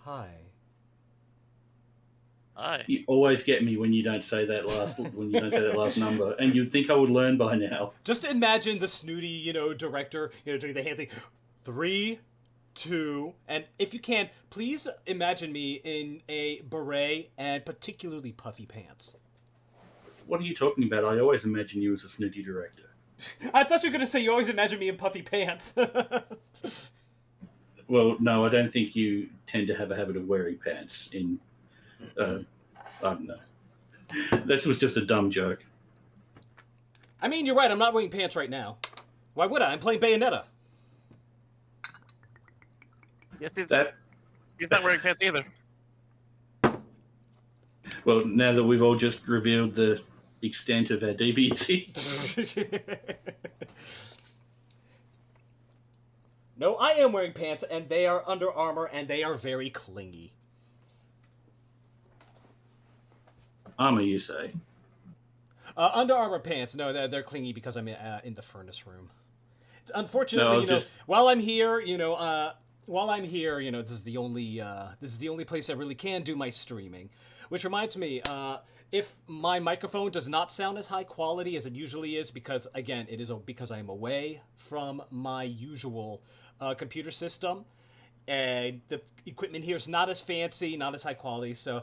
Hi. Hi. You always get me when you don't say that last number, and you'd think I would learn by now. Just imagine the snooty, director, doing the hand thing. 3, 2, and if you can, please imagine me in a beret and particularly puffy pants. What are you talking about? I always imagine you as a snooty director. I thought you were going to say you always imagine me in puffy pants. Well, no, I don't think you tend to have a habit of wearing pants in... I don't know. This was just a dumb joke. I mean, you're right, I'm not wearing pants right now. Why would I? I'm playing Bayonetta. Yes, he's not wearing pants either. Well, now that we've all just revealed the extent of our deviancy. No, I am wearing pants, and they are Under Armour, and they are very clingy. Armour, you say? Under Armour pants. No, they're clingy because I'm in the furnace room. Unfortunately, while I'm here, this is the only place I really can do my streaming. Which reminds me, if my microphone does not sound as high quality as it usually is, because again, it is because I am away from my usual computer system, and the equipment here is not as fancy, not as high quality. So,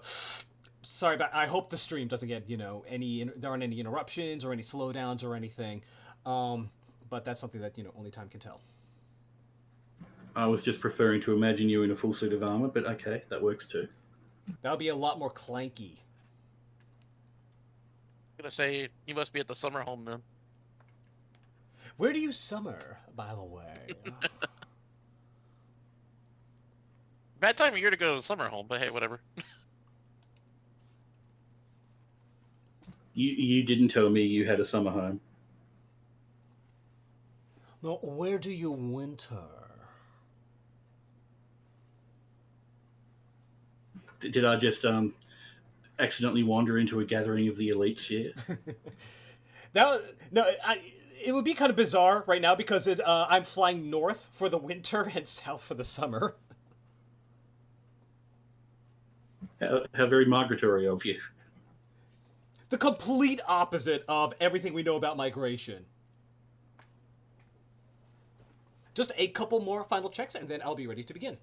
sorry, but I hope the stream doesn't get there aren't any interruptions or any slowdowns or anything. But that's something that only time can tell. I was just preferring to imagine you in a full suit of armor, but okay, that works too. That would be a lot more clanky. I'm gonna say you must be at the summer home then. Where do you summer, by the way? Bad time of year to go to the summer home, but hey, whatever. You didn't tell me you had a summer home. No, where do you winter? Did I just accidentally wander into a gathering of the elites here? It would be kind of bizarre right now because I'm flying north for the winter and south for the summer. How very migratory of you. The complete opposite of everything we know about migration. Just a couple more final checks and then I'll be ready to begin.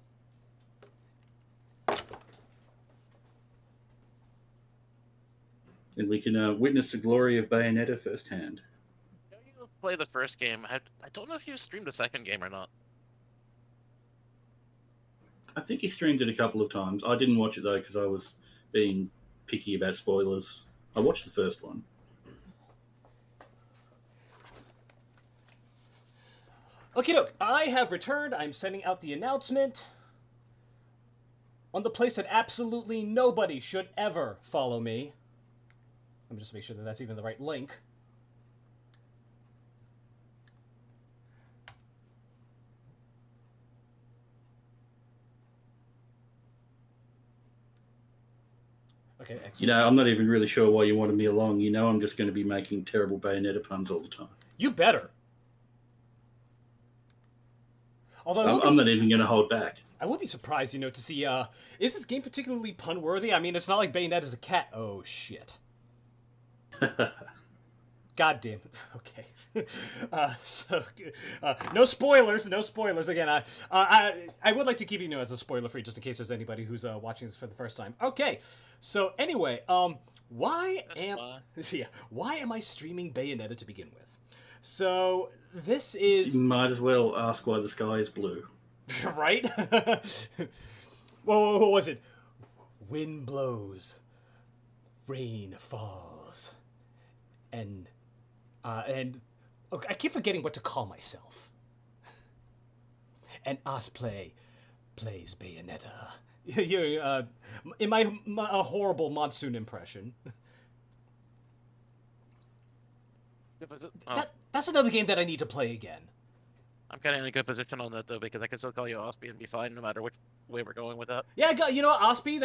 And we can witness the glory of Bayonetta firsthand. You play the first game. I don't know if you streamed the second game or not. I think he streamed it a couple of times. I didn't watch it though because I was being picky about spoilers. I watched the first one. Okay, look, I have returned. I'm sending out the announcement on the place that absolutely nobody should ever follow me. Let me just make sure that that's even the right link. Okay, excellent. I'm not even really sure why you wanted me along. I'm just going to be making terrible Bayonetta puns all the time. You better. Although I'm not even going to hold back. I would be surprised, to see, is this game particularly pun-worthy? I mean, it's not like Bayonetta's a cat. Oh, shit. God damn it. Okay. No spoilers. No spoilers. Again, I would like to keep as a spoiler-free just in case there's anybody who's watching this for the first time. Okay. So, anyway, why am I streaming Bayonetta to begin with? So, this is... You might as well ask why the sky is blue. Right? What was it? Wind blows, rain falls, and okay, I keep forgetting what to call myself. And Osplay plays Bayonetta. You're in my horrible monsoon impression. That's another game that I need to play again. I'm kind of in a good position on that though because I can still call you Ospie and be fine no matter which way we're going with that. Yeah, Ospie.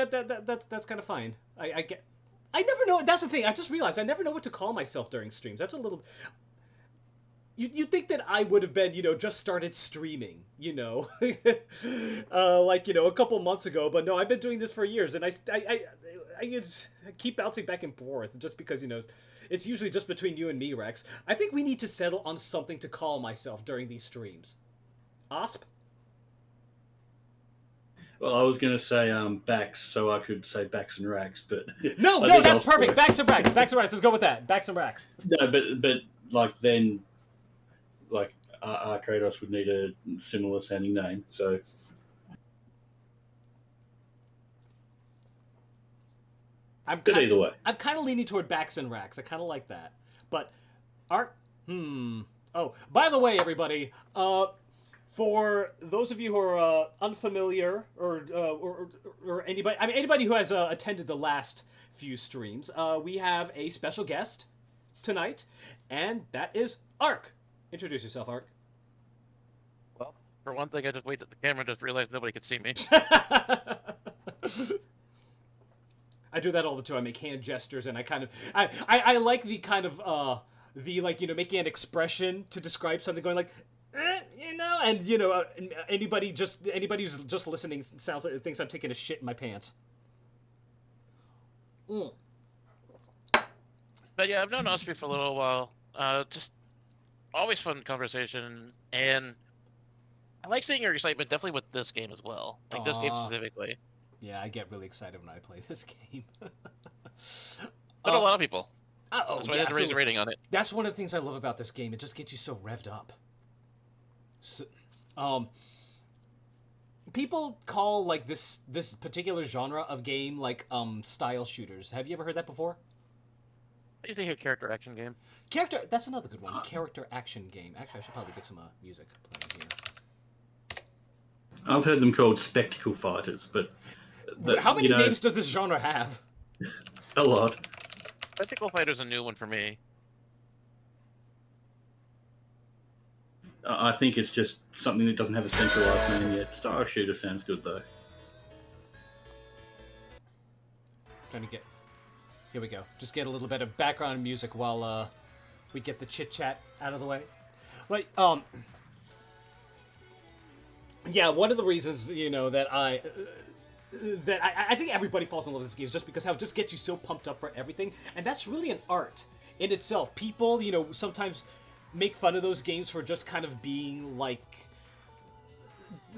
That's kind of fine. I never know. That's the thing. I just realized I never know what to call myself during streams. That's a little. you'd think that I would have been, just started streaming, like, a couple months ago, but no, I've been doing this for years, and I keep bouncing back and forth just because, it's usually just between you and me, Rex. I think we need to settle on something to call myself during these streams. Osp? Well, I was going to say Bax, so I could say Bax and Rax, but no, that's perfect. Bax and Rax. Let's go with that. Bax and Rax. No, but like then, like Kratos would need a similar sounding name. So either way, I'm kind of leaning toward Bax and Rax. I kind of like that, but Oh, by the way, everybody. For those of you who are unfamiliar, or anybody who has attended the last few streams, we have a special guest tonight, and that is Ark. Introduce yourself, Ark. Well, for one thing, I just waited at the camera and just realized nobody could see me. I do that all the time. I make hand gestures, and I like the kind of making an expression to describe something, going like. And anybody who's just listening thinks I'm taking a shit in my pants. But yeah, I've known Osprey for a little while. Just always fun conversation, and I like seeing your excitement definitely with this game as well. Like this game specifically. Yeah, I get really excited when I play this game. So do a lot of people. That's why I had to raise the rating on it. That's one of the things I love about this game. It just gets you so revved up. So, people call like this particular genre of game like style shooters. Have you ever heard that before? What do you think of character action game? That's another good one. Character action game. Actually, I should probably get some music playing here. I've heard them called spectacle fighters, but how many names does this genre have? A lot. Spectacle fighter's a new one for me. I think it's just something that doesn't have a centralized name yet. Style shooter sounds good though. Here we go. Just get a little bit of background music while we get the chit chat out of the way. Like, yeah, one of the reasons that I think everybody falls in love with this game is just because how it just gets you so pumped up for everything, and that's really an art in itself. People, sometimes make fun of those games for just kind of being like.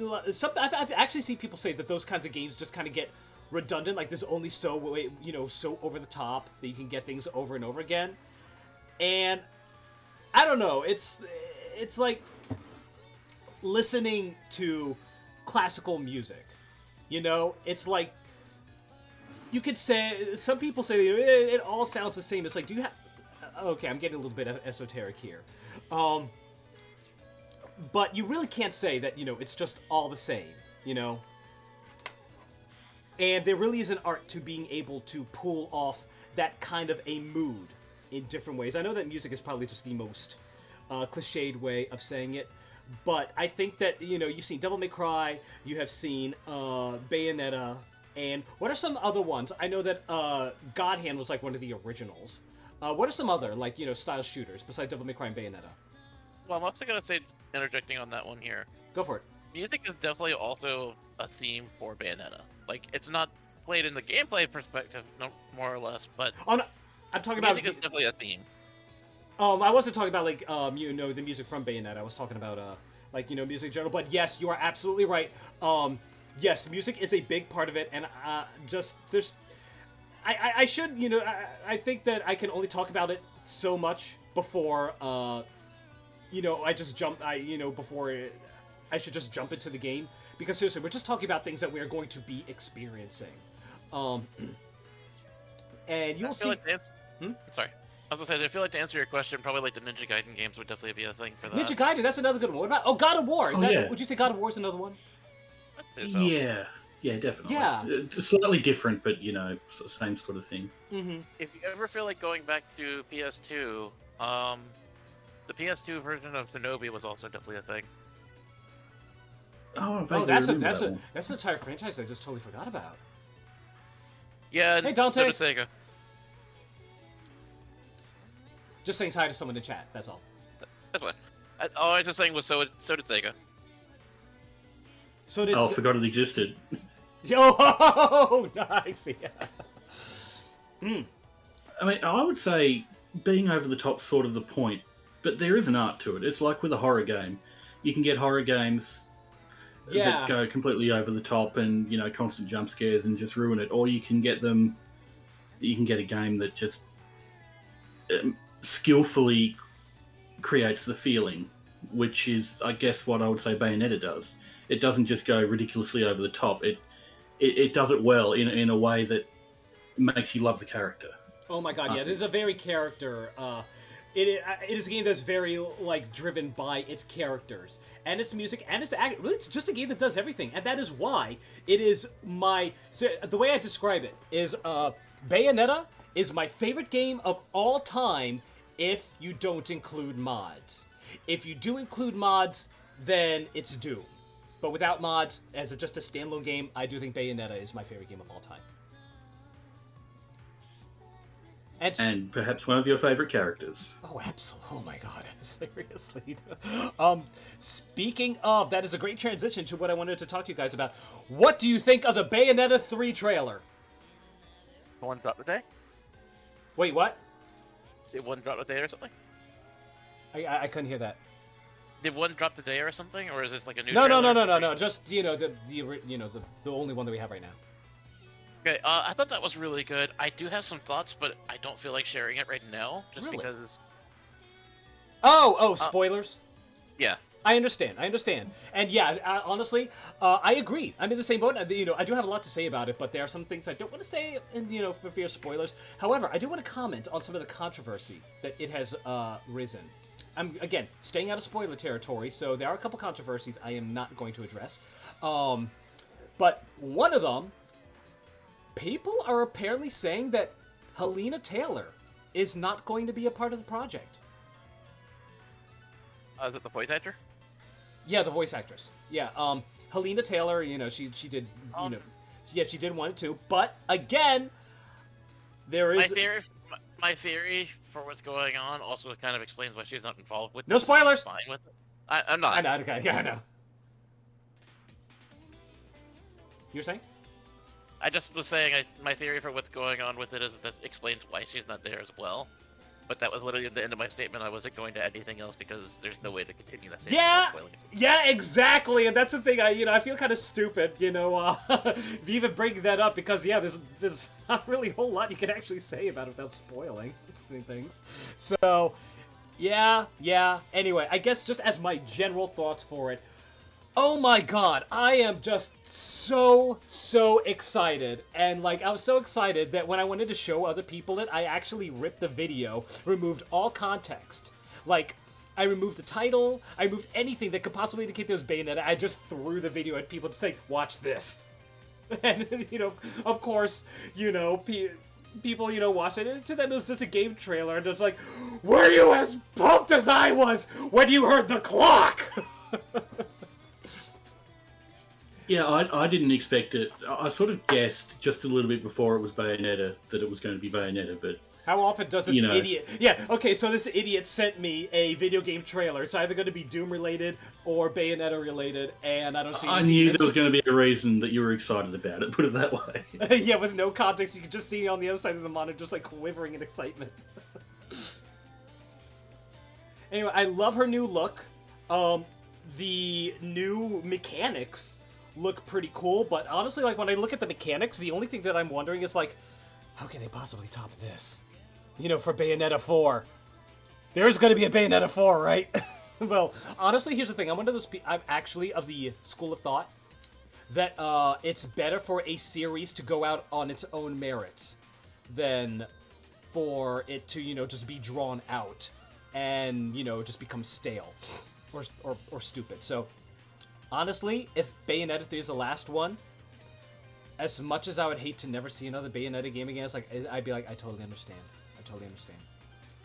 I've actually seen people say that those kinds of games just kind of get redundant. Like there's only so over the top that you can get things over and over again. And I don't know. It's like listening to classical music. It's like you could say some people say it all sounds the same. It's like, do you have? Okay, I'm getting a little bit esoteric here. But you really can't say that, it's just all the same, And there really is an art to being able to pull off that kind of a mood in different ways. I know that music is probably just the most cliched way of saying it, but I think that, you've seen Devil May Cry, you have seen Bayonetta, and what are some other ones? I know that God Hand was like one of the originals. What are some other, style shooters besides Devil May Cry and Bayonetta? Well, I'm also going to say, interjecting on that one here. Go for it. Music is definitely also a theme for Bayonetta. Like, it's not played in the gameplay perspective, no, more or less, but I'm talking about... Music is definitely a theme. I wasn't talking about, the music from Bayonetta. I was talking about, music in general. But yes, you are absolutely right. Yes, music is a big part of it, and there's... I should, I think that I can only talk about it so much before, I just jump, I should just jump into the game. Because seriously, we're just talking about things that we're going to be experiencing. And you'll see... Sorry. I was going to say, I feel like to answer your question, probably like the Ninja Gaiden games would definitely be a thing for that. Ninja Gaiden, that's another good one. What about... God of War. Would you say God of War is another one? I'd say so. Yeah, definitely. Yeah. Slightly different, but, same sort of thing. Mm-hmm. If you ever feel like going back to PS2, the PS2 version of Shinobi was also definitely a thing. That's an entire franchise I just totally forgot about. Yeah, hey, Dante. So just saying hi to someone in chat, that's all. That's what. All I was just saying was so did Sega. So did. Oh, I forgot it existed. Yo, nice. Yeah. I mean, I would say being over the top sort of the point, but there is an art to it. It's like with a horror game. You can get horror games that go completely over the top and, constant jump scares and just ruin it. Or you can get a game that just skillfully creates the feeling, which is, I guess, what I would say Bayonetta does. It doesn't just go ridiculously over the top. It does it well in a way that makes you love the character. Oh my god, yeah, it is a very character. It is a game that's very driven by its characters and its music and its act. It's just a game that does everything, and that is why it is my. So the way I describe it is, Bayonetta is my favorite game of all time if you don't include mods. If you do include mods, then it's Doom. But without mods, as just a standalone game, I do think Bayonetta is my favorite game of all time. And perhaps one of your favorite characters. Oh, absolutely. Oh my god, seriously. Speaking of, that is a great transition to what I wanted to talk to you guys about. What do you think of the Bayonetta 3 trailer? The one drop today? Wait, what? Did one drop today or something? I couldn't hear that. Did one drop today or something, or is this like a new? No. Just the only one that we have right now. Okay, I thought that was really good. I do have some thoughts, but I don't feel like sharing it right now, just Really? because. Oh, spoilers. Yeah. I understand. And yeah, honestly, I agree. I'm in the same boat. I do have a lot to say about it, but there are some things I don't want to say, and for fear of spoilers. However, I do want to comment on some of the controversy that it has risen. I'm, again, staying out of spoiler territory, so there are a couple controversies I am not going to address. But one of them, people are apparently saying that Helena Taylor is not going to be a part of the project. Is it the voice actor? Yeah, the voice actress. Yeah, Helena Taylor, she did, she did one too. But again, there is my theory for what's going on also kind of explains why she's not involved with. No spoilers. Fine with it. I'm not. I know. Okay. Yeah, I know. You're saying? I just was saying my theory for what's going on with it is that explains why she's not there as well. But that was literally the end of my statement. I wasn't going to add anything else because there's no way to continue that statement. Yeah, exactly. And that's the thing. I feel kind of stupid, even bringing that up because there's not really a whole lot you can actually say about it without spoiling things. So, yeah. Anyway, I guess just as my general thoughts for it. Oh my god, I am just so excited. And I was so excited that when I wanted to show other people it, I actually ripped the video, removed all context. I removed the title, I removed anything that could possibly indicate there was Bayonetta. I just threw the video at people to say, watch this. And, of course, people, watched it, and to them it was just a game trailer, and it's like, were you as pumped as I was when you heard the clock? Yeah, I didn't expect it. I sort of guessed just a little bit before it was Bayonetta that it was going to be Bayonetta, but... How often does this idiot... Yeah, okay, so this idiot sent me a video game trailer. It's either going to be Doom-related or Bayonetta-related, and I don't see any I knew there was going to be a reason that you were excited about it, put it that way. Yeah, with no context, you can just see me on the other side of the monitor just, quivering in excitement. Anyway, I love her new look. The new mechanics look pretty cool, but honestly, when I look at the mechanics, the only thing that I'm wondering is, how can they possibly top this? For Bayonetta 4. There's gonna be a Bayonetta 4, right? Well, honestly, here's the thing. I'm actually of the school of thought that it's better for a series to go out on its own merits than for it to, just be drawn out and, just become stale or stupid. So, honestly, if Bayonetta 3 is the last one, as much as I would hate to never see another Bayonetta game again, I'd be like, I totally understand.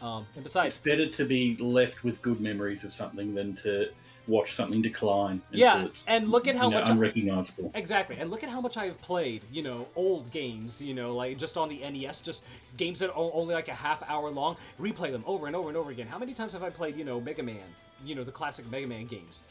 And besides... It's better to be left with good memories of something than to watch something decline until Yeah, it's and look at how much unrecognizable. Exactly, and look at how much I've played, old games, like just on the NES, just games that are only like a half hour long, replay them over and over and over again. How many times have I played, Mega Man, the classic Mega Man games?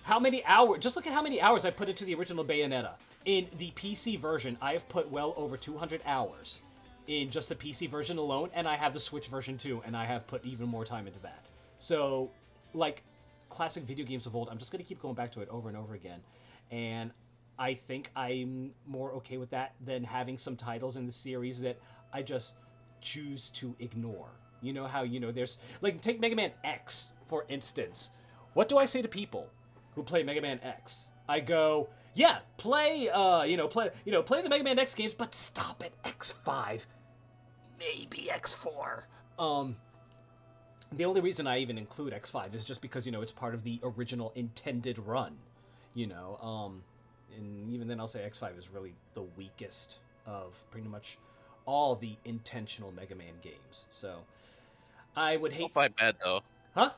How many hours, just look at how many hours I put into the original Bayonetta. In the PC version, I have put well over 200 hours in just the PC version alone, and I have the Switch version too, and I have put even more time into that. So, like, classic video games of old, I'm just going to keep going back to it over and over again. And I think I'm more okay with that than having some titles in the series that I just choose to ignore. You know how, there's, like, take Mega Man X, for instance. What do I say to people who play Mega Man X? I go, yeah, play the Mega Man X games, but stop at X5, maybe X4. The only reason I even include X5 is just because, it's part of the original intended run, and even then I'll say X5 is really the weakest of pretty much all the intentional Mega Man games. So I would hate... Call 5 bad, though. Huh?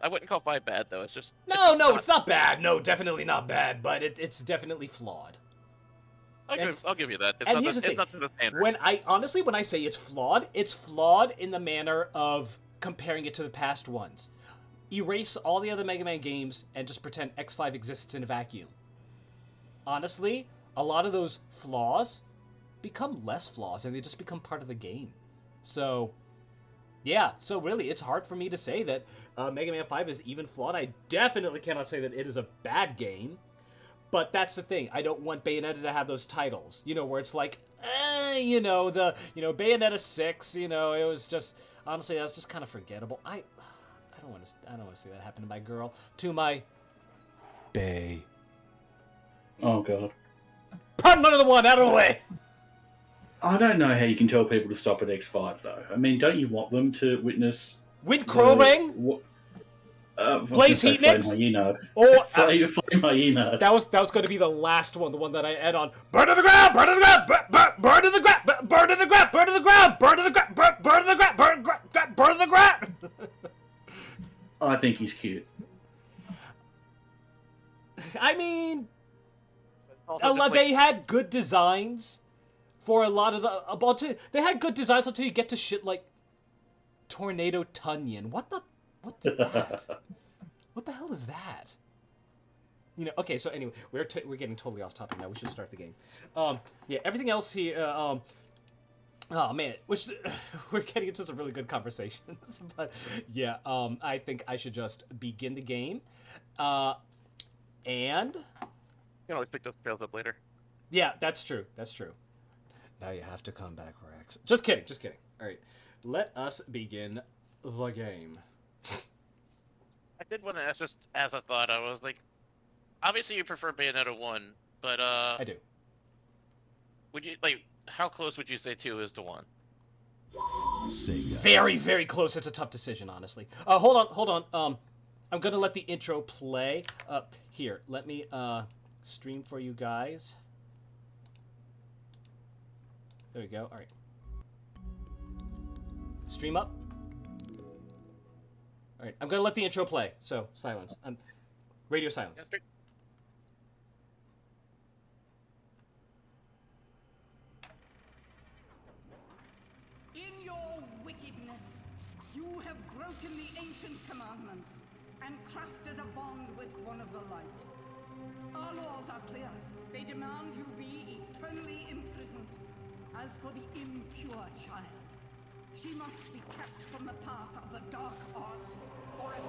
I wouldn't call 5 bad, though. It's just... No, it's not bad. No, definitely not bad, but it's definitely flawed. I'll give you that. It's and not here's the thing. It's not to the standard. When I say it's flawed in the manner of comparing it to the past ones. Erase all the other Mega Man games and just pretend X5 exists in a vacuum. Honestly, a lot of those flaws become less flaws and they just become part of the game. So, yeah, so really, it's hard for me to say that Mega Man 5 is even flawed. I definitely cannot say that it is a bad game. But that's the thing. I don't want Bayonetta to have those titles, where it's like, Bayonetta 6, it was just, honestly, that was just kind of forgettable. I don't want to see that happen to my girl, to my Bay. Oh, God. Pardon another one, out of the way! I don't know how you can tell people to stop at X5, though. I mean, don't you want them to witness... Win Crow-Ring? Blaze Heatniks? Or Flame Hyena. That was going to be the last one, the one that I add on. Burn to the ground! Burn to the ground! Burn to the ground! Burn to the ground! Burn to the ground! Burn to the ground! Burn to the ground! Burn to the ground! I think he's cute. I mean, they had good designs for a lot of the... They had good designs until you get to shit like Tornado Tunyon. What's that? What the hell is that? Okay, so anyway, we're getting totally off topic now. We should start the game. Yeah, everything else here, oh man, we're getting into some really good conversations. But yeah, I think I should just begin the game. And... You can always pick those trails up later. Yeah, that's true. Now you have to come back, Rex. Just kidding. All right, let us begin the game. I did want to ask, just as a thought, I was like, obviously you prefer Bayonetta 1, but I do. Would you, how close would you say 2 is to 1? Very, very close. It's a tough decision, honestly. Hold on. I'm gonna let the intro play. Here, let me stream for you guys. There we go. All right. Stream up. All right, I'm gonna let the intro play. So silence. Radio silence. In your wickedness, you have broken the ancient commandments and crafted a bond with one of the light. Our laws are clear. They demand you be eternally imprisoned. As for the impure child, she must be kept from the path of the dark arts forever.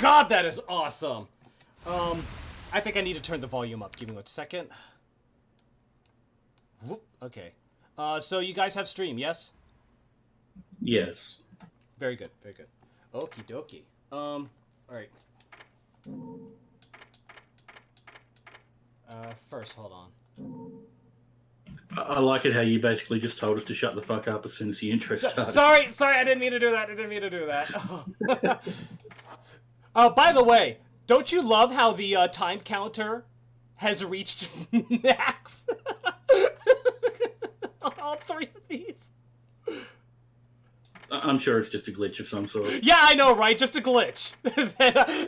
God, that is awesome. I think I need to turn the volume up. Give me 1 second. Whoop. Okay. So you guys have stream, yes? Yes. Very good. Very good. Okie dokie. All right. First, hold on. I like it how you basically just told us to shut the fuck up as soon as the intro started. Sorry, I didn't mean to do that. By the way, don't you love how the time counter has reached max on all 3 of these? I'm sure it's just a glitch of some sort. Yeah, I know, right? Just a glitch.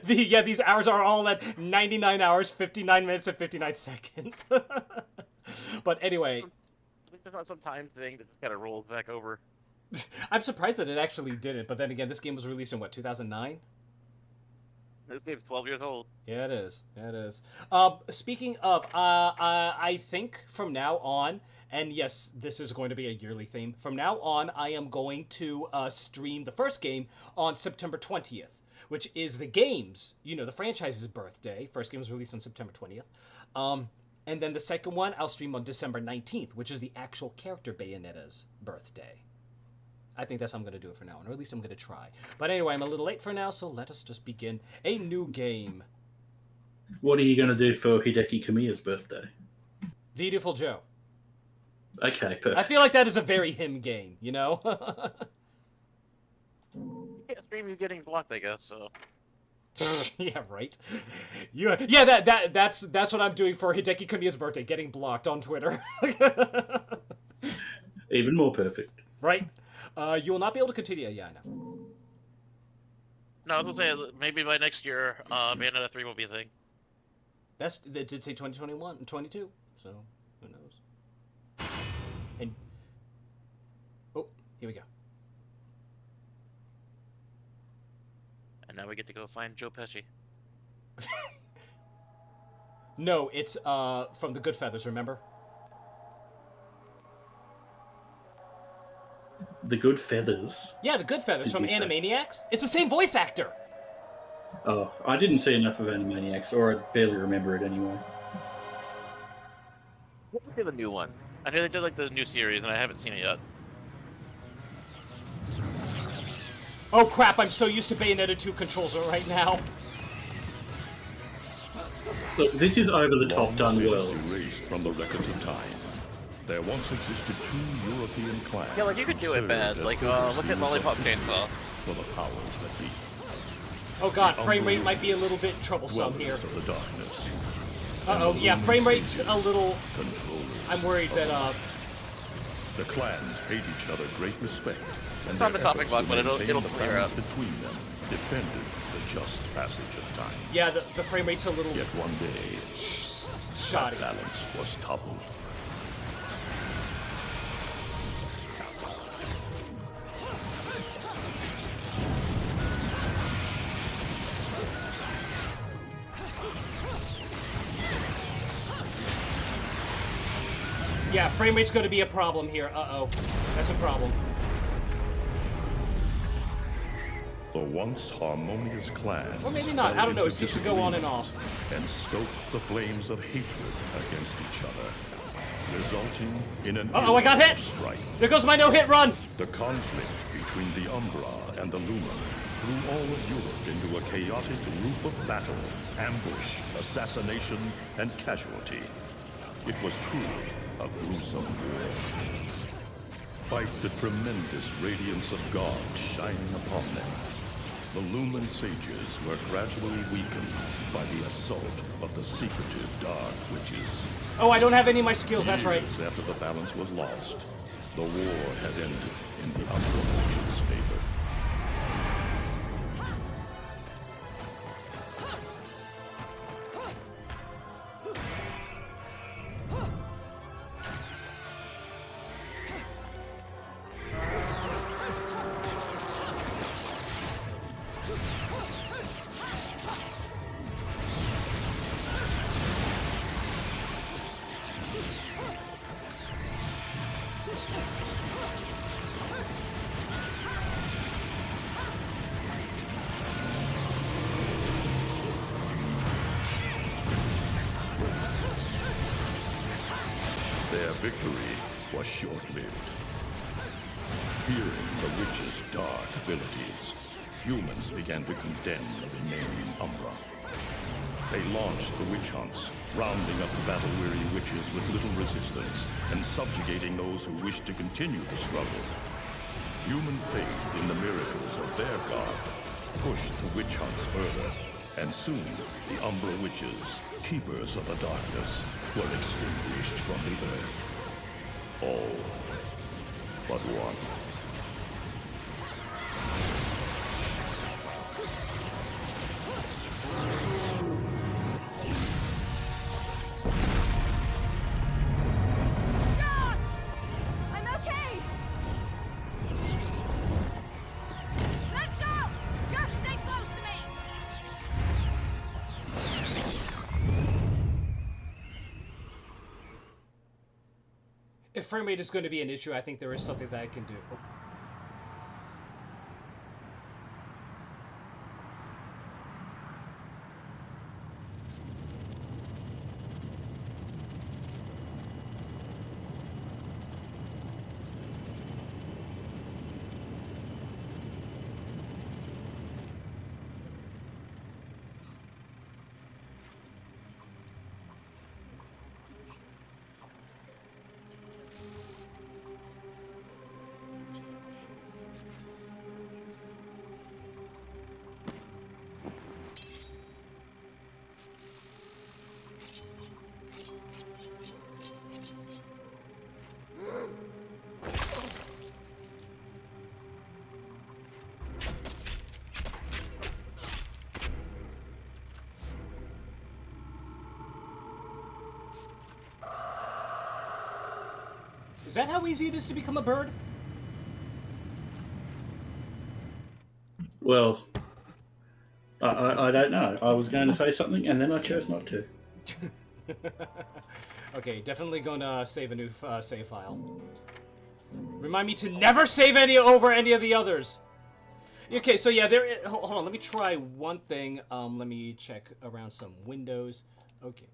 These hours are all at 99 hours, 59 minutes, and 59 seconds. But anyway. There's not some time thing that just kind of rolls back over. I'm surprised that it actually didn't, but then again, this game was released in, what, 2009? This game's 12 years old. Yeah, it is. Yeah, it is. Speaking of, I think from now on, and yes, this is going to be a yearly theme, from now on, I am going to stream the first game on September 20th, which is the game's, the franchise's birthday. First game was released on September 20th. And then the second one, I'll stream on December 19th, which is the actual character Bayonetta's birthday. I think that's how I'm going to do it for now on, or at least I'm going to try. But anyway, I'm a little late for now, so let us just begin a new game. What are you going to do for Hideki Kamiya's birthday? Beautiful Joe. Okay, perfect. I feel like that is a very him game, You can't stream you getting blocked, I guess, so... Yeah, right. Yeah, that's what I'm doing for Hideki Kamiya's birthday, getting blocked on Twitter. Even more perfect. Right. You will not be able to continue. Yeah, I know. No, I was gonna say maybe by next year, Bayonetta 3 will be a thing. They did say 2021 and 22, so who knows? And oh, here we go. And now we get to go find Joe Pesci. No, it's from the Good Feathers, remember? The Good Feathers? Yeah, the Good Feathers from Animaniacs. It's the same voice actor. Oh, I didn't see enough of Animaniacs, or I barely remember it anyway. What was the new one? I know they did like the new series, and I haven't seen it yet. Oh crap, I'm so used to Bayonetta 2 controls right now. Look, this is over the top done well. Erased from the records of time. There once existed 2 European clans. Yeah, like you could do it bad. Like, look at Lollipop Chainsaw. For the powers that be. Oh god, frame rate might be a little bit troublesome here. Of the darkness. Uh-oh, yeah, frame rate's a little... Controllers. I'm worried that, The clans paid each other great respect. And It's on the their topic efforts block, to but it'll maintain the clear balance up. between them defended the just passage of time. yeah, the frame rate's a little Yet one day, shoddy. that balance was toppled. Yeah, frame rate's gonna be a problem here. Uh-oh. That's a problem. The once harmonious clan. Or maybe not, I don't know, it seems to go on and off. And stoke the flames of hatred against each other, resulting in an Uh-oh, I got era hit! of strife. There goes my no-hit run! The conflict between the Umbra and the Lumen threw all of Europe into a chaotic loop of battle, ambush, assassination, and casualty. It was truly a gruesome war. Despite the tremendous radiance of God shining upon them, the Lumen sages were gradually weakened by the assault of the secretive Dark Witches. Oh, I don't have any of my skills, that's right. Years after the balance was lost, the war had ended in the Umbra Witches' favor. their victory was short-lived. Fearing the witch's dark abilities, humans began to condemn the remaining Umbra. They launched the witch hunts, rounding up the battle-weary witches with little resistance and subjugating those who wished to continue the struggle. Human faith in the miracles of their god pushed the witch hunts further, and soon the Umbra witches, keepers of the darkness, were extinguished from the earth. All but one. John! I'm okay! Let's go! Just stay close to me! If frame rate is going to be an issue, I think there is something that I can do. Oh. Is that how easy it is to become a bird? Well, I don't know. I was going to say something, and then I chose not to. Okay, definitely gonna save a new save file. Remind me to never save over any of the others. Okay, so yeah, hold on. Let me try one thing. Let me check around some windows. Okay.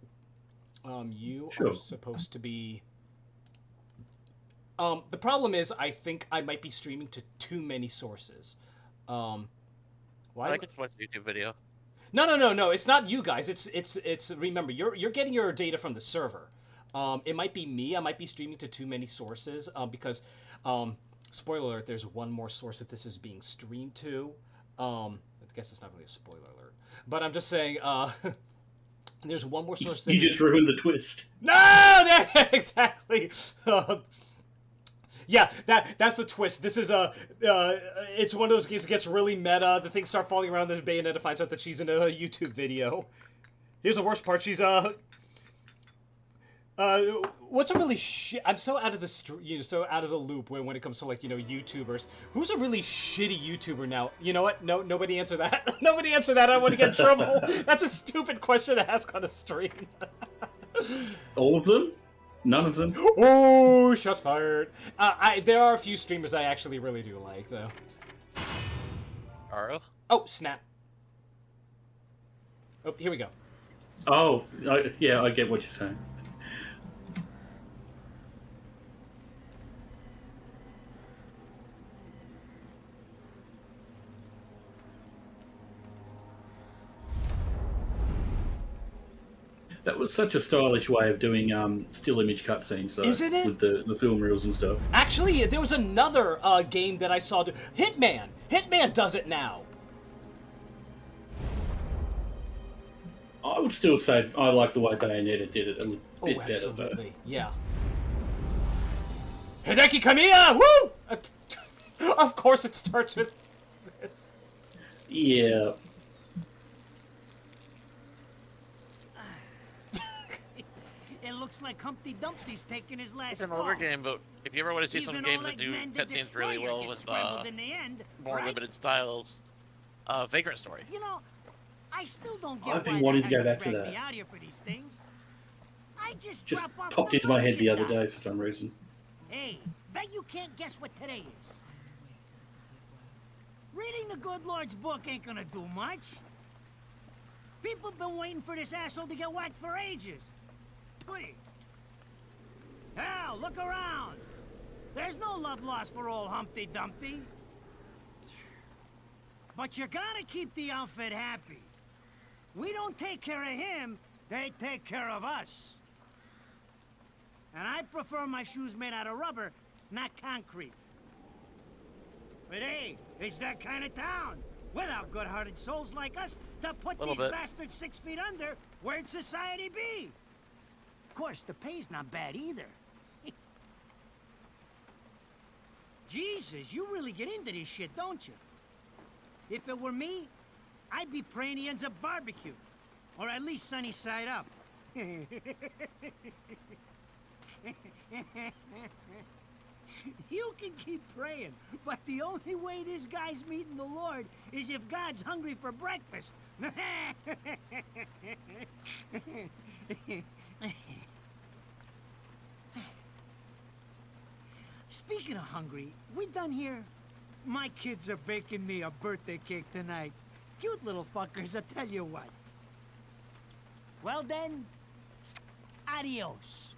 You Sure. are supposed to be. The problem is, I think I might be streaming to too many sources. Why? I can watch a YouTube video. No. It's not you guys. It's. Remember, you're getting your data from the server. It might be me. I might be streaming to too many sources. Because, spoiler alert, there's one more source that this is being streamed to. I guess it's not really a spoiler alert, but I'm just saying. There's one more source. You just ruined the twist. No, exactly. Yeah, that's the twist. This is it's one of those games that gets really meta. The things start falling around. Then Bayonetta finds out that she's in a YouTube video. Here's the worst part. She's what's a really I'm so out of the so out of the loop when it comes to like YouTubers. Who's a really shitty YouTuber now? You know what? No, nobody answer that. Nobody answer that. I want to get in trouble. That's a stupid question to ask on a stream. All of them? None of them? Oh, shots fired. There are a few streamers I actually really do like, though. Aro? Oh, snap. Oh, here we go. Oh, yeah, I get what you're saying. That was such a stylish way of doing still image cutscenes, though. Isn't it? With the film reels and stuff. Actually, there was another game that I saw. Hitman! Hitman does it now! I would still say I like the way Bayonetta did it a bit better, absolutely. though. Yeah. Hideki Kamiya! Woo! Of course it starts with this. Yeah. It looks like Humpty Dumpty's taking his last It's an fall. older game, but if you ever want to see some Even games Oleg that do Man the cutscenes really Destroyer well gets with scrambled in the end, more right? limited styles, Vagrant Story. You know, I still don't get I've been why wanting they to go had back to drag that. me out here for these things. I just Just drop off popped the into my head the luncheon other down. day for some reason. Hey, bet you can't guess what today is. Reading the good Lord's book ain't gonna do much. People been waiting for this asshole to get whacked for ages. Wait. Hell, look around. There's no love lost for old Humpty Dumpty. But you gotta keep the outfit happy. We don't take care of him, they take care of us. And I prefer my shoes made out of rubber, not concrete. But hey, it's that kind of town. Without good-hearted souls like us to put these bastards 6 feet under, where'd society be? Of course, the pay's not bad either. Jesus, you really get into this shit, don't you? If it were me, I'd be praying he ends up barbecue. Or at least sunny side up. You can keep praying, but the only way this guy's meeting the Lord is if God's hungry for breakfast. Speaking of hungry, we done here? My kids are baking me a birthday cake tonight. Cute little fuckers, I tell you what. Well then, adios.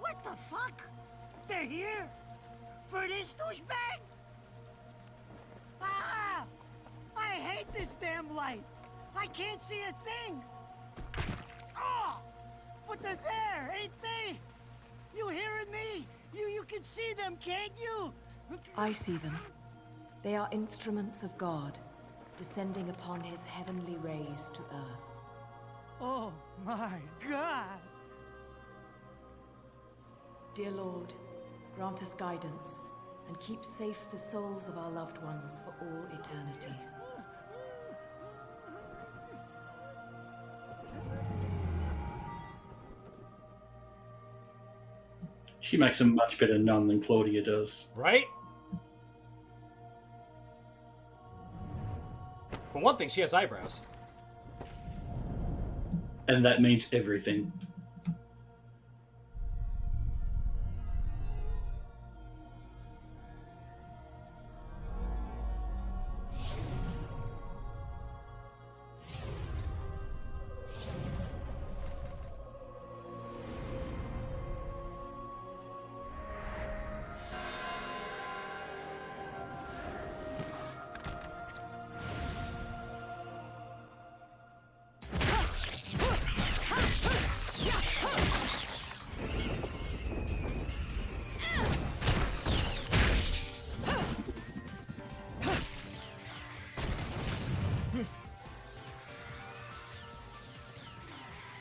What the fuck? They're here? For this douchebag? Ah! I hate this damn light. I can't see a thing. Oh! But they're there, ain't they? You hearing me? You can see them, can't you? I see them. They are instruments of God, descending upon his heavenly rays to earth. Oh my God! Dear Lord, grant us guidance, and keep safe the souls of our loved ones for all eternity. She makes a much better nun than Claudia does. Right? For one thing, she has eyebrows. And that means everything.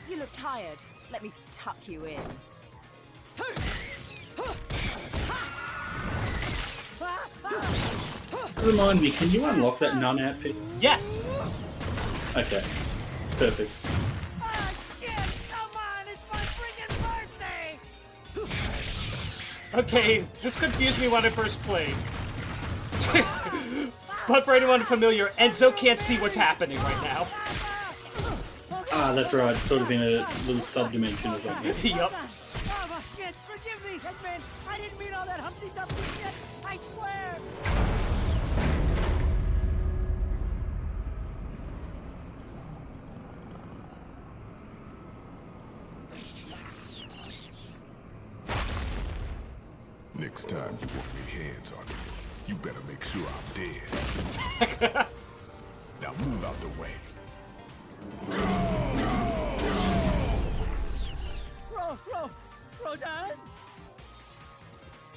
You look tired. Let me tuck you in. Remind me, can you unlock that nun outfit? Yes! Okay, perfect. Ah, shit! Come on! It's my friggin' birthday! Okay, this confused me when I first played. But for anyone familiar, Enzo can't see what's happening right now. Ah, that's right, sort of in a little sub-dimension or something. Yup. Oh, shit! Forgive me, Headman! I didn't mean all that Humpty Dumpty shit! I swear! Next time you want your hands on me, you better make sure I'm dead. Now move out the way. Rodan?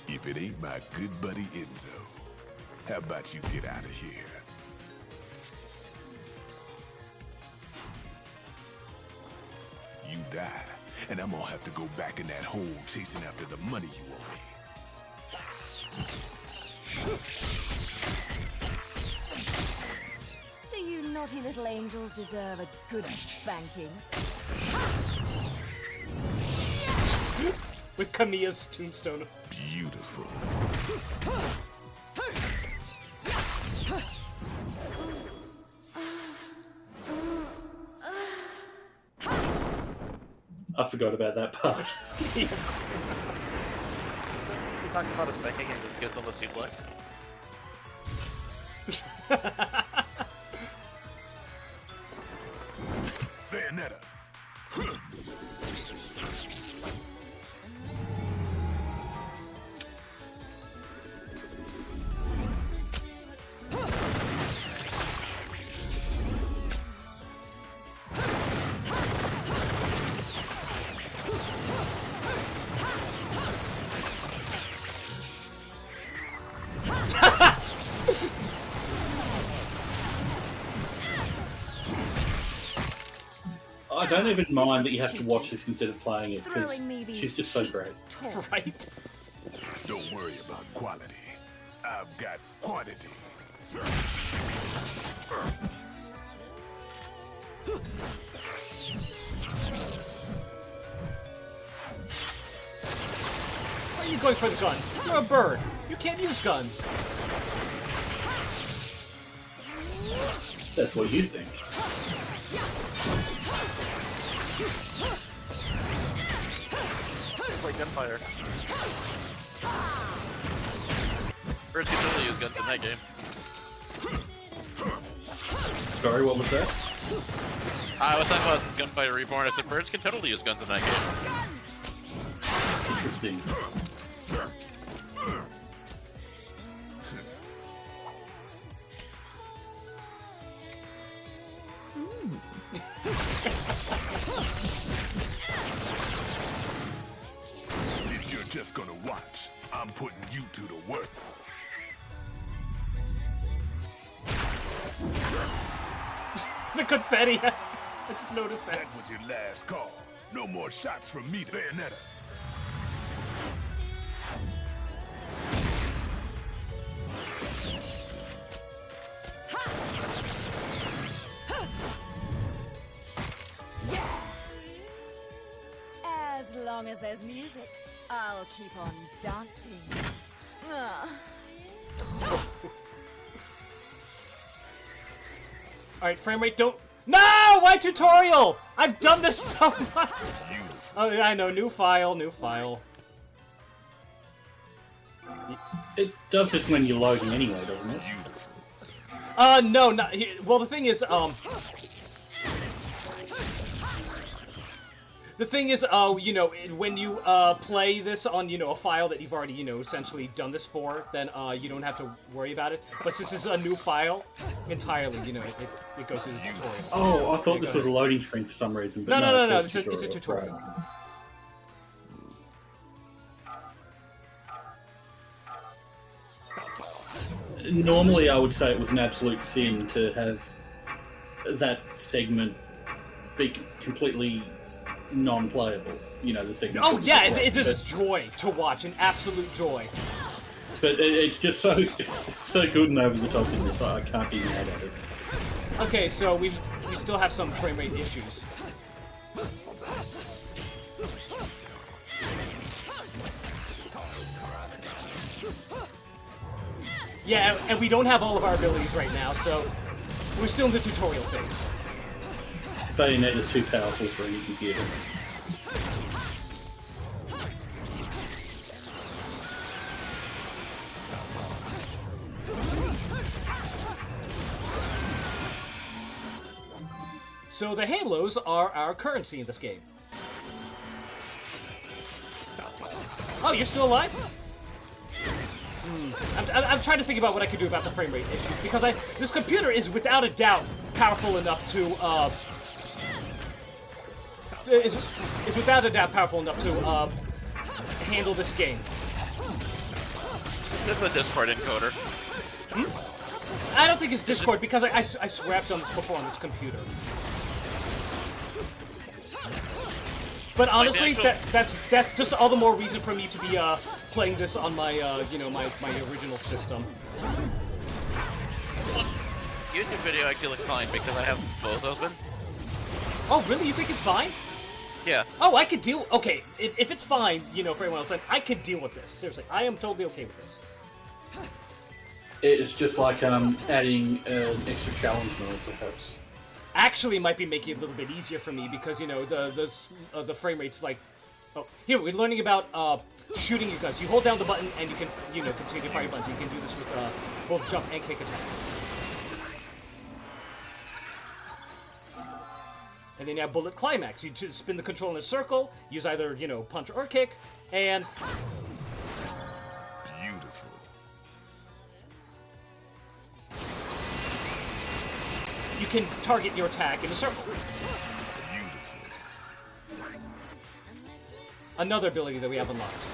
If it ain't my good buddy Enzo, how about you get out of here? You die, and I'm gonna have to go back in that hole chasing after the money you owe me. Do you naughty little angels deserve a good spanking? With Kamiya's tombstone. Beautiful. I forgot about that part. He talks about his spanking and just gives them a suplex. don't even mind that you have to watch this instead of playing it, because Throwing me these she's just so cheap great. toys. Right? Don't worry about quality. I've got quantity. Why are you going for the gun? You're a bird. You can't use guns. That's what you think. Like gunfire. Birds can totally use guns in that game. Sorry, what was that? I was talking about Gunfire Reborn. I said birds can totally use guns in that game. Interesting. If you're just gonna watch, I'm putting you to the work. The confetti. I just noticed that. That was your last call. No more shots from me to Bayonetta. As long as there's music, I'll keep on dancing. Ugh. Alright, frame rate, don't... No! Why tutorial? I've done this so much! Oh, yeah, I know. New file, new file. It does this when you're loading anyway, doesn't it? No, not... Well, the thing is, The thing is, you know, when you play this on, you know, a file that you've already, you know, essentially done this for, then you don't have to worry about it. But since this is a new file entirely, you know, it goes through the tutorial. Oh, I thought this was a loading screen for some reason. But No. It's a tutorial. Right. Normally, I would say it was an absolute sin to have that segment be completely non-playable. You know, the segment. Oh yeah, it's a joy to watch, an absolute joy. But it's just so good and over the top in this. I can't be mad at it. Okay, so we still have some frame rate issues. Yeah, and we don't have all of our abilities right now, so we're still in the tutorial phase. Bayonetta's too powerful for any computer. So the halos are our currency in this game. Oh, you're still alive? I'm trying to think about what I could do about the frame rate issues, because this computer is without a doubt powerful enough to is without a doubt powerful enough to handle this game. This is a Discord encoder. I don't think it's Discord, because I swear I've done this before on this computer. But honestly, that's just all the more reason for me to be playing this on my you know, my original system. YouTube video actually looks fine because I have both open. Oh really? You think it's fine? Yeah. Oh, I could deal. Okay, if it's fine, you know, for everyone else, then I could deal with this. Seriously, I am totally okay with this. It's just like adding an extra challenge mode, perhaps. Actually, might be making it a little bit easier for me because, you know, the frame rate's like... Oh, here, we're learning about shooting your guns. You hold down the button and you can, you know, continue to fire your buttons. You can do this with both jump and kick attacks. And then you have bullet climax. You just spin the control in a circle, use either, you know, punch or kick, and... Beautiful. You can target your attack in a circle. Beautiful. Another ability that we have unlocked.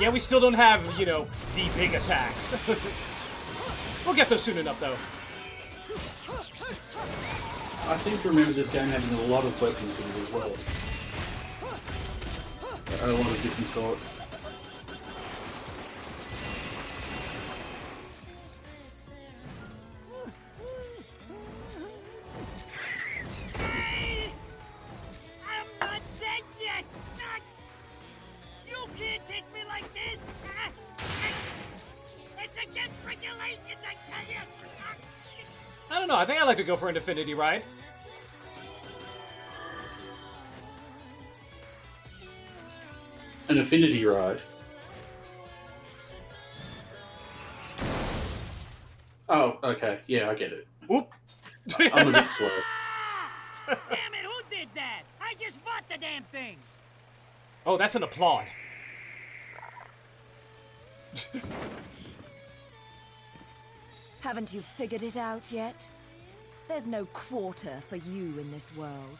Yeah, we still don't have, you know, the big attacks. We'll get those soon enough, though. I seem to remember this game having a lot of weapons in it as well. A lot of different sorts. I'm not dead yet! You can't take me like this! It's against regulations, I tell you! I don't know, I think I'd like to go for an Infinity Ride. An Affinity Ride. Oh, okay. Yeah, I get it. Whoop! I'm a bit slow. Damn it, who did that? I just bought the damn thing! Oh, that's an applaud. Haven't you figured it out yet? There's no quarter for you in this world.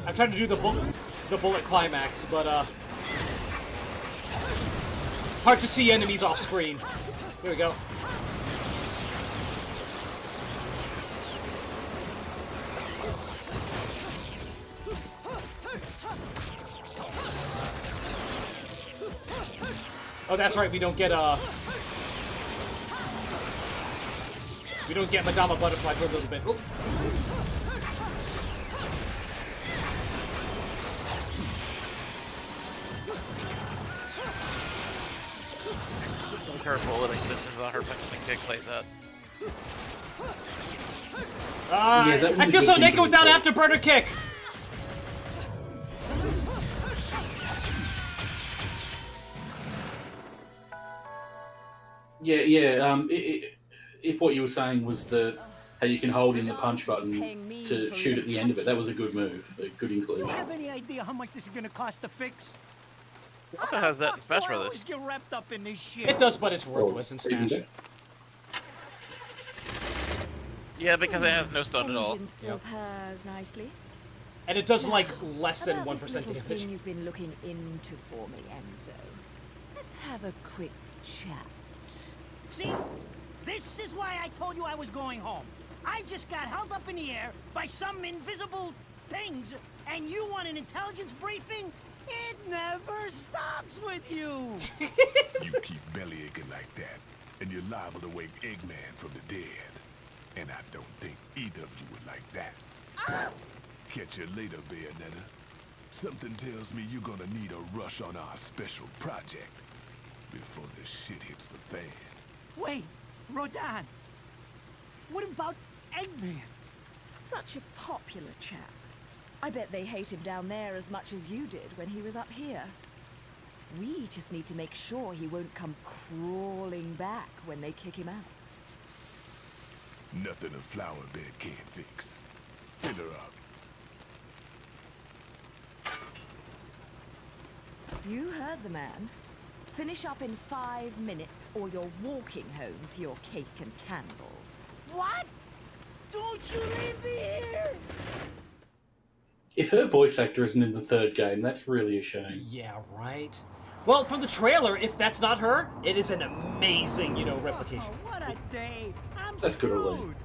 I'm trying to do the bullet climax, but hard to see enemies off screen. Here we go. Oh, that's right. We don't get Madama Butterfly for a little bit. Oop. Some careful letting Simpsons on her punching kicks like that. Yeah, that was I a feel good so thing naked to without do. afterburner kick. Yeah. If what you were saying was how you can hold in the punch button to shoot at the end of it, that was a good move, a good Do you inclusion. have any idea how much this is gonna cost to fix? It also has that in Smash I Brothers. always get wrapped up in this shit. It does, but it's worthless in Even Smash. better. Yeah, because it has no stun at all. Engine still purrs nicely. And it does like less than About this 1% little damage. thing you've been looking into for me, Enzo. Let's have a quick chat. See? This is why I told you I was going home. I just got held up in the air by some invisible things, and you want an intelligence briefing? It never stops with you! You keep belly aching like that, and you're liable to wake Eggman from the dead. And I don't think either of you would like that. Catch you later, Bayonetta. Something tells me you're gonna need a rush on our special project before this shit hits the fan. Wait, Rodan. What about Eggman? Such a popular chap. I bet they hate him down there as much as you did when he was up here. We just need to make sure he won't come crawling back when they kick him out. Nothing a flower bed can't fix. Fill her up. You heard the man. Finish up in 5 minutes or you're walking home to your cake and candles. What? Don't you leave me here! If her voice actor isn't in the third game, that's really a shame. Yeah, right. Well, from the trailer, if that's not her, it is an amazing, you know, replication. Oh, what a day! I'm That's good, screwed! Elaine.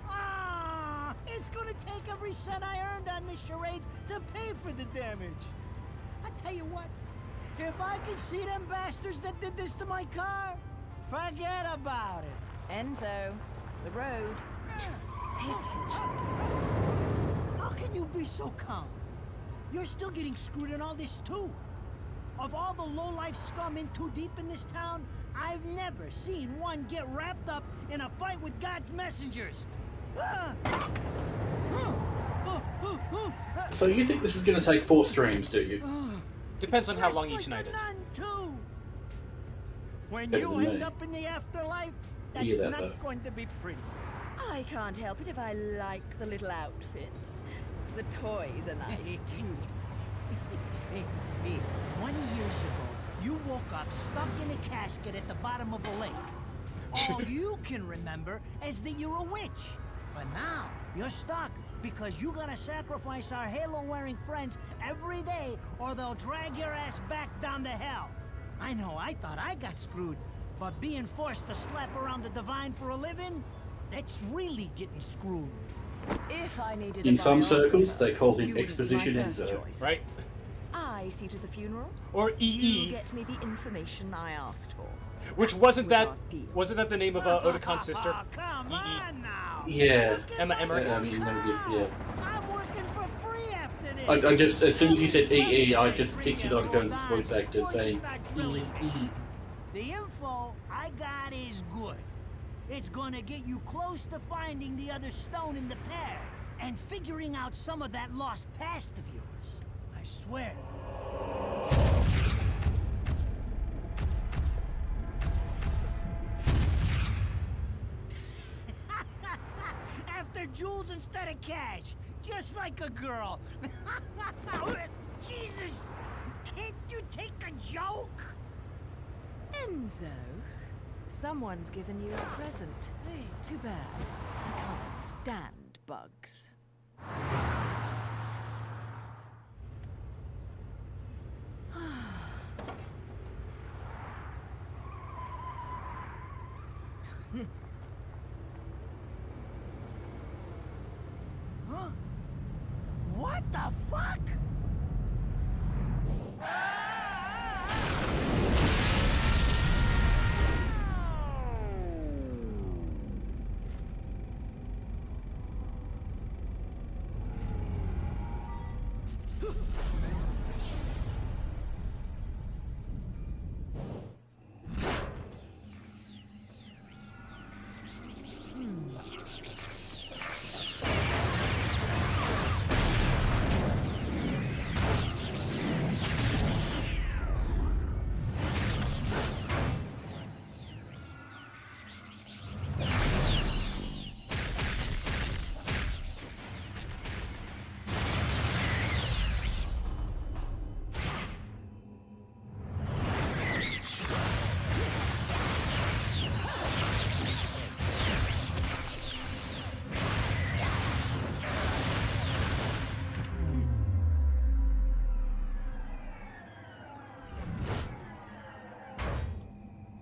Ah, it's gonna take every cent I earned on this charade to pay for the damage. I tell you what, if I could see them bastards that did this to my car, forget about it. Enzo, the road. Pay attention. How can you be so calm? You're still getting screwed in all this too. Of all the low-life scum in too deep in this town, I've never seen one get wrapped up in a fight with God's messengers. So you think this is going to take 4 streams, do you? Depends on how long each night is. Too. When Better you than end me. up in the afterlife, I that's hear that, not though. going to be pretty. I can't help it if I like the little outfits. The toys are nice too. Hey, 20 years ago, you woke up stuck in a casket at the bottom of a lake. All you can remember is that you're a witch. But now, you're stuck because you gotta sacrifice our halo-wearing friends every day or they'll drag your ass back down to hell. I know, I thought I got screwed, but being forced to slap around the Divine for a living, that's really getting screwed. If I needed In a some circles, biographer, they call you him would be my Exposition first Enzo. choice. Right? I see to the funeral. Or You EE, get me the information I asked for. which wasn't that our deal. wasn't that the name of Otacon's sister? Oh, come on now. Yeah. Look at Emma that. Emmerich. I mean, no, just, yeah. I'm working for free after this. I just, as soon as you said EE, I just pictured Otacon's voice actor saying EE. The info I got is good. It's gonna get you close to finding the other stone in the pair and figuring out some of that lost past of yours. I swear. After jewels instead of cash, just like a girl. Jesus, can't you take a joke? Enzo, someone's given you a present. Too bad. I can't stand bugs. Huh? What the fuck?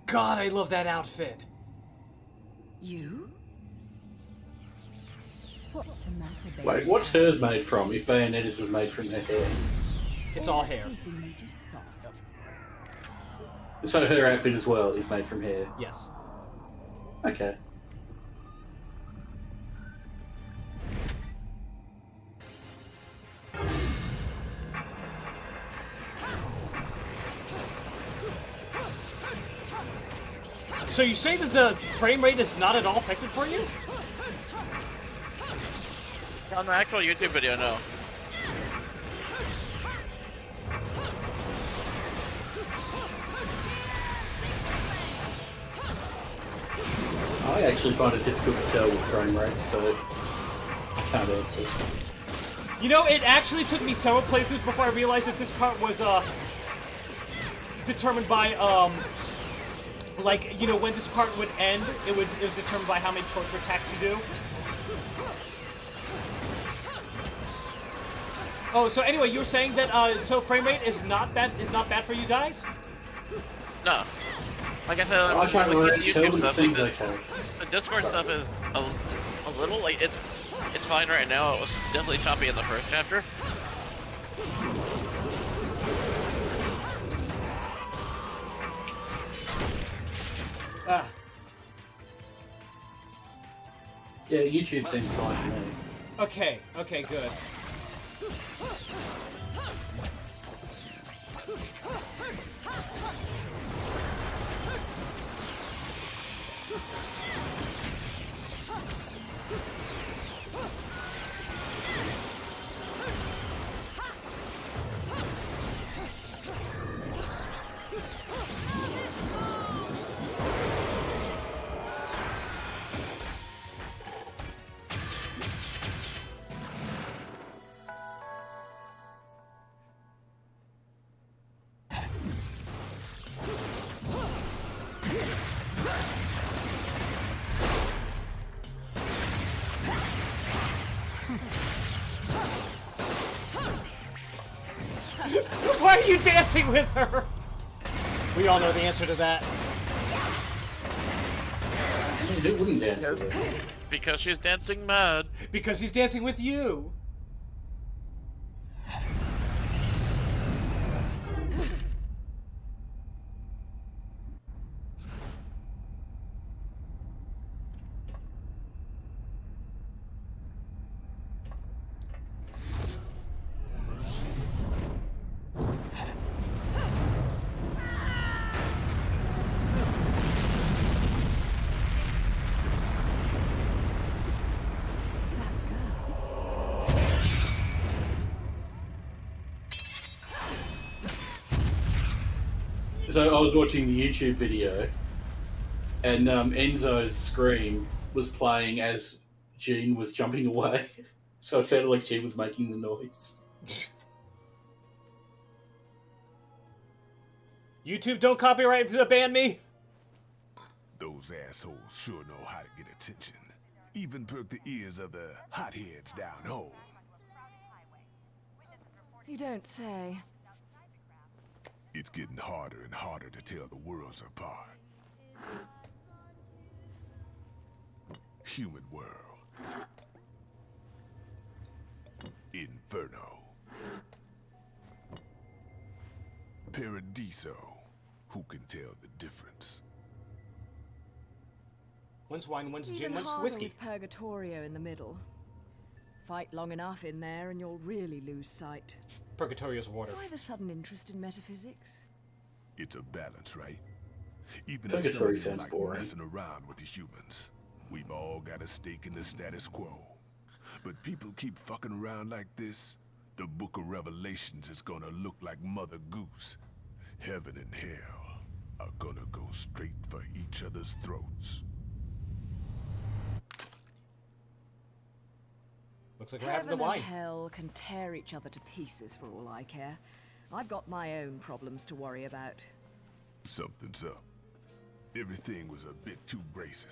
God, I love that outfit. You? What's the matter, baby? Wait, what's hers made from if Bayonetta's is made from her hair? It's all hair. Everything made you soft. So her outfit as well is made from hair. Yes. Okay. So you say that the frame rate is not at all affected for you? On the actual YouTube video, no. I actually find it difficult to tell with frame rates, so I can't answer. You know, it actually took me several playthroughs before I realized that this part was determined by like, you know, when this part would end, it was determined by how many torture attacks you do. Oh, so anyway, you were saying that so frame rate is not bad for you guys? No. Like I said, I can't with really the tell, YouTube but it stuff, seems like okay. the Discord stuff is a little like it's fine right now. It was definitely choppy in the first chapter. Yeah, YouTube seems fine to me. Okay, good. Why are you dancing with her? We all know the answer to that. I mean, who wouldn't dance with her? Because she's dancing mad. Because he's dancing with you. So I was watching the YouTube video, and Enzo's scream was playing as Jean was jumping away. So it sounded like she was making the noise. YouTube, don't copyright ban me. Those assholes sure know how to get attention. Even perk the ears of the hotheads down home. You don't say. It's getting harder and harder to tell the worlds apart. Human world. Inferno. Paradiso. Who can tell the difference? One's wine, one's gin, Even one's harder whiskey. with Purgatorio in the middle. Fight long enough in there and you'll really lose sight. Purgatorio's water. Why the sudden interest in metaphysics? It's a balance, right? Even Purgatory if some people sounds like boring. messing around with the humans, we've all got a stake in the status quo. But people keep fucking around like this, the Book of Revelations is gonna look like Mother Goose. Heaven and hell are gonna go straight for each other's throats. Looks like we're having the Heaven wine. and hell can tear each other to pieces for all I care. I've got my own problems to worry about. Something's up. Everything was a bit too brazen,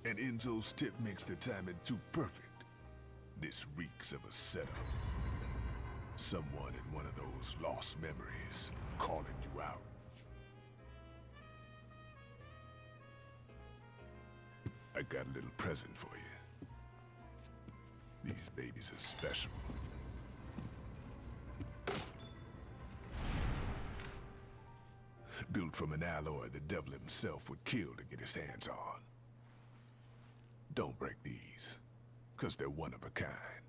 and Enzo's tip makes the timing too perfect. This reeks of a setup. Someone in one of those lost memories calling you out. I got a little present for you. These babies are special. Built from an alloy the devil himself would kill to get his hands on. Don't break these, 'cause they're one of a kind.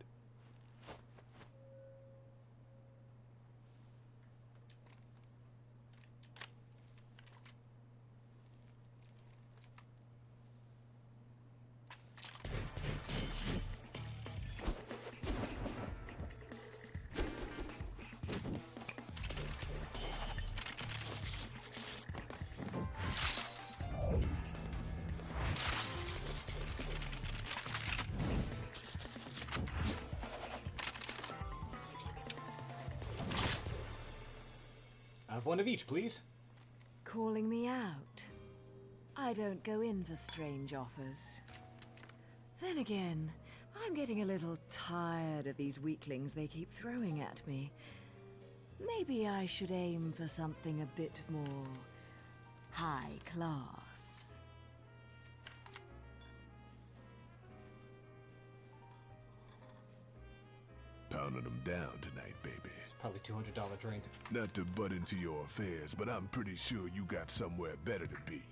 Have one of each, please. Calling me out? I don't go in for strange offers. Then again, I'm getting a little tired of these weaklings they keep throwing at me. Maybe I should aim for something a bit more high class. Pounding them down tonight, baby. It's probably $200 drink. Not to butt into your affairs, but I'm pretty sure you got somewhere better to be.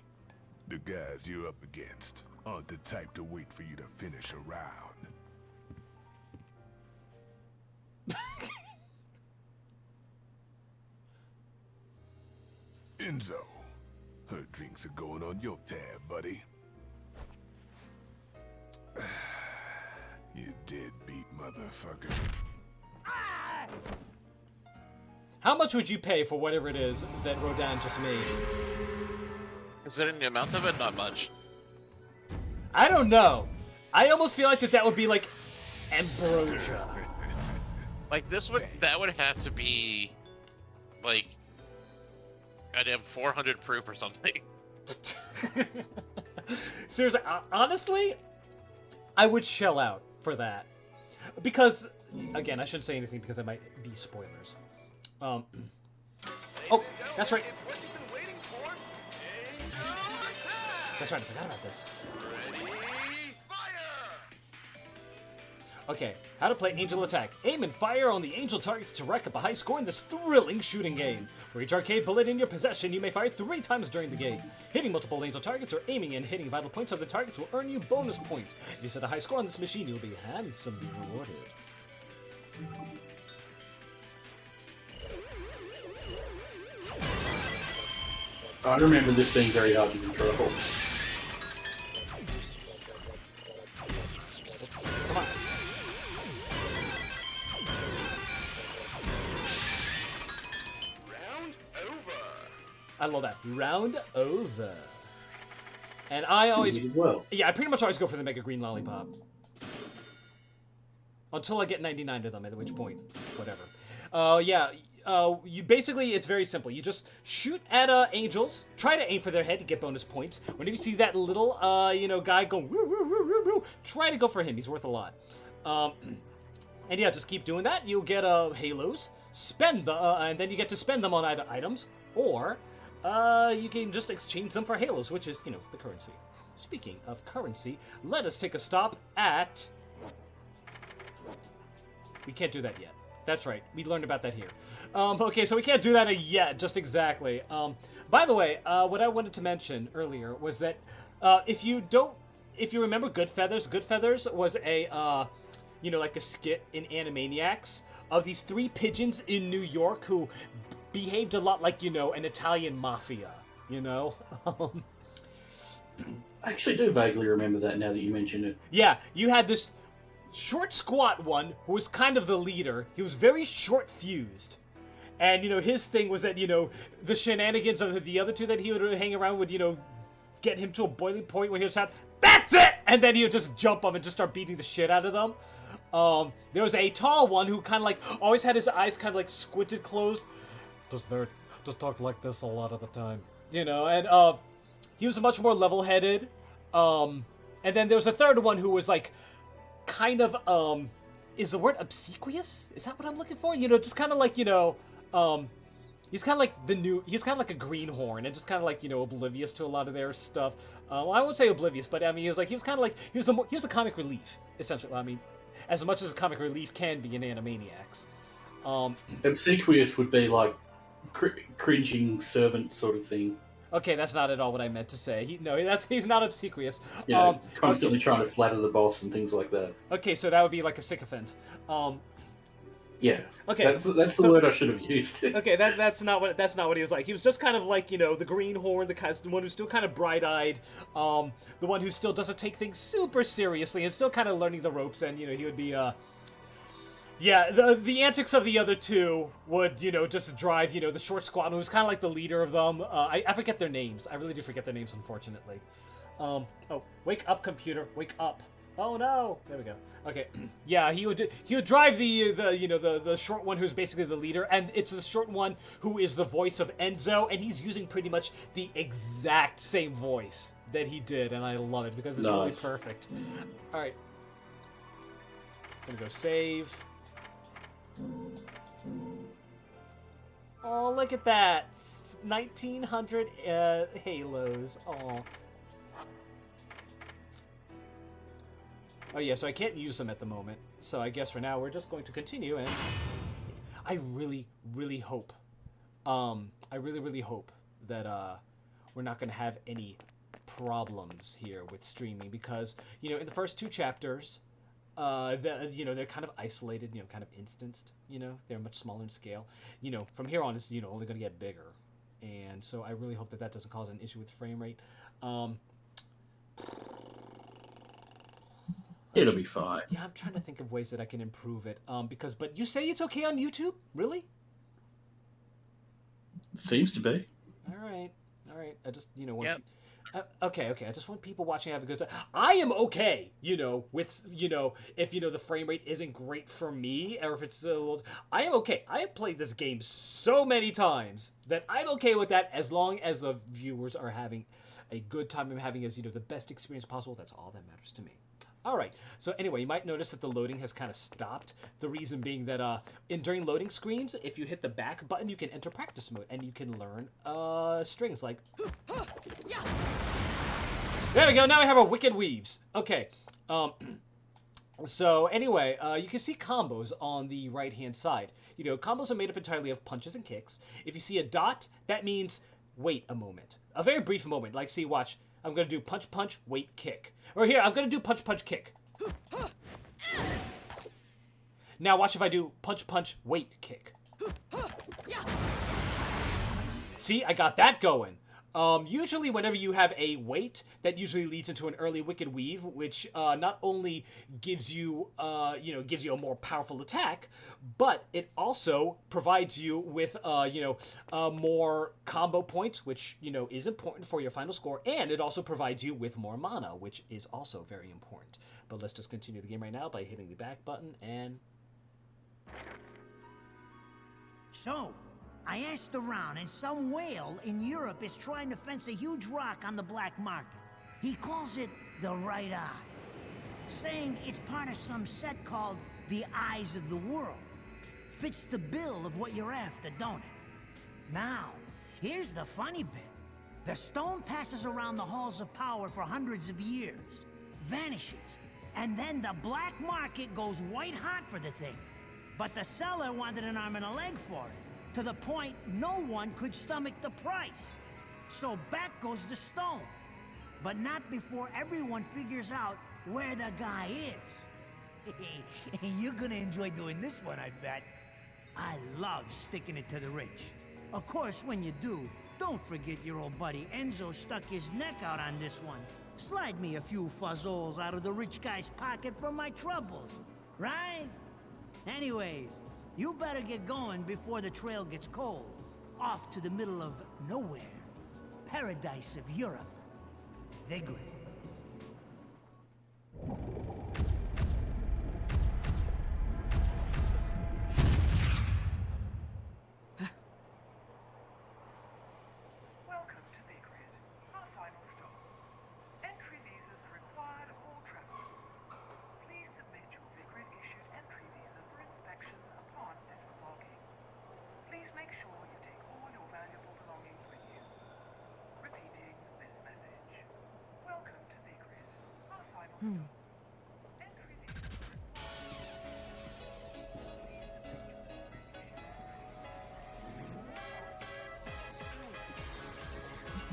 The guys you're up against aren't the type to wait for you to finish a round. Enzo, her drinks are going on your tab, buddy. You deadbeat motherfucker. How much would you pay for whatever it is that Rodan just made? Considering the amount of it, not much. I don't know. I almost feel like that would be like ambrosia. Like that would have to be like goddamn 400 proof or something. Seriously, honestly, I would shell out for that. Because, again, I shouldn't say anything because that might be spoilers. Oh, that's right. That's right, I forgot about this. Okay, how to play Angel Attack. Aim and fire on the angel targets to rack up a high score in this thrilling shooting game. For each arcade bullet in your possession, you may fire 3 times during the game. Hitting multiple angel targets or aiming and hitting vital points of the targets will earn you bonus points. If you set a high score on this machine, you'll be handsomely rewarded. I remember this being very hard to control. Come on. I love that. Round over. And I always... Well. Yeah, I pretty much always go for the Mega Green Lollipop. Until I get 99 of them, at which point, whatever. You basically, it's very simple. You just shoot at angels, try to aim for their head to get bonus points. Whenever you see that little, guy going, woo, woo, woo, woo, woo, try to go for him. He's worth a lot. And yeah, just keep doing that. You'll get halos, and then you get to spend them on either items, or you can just exchange them for halos, which is, the currency. Speaking of currency, let us take a stop at... We can't do that yet. That's right. We learned about that here. Okay, so we can't do that yet, just exactly. By the way, what I wanted to mention earlier was that if you remember Good Feathers was a, like a skit in Animaniacs of these 3 pigeons in New York who behaved a lot like, an Italian mafia, I actually do vaguely remember that now that you mention it. Yeah, you had this short, squat one who was kind of the leader. He was very short-fused. And, his thing was that, the shenanigans of the other 2 that he would hang around would, get him to a boiling point where he would shout, "That's it!" And then he would just jump up and just start beating the shit out of them. There was a tall one who kind of always had his eyes kind of squinted closed. Just talked like this a lot of the time. And he was much more level-headed. And then there was a third one who was kind of, is the word obsequious? Is that what I'm looking for? Just kind of he's kind of he's kind of like a greenhorn and just kind of oblivious to a lot of their stuff. Well, I won't say oblivious, but I mean, he was kind of he was a comic relief, essentially. I mean, as much as a comic relief can be in Animaniacs. Obsequious would be cringing servant sort of thing. Okay, that's not at all what I meant to say. He's not obsequious. Yeah, constantly trying to flatter the boss and things like that. Okay, so that would be like a sycophant. Yeah. Okay. That's the word I should have used. Okay, that's not what he was like. He was just kind of the greenhorn, the one who's still kind of bright-eyed, the one who still doesn't take things super seriously and still kind of learning the ropes. And he would be yeah, the antics of the other 2 would, just drive, the short squad who was kind of the leader of them. I forget their names. I really do forget their names, unfortunately. Oh, wake up, computer. Wake up. Oh, no. There we go. Okay. Yeah, he would drive the short one who's basically the leader, and it's the short one who is the voice of Enzo, and he's using pretty much the exact same voice that he did, and I love it because it's really perfect. All right. Gonna go save. Oh, look at that! 1,900 halos. Oh yeah, so I can't use them at the moment. So I guess for now we're just going to continue, and I really, really hope, that we're not going to have any problems here with streaming because in the first 2 chapters. They're kind of isolated, kind of instanced, they're much smaller in scale. From here on, it's, only going to get bigger. And so I really hope that doesn't cause an issue with frame rate. It'll be fine. Yeah, I'm trying to think of ways that I can improve it. But you say it's okay on YouTube? Really? It seems to be. All right. I just, want... Yep. Okay. I just want people watching to have a good time. I am okay, with, if, the frame rate isn't great for me, or if it's a little... I am okay. I have played this game so many times that I'm okay with that as long as the viewers are having a good time and having the best experience possible. That's all that matters to me. Alright, so anyway, you might notice that the loading has kind of stopped. The reason being that during loading screens, if you hit the back button, you can enter practice mode, and you can learn strings like... There we go, now we have our Wicked Weaves. Okay, so anyway, you can see combos on the right-hand side. You know, combos are made up entirely of punches and kicks. If you see a dot, that means wait a moment. A very brief moment, like see, watch. I'm going to do punch, punch, wait, kick. Or here, I'm going to do punch, punch, kick. Now watch if I do punch, punch, wait, kick. See, I got that going. Usually whenever you have a wait, that usually leads into an early Wicked Weave, which not only gives you, gives you a more powerful attack, but it also provides you with, more combo points, which, is important for your final score, and it also provides you with more mana, which is also very important. But let's just continue the game right now by hitting the back button, and... So, I asked around, and some whale in Europe is trying to fence a huge rock on the black market. He calls it the Right Eye, saying it's part of some set called the Eyes of the World. Fits the bill of what you're after, don't it? Now, here's the funny bit. The stone passes around the halls of power for hundreds of years, vanishes, and then the black market goes white hot for the thing. But the seller wanted an arm and a leg for it, to the point no one could stomach the price. So back goes the stone. But not before everyone figures out where the guy is. You're gonna enjoy doing this one, I bet. I love sticking it to the rich. Of course, when you do, don't forget your old buddy Enzo stuck his neck out on this one. Slide me a few fuzzoles out of the rich guy's pocket for my troubles, right? Anyways, you better get going before the trail gets cold. Off to the middle of nowhere. Paradise of Europe. Vigrid. Welcome to Vigrid, our final stop. Entry visas are required of all travelers. Please submit your Vigrid-issued entry visa for inspection upon disembarking. Please make sure you take all your valuable belongings with you. Repeating this message. Welcome to Vigrid, our final stop. Entry visas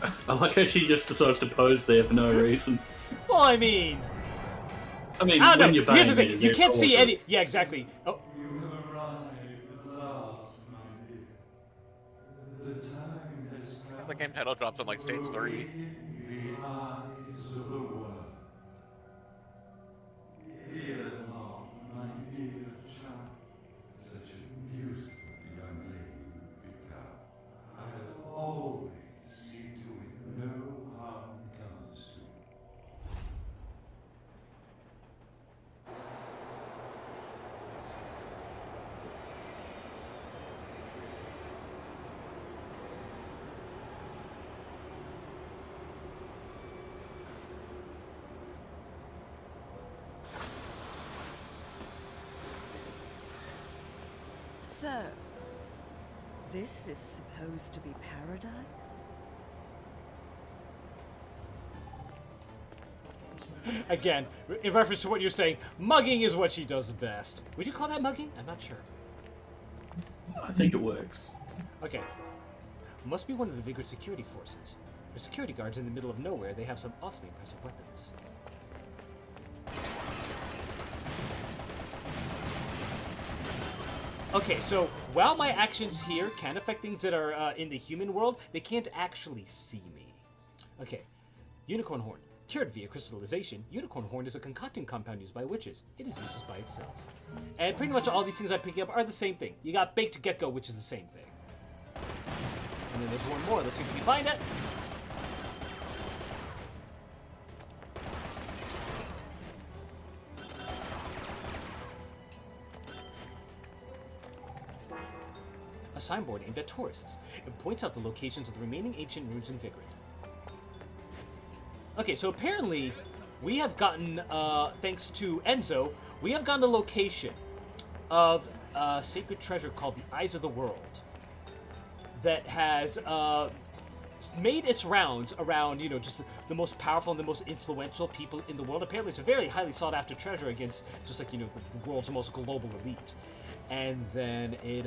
are I like how she just decides to pose there for no reason. Well, I mean, I I don't know. you're Here's the banging thing: it, you it's can't see awesome. any. Yeah, exactly. Oh, You have arrived at last, my dear. The time has come. The game title drops on like stage 3. Awaken the eyes of the world. Ere long, my dear child, such a beautiful young lady you've become. I'll always see to it no harm comes to you. So, this is supposed to be paradise? again, in reference to what you're saying, mugging is what she does best. Would you call that mugging? I'm not sure. I think it works. Okay. Must be one of the Vigrid security forces. For security guards in the middle of nowhere, they have some awfully impressive weapons. Okay, so while my actions here can affect things that are in the human world, they can't actually see me. Okay, unicorn horn. Cured via crystallization, unicorn horn is a concocting compound used by witches. It is useless by itself. And pretty much all these things I'm picking up are the same thing. You got baked gecko, which is the same thing. And then there's one more. Let's see if we can find it. A signboard aimed at tourists. It points out the locations of the remaining ancient ruins in Vigrid. Okay, so apparently we have gotten, thanks to Enzo, we have gotten a location of a sacred treasure called the Eyes of the World that has made its rounds around, just the most powerful and the most influential people in the world. Apparently, it's a very highly sought-after treasure against just like, the world's most global elite. And then it,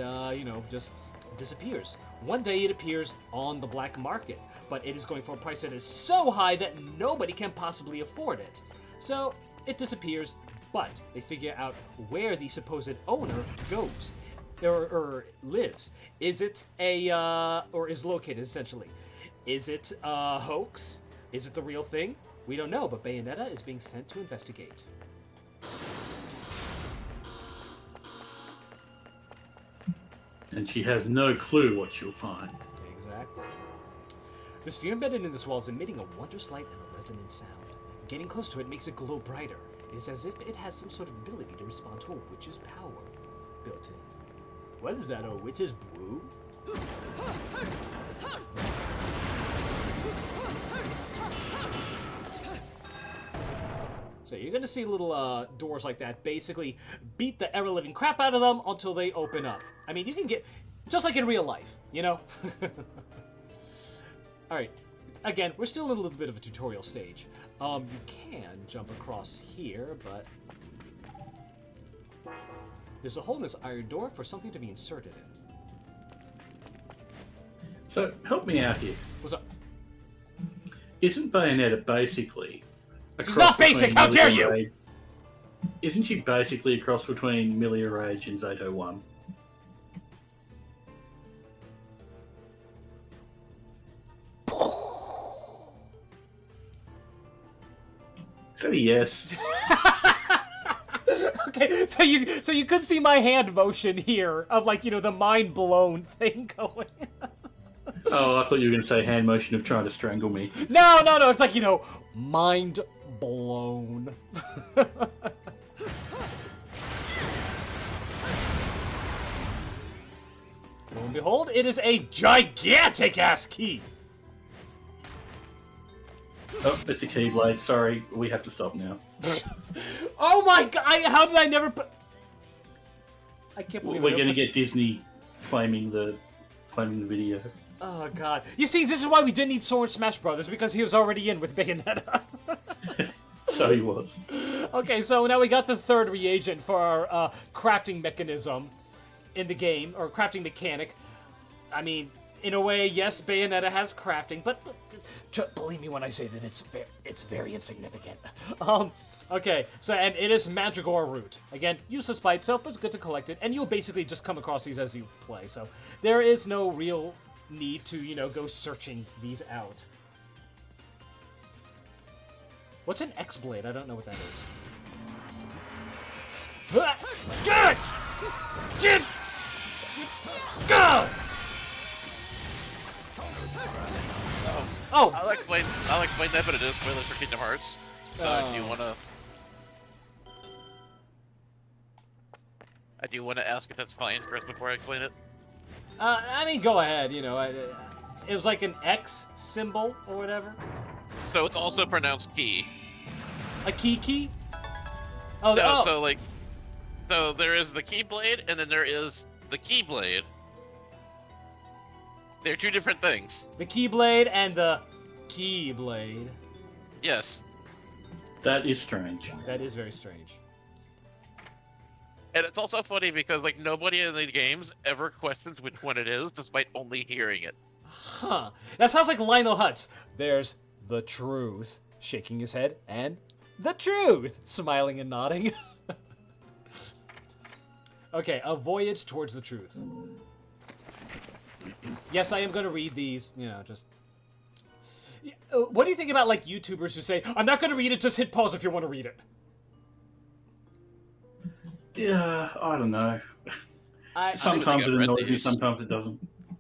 just disappears. One day it appears on the black market, but it is going for a price that is so high that nobody can possibly afford it. So it disappears, but they figure out where the supposed owner goes or lives. Is it or is located essentially? Is it a hoax? Is it the real thing? We don't know, but Bayonetta is being sent to investigate. And she has no clue what she'll find. Exactly. The sphere embedded in this wall is emitting a wondrous light and a resonant sound. Getting close to it makes it glow brighter. It is as if it has some sort of ability to respond to a witch's power built in. What is that, a witch's brew? So you're gonna see little doors like that basically beat the ever-living crap out of them until they open up. I mean, you can get, just like in real life, Alright, again, we're still in a little bit of a tutorial stage. You can jump across here, but there's a hole in this iron door for something to be inserted in. So, help me out here. What's up? Isn't Bayonetta basically... She's not basic, how dare you! Rage? Isn't she basically a cross between Milia Rage and Zato 1? Is that a yes? Okay, so you could see my hand motion here of like, the mind blown thing going. Oh, I thought you were going to say hand motion of trying to strangle me. No, it's like, mind blown. Lo and behold, it is a gigantic-ass key. Oh, it's a keyblade. Sorry, we have to stop now. Oh my god, how did I never put... I can't believe we're going to get Disney claiming the video. Oh god. You see, this is why we didn't need Sword Smash Brothers, because he was already in with Bayonetta. So he was. Okay, so now we got the third reagent for our crafting mechanism in the game, or crafting mechanic. I mean, in a way, yes, Bayonetta has crafting, but believe me when I say that it's very insignificant. Okay, so, and it is Mandragora Root. Again, useless by itself, but it's good to collect it, and you'll basically just come across these as you play, so there is no real need to, go searching these out. What's an X-Blade? I don't know what that is. Good! Go! Oh! I'll explain that, but it is spoilers for Kingdom Hearts. So do you wanna ask if that's fine first before I explain it? I mean, go ahead, it was like an X symbol or whatever. So it's also pronounced key. A key? Oh, no, oh. So there is the Keyblade, and then there is the Keyblade. They're two different things. The Keyblade and the Keyblade. Yes. That is strange. That is very strange. And it's also funny because, nobody in the games ever questions which one it is, despite only hearing it. Huh. That sounds like Lionel Hutz. There's the truth, shaking his head, and the truth, smiling and nodding. Okay, a voyage towards the truth. Yes, I am going to read these, just... What do you think about, YouTubers who say, I'm not going to read it, just hit pause if you want to read it? Yeah, I don't know. Sometimes it annoys me, sometimes it doesn't.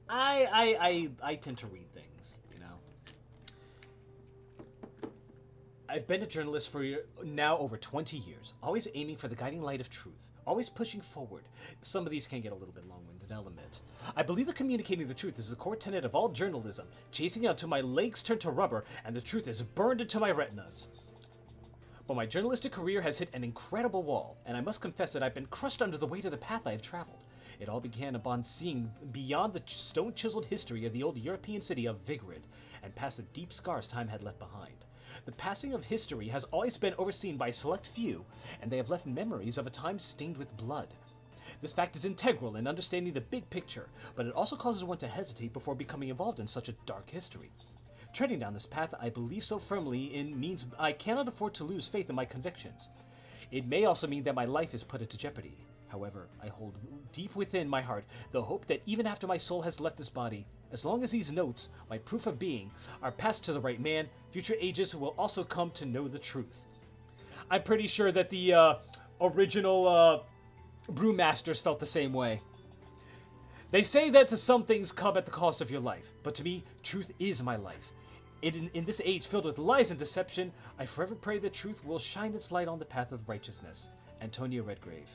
I tend to read things, I've been a journalist for now over 20 years, always aiming for the guiding light of truth, always pushing forward. Some of these can get a little bit long-winded, I'll admit. I believe that communicating the truth is the core tenet of all journalism, chasing out till my legs turn to rubber and the truth is burned into my retinas. But my journalistic career has hit an incredible wall, and I must confess that I've been crushed under the weight of the path I have traveled. It all began upon seeing beyond the stone-chiseled history of the old European city of Vigrid, and past the deep scars time had left behind. The passing of history has always been overseen by a select few, and they have left memories of a time stained with blood. This fact is integral in understanding the big picture, but it also causes one to hesitate before becoming involved in such a dark history. Treading down this path I believe so firmly in means I cannot afford to lose faith in my convictions. It may also mean that my life is put into jeopardy. However, I hold deep within my heart the hope that even after my soul has left this body, as long as these notes, my proof of being, are passed to the right man, future ages will also come to know the truth. I'm pretty sure that the original brewmasters felt the same way. They say that to some things come at the cost of your life, but to me, truth is my life. In this age filled with lies and deception, I forever pray that truth will shine its light on the path of righteousness. Antonio Redgrave.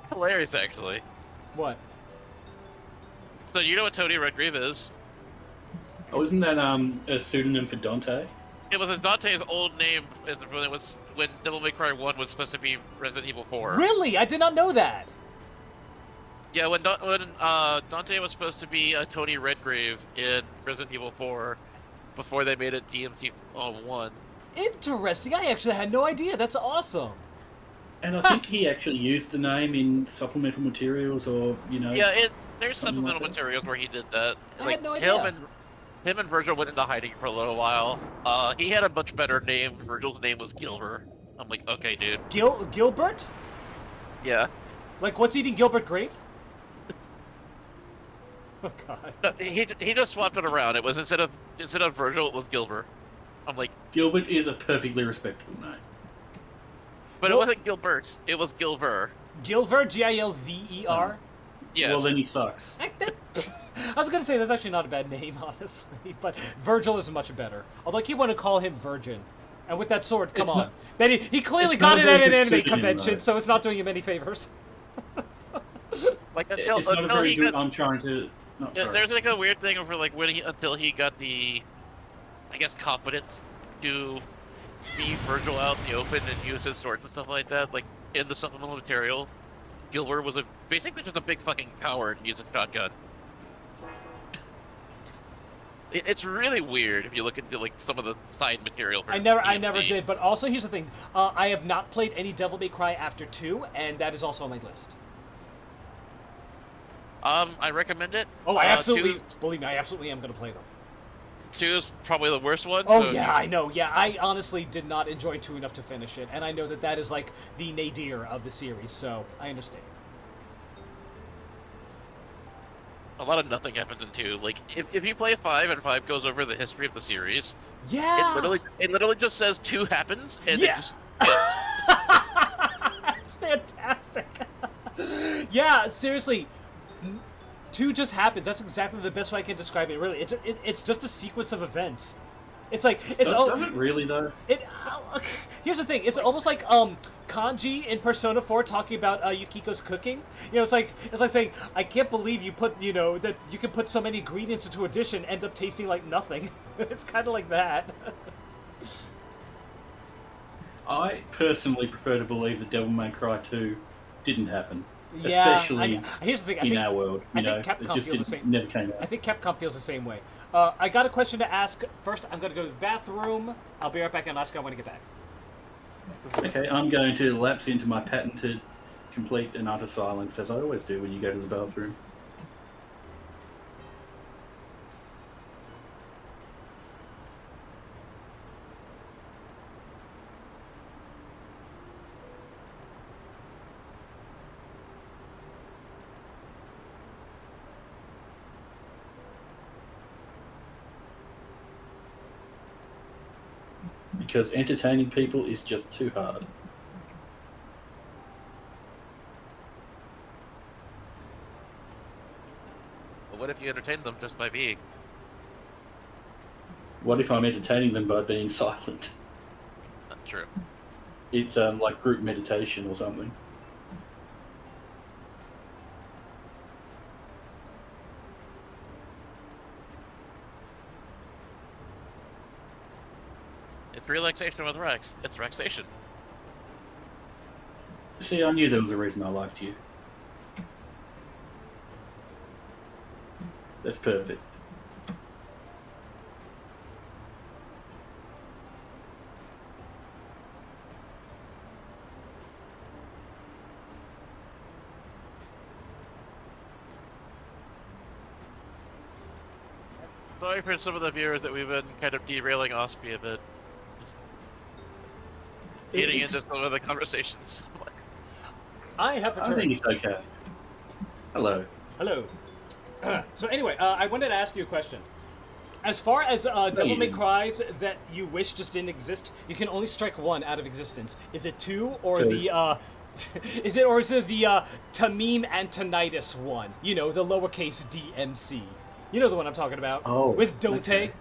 Hilarious, actually. What? So you know what Tony Redgrave is? Oh, isn't that a pseudonym for Dante? It was Dante's old name when Devil May Cry 1 was supposed to be Resident Evil 4. Really? I did not know that! Yeah, when Dante was supposed to be Tony Redgrave in Resident Evil 4 before they made it DMC 1. Interesting. I actually had no idea. That's awesome. And I think he actually used the name in supplemental materials, or Yeah, there's supplemental like that. materials where he did that. I had no idea. Him and Virgil went into hiding for a little while. He had a much better name. Virgil's name was Gilver. I'm like, okay, dude. Gilbert? Yeah. Like, what's eating Gilbert Grape? Oh God. No, he just swapped it around. It was instead of Virgil, it was Gilbert. I'm like, Gilbert is a perfectly respectable name. but it wasn't Gilbert. It was Gilver. Gilver? Gilver? Yes. Well, then he sucks. I was gonna say that's actually not a bad name, honestly, but Virgil is much better. Although I keep wanting to call him Virgin, and with that sword, come on. Then he clearly got it at an anime convention, so it's not doing him any favors. Like It's not a very good. I'm trying to. No, sorry. There's like a weird thing over like until he got the, I guess, confidence to be Virgil out in the open and use his swords and stuff like that. Like in the supplemental material, Gilbert was basically just a big fucking coward and used a shotgun. It's really weird if you look into like some of the side material. For I never did. But also, here's the thing: I have not played any Devil May Cry after 2, and that is also on my list. I recommend it. Oh, I absolutely believe me. I absolutely am going to play them. 2 is probably the worst one. Oh so yeah, I know. Yeah, I honestly did not enjoy 2 enough to finish it, and I know that is like the nadir of the series, so I understand. A lot of nothing happens in 2. Like if you play 5 and 5 goes over the history of the series, yeah, it literally just says 2 happens and yeah. it just It's fantastic. Yeah, seriously. 2 just happens. That's exactly the best way I can describe it. Really, it's just a sequence of events. It's like Does it really though? Here's the thing. It's almost like Kanji in Persona 4 talking about Yukiko's cooking. You know, it's like saying, I can't believe you put that you can put so many ingredients into a dish and end up tasting like nothing. It's kind of like that. I personally prefer to believe that Devil May Cry 2 didn't happen. Yeah, Especially here's the thing. in our world. I think Capcom feels the same. Never came out. I think Capcom feels the same way. I got a question to ask. First, I'm going to go to the bathroom. I'll be right back and ask you when I get back. Okay, I'm going to lapse into my patented complete and utter silence, as I always do when you go to the bathroom. Because entertaining people is just too hard. But what if you entertain them just by being? What if I'm entertaining them by being silent? Not true. It's like group meditation or something. It's relaxation with Rex. It's Rexation. See, I knew there was a reason I liked you. That's perfect. Sorry for some of the viewers that we've been kind of derailing Ospie a bit. Just getting into some of the conversations. I have returned. I think it's okay. Hello. Hello. So anyway, I wanted to ask you a question. As far as Devil May Cry's that you wish just didn't exist, you can only strike one out of existence. Is it two or the is it the Tamim Antonitis one? You know, the lowercase DMC. You know the one I'm talking about. Oh. With Dote. Okay.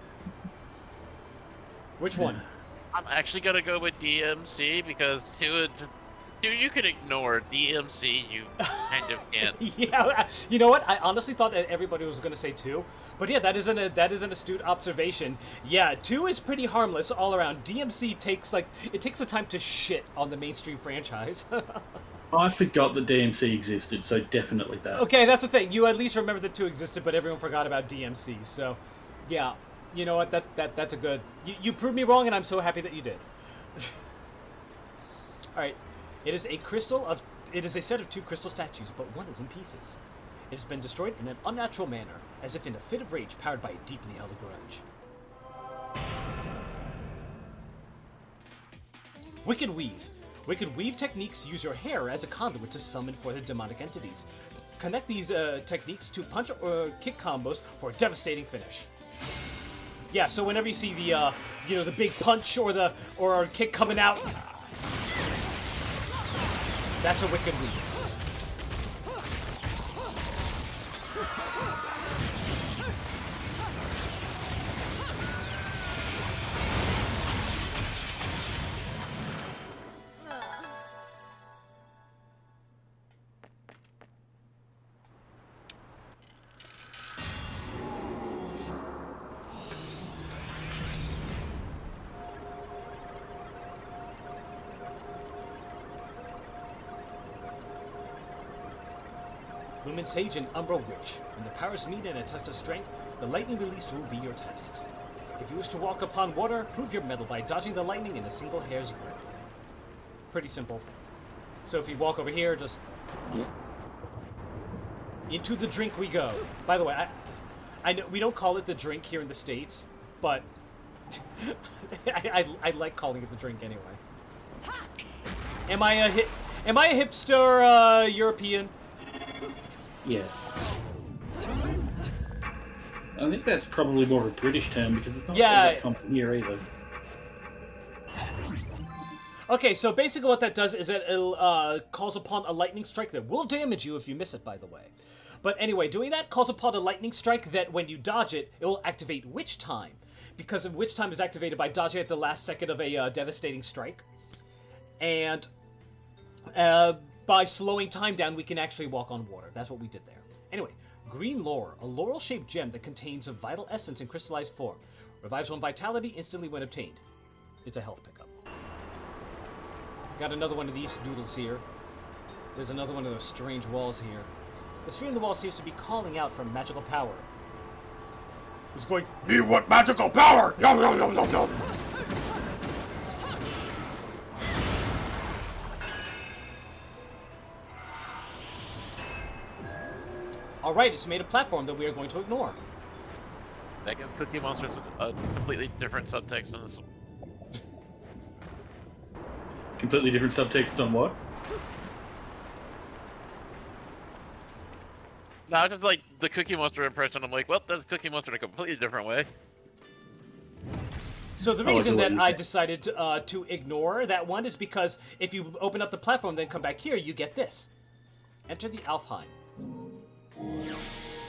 Which one? I'm actually gonna go with DMC because two you can ignore. DMC you kind of can't. Yeah, you know what? I honestly thought that everybody was going to say 2, but yeah, that is an astute observation. Yeah, 2 is pretty harmless all around. DMC takes the time to shit on the mainstream franchise. I forgot that DMC existed, so definitely that. Okay, that's the thing. You at least remember that 2 existed, but everyone forgot about DMC. So, yeah, you know what? That's a good. You proved me wrong, and I'm so happy that you did. All right. It is a set of 2 crystal statues, but one is in pieces. It has been destroyed in an unnatural manner, as if in a fit of rage powered by a deeply held grudge. Wicked Weave. Wicked Weave techniques use your hair as a conduit to summon for the demonic entities. Connect these techniques to punch or kick combos for a devastating finish. Yeah, so whenever you see the the big punch or kick coming out, that's a Wicked Weave. Lumen Sage and Umbra Witch. When the powers meet in a test of strength, the lightning released will be your test. If you wish to walk upon water, prove your mettle by dodging the lightning in a single hair's breadth. Pretty simple. So if you walk over here, just into the drink we go. By the way, I know we don't call it the drink here in the States, but I like calling it the drink anyway. Am I a hipster European? Yes. I think that's probably more of a British term because it's not that common here either. Okay, so basically what that does is it calls upon a lightning strike that will damage you if you miss it, by the way. But anyway, doing that calls upon a lightning strike that when you dodge it, it will activate Witch Time. Because Witch Time is activated by dodging at the last second of a devastating strike. And by slowing time down, we can actually walk on water. That's what we did there. Anyway, Green Lore, a laurel-shaped gem that contains a vital essence in crystallized form. Revives one vitality instantly when obtained. It's a health pickup. Got another one of these doodles here. There's another one of those strange walls here. The sphere in the wall seems to be calling out for magical power. It's going, "Me what magical power? Yum, yum, yum, yum, yum." Alright, it's made a platform that we are going to ignore. That gives Cookie Monster's a completely different subtext in this one. Completely different subtext on what? No, just like the Cookie Monster impression, I'm like, well, that's Cookie Monster in a completely different way. So the reason that I decided to ignore that one is because if you open up the platform, then come back here, you get this. Enter the Alfheim.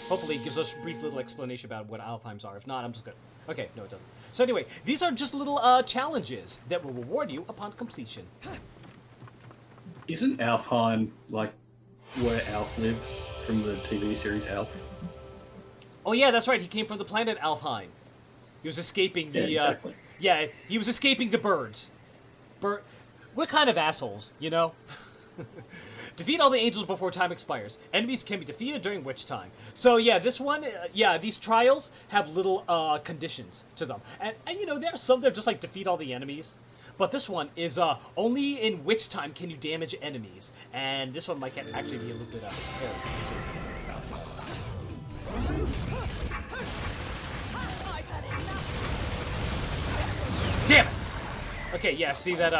Hopefully it gives us a brief little explanation about what Alfheims are. If not, I'm just good. Okay, no it doesn't. So anyway, these are just little challenges that will reward you upon completion. Isn't Alfheim like where Alf lives from the TV series Alf? Oh yeah, that's right. He came from the planet Alfheim. He was escaping the. Yeah, exactly. Yeah, he was escaping the birds. We're kind of assholes, you know? Defeat all the angels before time expires. Enemies can be defeated during which time. So yeah, this one, these trials have little conditions to them. And you know, there are some that are just like defeat all the enemies. But this one is only in which time can you damage enemies. And this one might actually be a little bit easy. Damn it! Okay, yeah, see that,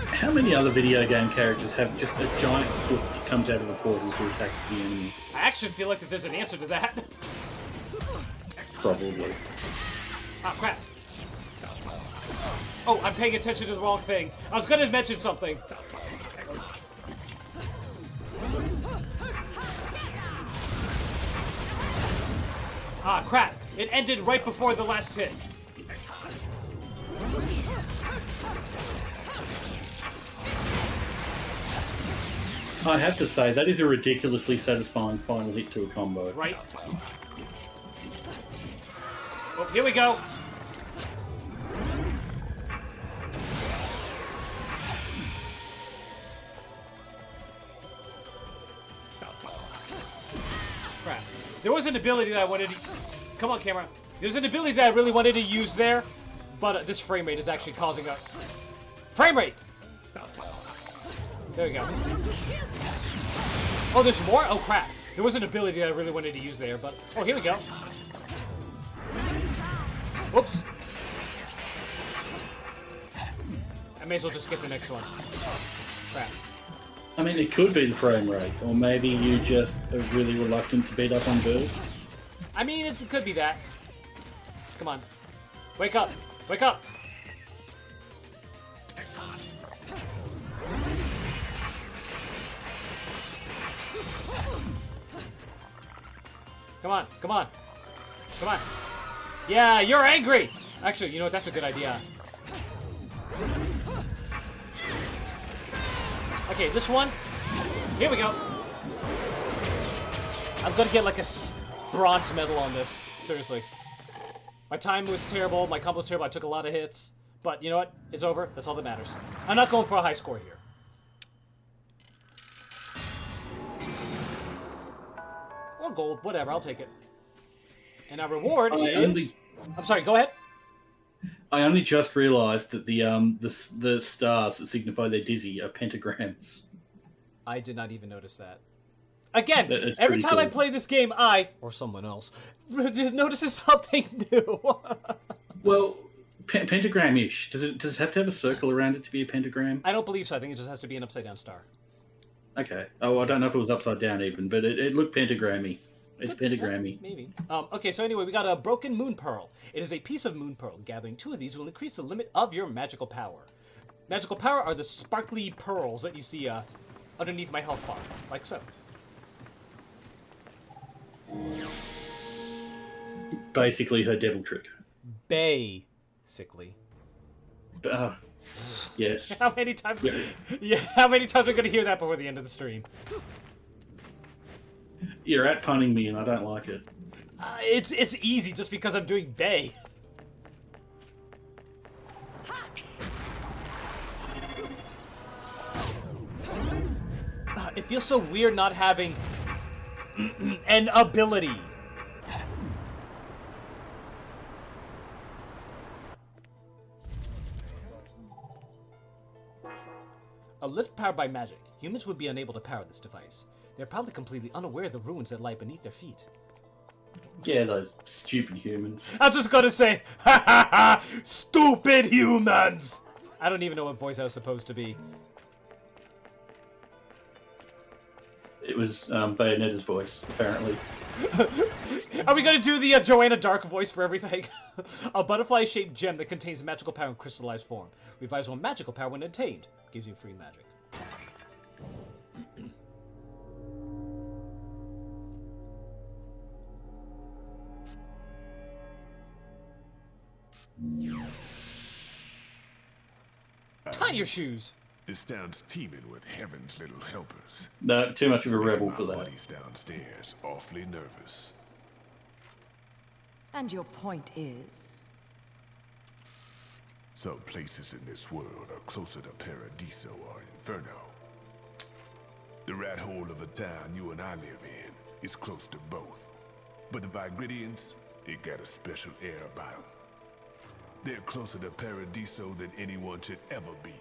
How many other video game characters have just a giant foot that comes out of a portal to attack the enemy? I actually feel like that there's an answer to that. Probably. Oh, crap. Oh, I'm paying attention to the wrong thing. I was gonna mention something. Ah, crap. It ended right before the last hit. I have to say, that is a ridiculously satisfying final hit to a combo. Right. Oh, here we go. Crap. There was an ability that I wanted to... Come on, camera. There's an ability that I really wanted to use there, but this frame rate is actually causing a... Frame rate! There we go. Oh, there's more? Oh, crap. There was an ability that I really wanted to use there, but... Oh, here we go. Whoops. I may as well just skip the next one. Crap. I mean, it could be the frame rate, or maybe you just are really reluctant to beat up on birds. I mean, it could be that. Come on. Wake up! Wake up! Come on, come on. Come on. Yeah, you're angry! Actually, you know what? That's a good idea. Okay, this one. Here we go. I'm gonna get like a bronze medal on this. Seriously. My time was terrible, my combo was terrible, I took a lot of hits. But you know what? It's over. That's all that matters. I'm not going for a high score here. Or gold, whatever, I'll take it. And our reward is... I'm sorry, go ahead. I only just realised that the stars that signify they're dizzy are pentagrams. I did not even notice that. Again, It's every pretty time I cool. play this game, I, or someone else, notices something new. Well, pentagram-ish. Does it have to have a circle around it to be a pentagram? I don't believe so. I think it just has to be an upside-down star. Okay. Oh, I don't know if it was upside down even, but it looked pentagrammy. It's pentagrammy. Maybe. Okay, so anyway, we got a broken moon pearl. It is a piece of moon pearl. Gathering 2 of these will increase the limit of your magical power. Magical power are the sparkly pearls that you see underneath my health bar, like so. Basically her devil trick. Basically. Yes. How many times? Yeah, how many times are we gonna hear that before the end of the stream? You're at-punning me, and I don't like it. It's easy just because I'm doing Bay. It feels so weird not having an ability. A lift powered by magic. Humans would be unable to power this device. They're probably completely unaware of the ruins that lie beneath their feet. Yeah, those stupid humans. I'm just gonna say, ha ha ha, stupid humans! I don't even know what voice I was supposed to be. It was Bayonetta's voice, apparently. Are we gonna do the Joanna Dark voice for everything? A butterfly-shaped gem that contains magical power in crystallized form. Revives one magical power when attained. Gives you free magic. Tie your shoes! This town's teeming with heaven's little helpers. No, too much of a rebel My for that. buddies downstairs awfully nervous. And your point is? Some places in this world are closer to Paradiso or Inferno. The rat hole of a town you and I live in is close to both. But the Vigridians, they got a special air about them. They're closer to Paradiso than anyone should ever be.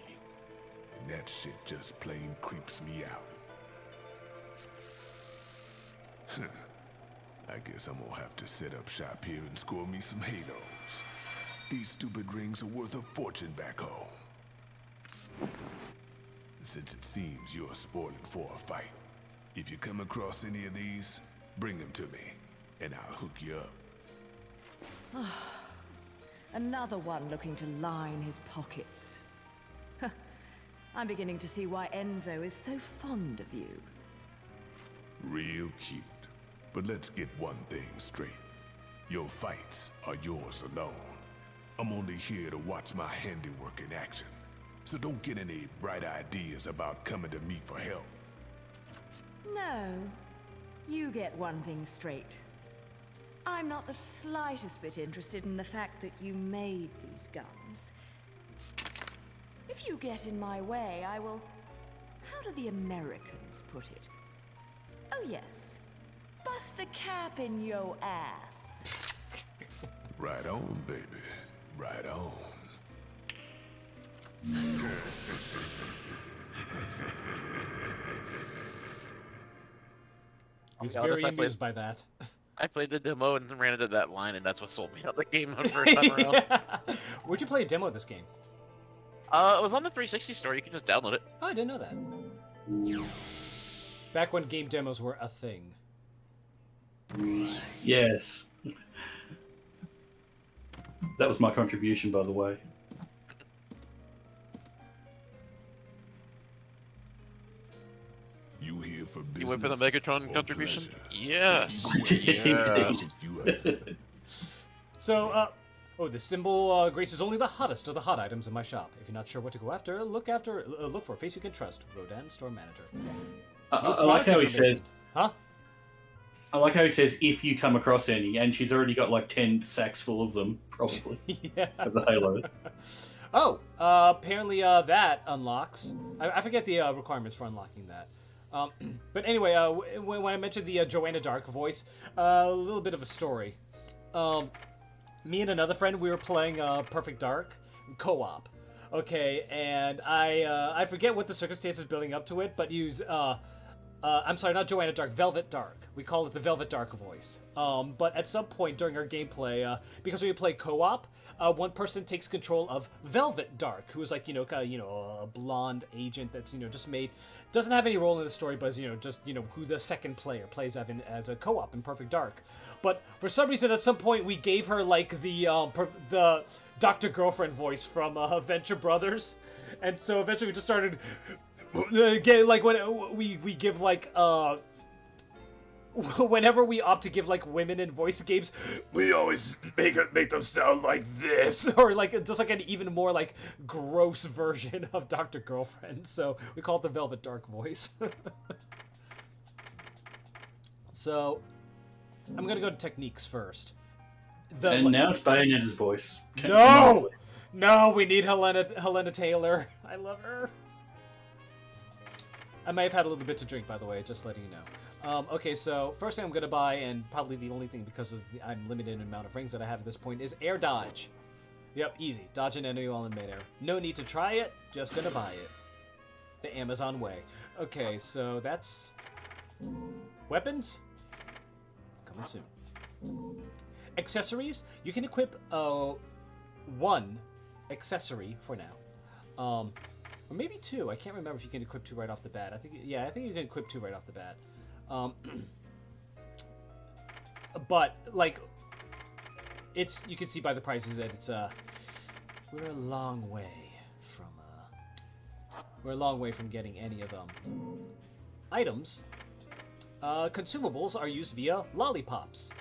And that shit just plain creeps me out. I guess I'm gonna have to set up shop here and score me some halos. These stupid rings are worth a fortune back home. Since it seems you're spoiling for a fight, if you come across any of these, bring them to me, and I'll hook you up. Another one looking to line his pockets. I'm beginning to see why Enzo is so fond of you. Real cute. But let's get one thing straight. Your fights are yours alone. I'm only here to watch my handiwork in action. So don't get any bright ideas about coming to me for help. No, you get one thing straight. I'm not the slightest bit interested in the fact that you made these guns. If you get in my way, I will... How do the Americans put it? Oh yes, bust a cap in yo ass. Right on, baby. Right on. He's I'll be honest, very amused by that. I played the demo and ran into that line, and that's what sold me on the game the first time around. Yeah. Would you play a demo of this game? It was on the 360 store. You can just download it. Oh, I didn't know that. Back when game demos were a thing. Yes. That was my contribution, by the way. You here for business? You went for the Megatron or contribution? pleasure? Yes. Indeed. You have So, the symbol graces only the hottest of the hot items in my shop. If you're not sure what to go after, look for a face you can trust. Rodan, store manager. I like how he says... Huh? I like how he says, if you come across any, and she's already got like 10 sacks full of them, probably, yeah. of the Halo. Oh, apparently that unlocks. I forget the requirements for unlocking that. But anyway, when I mentioned the Joanna Dark voice, a little bit of a story. Me and another friend, we were playing Perfect Dark co-op. Okay, and I forget what the circumstances building up to it, but use I'm sorry, not Joanna Dark, Velvet Dark. We call it the Velvet Dark voice. But at some point during our gameplay, because we play co-op, one person takes control of Velvet Dark, who is like, a blonde agent that's, just made, doesn't have any role in the story, but is, who the second player plays as a co-op in Perfect Dark. But for some reason, at some point, we gave her like the Dr. Girlfriend voice from Venture Brothers. And so eventually we just started like when we give like whenever we opt to give like women in voice games, we always make them sound like this, or like just like an even more like gross version of Dr. Girlfriend. So we call it the Velvet Dark voice. So I'm gonna go to techniques first. And now it's Bayonetta's voice. No, we need Helena Taylor. I love her. I may have had a little bit to drink, by the way, just letting you know. Okay, so first thing I'm going to buy, and probably the only thing because of I'm limited in amount of rings that I have at this point, is air dodge. Yep, easy. Dodge an enemy while in midair. No need to try it, just going to buy it. The Amazon way. Okay, so that's... Weapons? Coming soon. Accessories? You can equip one accessory for now. Or maybe two. I can't remember if you can equip two right off the bat. I think you can equip two right off the bat. But like, you can see by the prices that it's we're a long way from getting any of them. Items. Consumables are used via lollipops,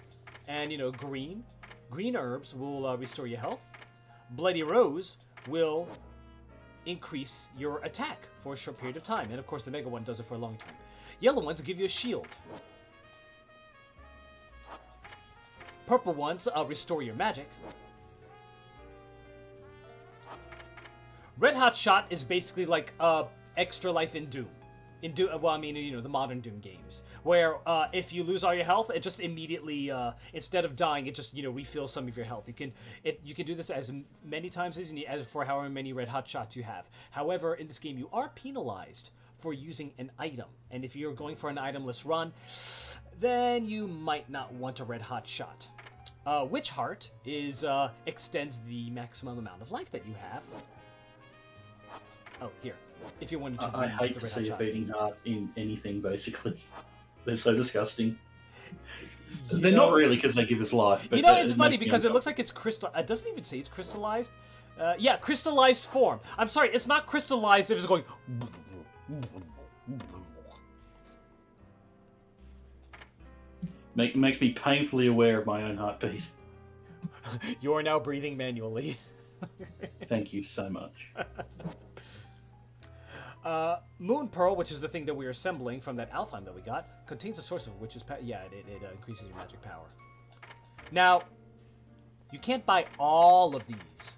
and green herbs will restore your health. Bloody Rose will increase your attack for a short period of time. And of course the Mega one does it for a long time. Yellow ones give you a shield. Purple ones restore your magic. Red Hot Shot is basically like extra life in Doom. Well, I mean, the modern Doom games, where if you lose all your health, it just immediately, instead of dying, it just refills some of your health. You can do this as many times as you need, as for however many Red Hot Shots you have. However, in this game, you are penalized for using an item, and if you're going for an itemless run, then you might not want a Red Hot Shot. Witch Heart extends the maximum amount of life that you have. Oh, here. If you wanted to, I hate to see a beating heart in anything. Basically, they're so disgusting. They're not really, because they give us life. But it's funny because it looks like it's crystal. It doesn't even say it's crystallized. Yeah, crystallized form. I'm sorry, it's not crystallized. It's going. Makes me painfully aware of my own heartbeat. You are now breathing manually. Thank you so much. Moon Pearl, which is the thing that we're assembling from that Alfheim that we got, contains a source of witch's power. Yeah, it increases your magic power. Now, you can't buy all of these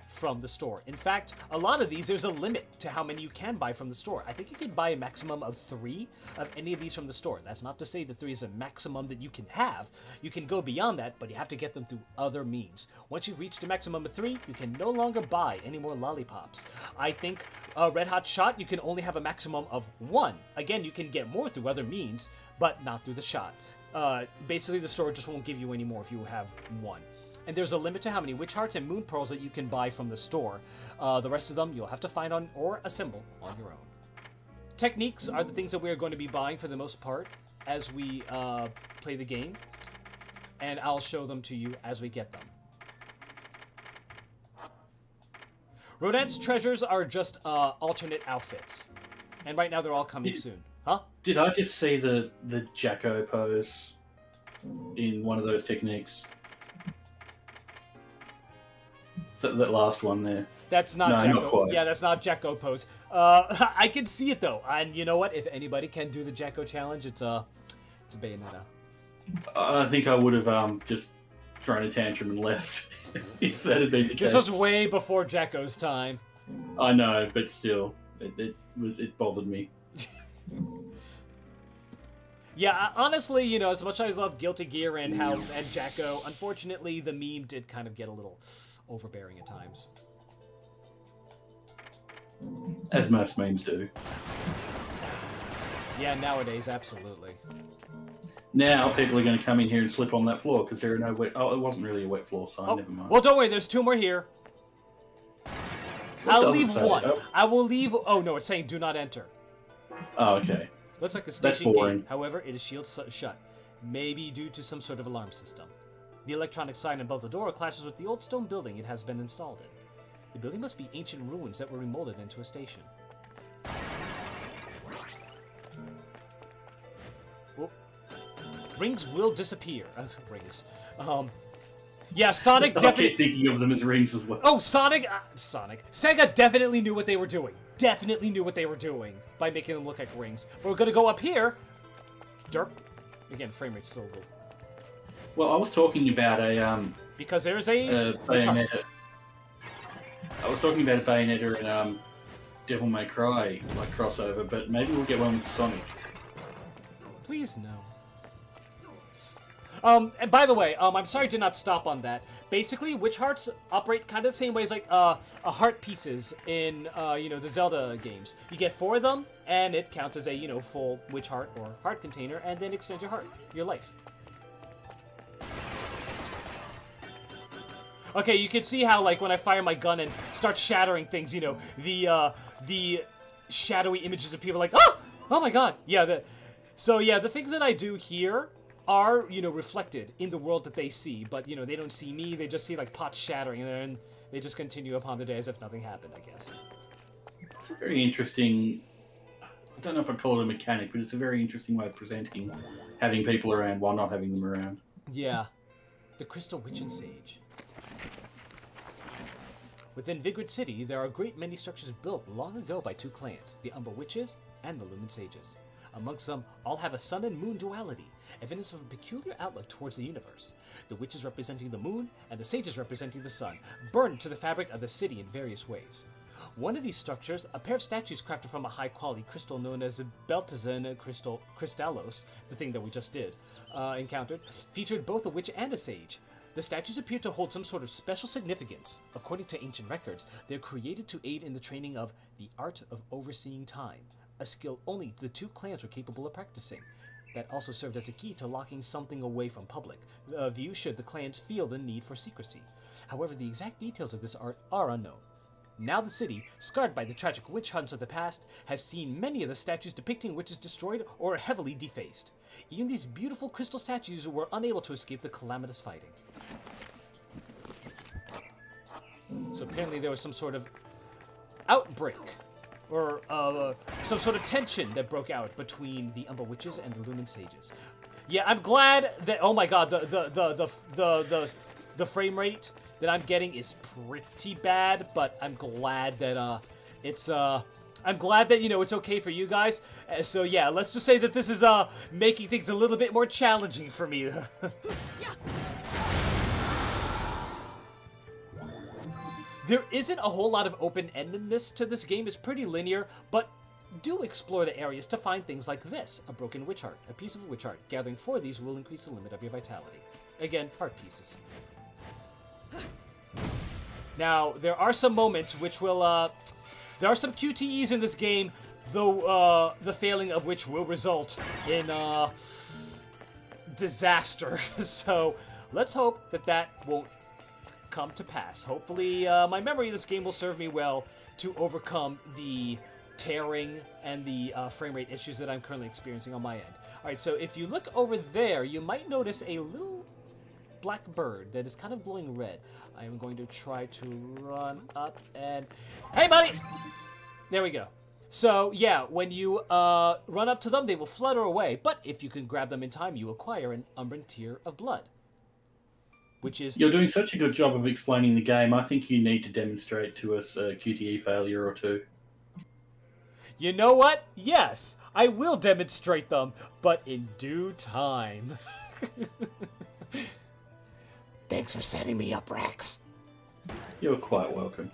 from the store. In fact, a lot of these, there's a limit to how many you can buy from the store. I think you can buy a maximum of 3 of any of these from the store. That's not to say that 3 is a maximum that you can have. You can go beyond that, but you have to get them through other means. Once you've reached a maximum of 3, you can no longer buy any more lollipops. I think Red Hot Shot, you can only have a maximum of 1. Again, you can get more through other means, but not through the shot. Basically, the store just won't give you any more if you have 1. And there's a limit to how many Witch Hearts and Moon Pearls that you can buy from the store. The rest of them you'll have to find on or assemble on your own. Techniques are the things that we're going to be buying for the most part as we play the game. And I'll show them to you as we get them. Rodent's treasures are just alternate outfits. And right now they're all coming soon. Huh? Did I just see the Jacko pose in one of those techniques? That last one there. That's not no, Jacko. Not quite. Yeah, that's not Jacko pose. I can see it though, and you know what? If anybody can do the Jacko challenge, it's a Bayonetta. I think I would have just thrown a tantrum and left if that had been the case. This was way before Jacko's time. I know, but still, it bothered me. Yeah, honestly, as much as I love Guilty Gear and Jacko, unfortunately, the meme did kind of get a little overbearing at times. As most memes do. Yeah, nowadays, absolutely. Now people are going to come in here and slip on that floor because there are no wet... Oh, it wasn't really a wet floor sign, never mind. Well, don't worry, there's 2 more here. I'll leave 1. Oh. I will leave... Oh, no, it's saying do not enter. Oh, okay. Looks like the station gate. However, it is shielded shut. Maybe due to some sort of alarm system. The electronic sign above the door clashes with the old stone building it has been installed in. The building must be ancient ruins that were remolded into a station. Well, rings will disappear. Rings. Yeah, Sonic definitely... I keep thinking of them as rings as well. Oh, Sonic! Sega definitely knew what they were doing. Definitely knew what they were doing by making them look like rings. But we're gonna go up here. Derp. Again, frame rate's still a little... Well, I was talking about a because there's a Bayonetta. I was talking about a Bayonetta and Devil May Cry crossover, but maybe we'll get one with Sonic. Please no. And by the way, I'm sorry to not stop on that. Basically, Witch Hearts operate kind of the same way as like heart pieces in the Zelda games. You get 4 of them, and it counts as a full Witch Heart or heart container, and then extends your life. Okay, you can see how, like, when I fire my gun and start shattering things, the shadowy images of people like, oh my god! Yeah, the things that I do here are, reflected in the world that they see, but, they don't see me, they just see, like, pots shattering, and then they just continue upon the day as if nothing happened, I guess. It's a very interesting, I don't know if I'd call it a mechanic, but it's a very interesting way of presenting having people around while not having them around. Yeah. The Crystal Witch and Sage. Within Vigrid City, there are a great many structures built long ago by two clans, the Umbra Witches and the Lumen Sages. Amongst them, all have a sun and moon duality, evidence of a peculiar outlook towards the universe. The witches representing the moon, and the sages representing the sun, burn to the fabric of the city in various ways. One of these structures, a pair of statues crafted from a high-quality crystal known as Beltazan Crystallos, the thing that we just encountered, featured both a witch and a sage. The statues appear to hold some sort of special significance. According to ancient records, they are created to aid in the training of the art of overseeing time, a skill only the two clans were capable of practicing. That also served as a key to locking something away from public view should the clans feel the need for secrecy. However, the exact details of this art are unknown. Now the city, scarred by the tragic witch hunts of the past, has seen many of the statues depicting witches destroyed or heavily defaced. Even these beautiful crystal statues were unable to escape the calamitous fighting. So apparently there was some sort of outbreak, or some sort of tension that broke out between the Umbra Witches and the Lumen Sages. Yeah, I'm glad that, oh my god, the frame rate that I'm getting is pretty bad, but I'm glad that I'm glad that, you know, it's okay for you guys. So yeah, let's just say that this is making things a little bit more challenging for me. There isn't a whole lot of open-endedness to this game. It's pretty linear, but do explore the areas to find things like this, a broken witch heart, a piece of witch heart. Gathering 4 of these will increase the limit of your vitality. Again, heart pieces. Now, there are some moments which will, there are some QTEs in this game, though the failing of which will result in disaster. So let's hope that that won't come to pass. Hopefully, my memory of this game will serve me well to overcome the tearing and the frame rate issues that I'm currently experiencing on my end. Alright, so if you look over there, you might notice a little black bird that is kind of glowing red. I am going to try to run up and... Hey, buddy! There we go. So, yeah, when you run up to them, they will flutter away, but if you can grab them in time, you acquire an Umbran Tear of Blood. Which is... You're doing such a good job of explaining the game, I think you need to demonstrate to us a QTE failure or two. You know what? Yes, I will demonstrate them, but in due time. Thanks for setting me up, Rax. You're quite welcome.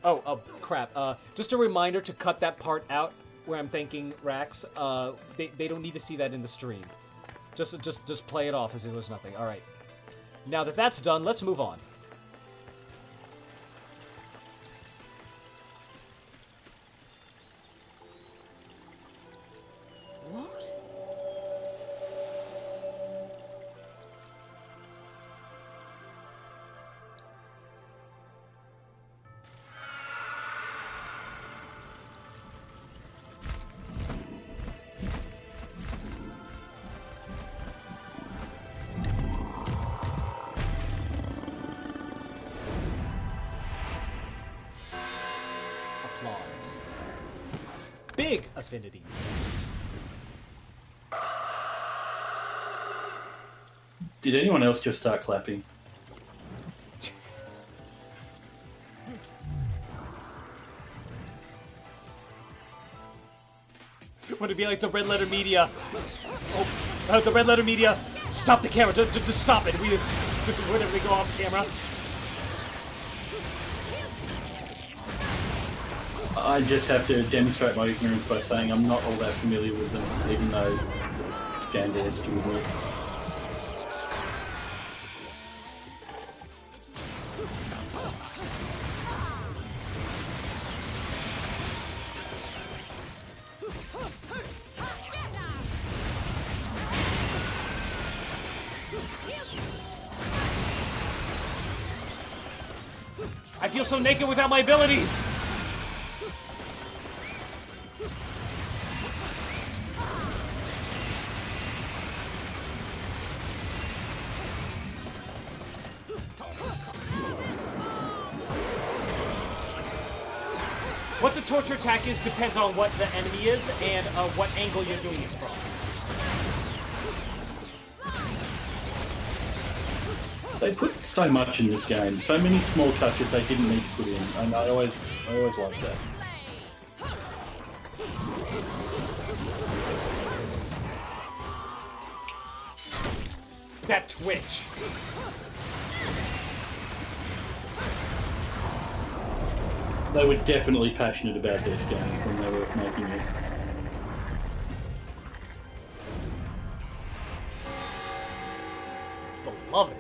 Oh, crap. Just a reminder to cut that part out where I'm thanking Rax. They don't need to see that in the stream. Just play it off as if it was nothing. All right. Now that that's done, let's move on. What? Applause. Big affinities. Did anyone else just start clapping? Would it be like the Red Letter Media? Oh, the Red Letter Media. Stop the camera. Just stop it. Whenever they go off camera. I just have to demonstrate my ignorance by saying I'm not all that familiar with them, even though it's standard to me. I feel so naked without my abilities. What the torture attack is depends on what the enemy is and what angle you're doing it from. They put so much in this game, so many small touches they didn't need to put in, and I always liked that. That twitch. They were definitely passionate about this game when they were making it. Beloved.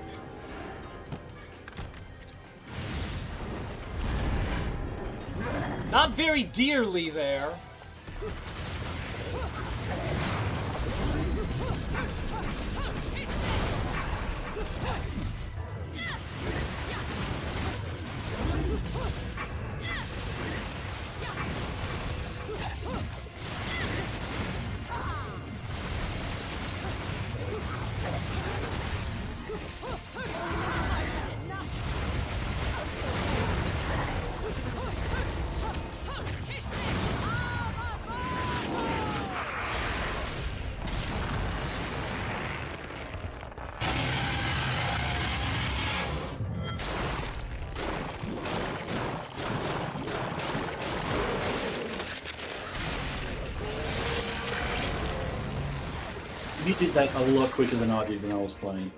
Not very dearly there. You did that a lot quicker than I did when I was playing.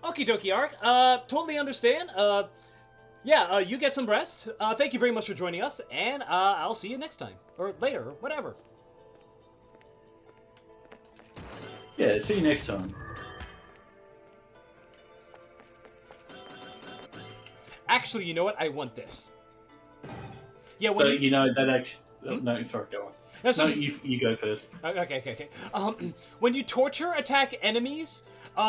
Okie dokie, Ark. Totally understand. You get some rest. Thank you very much for joining us, and I'll see you next time. Or later, or whatever. Yeah, see you next time. Actually, you know what? I want this. Yeah, So, you know, that actually... No, sorry, go on. No, you go first. Okay. When you torture attack enemies,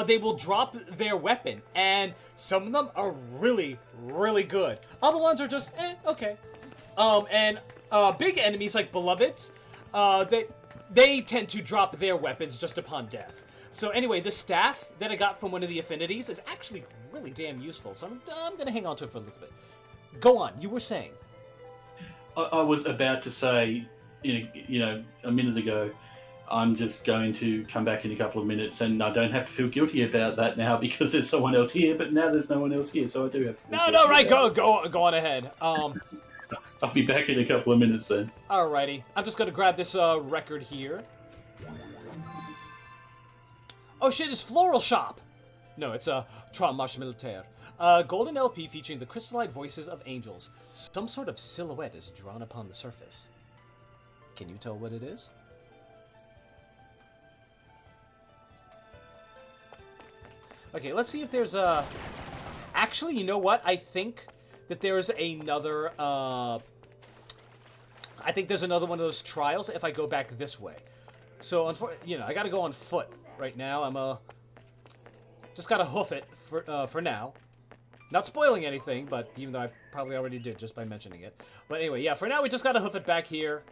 they will drop their weapon, and some of them are really, really good. Other ones are just, okay. Big enemies like Beloveds, they tend to drop their weapons just upon death. So anyway, the staff that I got from one of the affinities is actually really damn useful, so I'm gonna hang on to it for a little bit. Go on, you were saying. I was about to say, you know, a minute ago, I'm just going to come back in a couple of minutes, and I don't have to feel guilty about that now because there's someone else here. But now there's no one else here, so I do have to. No, right, go on ahead. I'll be back in a couple of minutes then. Alrighty, I'm just gonna grab this record here. Oh shit, it's Floral Shop. No, it's a Traumarche Militaire. Golden LP featuring the crystallized voices of angels. Some sort of silhouette is drawn upon the surface. Can you tell what it is? Okay, let's see if there's a... Actually, you know what? I think that there's another... I think there's another one of those trials if I go back this way. So, I gotta go on foot right now. I'm, just gotta hoof it for now. Not spoiling anything, but even though I probably already did just by mentioning it. But anyway, yeah, for now we just gotta hoof it back here.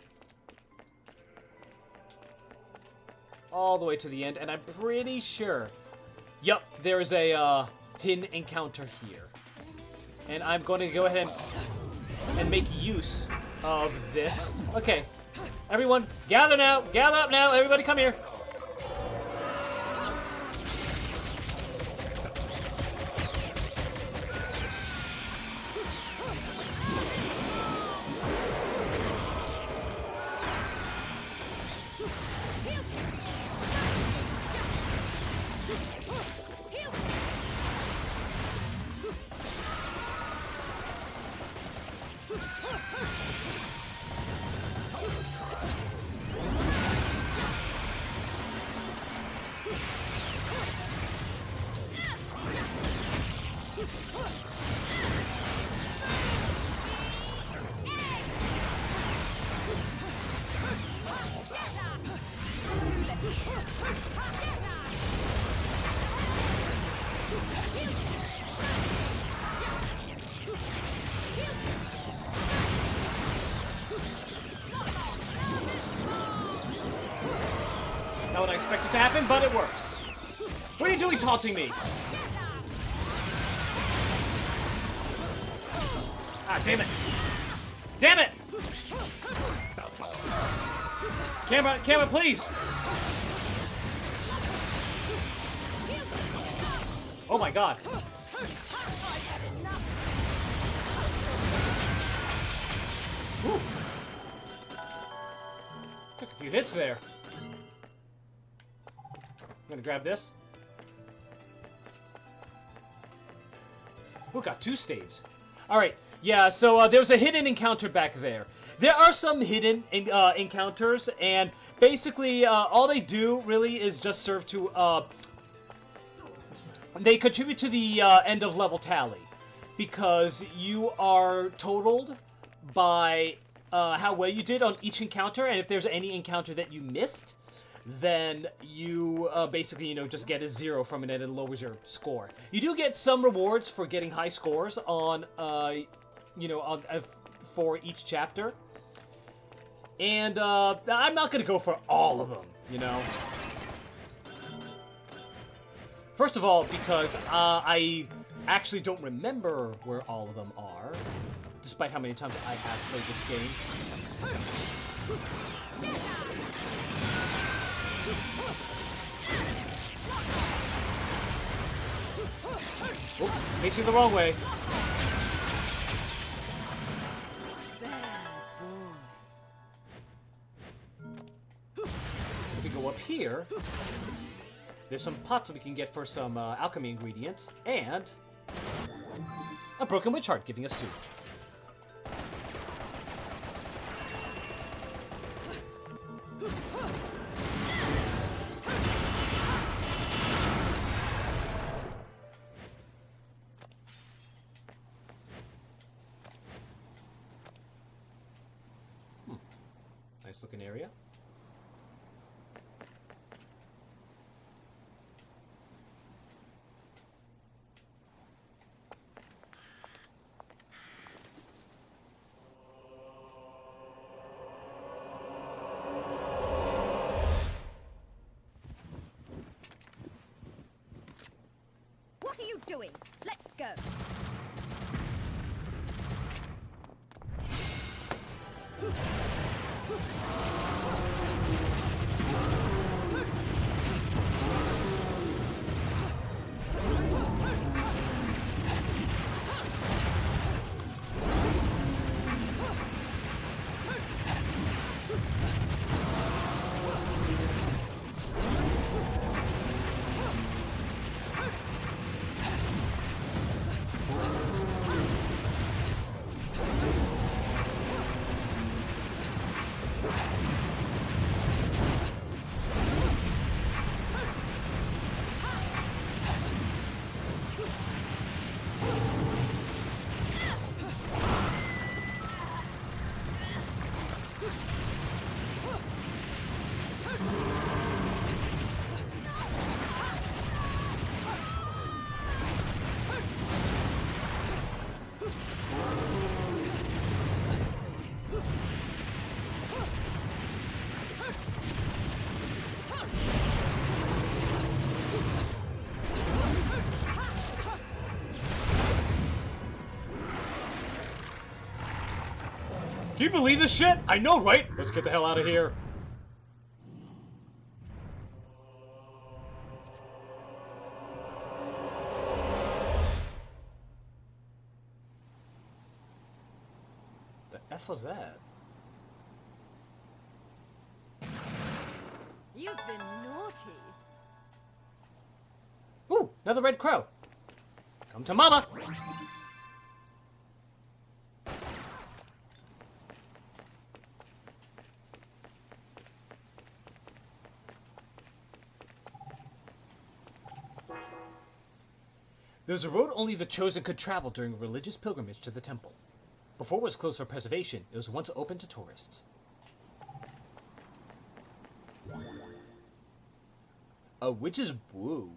All the way to the end, and I'm pretty sure... Yup, there's a hidden encounter here. And I'm going to go ahead and make use of this. Okay, everyone, gather now, gather up now, everybody come here. Not what I expected to happen, but it works. What are you doing taunting me? Ah, damn it. Damn it! Camera, please! Oh my god. Whew. Took a few hits there. I'm gonna grab this. Ooh, got 2 staves. Alright, yeah, so there's a hidden encounter back there. There are some hidden encounters, and basically all they do really is just serve to... they contribute to the end of level tally, because you are totaled by how well you did on each encounter, and if there's any encounter that you missed, then you basically, you know, just get a 0 from it and it lowers your score. You do get some rewards for getting high scores on, you know, for each chapter. And I'm not going to go for all of them, you know. First of all, because I actually don't remember where all of them are, despite how many times I have played this game. Oh, facing the wrong way. If we go up here, there's some pots that we can get for some alchemy ingredients, and a broken witch heart, giving us 2. Nice looking area. What are you doing? Let's go. Can you believe this shit? I know, right? Let's get the hell out of here. The F was that? You've been naughty. Ooh, another red crow. Come to mama. There's a road only the chosen could travel during a religious pilgrimage to the temple. Before it was closed for preservation, it was once open to tourists. A witch's woo.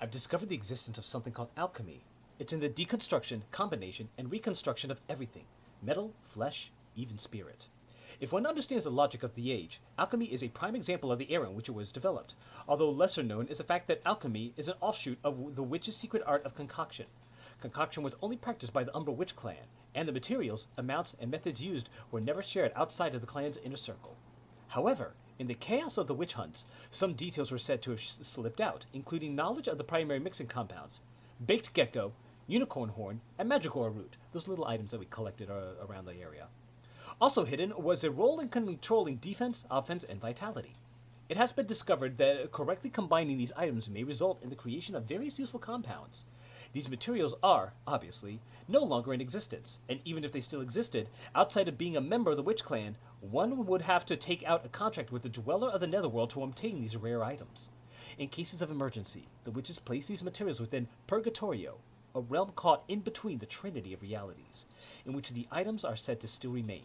I've discovered the existence of something called alchemy. It's in the deconstruction, combination, and reconstruction of everything. Metal, flesh, even spirit. If one understands the logic of the age, alchemy is a prime example of the era in which it was developed, although lesser known is the fact that alchemy is an offshoot of the witch's secret art of concoction. Concoction was only practiced by the Umbra witch clan, and the materials, amounts, and methods used were never shared outside of the clan's inner circle. However, in the chaos of the witch hunts, some details were said to have slipped out, including knowledge of the primary mixing compounds, baked gecko, unicorn horn, and mandragora root, those little items that we collected around the area. Also hidden was a role in controlling defense, offense, and vitality. It has been discovered that correctly combining these items may result in the creation of various useful compounds. These materials are, obviously, no longer in existence, and even if they still existed, outside of being a member of the Witch Clan, one would have to take out a contract with the Dweller of the Netherworld to obtain these rare items. In cases of emergency, the witches place these materials within Purgatorio, a realm caught in between the Trinity of Realities, in which the items are said to still remain.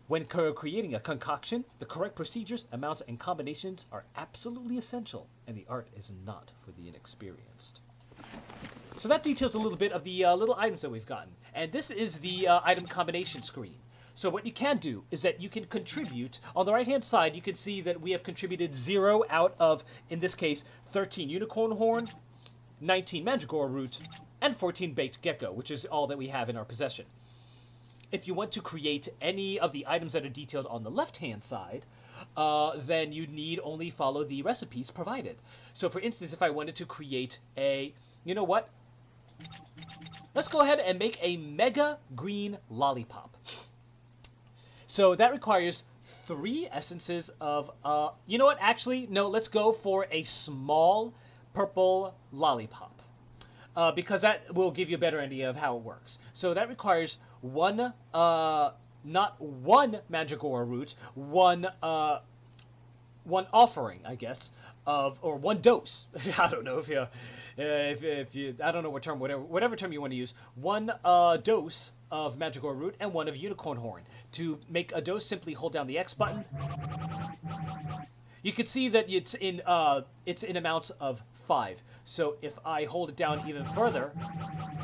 When creating a concoction, the correct procedures, amounts, and combinations are absolutely essential, and the art is not for the inexperienced. So that details a little bit of the little items that we've gotten. And this is the item combination screen. So what you can do is that you can contribute. On the right-hand side, you can see that we have contributed 0 out of, in this case, 13 unicorn horn, 19 mandragora root, and 14 baked gecko, which is all that we have in our possession. If you want to create any of the items that are detailed on the left-hand side, then you need only follow the recipes provided. So for instance, if I wanted to create a, you know what? Let's go ahead and make a mega green lollipop. So that requires 3 essences of, you know what? Actually, no, let's go for a small purple lollipop. Because that will give you a better idea of how it works. So that requires one, not one mandragora root, one offering, I guess, of, or one dose. I don't know if you, I don't know what term, whatever term you want to use. One dose of mandragora root and one of unicorn horn. To make a dose, simply hold down the X button. You can see that it's in amounts of 5. So if I hold it down even further,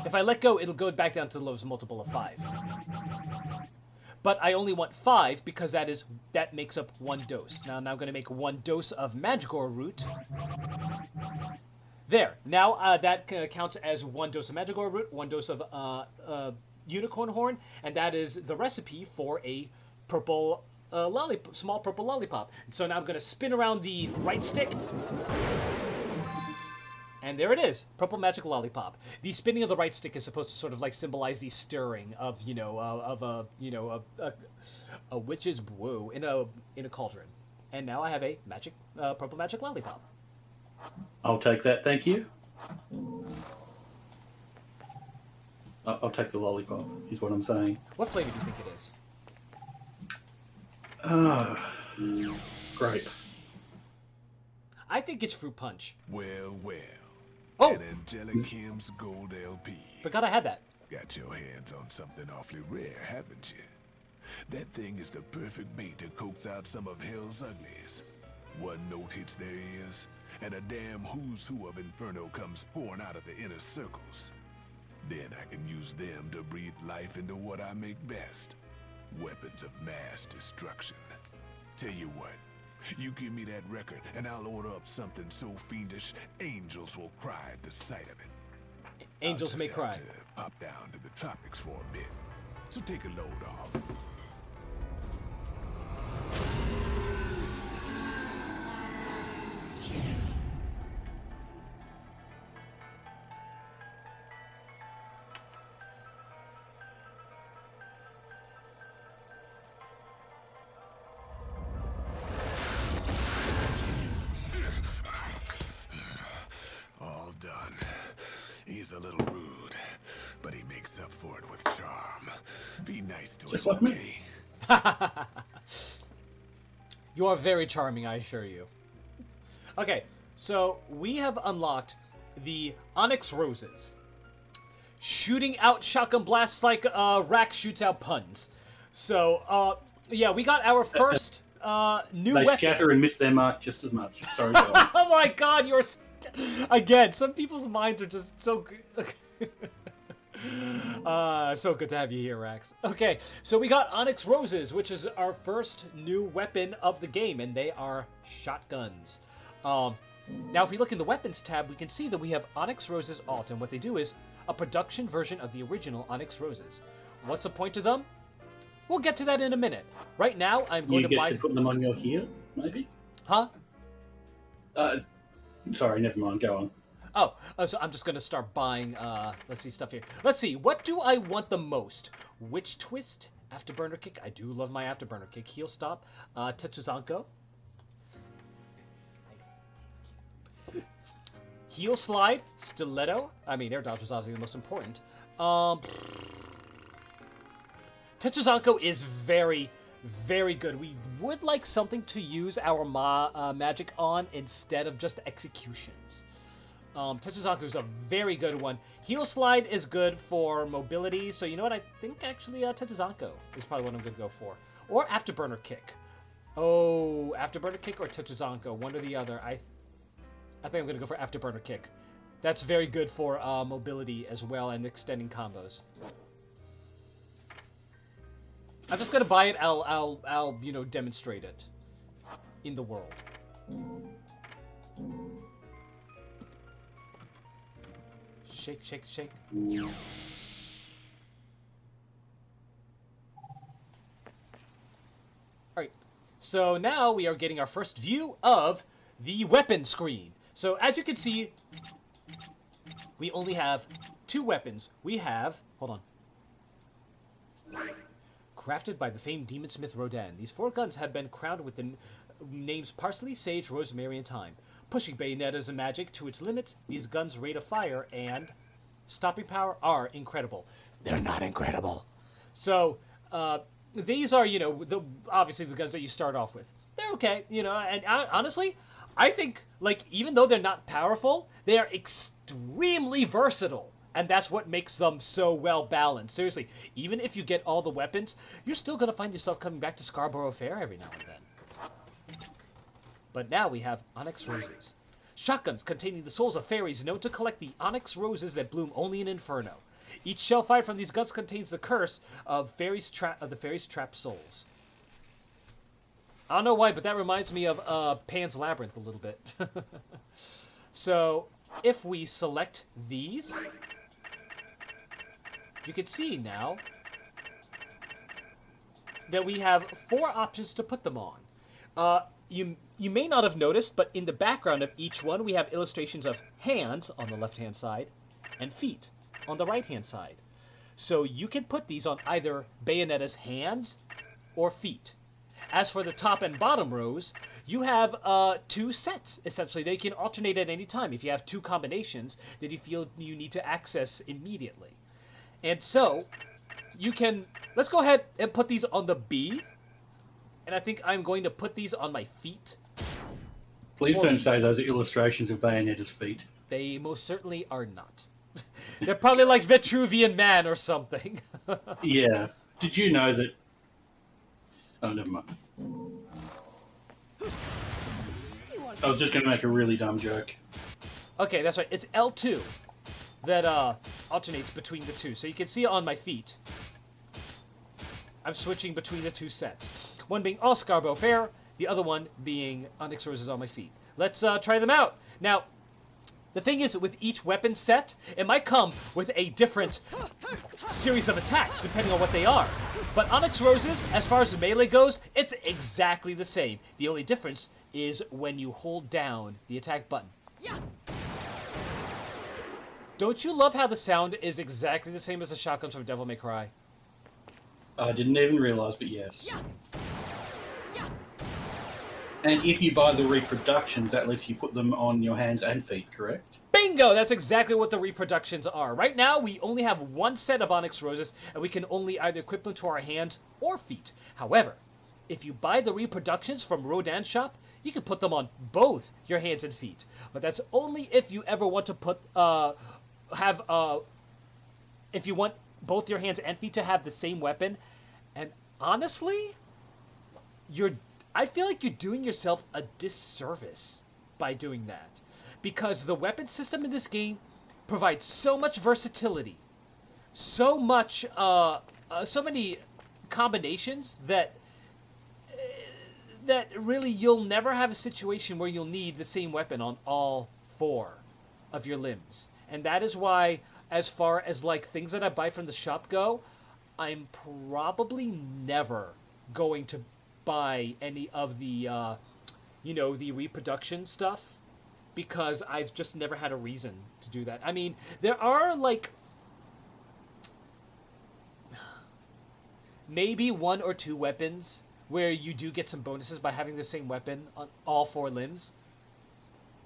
if I let go, it'll go back down to the lowest multiple of 5. But I only want 5 because that makes up 1 dose. Now I'm going to make 1 dose of mandragora root. There. Now that counts as 1 dose of mandragora root, 1 dose of unicorn horn, and that is the recipe for a purple small purple lollipop. And so now I'm going to spin around the right stick. And there it is, purple magic lollipop. The spinning of the right stick is supposed to sort of like symbolize the stirring of, a witch's brew in a cauldron. And now I have a purple magic lollipop. I'll take that, thank you. I'll take the lollipop, is what I'm saying. What flavor do you think it is? Grape. I think it's fruit punch. Well. Oh! An Angelic Kim's Gold LP. Forgot I had that. Got your hands on something awfully rare, haven't you? That thing is the perfect bait to coax out some of hell's uglies. One note hits their ears, and a damn who's who of Inferno comes pouring out of the inner circles. Then I can use them to breathe life into what I make best. Weapons of mass destruction. Tell you what, you give me that record and I'll order up something so fiendish, angels will cry at the sight of it. Angels may cry. I'll just have to pop down to the tropics for a bit. So take a load off. All done. He's a little rude, but he makes up for it with charm. Be nice to Just him, like me. okay? You are very charming, I assure you. Okay, so we have unlocked the Onyx Roses. Shooting out shotgun blasts like Rack shoots out puns. So, yeah, we got our first new They weapon. scatter and miss their mark just as much. Sorry, go on. Oh my god, again, some people's minds are just so good. So good to have you here, Rax. Okay, so we got Onyx Roses, which is our first new weapon of the game, and they are shotguns. Now, if we look in the Weapons tab, we can see that we have Onyx Roses Alt, and what they do is a production version of the original Onyx Roses. What's the point of them? We'll get to that in a minute. Right now, I'm going to buy... You get to put them on your heel, maybe? Huh? Sorry, never mind. Go on. Oh, so I'm just going to start buying, let's see, stuff here. Let's see, what do I want the most? Witch Twist, Afterburner Kick. I do love my Afterburner Kick. Heel Stop, Tetuzanko. Heel Slide, Stiletto. I mean, Air Dodge was obviously the most important. Tetuzanko is very, very good. We would like something to use our magic on instead of just executions. Tetuzanko is a very good one. Heel Slide is good for mobility, so you know what? I think actually Tetuzanko is probably what I'm going to go for. Or Afterburner Kick. Oh, Afterburner Kick or Tetuzanko, one or the other. I think I'm going to go for Afterburner Kick. That's very good for mobility as well and extending combos. I'm just going to buy it. I'll you know, demonstrate it in the world. Shake, shake, shake. Alright, so now we are getting our first view of the weapon screen. So as you can see, we only have 2 weapons. We have, hold on. Crafted by the famed demonsmith Rodan, these 4 guns have been crowned with the names Parsley, Sage, Rosemary, and Thyme. Pushing Bayonetta's magic to its limits, these guns' rate of fire and stopping power are incredible. They're not incredible. So, these are, you know, obviously the guns that you start off with. They're okay, you know, and honestly, I think, like, even though they're not powerful, they are extremely versatile. And that's what makes them so well balanced. Seriously, even if you get all the weapons, you're still going to find yourself coming back to Scarborough Fair every now and then. But now we have Onyx Roses. Shotguns containing the souls of fairies known to collect the onyx roses that bloom only in Inferno. Each shell fired from these guns contains the curse of the fairies' trapped souls. I don't know why, but that reminds me of Pan's Labyrinth a little bit. So, if we select these, you can see now that we have 4 options to put them on. You may not have noticed, but in the background of each one, we have illustrations of hands on the left-hand side and feet on the right-hand side. So you can put these on either Bayonetta's hands or feet. As for the top and bottom rows, you have 2 sets, essentially. They can alternate at any time if you have 2 combinations that you feel you need to access immediately. And so, you can... Let's go ahead and put these on the B. And I think I'm going to put these on my feet. Please don't say those are illustrations of Bayonetta's feet. They most certainly are not. They're probably like Vitruvian Man or something. Yeah. Did you know that... Oh, never mind. I was just going to make a really dumb joke. Okay, that's right. It's L2 that alternates between the 2. So you can see on my feet, I'm switching between the 2 sets. One being all Scarborough Fair, the other one being Onyx Roses on my feet. Let's try them out. Now, the thing is, with each weapon set, it might come with a different series of attacks, depending on what they are. But Onyx Roses, as far as the melee goes, it's exactly the same. The only difference is when you hold down the attack button. Yeah. Don't you love how the sound is exactly the same as the shotguns from Devil May Cry? I didn't even realize, but yes. Yeah. Yeah. And if you buy the reproductions, that lets you put them on your hands and feet, correct? Bingo! That's exactly what the reproductions are. Right now, we only have 1 set of Onyx Roses, and we can only either equip them to our hands or feet. However, if you buy the reproductions from Rodan's shop, you can put them on both your hands and feet. But that's only if you ever want to put, if you want both your hands and feet to have the same weapon. And honestly, I feel like you're doing yourself a disservice by doing that. Because the weapon system in this game provides so much versatility so many combinations that really you'll never have a situation where you'll need the same weapon on all 4 of your limbs. And that is why, as far as like things that I buy from the shop go, I'm probably never going to buy any of the the reproduction stuff, because I've just never had a reason to do that. I mean, there are like maybe 1 or 2 weapons where you do get some bonuses by having the same weapon on all 4 limbs,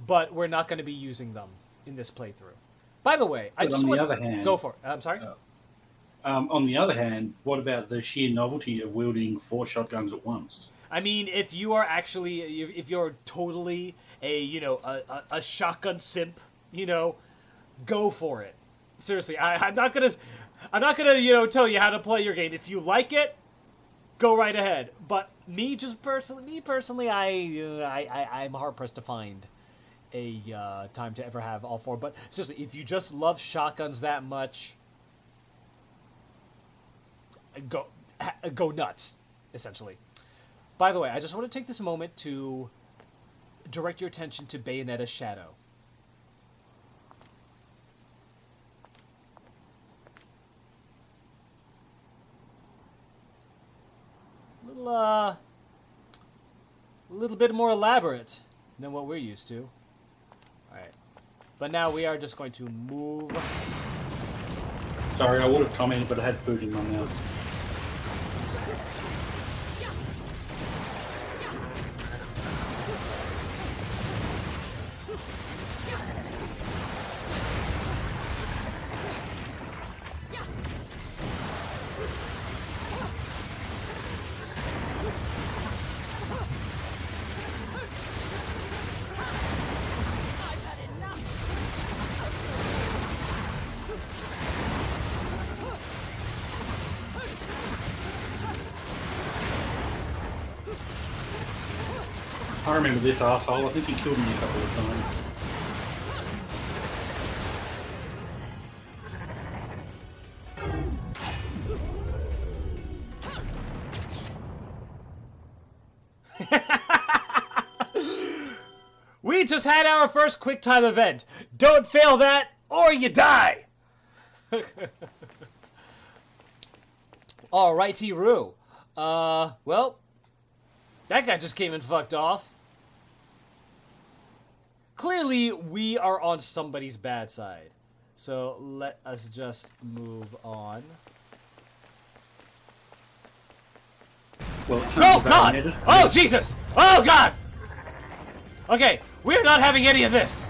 but we're not going to be using them in this playthrough. By the way, but on the other hand, go for it. I'm sorry. On the other hand, what about the sheer novelty of wielding 4 shotguns at once? I mean, if you are actually, if you're totally a shotgun simp, go for it. Seriously, I'm not gonna tell you how to play your game. If you like it, go right ahead. But me personally, I'm hard pressed to find a time to ever have all 4. But seriously, if you just love shotguns that much, go nuts, essentially. By the way, I just want to take this moment to direct your attention to Bayonetta's shadow. A little bit more elaborate than what we're used to. Alright. But now we are just going to move. Sorry, I would have commented, but I had food in my mouth. I remember this asshole. I think he killed me a couple of times. We just had our first QuickTime event. Don't fail that, or you die! Alrighty, Roo. Well, that guy just came and fucked off. Clearly, we are on somebody's bad side. So let us just move on. Well, oh, God! Oh, Jesus! Oh, God! Okay, we're not having any of this.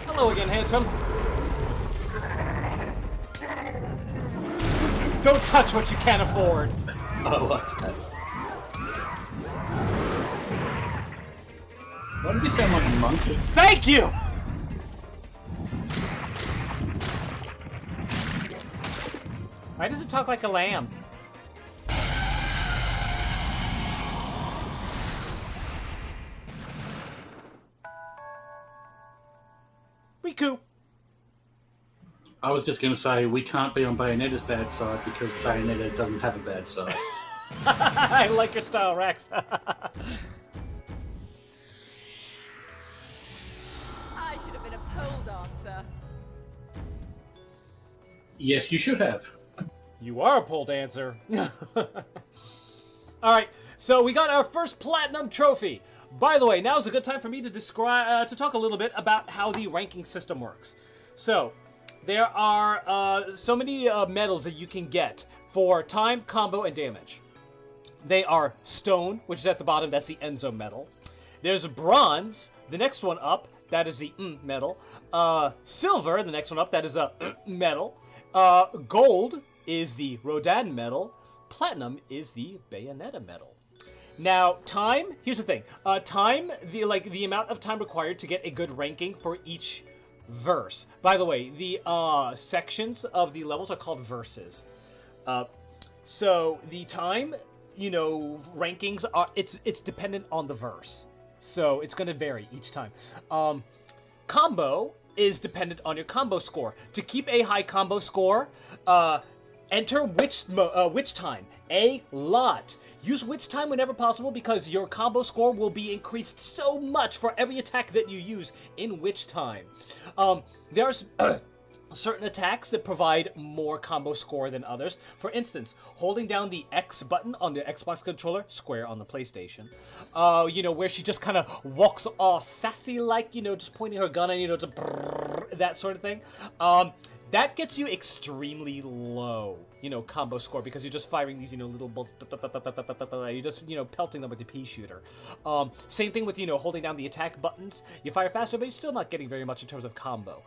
Hello again, handsome. Don't touch what you can't afford. I like that. Why does he sound like a monkey? Thank you! Why does it talk like a lamb? Riku. I was just going to say, we can't be on Bayonetta's bad side because Bayonetta doesn't have a bad side. I like your style, Rex. I should have been a pole dancer. Yes, you should have. You are a pole dancer. Alright, so we got our first platinum trophy. By the way, now's a good time for me to to talk a little bit about how the ranking system works. So, there are so many medals that you can get for time, combo, and damage. They are stone, which is at the bottom, that's the Enzo medal. There's bronze, the next one up, that is the medal. Silver, the next one up, that is a medal. Gold is the Rodan medal. Platinum is the Bayonetta medal. Now, time, here's the thing. Time, the amount of time required to get a good ranking for each verse. By the way, the sections of the levels are called verses. So the time, rankings are it's dependent on the verse. So it's going to vary each time. Combo is dependent on your combo score. To keep a high combo score, enter witch time a lot. Use witch time whenever possible because your combo score will be increased so much for every attack that you use in witch time. There's certain attacks that provide more combo score than others. For instance, holding down the X button on the Xbox controller, square on the PlayStation, where she just kind of walks all sassy like, just pointing her gun and, that sort of thing. That gets you extremely low, combo score because you're just firing these, little bolts. You're just, pelting them with the pea shooter. Same thing with, holding down the attack buttons. You fire faster, but you're still not getting very much in terms of combo.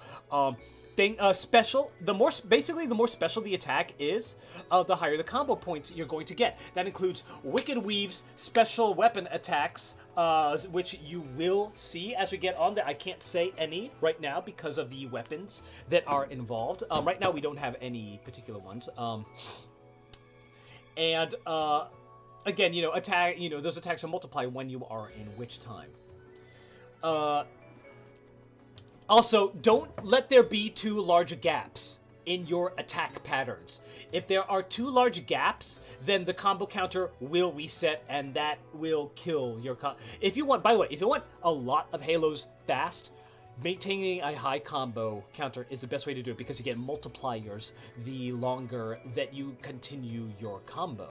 Special, the more special the attack is, the higher the combo points you're going to get. That includes Wicked Weave's special weapon attacks, which you will see as we get on there. I can't say any right now because of the weapons that are involved. Right now we don't have any particular ones. Again, attack, those attacks will multiply when you are in witch time. Also, don't let there be too large gaps in your attack patterns. If there are too large gaps, then the combo counter will reset and that will kill your If you want a lot of Halos fast, maintaining a high combo counter is the best way to do it because you get multipliers the longer that you continue your combo.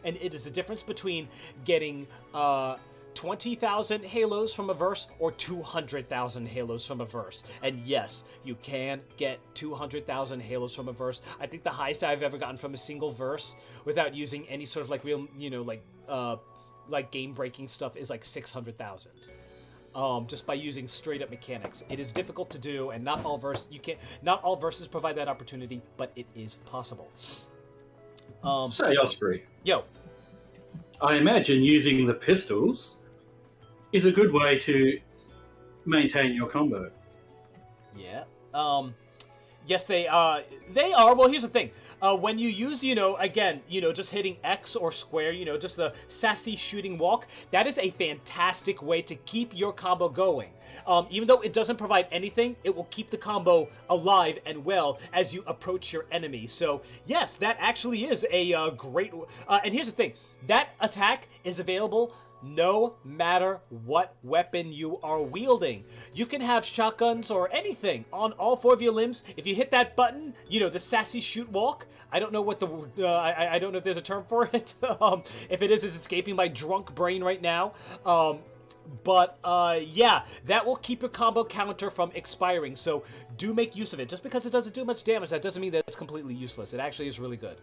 And it is the difference between getting 20,000 halos from a verse or 200,000 halos from a verse. And yes, you can get 200,000 halos from a verse. I think the highest I've ever gotten from a single verse without using any sort of real, game-breaking stuff is 600,000. Just by using straight-up mechanics. It is difficult to do, and not all verses provide that opportunity, but it is possible. Say, Osprey. Yo. I imagine using the pistols is a good way to maintain your combo. Yeah. Yes, they are. Well, here's the thing. When you use, just hitting X or square, just the sassy shooting walk, that is a fantastic way to keep your combo going. Even though it doesn't provide anything, it will keep the combo alive and well as you approach your enemy. So, yes, that actually is a great... and here's the thing. That attack is available no matter what weapon you are wielding. You can have shotguns or anything on all four of your limbs. If you hit that button, the sassy shoot walk. I don't know what I don't know if there's a term for it. If it is, it's escaping my drunk brain right now. Yeah, that will keep your combo counter from expiring. So do make use of it. Just because it doesn't do much damage, that doesn't mean that it's completely useless. It actually is really good.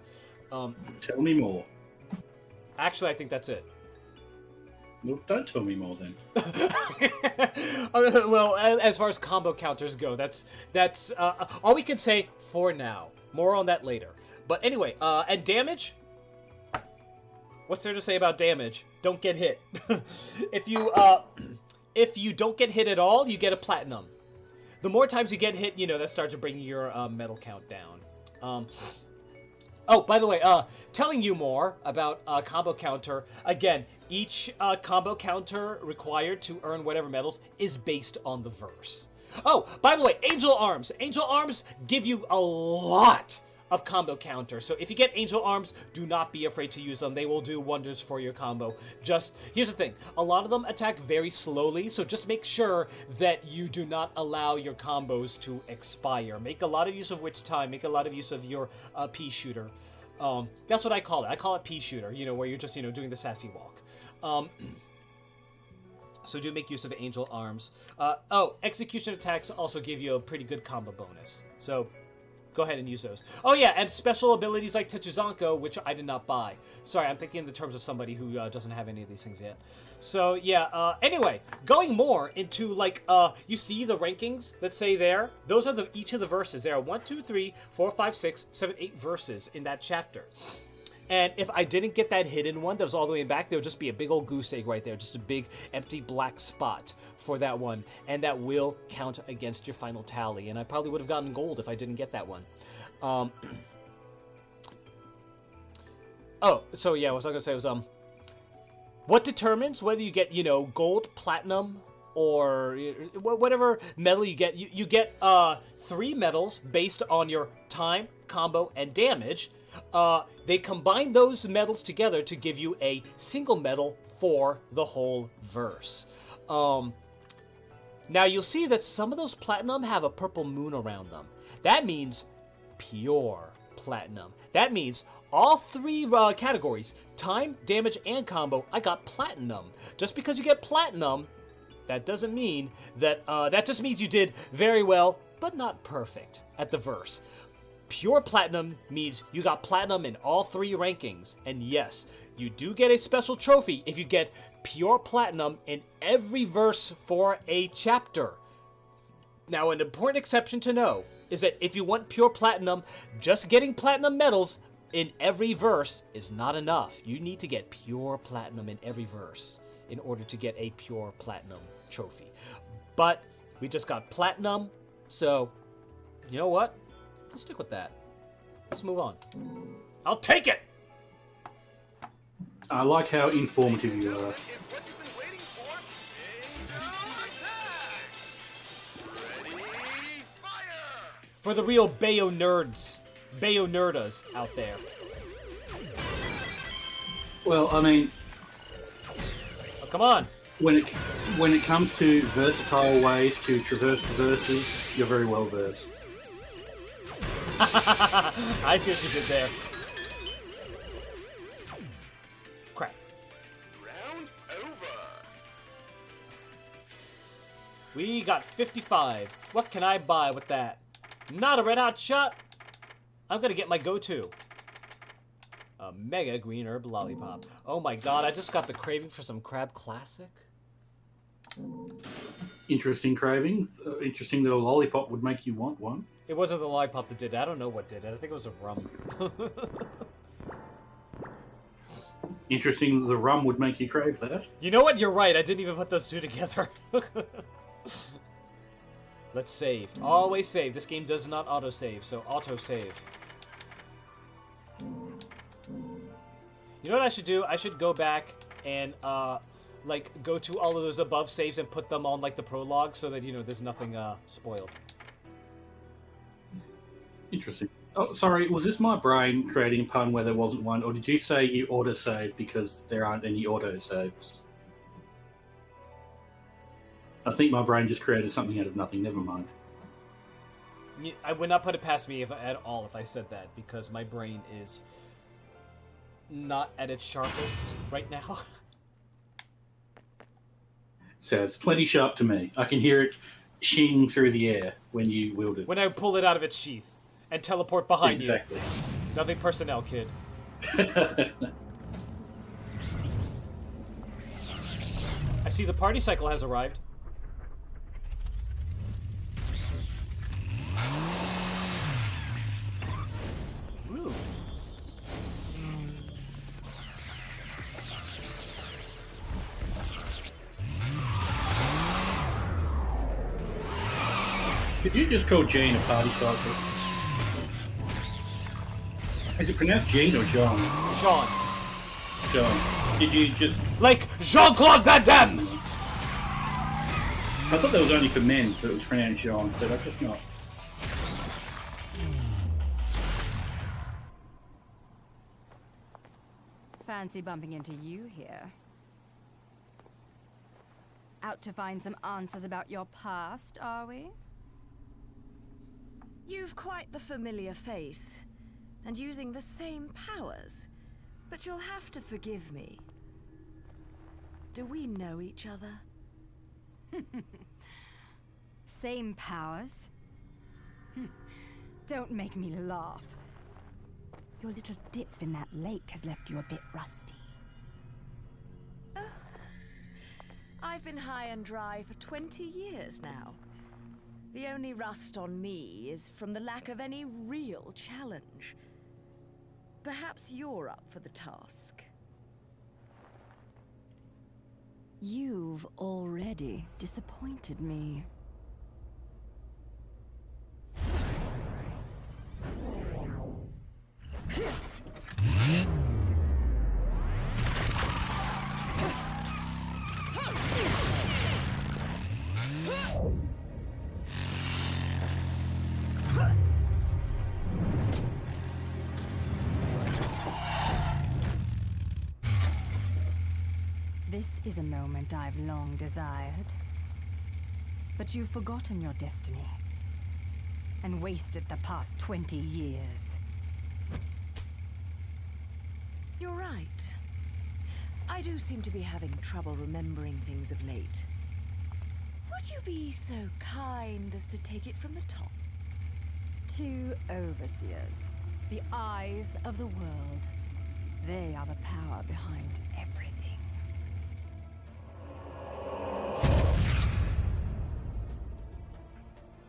Tell me more. Actually, I think that's it. Well, don't tell me more then. Well, as far as combo counters go, that's all we can say for now. More on that later. But anyway, and damage? What's there to say about damage? Don't get hit. If you don't get hit at all, you get a platinum. The more times you get hit, that starts to bring your medal count down. Oh, by the way, telling you more about combo counter. Again, each combo counter required to earn whatever medals is based on the verse. Oh, by the way, Angel Arms. Angel Arms give you a lot of combo counter. So if you get Angel Arms, do not be afraid to use them. They will do wonders for your combo. Here's the thing. A lot of them attack very slowly, so just make sure that you do not allow your combos to expire. Make a lot of use of Witch Time. Make a lot of use of your pea shooter. That's what I call it. I call it pea shooter, where you're just, doing the sassy walk. So do make use of Angel Arms. Execution attacks also give you a pretty good combo bonus. So go ahead and use those. Oh yeah, and special abilities like Tetuzanko, which I did not buy. Sorry, I'm thinking in the terms of somebody who doesn't have any of these things yet. So yeah, anyway, going more into like, you see the rankings that say there? Those are each of the verses. There are 1, 2, 3, 4, 5, 6, 7, 8 verses in that chapter. And if I didn't get that hidden one that was all the way back, there would just be a big old goose egg right there. Just a big empty black spot for that one. And that will count against your final tally. And I probably would have gotten gold if I didn't get that one. Oh, so yeah, what I was going to say was, what determines whether you get, gold, platinum, or whatever medal you get? You get 3 medals based on your time, combo, and damage. They combine those medals together to give you a single medal for the whole verse. Now you'll see that some of those platinum have a purple moon around them. That means pure platinum. That means all 3 categories, time, damage, and combo, I got platinum. Just because you get platinum, that doesn't mean that, that just means you did very well, but not perfect at the verse. Pure platinum means you got platinum in all 3 rankings. And yes, you do get a special trophy if you get pure platinum in every verse for a chapter. Now, an important exception to know is that if you want pure platinum, just getting platinum medals in every verse is not enough. You need to get pure platinum in every verse in order to get a pure platinum trophy. But we just got platinum, so you know what? I'll stick with that. Let's move on. I'll take it! I like how informative you are. For the real Bayo nerds, Bayo nerdas out there. Well, I mean, oh, come on. When it comes to versatile ways to traverse the verses, you're very well versed. I see what you did there. Crap. Round over. We got 55. What can I buy with that? Not a red hot shot. I'm gonna get my go-to. A mega green herb lollipop. Oh my god, I just got the craving for some Crab Classic. Interesting craving. Interesting that a lollipop would make you want one. It wasn't the lollipop that did it. I don't know what did it. I think it was a rum. Interesting that the rum would make you crave that. You know what? You're right. I didn't even put those 2 together. Let's save. Always save. This game does not auto-save, so auto-save. You know what I should do? I should go back and, like, go to all of those above saves and put them on, like, the prologue so that, there's nothing, spoiled. Interesting. Oh, sorry, was this my brain creating a pun where there wasn't one, or did you say you auto-save because there aren't any auto-saves? I think my brain just created something out of nothing, never mind. I would not put it past me at all if I said that, because my brain is not at its sharpest right now. Sounds plenty sharp to me. I can hear it shing through the air when you wield it. When I pull it out of its sheath and teleport behind you. Exactly. Nothing personnel, kid. I see the party cycle has arrived. Ooh. Did you just call Jane a party cycle? Is it pronounced Jean or Jean? Jean. Jean. Did you just... Like Jean-Claude Van Damme! I thought that was only for men that it was pronounced Jean, but I guess not. Fancy bumping into you here. Out to find some answers about your past, are we? You've quite the familiar face, and using the same powers, but you'll have to forgive me. Do we know each other? Same powers? Don't make me laugh. Your little dip in that lake has left you a bit rusty. I've been high and dry for 20 years now. The only rust on me is from the lack of any real challenge. Perhaps you're up for the task. You've already disappointed me. This is a moment I've long desired. But you've forgotten your destiny and wasted the past 20 years. You're right. I do seem to be having trouble remembering things of late. Would you be so kind as to take it from the top? 2 overseers, the eyes of the world. They are the power behind everything.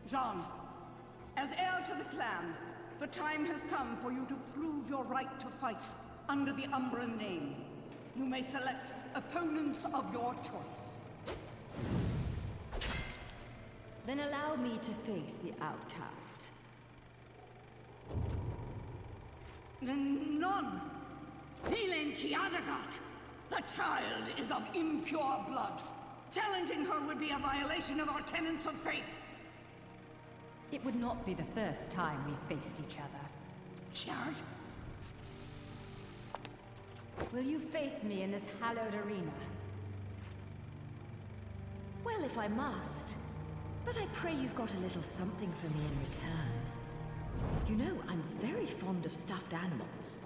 Jean, as heir to the clan, the time has come for you to prove your right to fight under the Umbran name. You may select opponents of your choice. Then allow me to face the outcast. None. Helen Kiadagat. The child is of impure blood. Challenging her would be a violation of our tenets of faith. It would not be the first time we faced each other. Kiard? Will you face me in this hallowed arena? Well, if I must. But I pray you've got a little something for me in return. You know, I'm very fond of stuffed animals.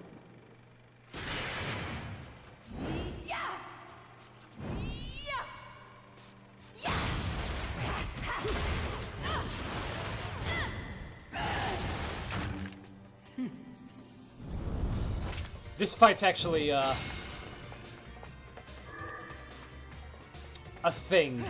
This fight's actually, a thing.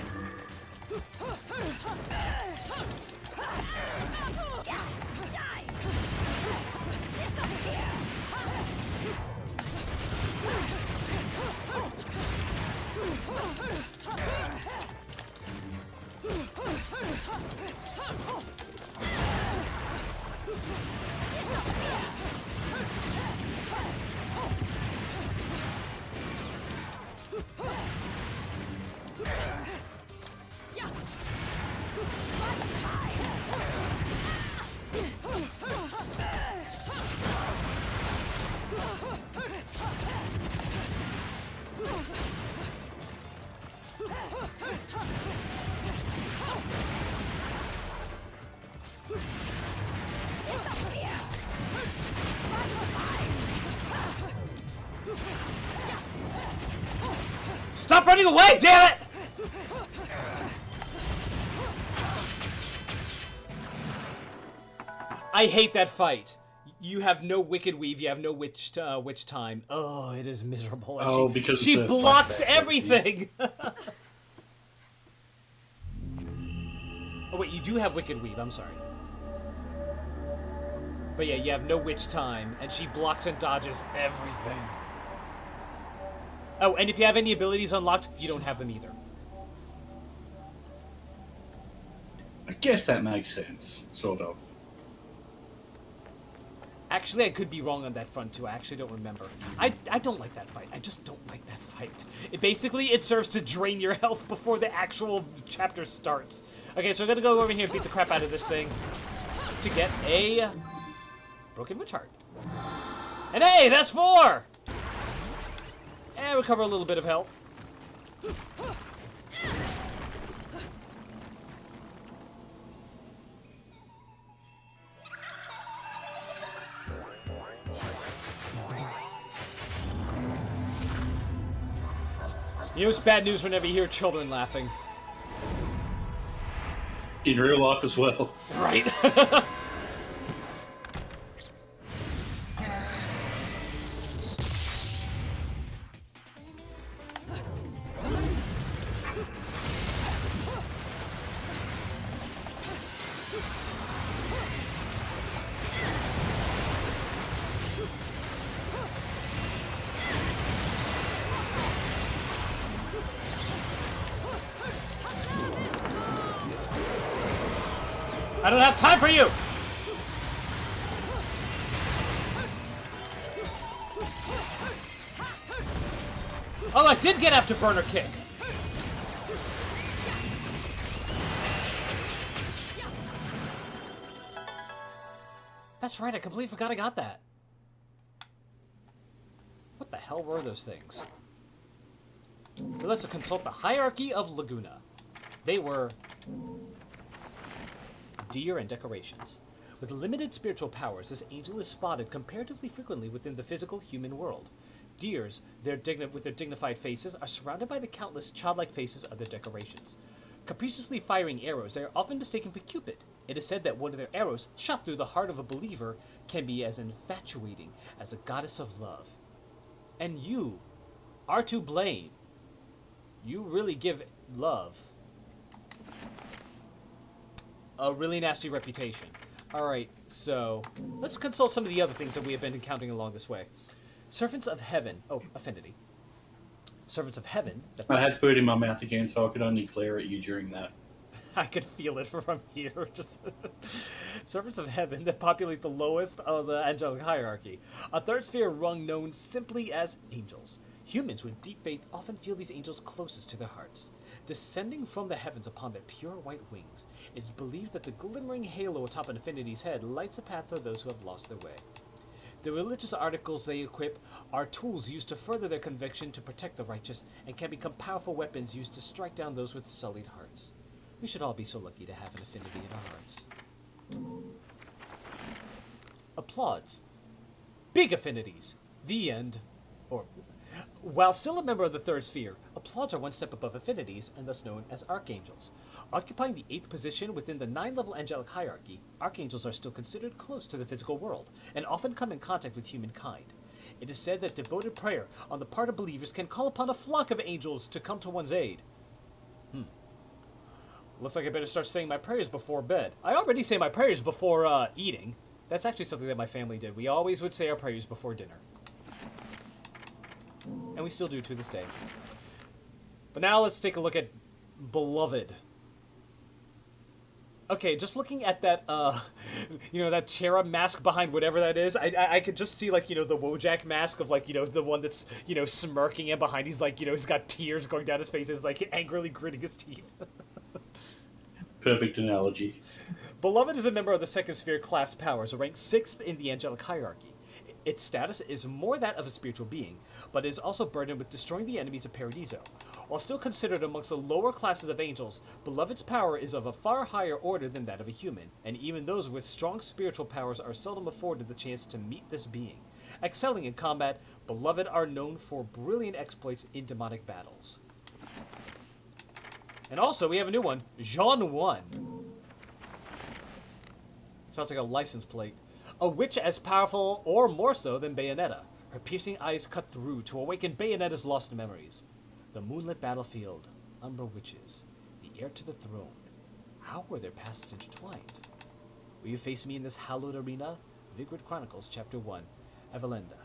Stop running away, damn it! I hate that fight. You have no Wicked Weave, you have no Witch Time. Oh, it is miserable. And Oh, because she it's a blocks flashback, everything! Oh wait, you do have Wicked Weave, I'm sorry. But yeah, you have no Witch Time, and she blocks and dodges everything. Oh, and if you have any abilities unlocked, you don't have them either. I guess that makes sense, sort of. Actually, I could be wrong on that front, too. I actually don't remember. I don't like that fight. I just don't like that fight. It serves to drain your health before the actual chapter starts. Okay, so I'm gonna go over here and beat the crap out of this thing to get a Broken Witch Heart. And hey, that's 4! And recover a little bit of health. You know, it's bad news whenever you hear children laughing. In real life as well. Right. I don't have time for you! Oh, I did get Afterburner Kick! That's right, I completely forgot I got that. What the hell were those things? Let's consult the hierarchy of Laguna. They were deer and decorations. With limited spiritual powers, this angel is spotted comparatively frequently within the physical human world. Deers, with their dignified faces, are surrounded by the countless childlike faces of their decorations. Capriciously firing arrows, they are often mistaken for Cupid. It is said that one of their arrows, shot through the heart of a believer, can be as infatuating as a goddess of love. And you are to blame. You really give love a really nasty reputation. Alright, so let's consult some of the other things that we have been encountering along this way. Servants of Heaven. Oh, Affinity. Servants of Heaven. I had food in my mouth again, so I could only glare at you during that. I could feel it from here. Just servants of heaven that populate the lowest of the angelic hierarchy. A third sphere rung known simply as angels. Humans with deep faith often feel these angels closest to their hearts. Descending from the heavens upon their pure white wings, it is believed that the glimmering halo atop an Affinity's head lights a path for those who have lost their way. The religious articles they equip are tools used to further their conviction to protect the righteous and can become powerful weapons used to strike down those with sullied hearts. We should all be so lucky to have an affinity in our hearts. Applauds. Big affinities. The end. While still a member of the third sphere, applauds are one step above affinities and thus known as archangels. Occupying the 8th position within the 9-level angelic hierarchy, archangels are still considered close to the physical world and often come in contact with humankind. It is said that devoted prayer on the part of believers can call upon a flock of angels to come to one's aid. Looks like I better start saying my prayers before bed. I already say my prayers before eating. That's actually something that my family did. We always would say our prayers before dinner. And we still do to this day. But now let's take a look at Beloved. Okay, just looking at that, that cherub mask behind whatever that is, I could just see, like, the Wojak mask of, like, the one that's, smirking, and behind he's, like, he's got tears going down his face, and he's, like, angrily gritting his teeth. Perfect analogy. Beloved is a member of the Second Sphere class powers, ranked 6th in the angelic hierarchy. Its status is more that of a spiritual being, but is also burdened with destroying the enemies of Paradiso. While still considered amongst the lower classes of angels, Beloved's power is of a far higher order than that of a human, and even those with strong spiritual powers are seldom afforded the chance to meet this being. Excelling in combat, Beloved are known for brilliant exploits in demonic battles. And also, we have a new one, Jean 1. Sounds like a license plate. A witch as powerful or more so than Bayonetta. Her piercing eyes cut through to awaken Bayonetta's lost memories. The moonlit battlefield, Umbra witches, the heir to the throne. How were their pasts intertwined? Will you face me in this hallowed arena? Vigrid Chronicles, Chapter 1, Evelenda.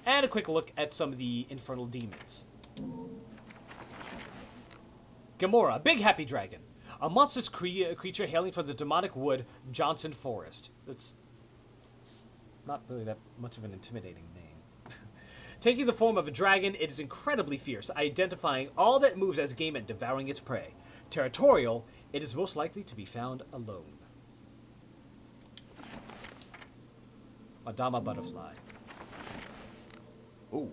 And a quick look at some of the infernal demons. Gamora, a big happy dragon. A monstrous creature hailing from the demonic wood, Johnson Forest. That's not really that much of an intimidating name. Taking the form of a dragon, it is incredibly fierce, identifying all that moves as game and devouring its prey. Territorial, it is most likely to be found alone. Madama Butterfly. Ooh.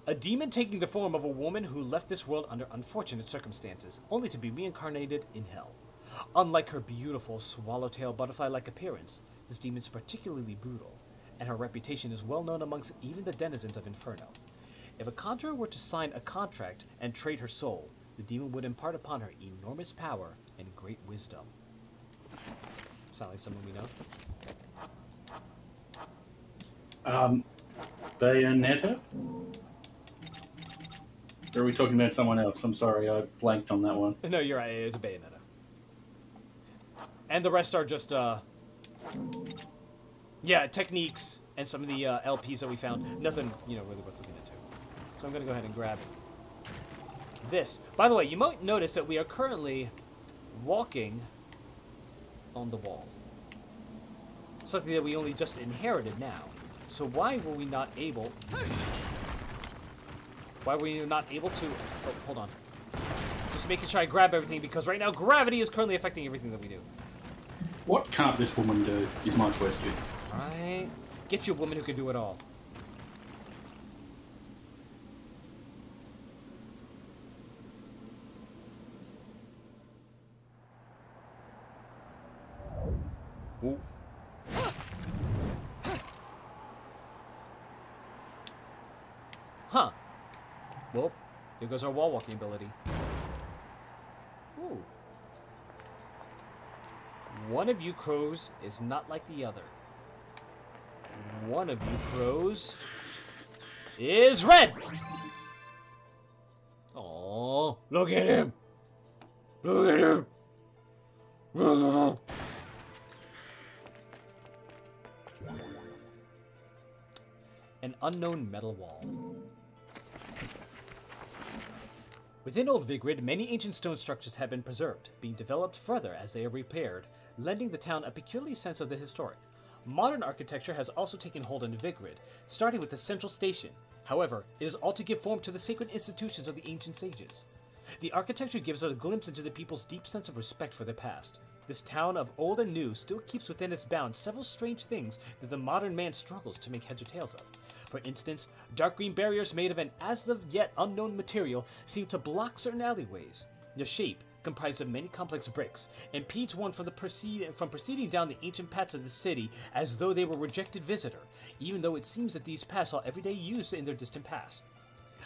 A demon taking the form of a woman who left this world under unfortunate circumstances, only to be reincarnated in hell. Unlike her beautiful swallowtail butterfly-like appearance, this demon is particularly brutal, and her reputation is well known amongst even the denizens of Inferno. If a conjurer were to sign a contract and trade her soul, the demon would impart upon her enormous power and great wisdom. Sound like someone we know? Bayonetta? Or are we talking about someone else? I'm sorry, I blanked on that one. No, you're right. It is a Bayonetta. And the rest are just, techniques and some of the LPs that we found. Nothing, really worth looking into. So I'm going to go ahead and grab this. By the way, you might notice that we are currently walking on the wall. Something that we only just inherited now. So why were we not able... Why were you not able to... Oh, hold on. Just making sure I grab everything, because right now gravity is currently affecting everything that we do. What can't this woman do, is my question. Alright. Get you a woman who can do it all. Ooh. Huh. Well, there goes our wall walking ability. Ooh. One of you crows is not like the other. One of you crows is red! Oh, look at him! Look at him! Look at him! An unknown metal wall. Within Old Vigrid, many ancient stone structures have been preserved, being developed further as they are repaired, lending the town a peculiar sense of the historic. Modern architecture has also taken hold in Vigrid, starting with the central station. However, it is all to give form to the sacred institutions of the ancient sages. The architecture gives us a glimpse into the people's deep sense of respect for their past. This town of old and new still keeps within its bounds several strange things that the modern man struggles to make heads or tails of. For instance, dark green barriers made of an as of yet unknown material seem to block certain alleyways. Their shape, comprised of many complex bricks, impedes one from proceeding down the ancient paths of the city as though they were a rejected visitor, even though it seems that these paths saw everyday use in their distant past.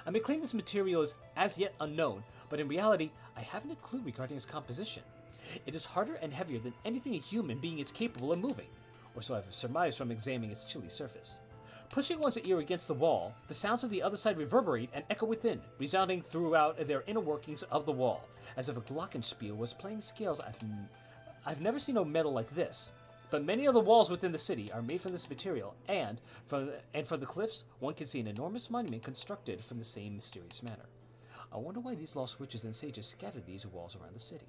I may claim this material is as yet unknown, but in reality, I haven't a clue regarding its composition. It is harder and heavier than anything a human being is capable of moving, or so I've surmised from examining its chilly surface. Pushing one's ear against the wall, the sounds of the other side reverberate and echo within, resounding throughout their inner workings of the wall, as if a glockenspiel was playing scales. I've never seen no metal like this, but many of the walls within the city are made from this material, and from the cliffs, one can see an enormous monument constructed from the same mysterious manner. I wonder why these lost witches and sages scattered these walls around the city.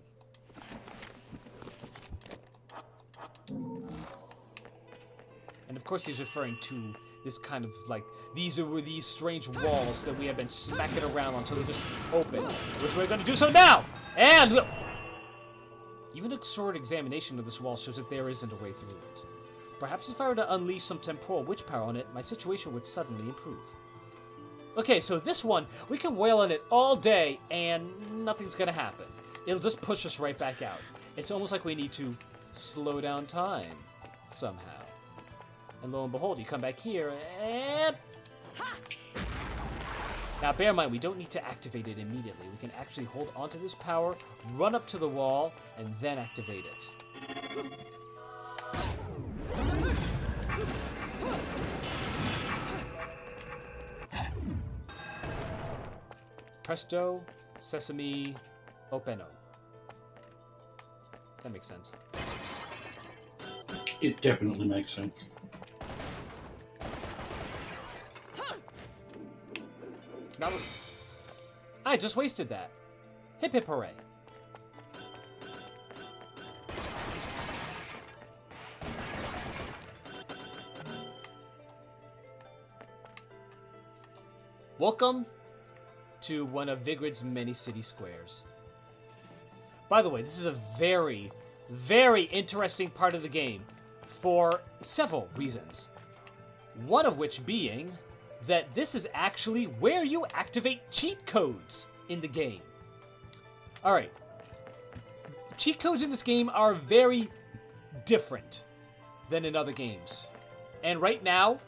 And of course he's referring to this kind of like, these strange walls that we have been smacking around until they just open. Which we're going to do so now! And even a short examination of this wall shows that there isn't a way through it. Perhaps if I were to unleash some temporal witch power on it, my situation would suddenly improve. Okay, so this one, we can wail on it all day and nothing's gonna happen. It'll just push us right back out. It's almost like we need to slow down time somehow. And lo and behold, you come back here and... Now bear in mind, we don't need to activate it immediately. We can actually hold onto this power, run up to the wall, and then activate it. Presto, sesame, openo. That makes sense. It definitely makes sense. Now, I just wasted that. Hip hip hooray. Welcome to one of Vigrid's many city squares. By the way, this is a very, very interesting part of the game for several reasons. One of which being that this is actually where you activate cheat codes in the game. Alright. Cheat codes in this game are very different than in other games. And right now,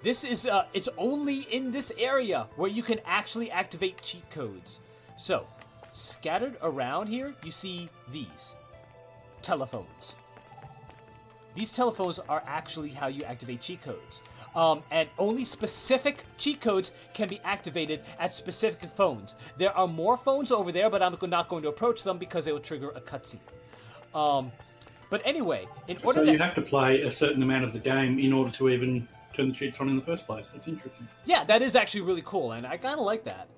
this is, it's only in this area where you can actually activate cheat codes. So, scattered around here, you see these. Telephones. These telephones are actually how you activate cheat codes. And only specific cheat codes can be activated at specific phones. There are more phones over there, but I'm not going to approach them because they will trigger a cutscene. But anyway, in order so you have to play a certain amount of the game in order to even turn the cheats on in the first place. That's interesting. Yeah, that is actually really cool, and I kind of like that.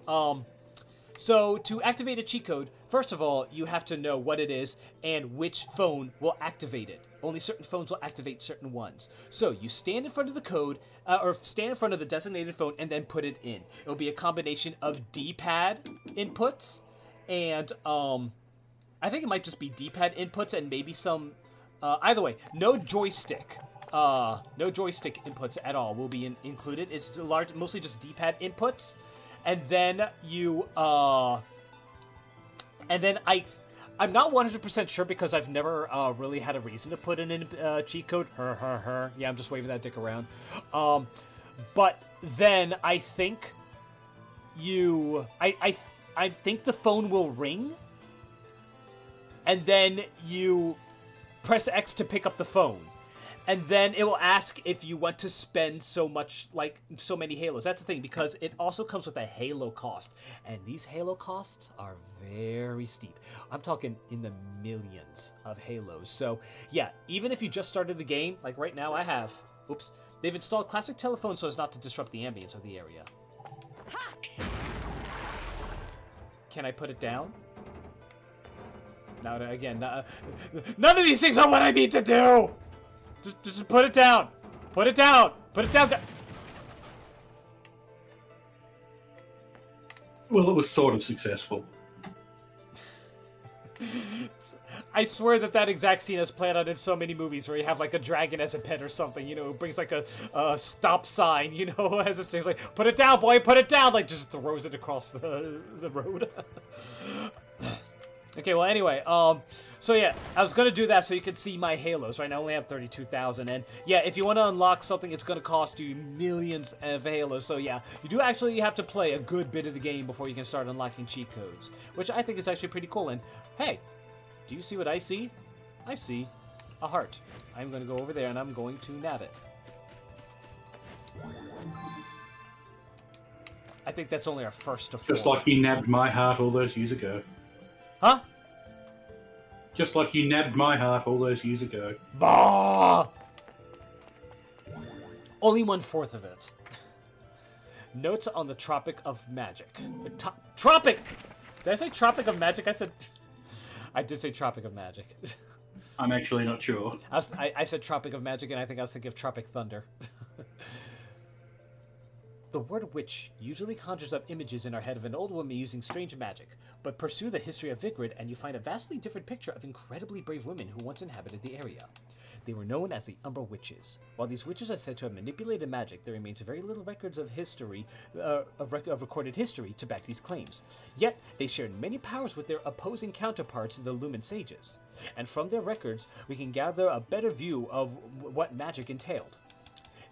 So to activate a cheat code, first of all, you have to know what it is and which phone will activate it. Only certain phones will activate certain ones. So you stand in front of the code, or stand in front of the designated phone and then put it in. It'll be a combination of D-pad inputs and, I think it might just be D-pad inputs and maybe some, either way, no joystick. No joystick inputs at all will be included. It's mostly just D-pad inputs. And then you, and then I'm not 100% sure because I've never really had a reason to put in a cheat code. Yeah, I'm just waving that dick around. But then I think I think the phone will ring. And then you press X to pick up the phone. And then it will ask if you want to spend so many halos. That's the thing, because it also comes with a halo cost. And these halo costs are very steep. I'm talking in the millions of halos. So yeah, even if you just started the game, like right now I have, they've installed classic telephones so as not to disrupt the ambience of the area. Can I put it down? Now, again, none of these things are what I need to do! Just put it down! Put it down! Put it down! Well, it was sort of successful. I swear that exact scene is played out in so many movies where you have like a dragon as a pet or something, who brings like a stop sign, as it says like, put it down, boy, put it down! Like, just throws it across the road. Okay, well, anyway, so yeah, I was going to do that so you could see my halos. Right now I only have 32,000, and yeah, if you want to unlock something, it's going to cost you millions of halos, so yeah, you do actually have to play a good bit of the game before you can start unlocking cheat codes, which I think is actually pretty cool, and hey, do you see what I see? I see a heart. I'm going to go over there, and I'm going to nab it. I think that's only our first of 4. Just like you nabbed my heart all those years ago. Huh? Just like you nabbed my heart all those years ago. Bah! Only 1/4 of it. Notes on the Tropic of Magic. Tropic! Did I say Tropic of Magic? I did say Tropic of Magic. I'm actually not sure. I said Tropic of Magic, and I think I was thinking of Tropic Thunder. The word witch usually conjures up images in our head of an old woman using strange magic, but pursue the history of Vigrid and you find a vastly different picture of incredibly brave women who once inhabited the area. They were known as the Umbra Witches. While these witches are said to have manipulated magic, there remains very little records of history, of recorded history to back these claims. Yet, they shared many powers with their opposing counterparts, the Lumen Sages. And from their records, we can gather a better view of what magic entailed.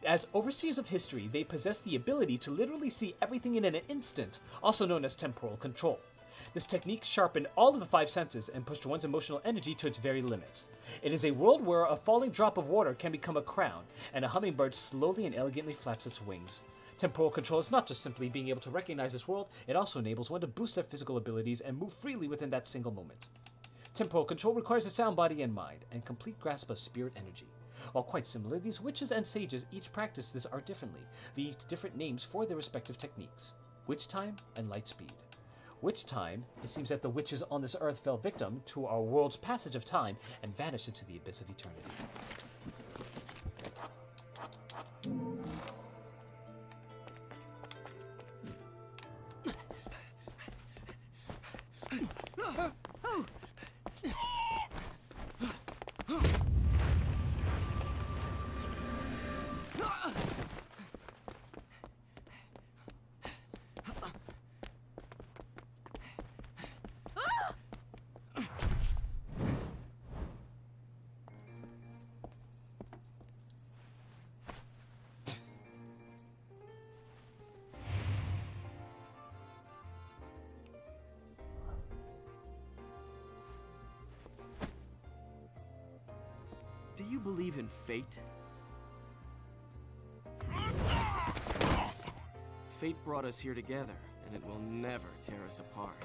As overseers of history, they possess the ability to literally see everything in an instant, also known as temporal control. This technique sharpened all of the 5 senses and pushed one's emotional energy to its very limits. It is a world where a falling drop of water can become a crown, and a hummingbird slowly and elegantly flaps its wings. Temporal control is not just simply being able to recognize this world, it also enables one to boost their physical abilities and move freely within that single moment. Temporal control requires a sound body and mind, and complete grasp of spirit energy. While quite similar, these witches and sages each practice this art differently, leading to different names for their respective techniques. Witch time and light speed. Witch time, it seems that the witches on this earth fell victim to our world's passage of time and vanished into the abyss of eternity. Do you believe in fate? Fate brought us here together, and it will never tear us apart.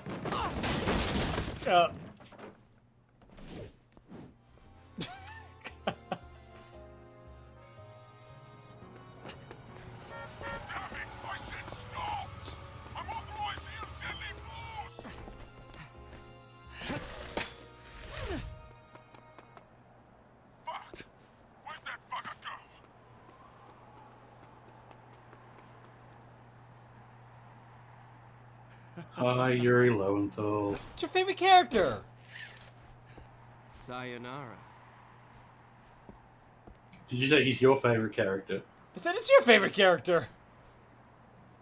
Hi, Yuri Lowenthal. What's your favorite character? Sayonara. Did you say he's your favorite character? I said it's your favorite character.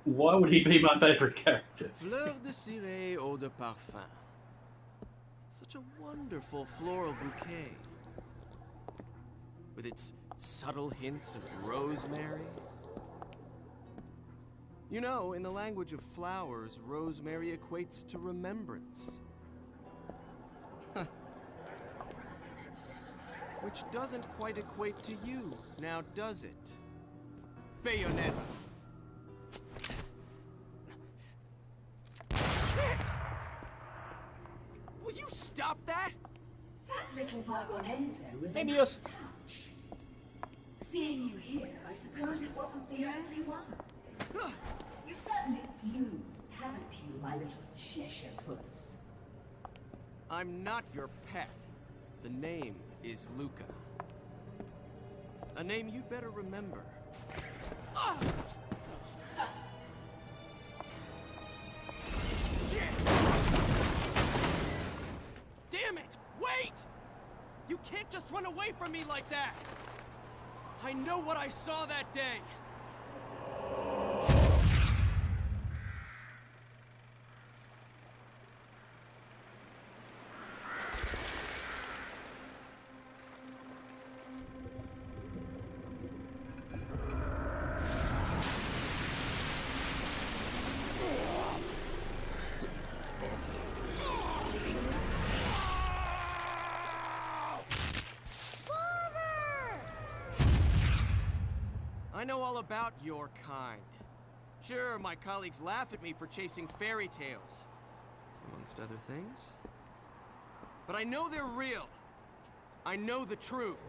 Why would he be my favorite character? Fleur de ciré eau de parfum. Such a wonderful floral bouquet. With its subtle hints of rosemary. You know, in the language of flowers, rosemary equates to remembrance. Which doesn't quite equate to you, now does it? Bayonetta. Shit! Will you stop that? That little Bayonetta was Hey, a Nios. nice touch. Seeing you here, I suppose it wasn't the only one. You've certainly flew, haven't you, my little Cheshire puss? I'm not your pet. The name is Luca. A name you'd better remember. Ah! Shit! Damn it! Wait! You can't just run away from me like that! I know what I saw that day! I know all about your kind. Sure, my colleagues laugh at me for chasing fairy tales, amongst other things. But I know they're real. I know the truth.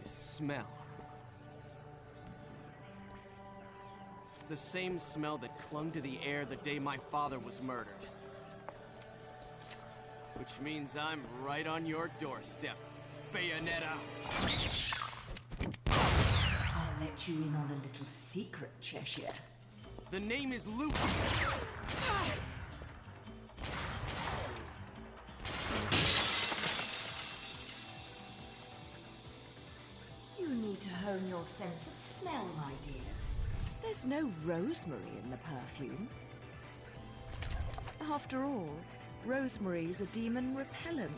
The smell. It's the same smell that clung to the air the day my father was murdered. Which means I'm right on your doorstep, Bayonetta. I'll let you in on a little secret, Cheshire. The name is Luke. You need to hone your sense of smell, my dear. There's no rosemary in the perfume. After all, rosemary's a demon repellent.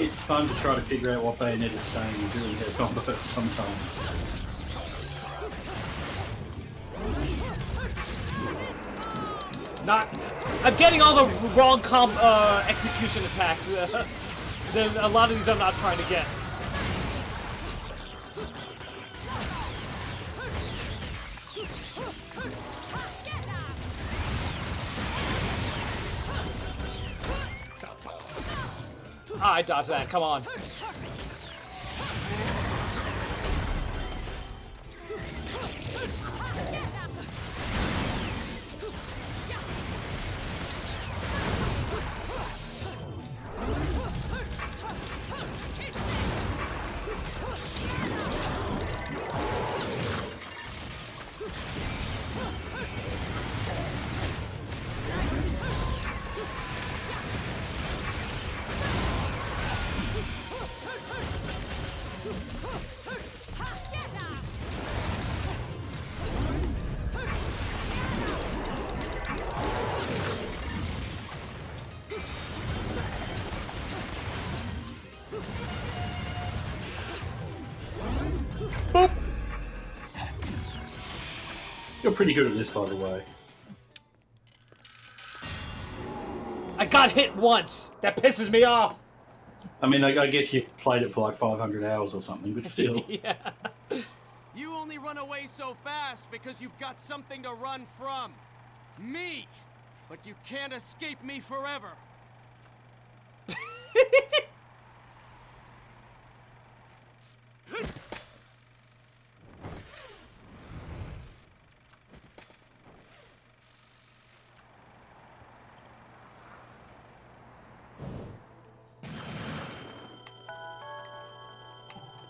It's fun to try to figure out what Bayonetta's saying during her combo sometimes. I'm getting all the wrong execution attacks. A lot of these I'm not trying to get. I dodged that, come on. You're pretty good at this, by the way. I got hit once! That pisses me off! I mean, I guess you've played it for like 500 hours or something, but still. Yeah. You only run away so fast because you've got something to run from. Me! But you can't escape me forever.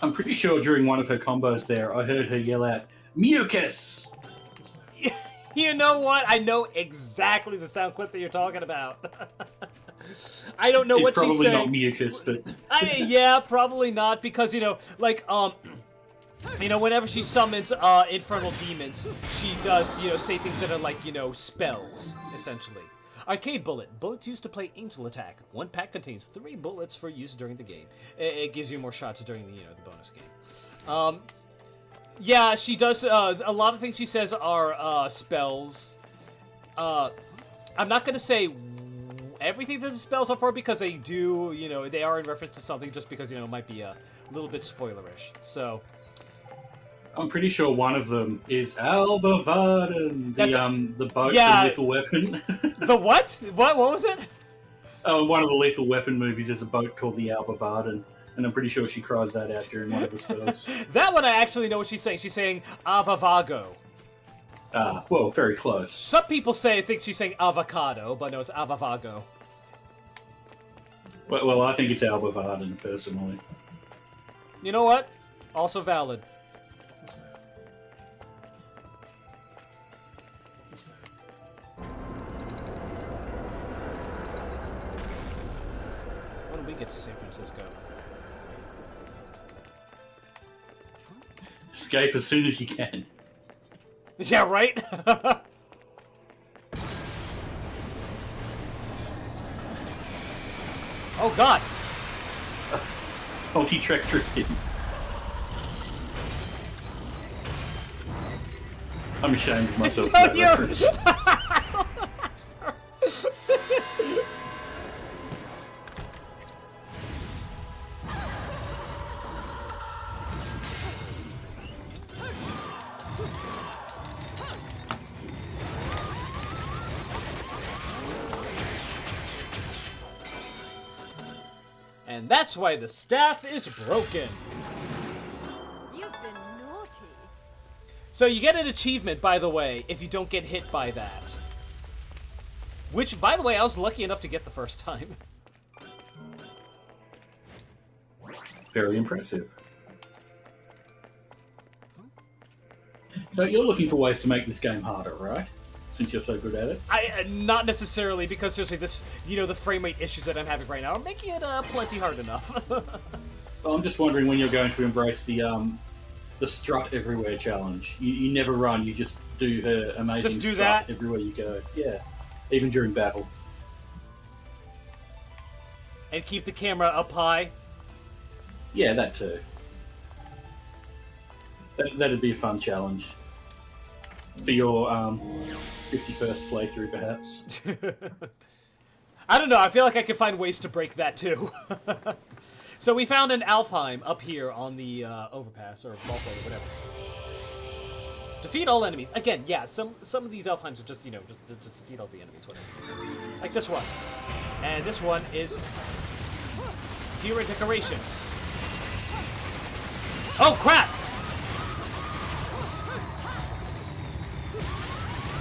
I'm pretty sure during one of her combos there, I heard her yell out, "Mucus!" You know what? I know exactly the sound clip that you're talking about. I don't know It's what she's probably saying. not mucus, but... Yeah, probably not, because, you know, like, you know, whenever she summons, infernal demons, she does, you know, say things that are like, you know, spells, essentially. Arcade bullet. Bullets used to play angel attack. One pack contains 3 bullets for use during the game. It gives you more shots during the, you know, the bonus game. Yeah, she does, a lot of things she says are, spells. I'm not gonna say everything that the spells are for, because they do, you know, they are in reference to something, just because, you know, it might be a little bit spoilerish. So... I'm pretty sure one of them is Albavarden, the boat, yeah. the Lethal Weapon. The what? What was it? One of the Lethal Weapon movies, there's a boat called the Albavarden, and I'm pretty sure she cries that out during one of the spells. That one I actually know what she's saying. She's saying Avavago. Well, very close. Some people think she's saying avocado, but no, it's Avavago. Well, I think it's Albavarden, personally. You know what? Also valid. When do we get to San Francisco? Escape as soon as you can. Yeah, right? Oh, God! Multi-track drifting. I'm ashamed of myself for that reference. And that's why the staff is broken. You've been naughty. So you get an achievement, by the way, if you don't get hit by that. Which, by the way, I was lucky enough to get the first time. Very impressive. So you're looking for ways to make this game harder, right? Since you're so good at it? Not necessarily, because seriously, this, you know, the frame rate issues that I'm having right now are making it plenty hard enough. Well, I'm just wondering when you're going to embrace the strut everywhere challenge. You never run, you just do her amazing just do strut that everywhere you go. Yeah, even during battle. And keep the camera up high. Yeah, that too. That'd be a fun challenge. For your 51st playthrough, perhaps. I don't know, I feel like I can find ways to break that too. So we found an Alfheim up here on the overpass, or vaultway, or whatever. Defeat all enemies. Again, yeah, some of these Alfheims are just, you know, just defeat all the enemies, whatever. Like this one. And this one is Deer and Decorations. Oh, crap!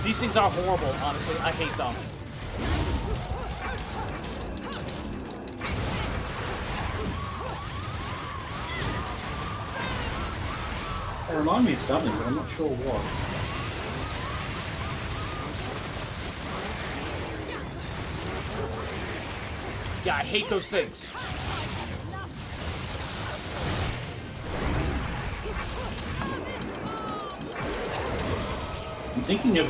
These things are horrible, honestly. I hate them. They remind me of something, but I'm not sure what. Yeah, I hate those things. I'm thinking of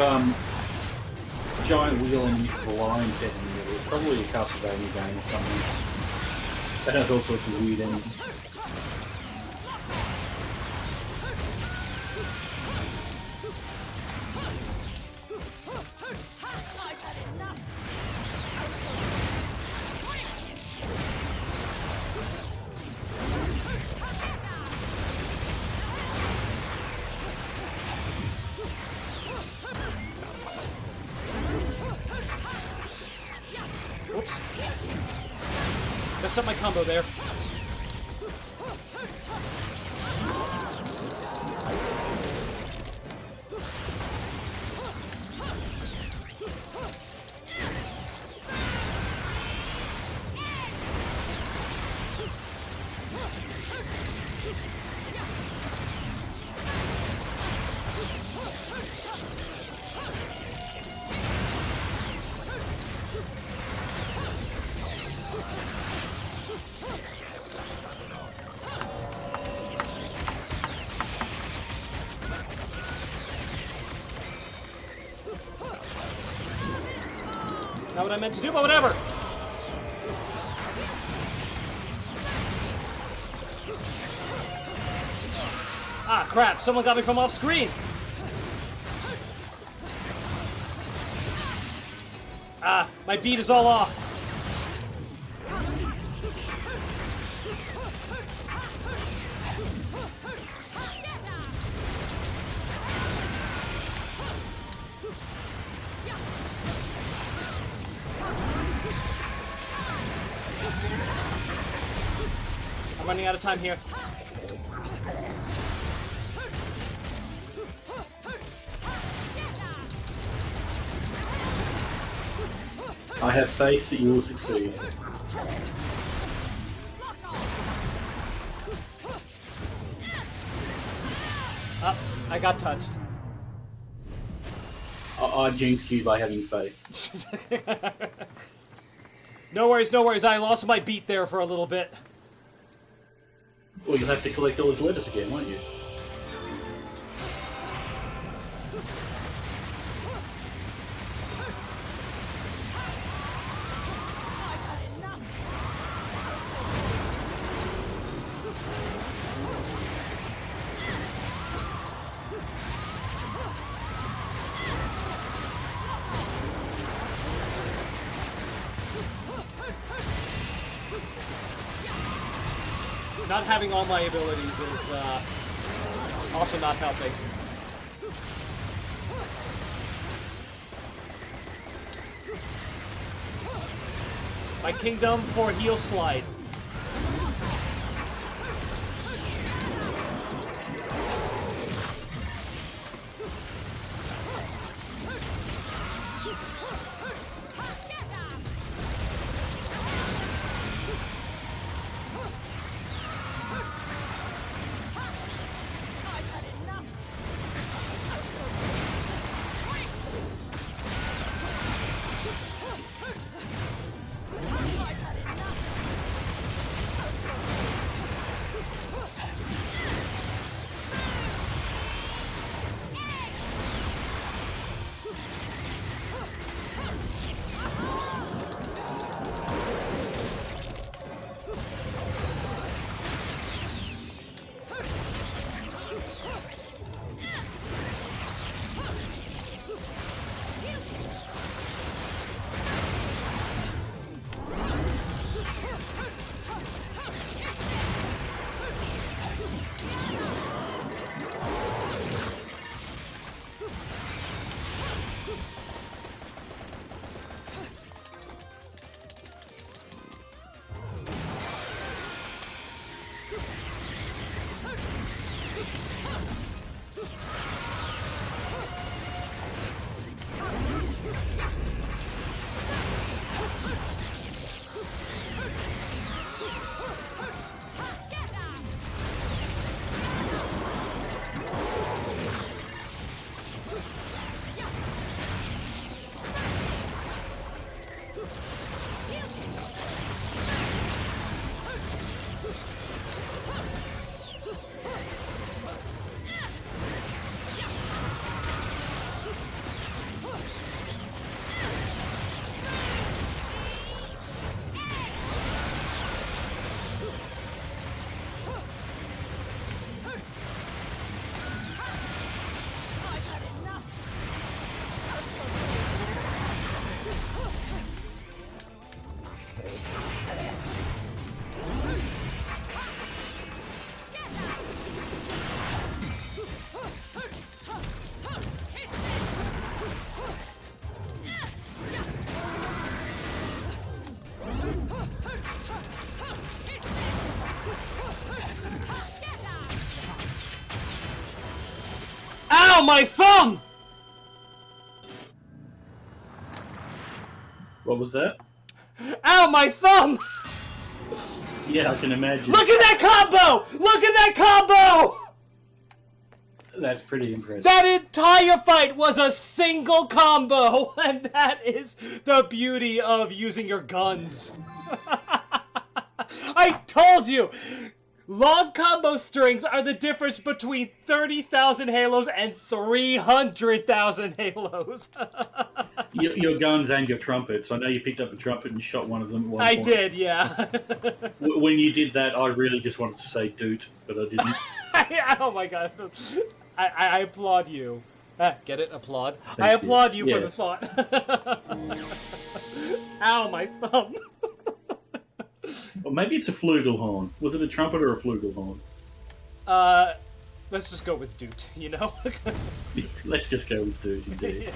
giant wheel and the lion's head in the middle. It's probably a Castlevania game or something. That has all sorts of weird enemies. Whoops. Messed up my combo there. Not what I meant to do, but whatever. Ah, crap. Someone got me from off screen. Ah, my beat is all off. I'm running out of time here. I have faith that you will succeed. Oh, I got touched. I jinxed you by having faith. No worries, no worries. I lost my beat there for a little bit. Well, you'll have to collect all his letters again, won't you? Not having all my abilities is also not helping. My kingdom for heel slide. my thumb! What was that? Ow, my thumb! Yeah, I can imagine. Look at that combo! Look at that combo! That's pretty impressive. That entire fight was a single combo, and that is the beauty of using your guns. I told you! Long combo strings are the difference between 30,000 halos and 300,000 halos. Your guns and your trumpets. I know you picked up a trumpet and shot one of them at one I point. did, yeah. When you did that, I really just wanted to say doot, but I didn't. Oh my god. I applaud you. Get it? Applaud? Thank I you. applaud you for the Yes. thought. Ow, my thumb. Or maybe it's a flugelhorn. Was it a trumpet or a flugelhorn? Let's just go with doot, you know? Let's just go with doot, indeed.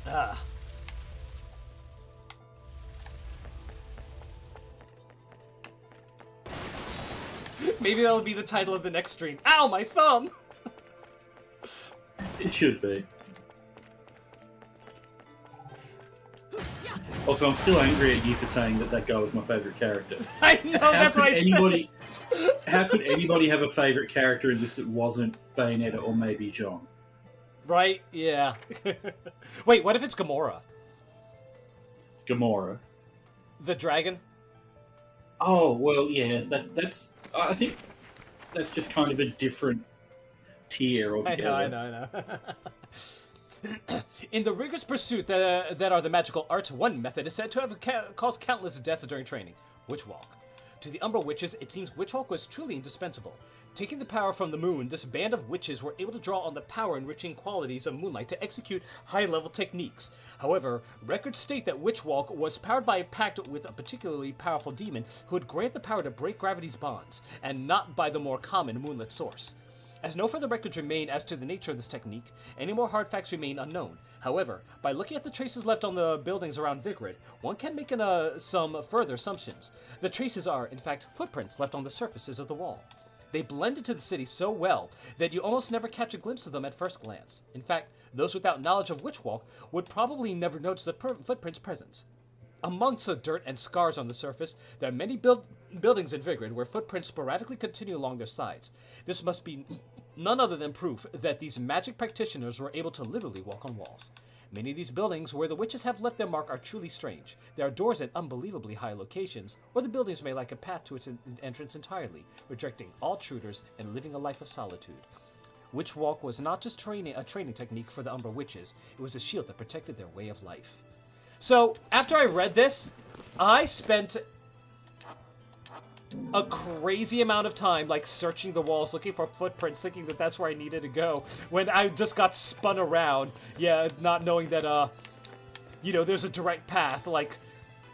Yeah. Maybe that'll be the title of the next stream. Ow, my thumb! It should be. Also, I'm still angry at you for saying that guy was my favourite character. I know, that's what I said. How could anybody have a favourite character in this that wasn't Bayonetta or maybe John? Right? Yeah. Wait, what if it's Gamora? Gamora. The dragon? Oh, well, yeah, that's I think that's just kind of a different tier altogether. I know. In the rigorous pursuit that are the magical arts, one method is said to have caused countless deaths during training. Witchwalk. To the Umbra witches, it seems Witchwalk was truly indispensable. Taking the power from the moon, this band of witches were able to draw on the power-enriching qualities of moonlight to execute high-level techniques. However, records state that Witchwalk was powered by a pact with a particularly powerful demon who would grant the power to break gravity's bonds, and not by the more common moonlit source. As no further records remain as to the nature of this technique, any more hard facts remain unknown. However, by looking at the traces left on the buildings around Vigrid, one can make some further assumptions. The traces are, in fact, footprints left on the surfaces of the wall. They blend into the city so well that you almost never catch a glimpse of them at first glance. In fact, those without knowledge of Witchwalk would probably never notice the footprint's presence. Amongst the dirt and scars on the surface, there are many buildings in Vigrid where footprints sporadically continue along their sides. This must be none other than proof that these magic practitioners were able to literally walk on walls. Many of these buildings where the witches have left their mark are truly strange. There are doors at unbelievably high locations, or the buildings may lack a path to its entrance entirely, rejecting all intruders and living a life of solitude. Witchwalk was not just a training technique for the Umbra witches, it was a shield that protected their way of life. So, after I read this, I spent a crazy amount of time, like, searching the walls, looking for footprints, thinking that that's where I needed to go, when I just got spun around, not knowing that, there's a direct path, like,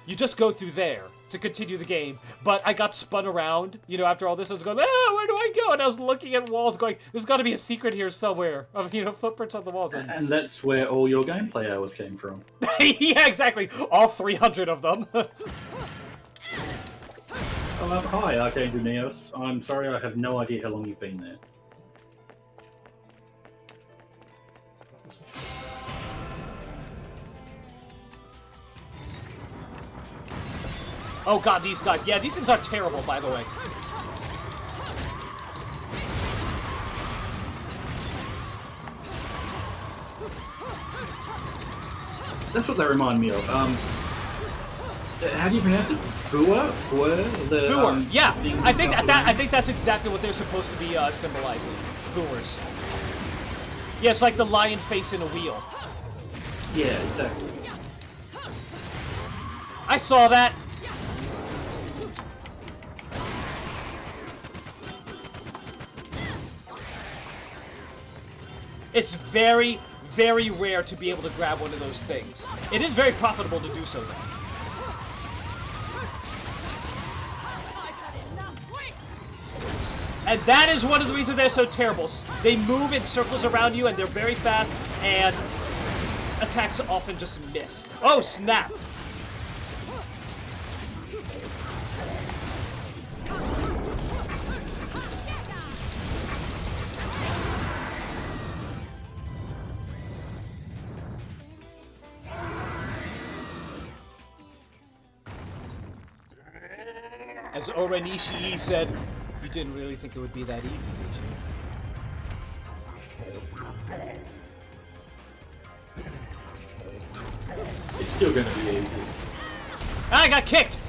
you just go through there to continue the game, but I got spun around, after all this, I was going, where do I go? And I was looking at walls going, there's got to be a secret here somewhere of, footprints on the walls. And that's where all your gameplay hours came from. Yeah, exactly. All 300 of them. Hi, Archangel Neos. I'm sorry I have no idea how long you've been there. Oh god, these guys. Yeah, these things are terrible, by the way. That's what they remind me of. How do you pronounce it? Bua? Booer. Yeah, I think that's exactly what they're supposed to be symbolizing. Boers. Yeah, it's like the lion face in a wheel. Yeah, exactly. I saw that. It's very, very rare to be able to grab one of those things. It is very profitable to do so, though. And that is one of the reasons they're so terrible. They move in circles around you, and they're very fast, and attacks often just miss. Oh, snap! As Ora Nishii said, you didn't really think it would be that easy, did you? It's still going to be easy. I got kicked!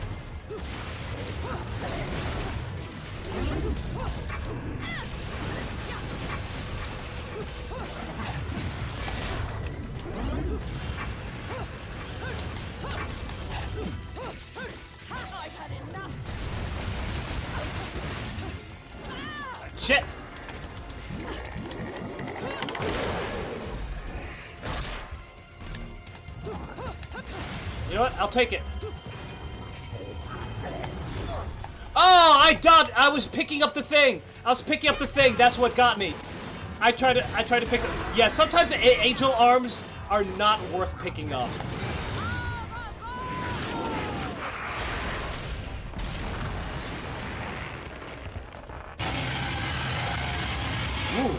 Shit! You know what? I'll take it. Oh, I dodged. I was picking up the thing. That's what got me. I tried to pick up. Yeah, sometimes angel arms are not worth picking up. Ooh.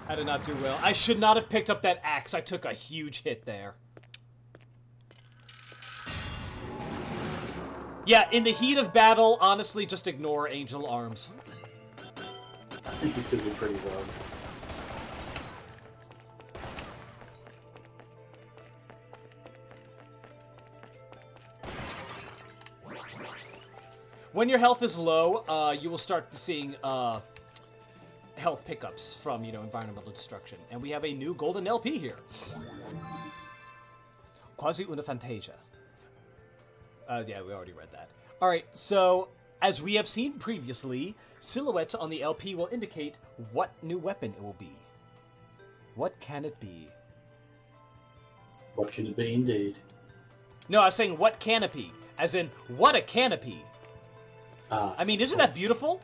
I did not do well. I should not have picked up that axe. I took a huge hit there. Yeah, in the heat of battle, honestly, just ignore angel arms. I think he's still doing pretty well. When your health is low, you will start seeing health pickups from, environmental destruction. And we have a new golden LP here. Quasi una fantasia. Yeah, we already read that. Alright, so, as we have seen previously, silhouettes on the LP will indicate what new weapon it will be. What can it be? What can it be, indeed? No, I was saying, what canopy? As in, what a canopy! I mean, isn't that beautiful?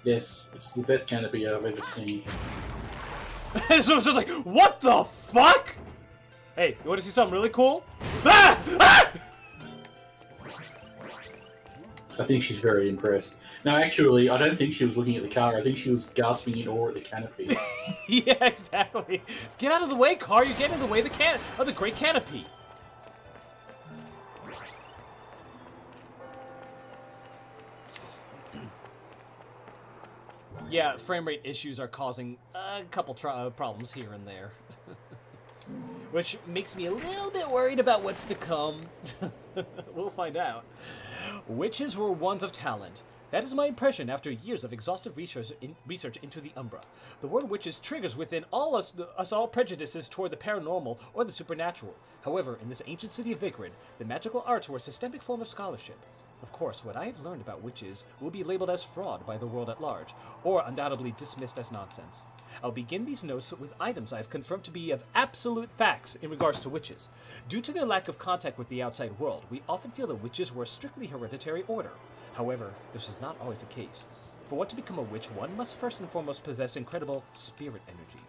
Yes, it's the best canopy I've ever seen. So it's just like, what the fuck? Hey, you want to see something really cool? Ah! Ah! I think she's very impressed. No, actually, I don't think she was looking at the car. I think she was gasping in awe at the canopy. Yeah, exactly. Get out of the way, car. You're getting in the way of the great canopy. Yeah, frame rate issues are causing a couple problems here and there. Which makes me a little bit worried about what's to come. We'll find out. Witches were ones of talent. That is my impression after years of exhaustive research into the Umbra. The word witches triggers within us all prejudices toward the paranormal or the supernatural. However, in this ancient city of Vigrid, the magical arts were a systemic form of scholarship. Of course, what I have learned about witches will be labeled as fraud by the world at large, or undoubtedly dismissed as nonsense. I'll begin these notes with items I have confirmed to be of absolute facts in regards to witches. Due to their lack of contact with the outside world, we often feel that witches were a strictly hereditary order. However, this is not always the case. For one to become a witch, one must first and foremost possess incredible spirit energy.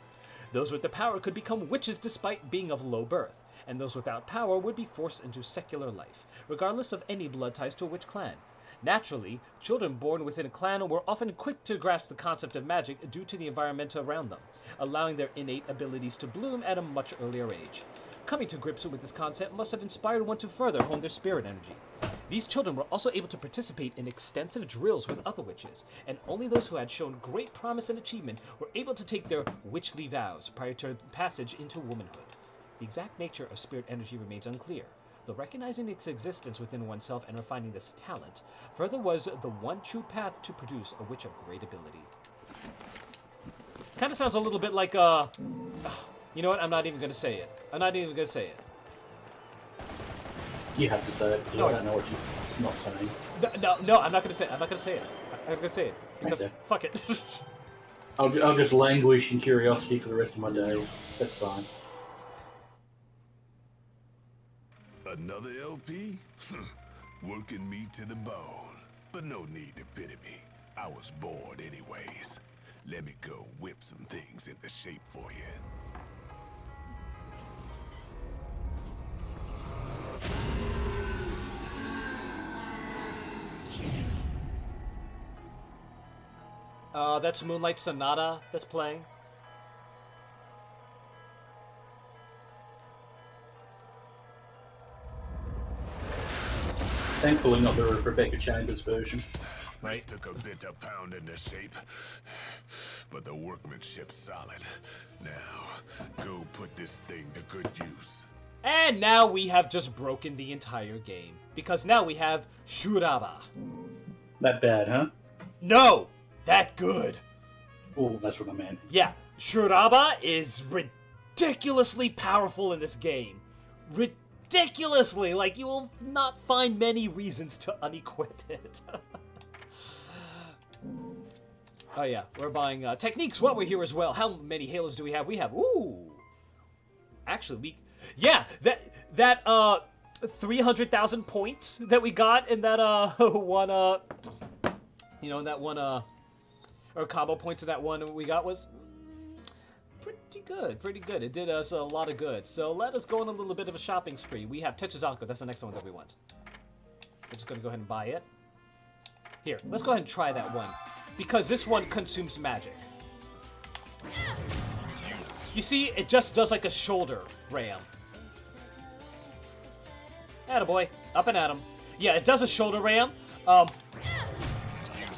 Those with the power could become witches despite being of low birth, and those without power would be forced into secular life, regardless of any blood ties to a witch clan. Naturally, children born within a clan were often quick to grasp the concept of magic due to the environment around them, allowing their innate abilities to bloom at a much earlier age. Coming to grips with this concept must have inspired one to further hone their spirit energy. These children were also able to participate in extensive drills with other witches, and only those who had shown great promise and achievement were able to take their witchly vows prior to passage into womanhood. The exact nature of spirit energy remains unclear, though recognizing its existence within oneself and refining this talent further was the one true path to produce a witch of great ability. Kind of sounds a little bit like, you know what, I'm not even going to say it. You have to say it, because I don't know what she's not saying. No, I'm not going to say it. I'm not going to say it, because okay. Fuck it. I'll just languish in curiosity for the rest of my days. That's fine. Another LP? Working me to the bone. But no need to pity me. I was bored anyways. Let me go whip some things into shape for you. That's Moonlight Sonata that's playing. Thankfully, not the Rebecca Chambers version. Right. This took a bit to pound into shape, but the workmanship's solid. Now, go put this thing to good use. And now we have just broken the entire game. Because now we have Shuraba. That bad, huh? No! That good! Oh, that's what I meant. Yeah, Shuraba is ridiculously powerful in this game. Ridiculously! Like, you will not find many reasons to unequip it. Oh yeah, we're buying techniques while we're here as well. How many Halos do we have? We have, ooh! Actually, that 300,000 points that we got in that one in that one or combo points in that one we got was pretty good. It did us a lot of good. So let us go on a little bit of a shopping spree. We have Techuzanko, that's the next one that we want. We're just gonna go ahead and buy it. Here, let's go ahead and try that one. Because this one consumes magic. You see, it just does like a shoulder ram. Attaboy, up and at 'em. Yeah, it does a shoulder ram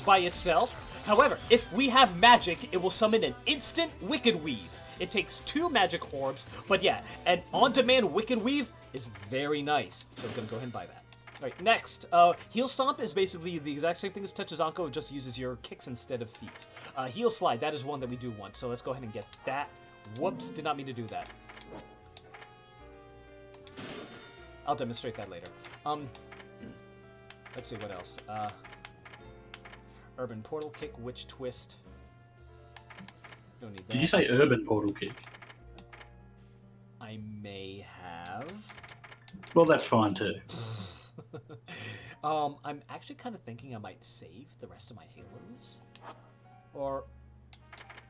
by itself. However, if we have magic, it will summon an instant Wicked Weave. It takes 2 magic orbs, but yeah, an on-demand Wicked Weave is very nice. So I'm gonna go ahead and buy that. Alright, next, Heel Stomp is basically the exact same thing as Techuzanko, it just uses your kicks instead of feet. Heel Slide, that is one that we do want, so let's go ahead and get that. Whoops, did not mean to do that. I'll demonstrate that later. Let's see, what else? Urban Portal Kick, Witch Twist. Don't need that. Did you say Urban Portal Kick? I may have. Well, that's fine too. I'm actually kind of thinking I might save the rest of my Halos. Or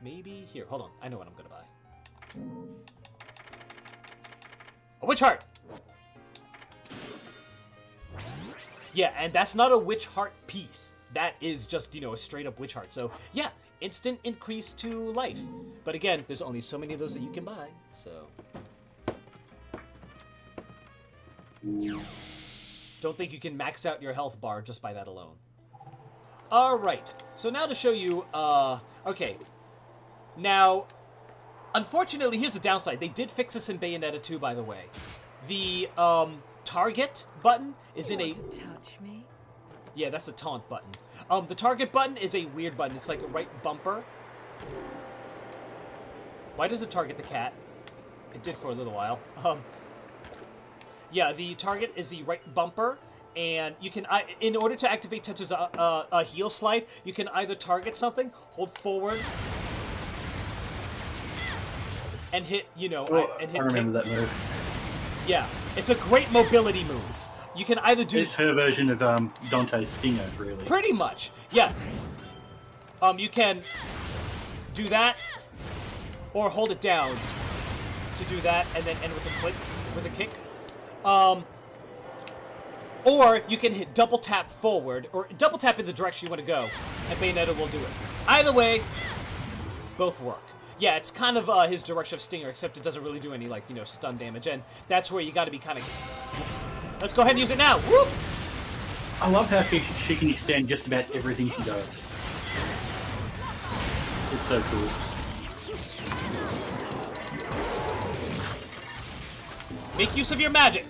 maybe here, hold on. I know what I'm gonna buy. A Witch Heart! Yeah, and that's not a Witch Heart piece. That is just, you know, a straight up Witch Heart. So, yeah, instant increase to life. But again, there's only so many of those that you can buy, so. Don't think you can max out your health bar just by that alone. Alright, so now to show you, okay. Now, unfortunately, here's the downside. They did fix this in Bayonetta 2, by the way. The, target button is in a... Touch me? Yeah, that's a taunt button. The target button is a weird button. It's like a right bumper. Why does it target the cat? It did for a little while. Yeah, the target is the right bumper, and you can, in order to activate Tetsu's a heel slide, you can either target something, hold forward, and hit, you know, and hit. I remember that move. Yeah, it's a great mobility move. You can either do... It's her version of Dante's Stinger, really. Pretty much, yeah. You can do that, or hold it down to do that, and then end with a click, with a kick. Or you can hit double tap forward, or double tap in the direction you want to go, and Bayonetta will do it. Either way, both work. Yeah, it's kind of his direction of Stinger, except it doesn't really do any, like, you know, stun damage, and that's where you gotta be kind of... Oops. Let's go ahead and use it now! Whoop! I love how she can extend just about everything she does. It's so cool. Make use of your magic!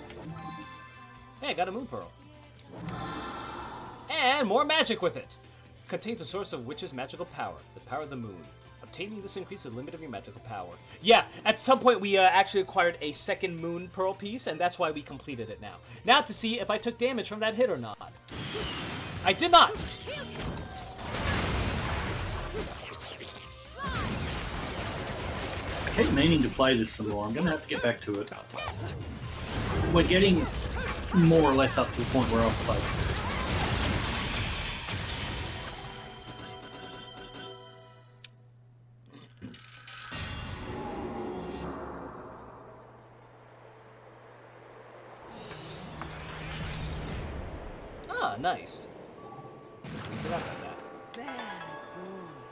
Hey, I got a Moon Pearl. And more magic with it! Contains a source of Witch's magical power, the power of the moon. Obtaining this increases the limit of your magical power. Yeah, at some point we actually acquired a second Moon Pearl piece, and that's why we completed it now. Now to see if I took damage from that hit or not. I did not! I keep meaning to play this some more. I'm going to have to get back to it. We're getting more or less up to the point where I've played. Ah, nice. Forgot about that.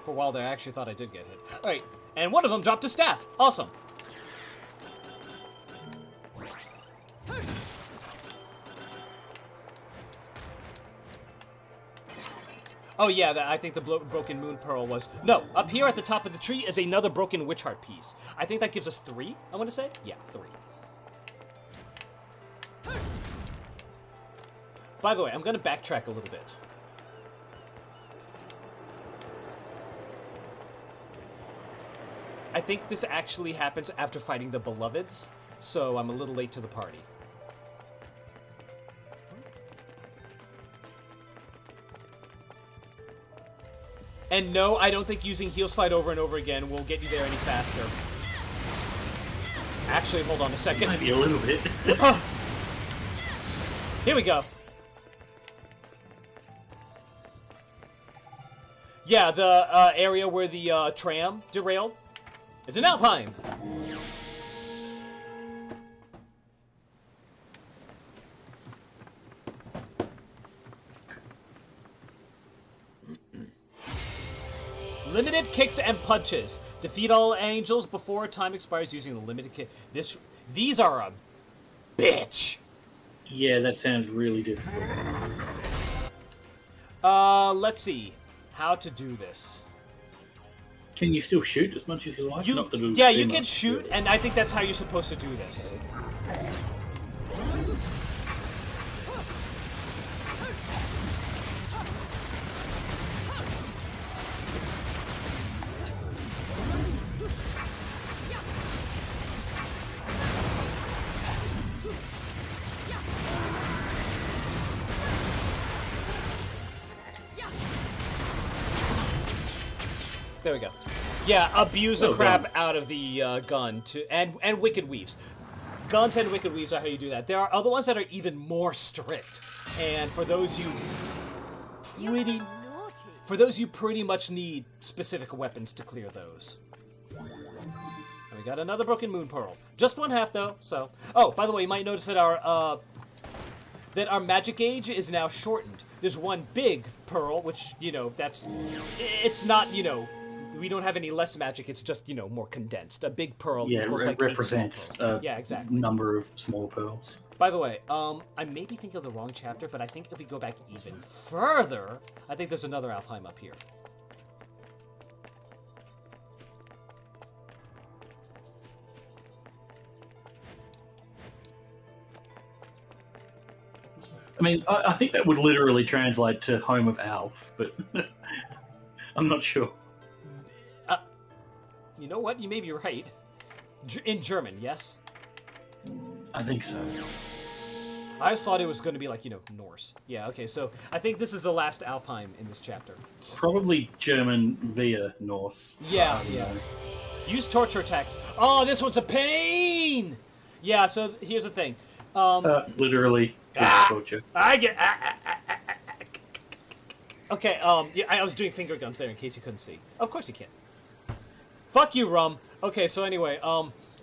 For a while there, I actually thought I did get hit. Alright, and one of them dropped a staff. Awesome. Oh yeah, I think the broken moon pearl was... No, up here at the top of the tree is another broken witch heart piece. I think that gives us 3, I want to say? Yeah, 3. By the way, I'm going to backtrack a little bit. I think this actually happens after fighting the Beloveds, so I'm a little late to the party. And no, I don't think using Heal Slide over and over again will get you there any faster. Actually, hold on a second. Maybe a little bit. Here we go. Yeah, the area where the tram derailed is in Alfheim. Limited kicks and punches. Defeat all angels before time expires using the limited kick. These are a bitch. Yeah, that sounds really difficult. Let's see how to do this. Can you still shoot as much as you like? Yeah, you can shoot, and I think that's how you're supposed to do this. There we go. Yeah, abuse the crap out of the gun and Wicked Weaves. Guns and Wicked Weaves are how you do that. There are other ones that are even more strict, and for those you pretty much need specific weapons to clear those. And we got another broken moon pearl. Just 1/2 though. So, oh, by the way, you might notice that our magic gauge is now shortened. There's one big pearl, which it's not we don't have any less magic. It's just more condensed. A big pearl equals like represents yeah, exactly. Number of small pearls. By the way, I may be thinking of the wrong chapter, but I think if we go back even further, I think there's another Alfheim up here. I mean, I think that would literally translate to Home of Alf, but I'm not sure. You know what? You may be right. In German, yes? I think so. I just thought it was going to be like, Norse. Yeah, okay, so I think this is the last Alfheim in this chapter. Probably German via Norse. Yeah, yeah. Use torture attacks. Oh, this one's a pain! Yeah, so here's the thing. Literally, torture. Okay, yeah, I was doing finger guns there in case you couldn't see. Of course you can. Fuck you, Rum. Okay, so anyway,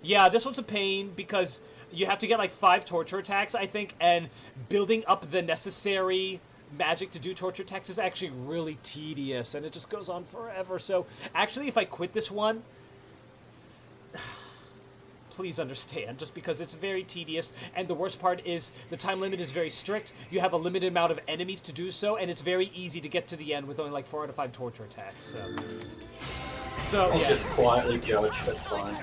yeah, this one's a pain because you have to get like 5 torture attacks, I think, and building up the necessary magic to do torture attacks is actually really tedious, and it just goes on forever. So, actually, if I quit this one, please understand, just because it's very tedious, and the worst part is the time limit is very strict. You have a limited amount of enemies to do so, and it's very easy to get to the end with only like 4 out of 5 torture attacks, So, I'll yeah. just quietly judge, that's fine.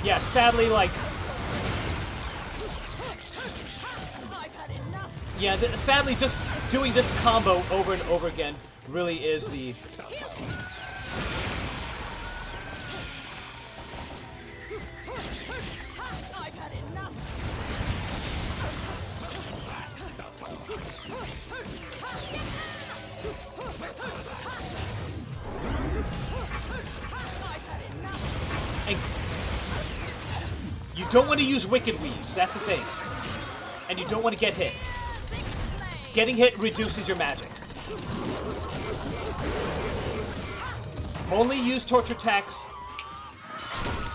Yeah, sadly, like... Yeah, sadly, just doing this combo over and over again really is the... And you don't want to use Wicked Weaves, that's the thing. And you don't want to get hit. Getting hit reduces your magic. Only use torture attacks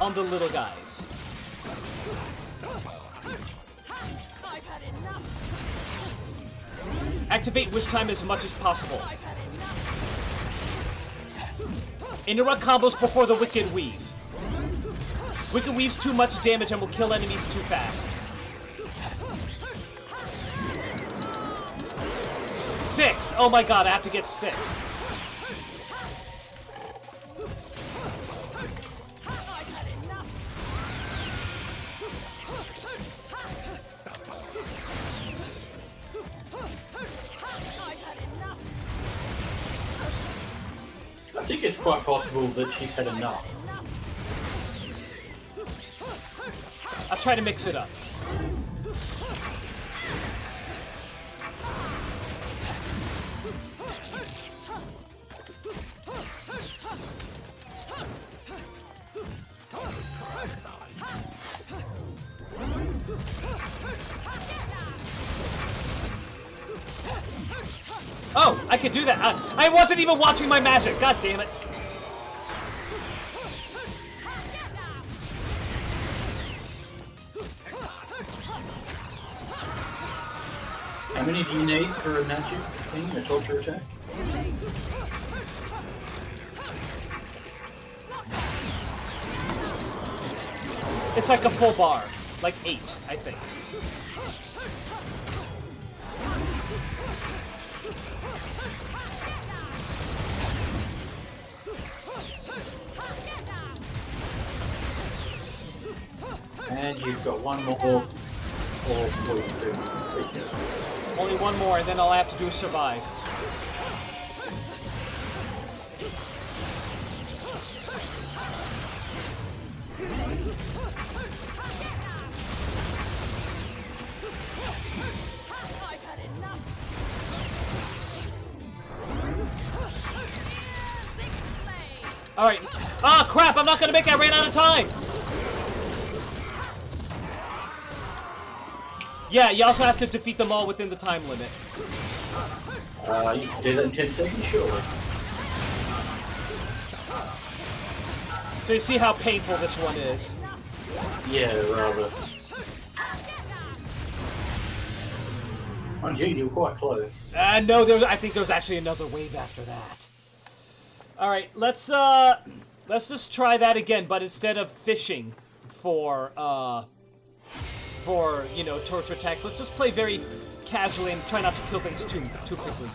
on the little guys. Activate Wish Time as much as possible. Interrupt combos before the Wicked Weave. Wicked Weave's too much damage and will kill enemies too fast. 6! Oh my god, I have to get 6. I think it's quite possible that she's had enough. I'll try to mix it up. Oh, I could do that. I wasn't even watching my magic. God damn it. How many do you need for a magic thing, a torture attack? It's like a full bar. Like 8, I think. And you've got one more. Only one more, and then all I have to do is survive. Alright. Ah, crap! I'm not gonna make it! I ran out of time! Yeah, you also have to defeat them all within the time limit. You can do that in 10 seconds, surely. So you see how painful this one is. Yeah, rather. Mind you, you were quite close. No, I think there's actually another wave after that. Alright, let's just try that again, but instead of fishing for, you know, torture attacks, let's just play very casually and try not to kill things too quickly.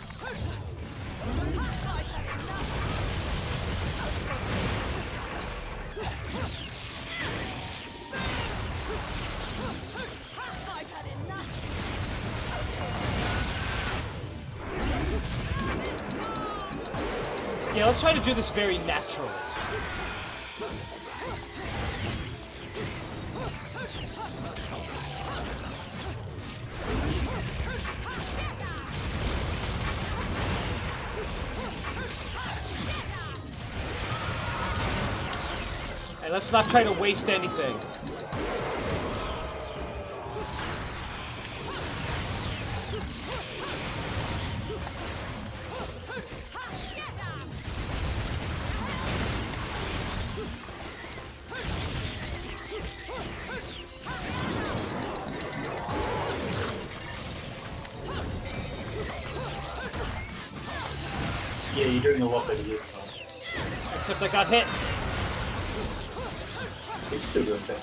Yeah, let's try to do this very naturally. And let's not try to waste anything. Yeah, you're doing a lot better this time. Except I got hit. You can still do it, Jack.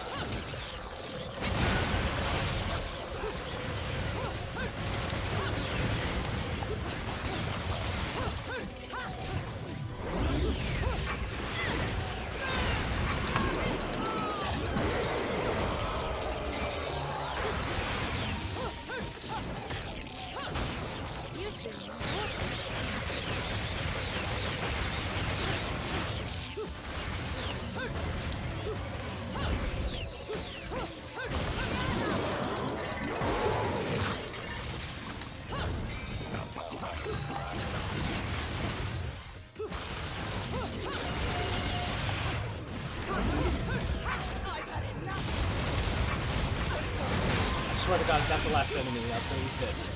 I swear to God, that's the last enemy. I was gonna be pissed.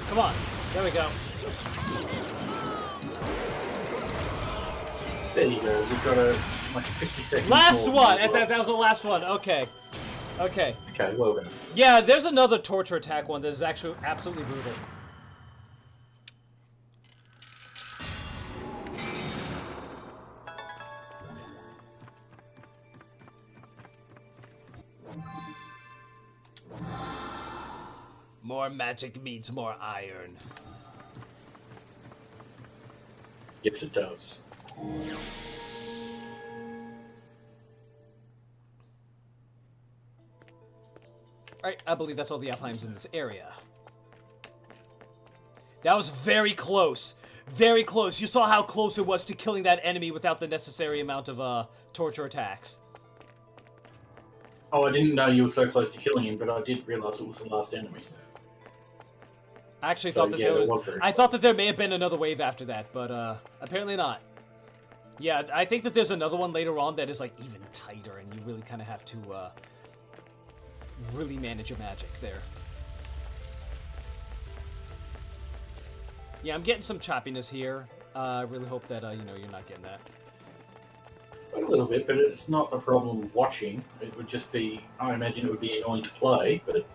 Come on. There we go. There you go. We've got a like 50 seconds. Last more. one! That was the last one. Okay. Okay. Okay, well done. Yeah, there's another torture attack one that is actually absolutely brutal. More magic means more iron. Yes, it does. Alright, I believe that's all the Alfheims in this area. That was very close. Very close. You saw how close it was to killing that enemy without the necessary amount of torture attacks. Oh, I didn't know you were so close to killing him, but I did realize it was the last enemy. I actually thought that there was I thought that there may have been another wave after that, but apparently not. Yeah, I think that there's another one later on that is like even tighter, and you really kind of have to really manage your magic there. Yeah, I'm getting some choppiness here. I really hope that you know, you're not getting that. A little bit, but it's not a problem watching. It would just be, I imagine it would be annoying to play, but...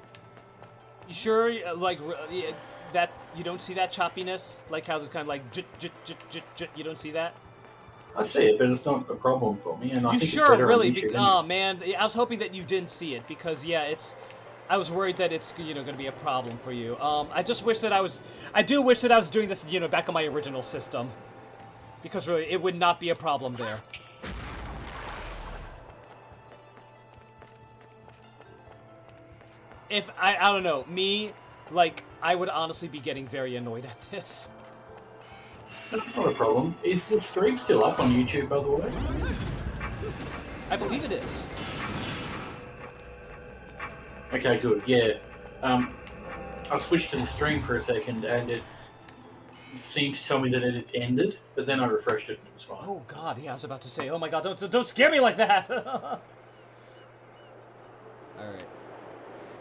You sure, like, that you don't see that choppiness? Like how there's kind of like, you don't see that? I see it, but it's not a problem for me, and I think sure, it's better really? on YouTube Oh, man, I was hoping that you didn't see it, because, yeah, it's... I was worried that it's, you know, going to be a problem for you. I just wish that I do wish that I was doing this, you know, back on my original system. Because, really, it would not be a problem there. If, I don't know, me, like, I would honestly be getting very annoyed at this. That's not a problem. Is the stream still up on YouTube, by the way? I believe it is. Okay, good, yeah. I switched to the stream for a second, and it seemed to tell me that it had ended, but then I refreshed it and it was fine. Oh god, yeah, I was about to say, oh my god, don't scare me like that! Alright.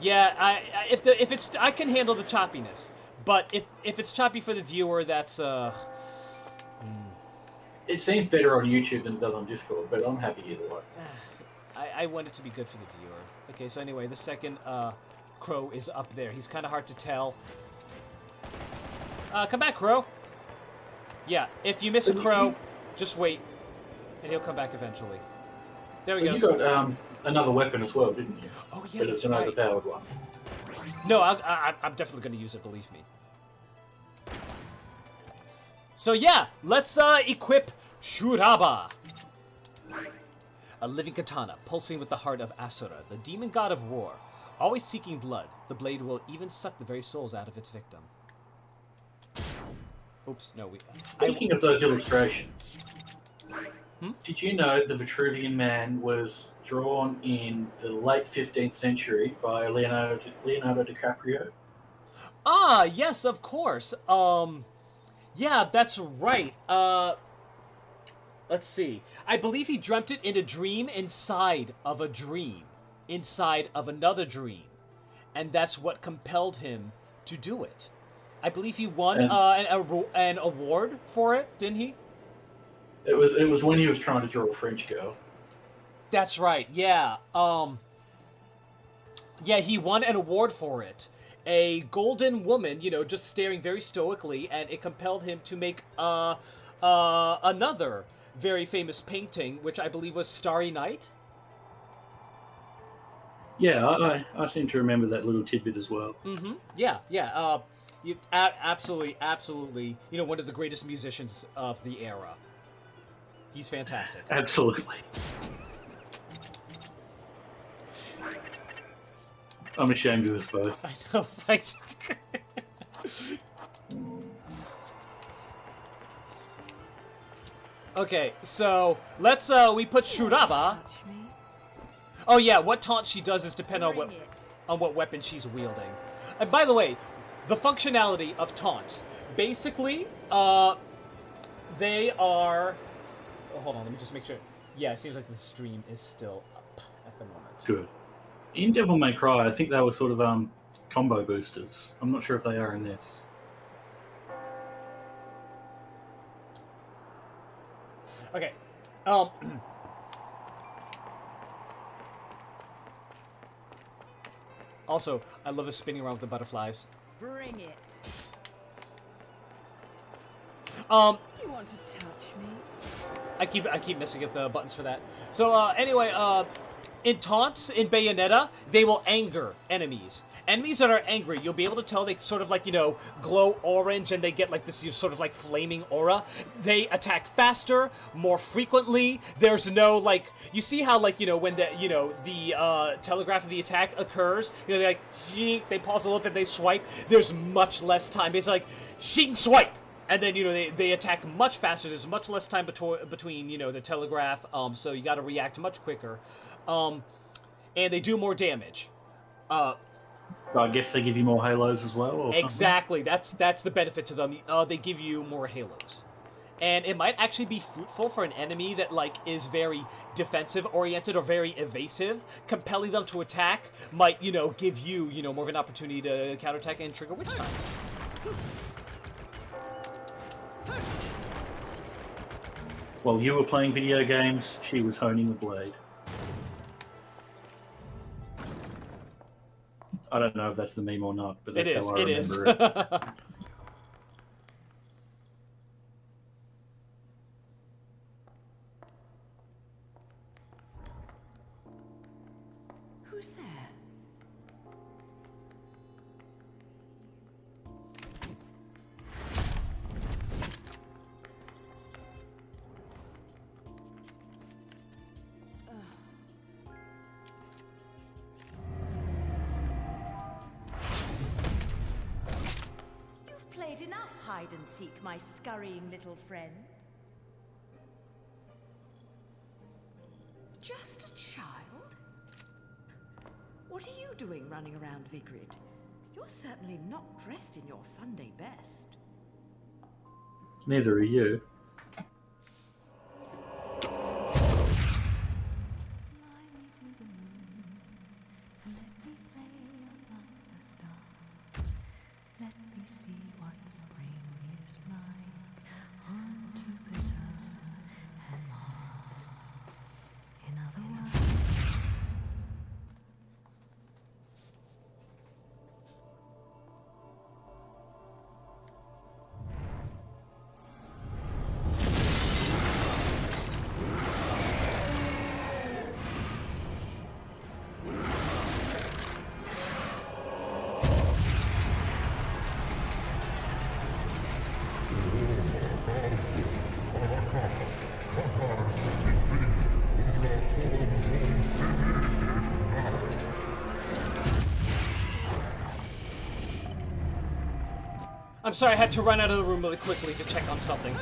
Yeah, if it's I can handle the choppiness, but if it's choppy for the viewer, that's It seems better on YouTube than it does on Discord, but I'm happy either way. I want it to be good for the viewer. Okay, so anyway, the second crow is up there. He's kind of hard to tell. Come back, crow. Yeah, if you miss a crow, just wait, and he'll come back eventually. There we go. So you got another weapon as well, didn't you? Oh yeah, but it's an overpowered one. No, I'm definitely going to use it, believe me. So yeah, let's equip Shuraba. A living katana, pulsing with the heart of Asura, the demon god of war. Always seeking blood, the blade will even suck the very souls out of its victim. Oops, no, Speaking of those illustrations, did you know the Vitruvian Man was drawn in the late 15th century by Leonardo DiCaprio? Ah, yes, of course. Yeah, that's right. Let's see. I believe he dreamt it in a dream inside of a dream, inside of another dream, and that's what compelled him to do it. I believe he won an award for it, didn't he? It was when he was trying to draw a French girl. That's right. Yeah. Yeah, he won an award for it. A golden woman, you know, just staring very stoically, and it compelled him to make another very famous painting, which I believe was Starry Night. Yeah, I seem to remember that little tidbit as well. Mm-hmm. Yeah, yeah. Absolutely. You know, one of the greatest musicians of the era. He's fantastic. Absolutely. I'm ashamed of us both. I know, right? Okay, so let's we put Shuraba. Oh yeah, what taunt she does is depend on what weapon she's wielding. And by the way, the functionality of taunts, basically, they are. Oh, hold on, let me just make sure. Yeah, it seems like the stream is still up at the moment. Good. In Devil May Cry, I think they were sort of combo boosters. I'm not sure if they are in this. Okay. Also, I love the spinning around with the butterflies. Bring it. You want to touch me? I keep messing up the buttons for that. So anyway, in taunts in Bayonetta, they will anger enemies. Enemies that are angry, you'll be able to tell they sort of like, glow orange and they get like this sort of like flaming aura. They attack faster, more frequently. There's no like, you see how like, when the telegraph of the attack occurs, they like, they pause a little bit, they swipe. There's much less time. It's like, shing swipe! And then, they attack much faster. There's much less time between, the telegraph, so you gotta react much quicker. And they do more damage. I guess they give you more halos as well, or exactly. Something? That's the benefit to them. They give you more halos. And it might actually be fruitful for an enemy that, like, is very defensive-oriented or very evasive. Compelling them to attack might, give you, more of an opportunity to counterattack and trigger Witch Time. While you were playing video games, she was honing the blade. I don't know if that's the meme or not, but that's how I remember it. Who's there? Played enough hide and seek, my scurrying little friend. Just a child? What are you doing running around Vigrid? You're certainly not dressed in your Sunday best. Neither are you. I'm sorry, I had to run out of the room really quickly to check on something.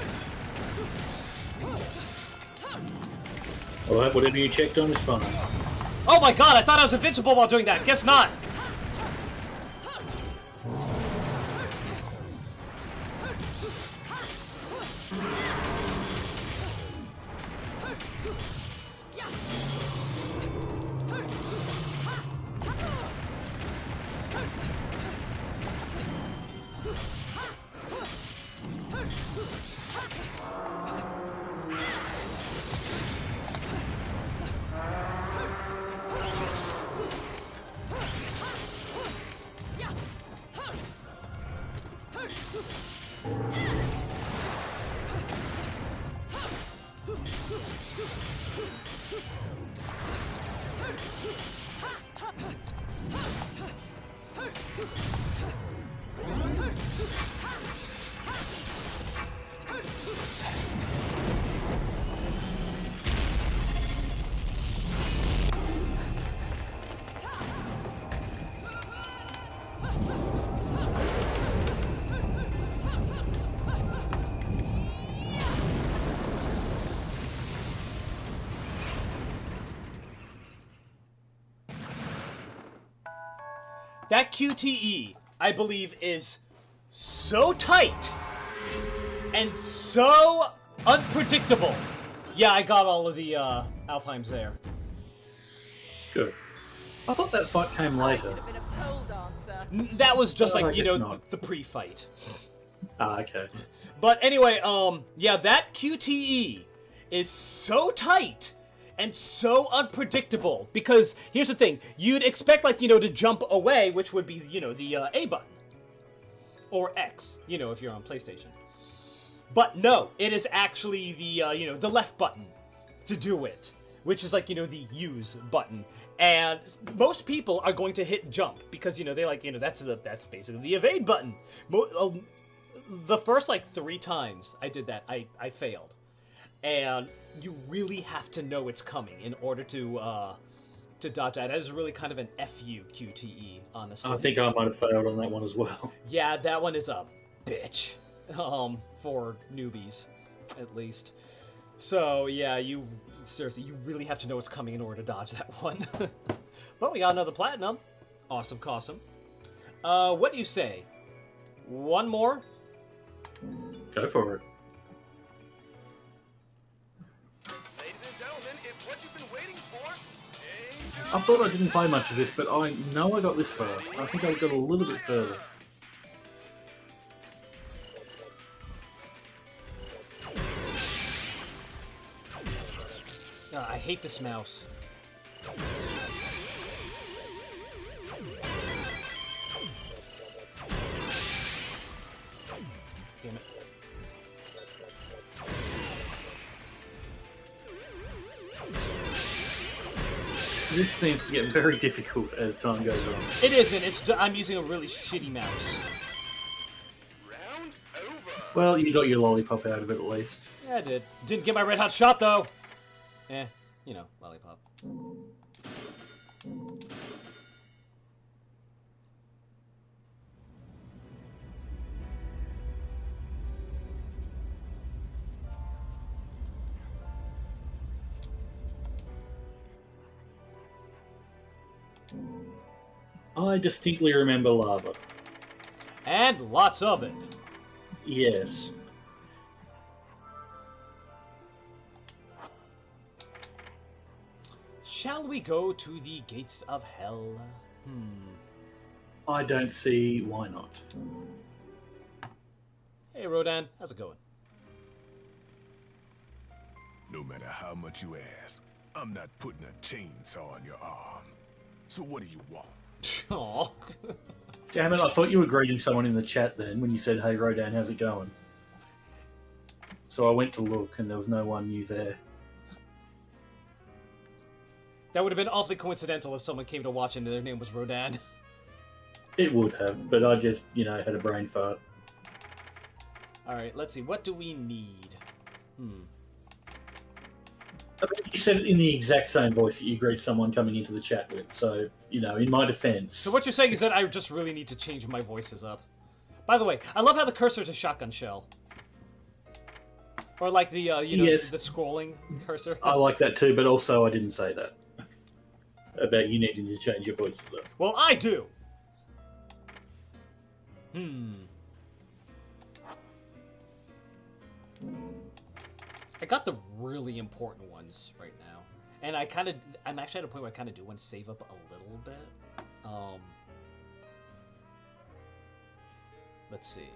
Alright, whatever you checked on is fine. Oh my god, I thought I was invincible while doing that. Guess not. That QTE, I believe, is so tight and so unpredictable. Yeah, I got all of the Alfheims there. Good. I thought that fight came later. Should have been a pole dancer. That was just Oh, like, I you guess know, not. the pre-fight. Ah, okay. But anyway, yeah, that QTE is so tight and so unpredictable because here's the thing: you'd expect, like, you know, to jump away, which would be, you know, the A button or X, you know, if you're on PlayStation. But no, it is actually the you know, the left button to do it, which is like, you know, the use button. And most people are going to hit jump because, you know, they like, you know, that's basically the evade button. The first like 3 times I did that, I failed. And you really have to know it's coming in order to dodge that. That is really kind of an FUQTE, honestly. I think I might have failed on that one as well. Yeah, that one is a bitch. For newbies, at least. So yeah, you really have to know what's coming in order to dodge that one. But we got another platinum. Awesome, cawsome. What do you say? One more? Go for it. Ladies and gentlemen, it's what you've been waiting for. I thought I didn't play much of this, but I know I got this far. I think I got a little bit further. I hate this mouse. Damn it. This seems to get very difficult as time goes on. It isn't. I'm using a really shitty mouse. Well, you got your lollipop out of it at least. Yeah, I did. Didn't get my red hot shot though. You know, lollipop. I distinctly remember lava. And lots of it. Yes. Shall we go to the gates of hell? I don't see why not. Hey, Rodan, how's it going? No matter how much you ask, I'm not putting a chainsaw on your arm. So what do you want? Aw. Damn it, I thought you were greeting someone in the chat then when you said, hey Rodan, how's it going? So I went to look and there was no one new there. That would have been awfully coincidental if someone came to watch and their name was Rodan. It would have, but I just, you know, had a brain fart. Alright, let's see. What do we need? I mean, you said it in the exact same voice that you greet someone coming into the chat with, so, you know, in my defense. So what you're saying is that I just really need to change my voices up. By the way, I love how the cursor's a shotgun shell. Or like the, you know, Yes. the scrolling cursor. I like that too, but also I didn't say that. About you needing to change your voices up. Well, I do! I got the really important ones right now. And I'm actually at a point where I kind of do want to save up a little bit. Let's see.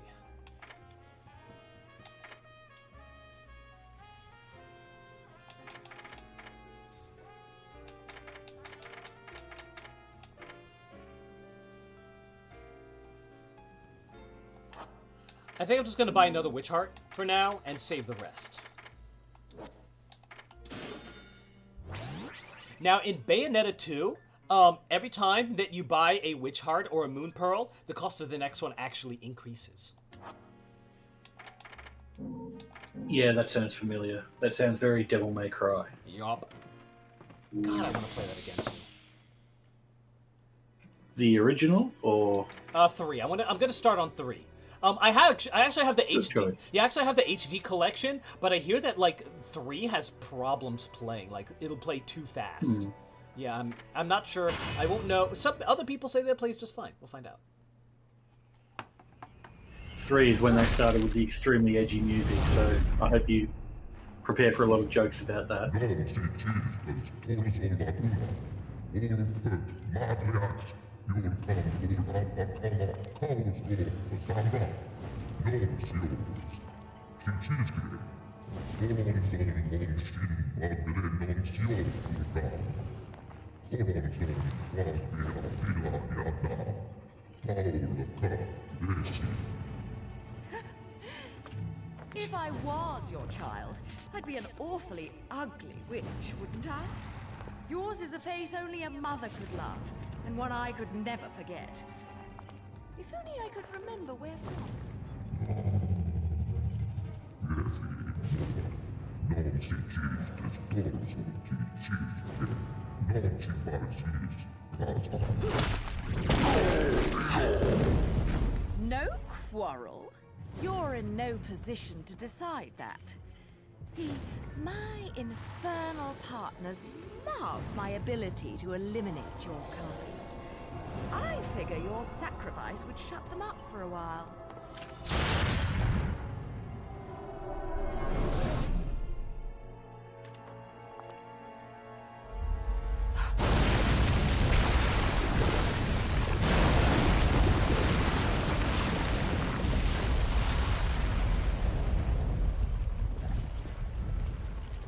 I think I'm just going to buy another Witch Heart for now and save the rest. Now, in Bayonetta 2, every time that you buy a Witch Heart or a Moon Pearl, the cost of the next one actually increases. Yeah, that sounds familiar. That sounds very Devil May Cry. Yup. God, I want to play that again, too. The original, or...? 3. I'm gonna start on 3. I actually have the Good HD. choice. Yeah, actually I have the HD collection, but I hear that like 3 has problems playing. Like it'll play too fast. Yeah, I'm not sure. I won't know. Some other people say that it plays just fine. We'll find out. 3 is when they started with the extremely edgy music, so I hope you prepare for a lot of jokes about that. If I was your child, I'd be an awfully ugly witch, wouldn't I? Yours is a face only a mother could love, and one I could never forget. If only I could remember where from. No quarrel? You're in no position to decide that. See, my infernal partners love my ability to eliminate your kind. I figure your sacrifice would shut them up for a while.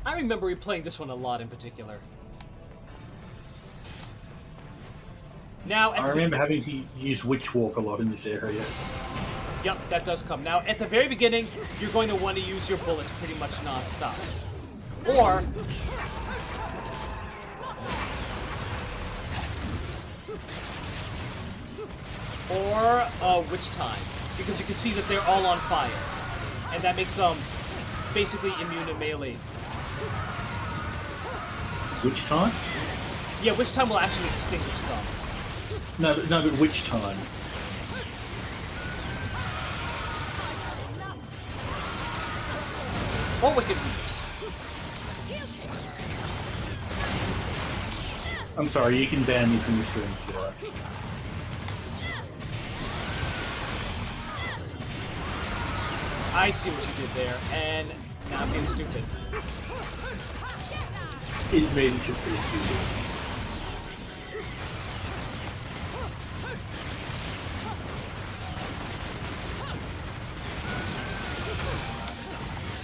I remember replaying this one a lot in particular. Now, I remember having to use Witch Walk a lot in this area. Yep, that does come. Now, at the very beginning, you're going to want to use your bullets pretty much non-stop. Or... Witch Time. Because you can see that they're all on fire. And that makes them basically immune to melee. Witch Time? Yeah, Witch Time will actually extinguish them. No, but Witch Time. Or Wicked Weaves. I'm sorry, you can ban me from the stream if you like. I see what you did there, and now I'm being stupid. It's made it pretty stupid.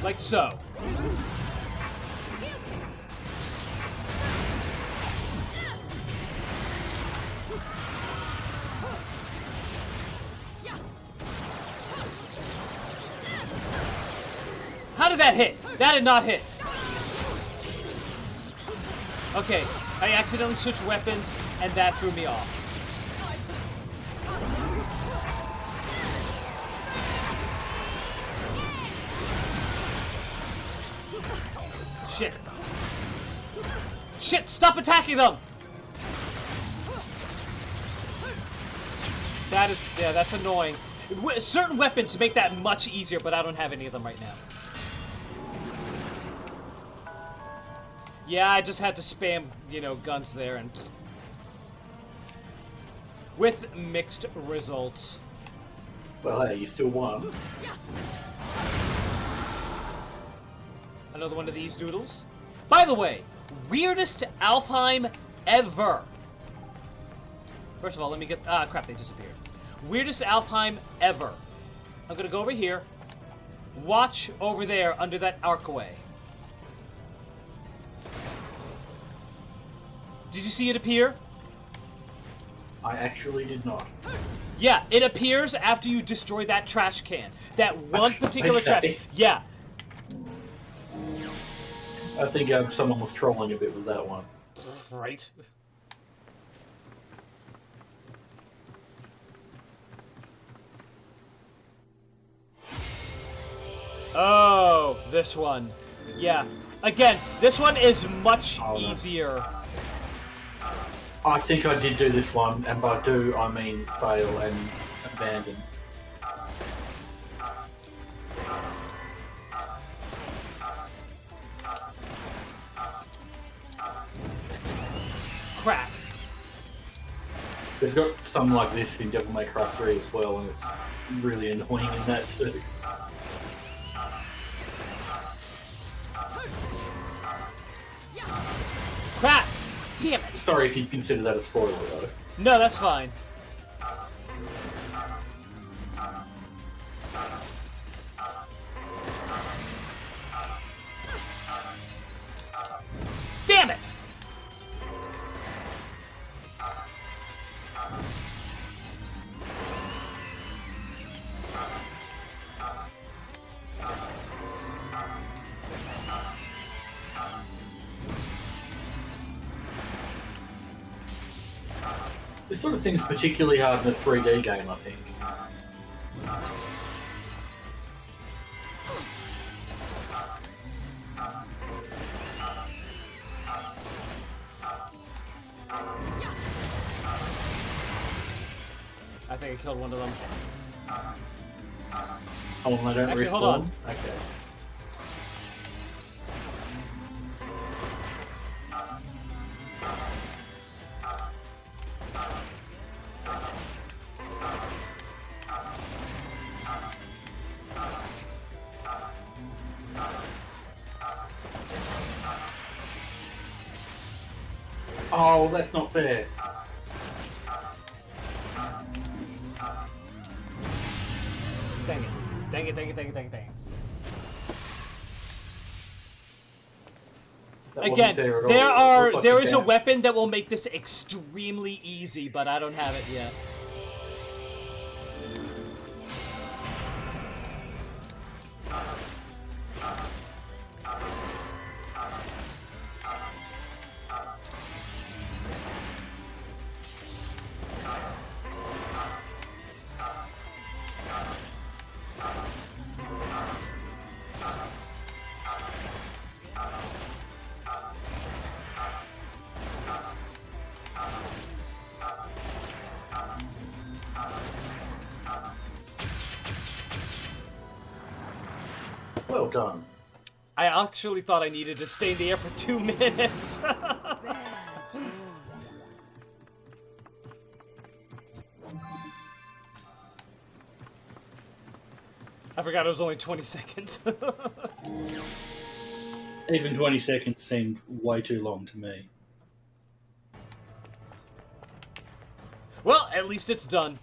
Like so. How did that hit? That did not hit. Okay, I accidentally switched weapons, and that threw me off. Shit. Shit, stop attacking them! That is, yeah, that's annoying. Certain weapons make that much easier, but I don't have any of them right now. Yeah, I just had to spam, you know, guns there, and... with mixed results. Well, hey, you still won. Another one of these doodles. By the way, weirdest Alfheim ever. First of all, let me get... Ah, crap, they disappeared. Weirdest Alfheim ever. I'm gonna go over here. Watch over there under that archway. Did you see it appear? I actually did not. Yeah, it appears after you destroy that trash can. That one particular trash can. Yeah. I think someone was trolling a bit with that one. Right. Oh, this one. Yeah. Again, this one is much easier. I think I did do this one, and by do, I mean fail and abandon. Crap. They've got some like this in Devil May Cry 3 as well, and it's really annoying in that too. Crap! Damn it! Sorry if you'd consider that a spoiler, though. No, that's fine. Damn it! This sort of thing's particularly hard in a 3D game, I think. I think I killed one of them. Oh, I don't Actually, respawn? hold on. Okay. Oh, that's not fair. Dang it. Dang it, dang it, dang it, dang it, dang it. That wasn't Again, fair at all. there is a weapon that will make this extremely easy, but I don't have it yet. Well done. I actually thought I needed to stay in the air for 2 minutes. I forgot it was only 20 seconds. Even 20 seconds seemed way too long to me. Well, at least it's done.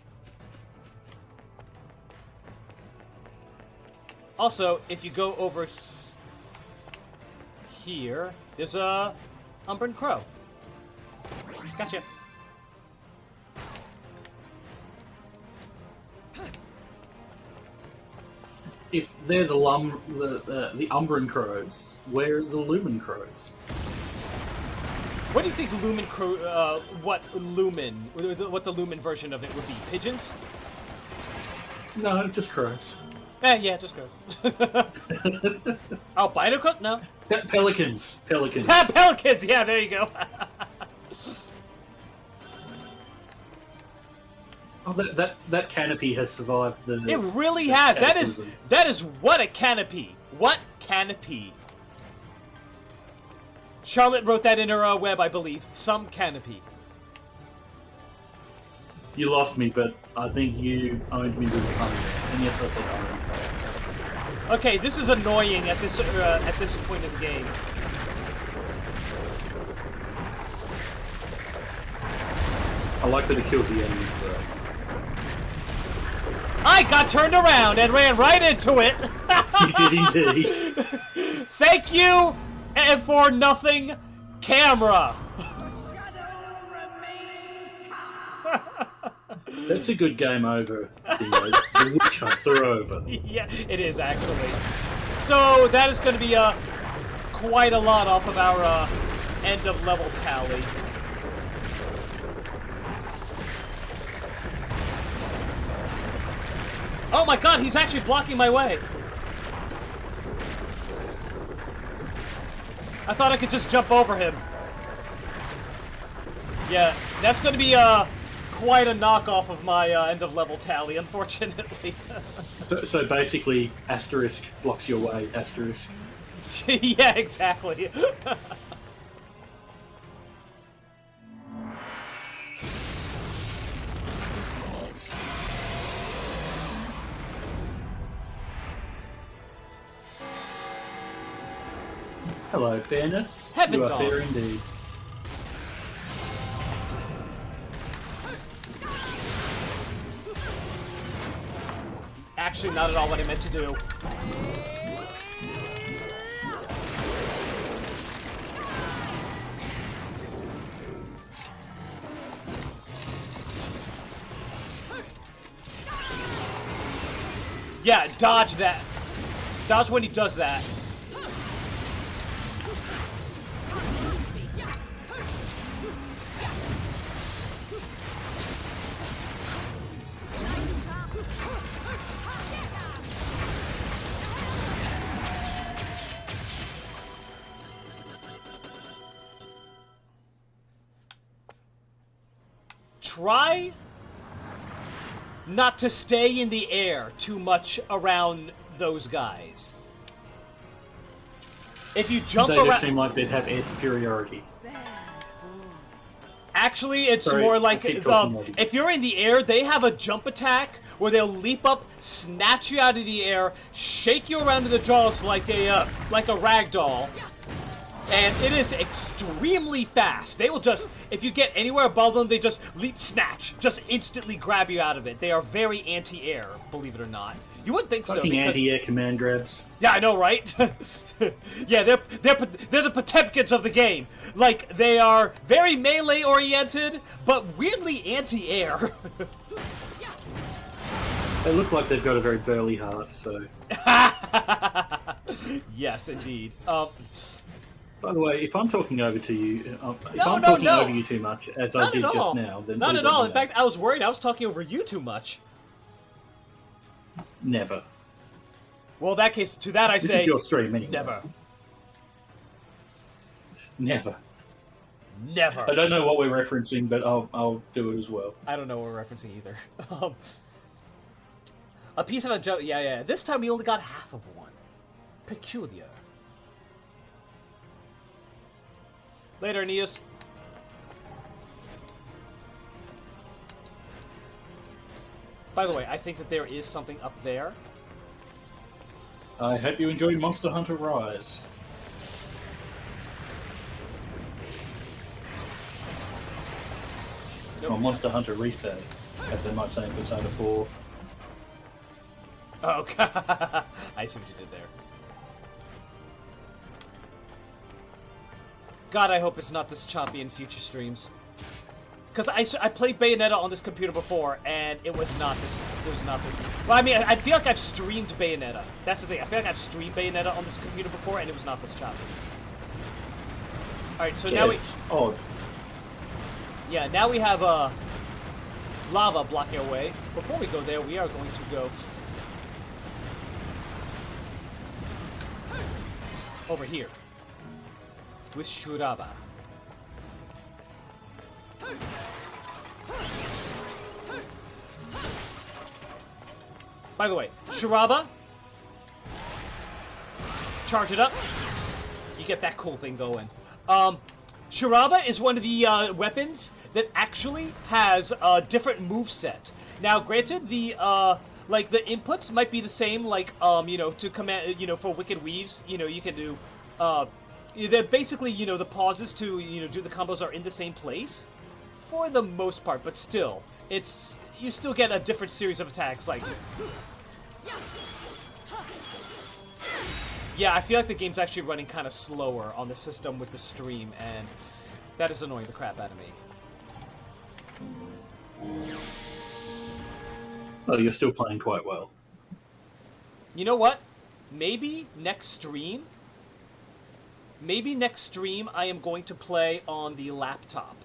Also, if you go over here, there's a Umbran Crow. Gotcha. If they're the Umbran Crows, where are the Lumen Crows? What do you think Lumen Crow, what the Lumen version of it would be? Pigeons? No, just crows. Yeah, just crows. Albino? No. Pelicans. Pelicans. Pelicans, yeah, there you go. Oh, that canopy has survived the... It really has. That is what a canopy. What canopy. Charlotte wrote that in her web, I believe. Some canopy. You lost me, but I think you owned me with a pun. And yes, I said owned. Okay, this is annoying at this point in the game. I like that it kills the enemies, though. I got turned around and ran right into it. You did indeed. Thank you, and for nothing, camera. That's a good game over. The witch hunts are over. Yeah, it is actually. So that is going to be quite a lot off of our end of level tally. Oh my god, he's actually blocking my way. I thought I could just jump over him. Yeah, that's going to be quite a knockoff of my end of level tally, unfortunately. So basically, asterisk blocks your way, asterisk. Yeah, exactly. Hello, fairness. Heaven you are dog. fair indeed. Actually, not at all what I meant to do. Yeah, dodge that. Dodge when he does that. try not to stay in the air too much around those guys. If you jump They around... don't seem like they'd have air superiority. Actually, it's Sorry, more I like keep talking over you. if you're in the air, they have a jump attack where they'll leap up, snatch you out of the air, shake you around in the jaws like a rag doll, and it is extremely fast. They will just, if you get anywhere above them, they just leap, snatch, just instantly grab you out of it. They are very anti-air, believe it or not. You wouldn't think so. Fucking Because, anti-air command grabs. yeah, I know, right? Yeah, they're the Potemkins of the game. Like, they are very melee-oriented, but weirdly anti-air. They look like they've got a very burly heart, so... Yes, indeed. By the way, if I'm talking over to you, if No, I'm no, talking no. over you too much, as I Not did at just all. now, then Not please at let all. me In know. fact, I was worried I was talking over you too much. Never. Well, in that case, to that I This say... is your stream anyway. Never. Never. Never. I don't know what we're referencing, but I'll do it as well. I don't know what we're referencing either. A piece of a joke. Yeah. This time we only got half of one. Peculiar. Later, Aeneas. By the way, I think that there is something up there. I hope you enjoy Monster Hunter Rise. Or Monster Hunter Reset, as they might say in Persona 4. Oh, God. I see what you did there. God, I hope it's not this choppy in future streams. Because I played Bayonetta on this computer before, and it was not this. It was not this. Well, I mean, I feel like I've streamed Bayonetta. That's the thing. I feel like I've streamed Bayonetta on this computer before, and it was not this choppy. All right, so now we. Odd. Yeah, now we have lava blocking our way. Before we go there, we are going to go over here with Shuraba. By the way, Shuraba, charge it up. You get that cool thing going. Shuraba is one of the weapons that actually has a different moveset. Now, granted, the like the inputs might be the same, like you know, to command, you know, for Wicked Weaves, you know, you can do they're basically, you know, the pauses to, you know, do the combos are in the same place for the most part, but still, it's, you still get a different series of attacks, like. Yeah, I feel like the game's actually running kind of slower on the system with the stream, and that is annoying the crap out of me. Oh, you're still playing quite well. You know what? Maybe next stream I am going to play on the laptop,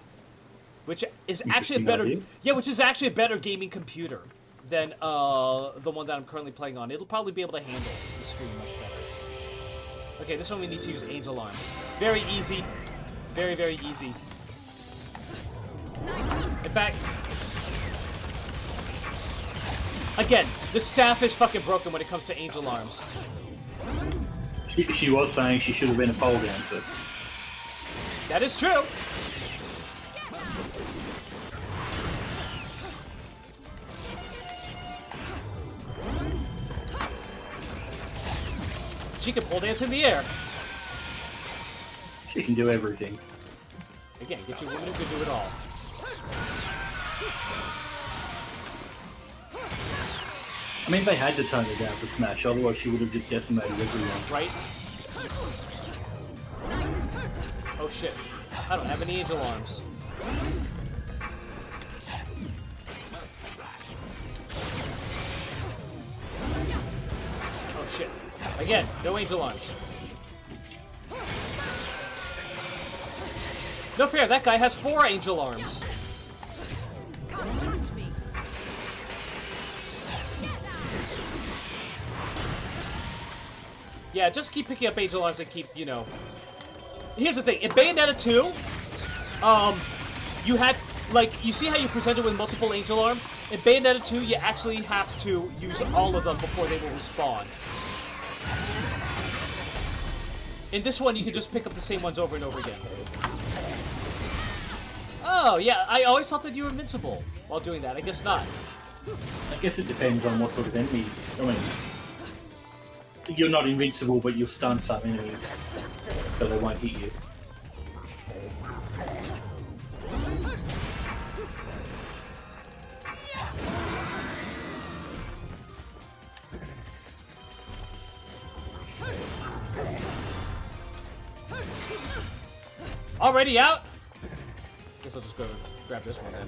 which is actually a better, which is actually a better gaming computer than the one that I'm currently playing on. It'll probably be able to handle the stream much better. Okay, this one we need to use Angel Arms. Very easy. Very, very easy. In fact, again, the staff is fucking broken when it comes to Angel Arms. She was saying she should have been a pole dancer. That is true. She can pole dance in the air. She can do everything. Again, get you a woman who can do it all. I mean, they had to tone her down for Smash, otherwise she would have just decimated everyone. Right? Oh shit. I don't have any Angel Arms. Oh shit. Again, no Angel Arms. No fair, that guy has 4 Angel Arms. Yeah, just keep picking up Angel Arms and keep, you know... Here's the thing, in Bayonetta 2, you had, like, you see how you presented with multiple angel arms? In Bayonetta 2, you actually have to use all of them before they will respawn. In this one, you can just pick up the same ones over and over again. Oh, yeah, I always thought that you were invincible while doing that. I guess not. I guess it depends on what sort of enemy. I mean, you're not invincible, but you'll stun some enemies, so they won't hit you. Already out? Guess I'll just go grab this one then.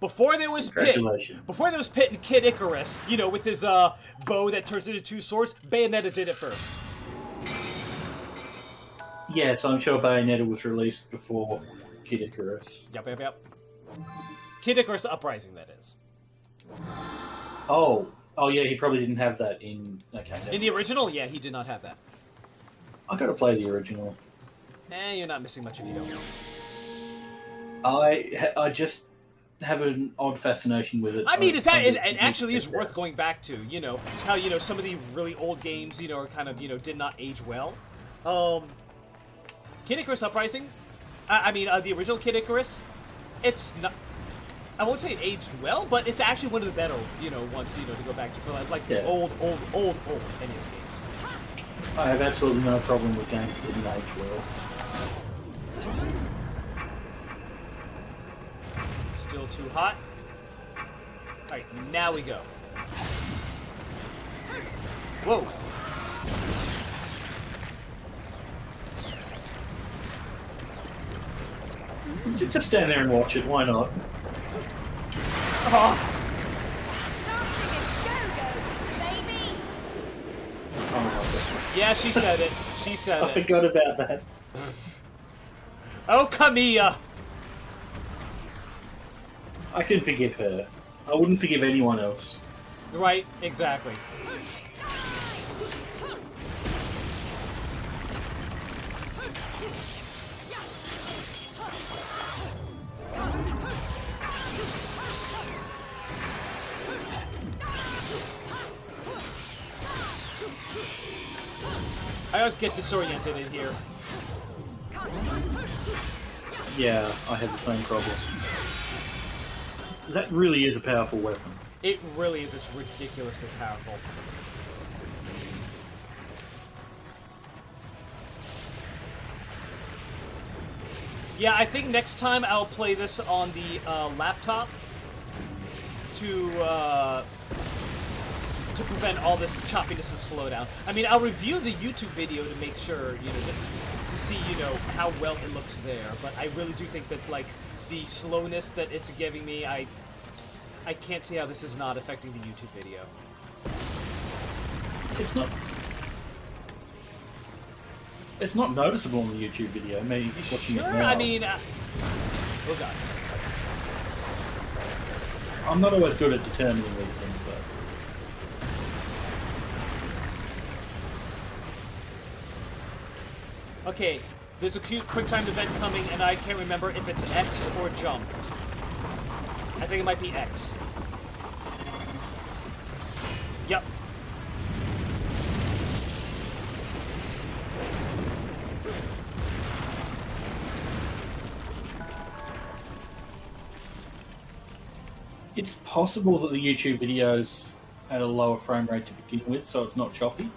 Before there was Pit and Kid Icarus, you know, with his bow that turns into two swords, Bayonetta did it first. Yes, I'm sure Bayonetta was released before Kid Icarus. Yep. Kid Icarus Uprising, that is. Oh, yeah, he probably didn't have that in... Okay. In the original? Yeah, he did not have that. I gotta play the original. You're not missing much if you don't. I just have an odd fascination with it. I mean, it actually is worth going back to. You know how some of the really old games, are kind of did not age well. Kid Icarus Uprising, the original Kid Icarus, it's not. I won't say it aged well, but it's actually one of the better, ones, to go back to for like the old NES games. I have absolutely no problem with games that didn't age well. Still too hot. Alright, now we go. Whoa! Just stand there and watch it, why not? Oh. Yeah, she said it. She said it. I forgot about that. Oh, Kamiya! I can forgive her. I wouldn't forgive anyone else. Right, exactly. I always get disoriented in here. Yeah, I have the same problem. That really is a powerful weapon. It really is. It's ridiculously powerful. Yeah, I think next time I'll play this on the laptop to prevent all this choppiness and slowdown. I mean, I'll review the YouTube video to make sure, to see, how well it looks there. But I really do think that, like, the slowness that it's giving me, I can't see how this is not affecting the YouTube video. It's not noticeable in the YouTube video. Me watching it now. I mean, oh god. I'm not always good at determining these things, so. Okay, there's a cute quick-time event coming, and I can't remember if it's X or jump. I think it might be X. Yep. It's possible that the YouTube video's at a lower frame rate to begin with, so it's not choppy.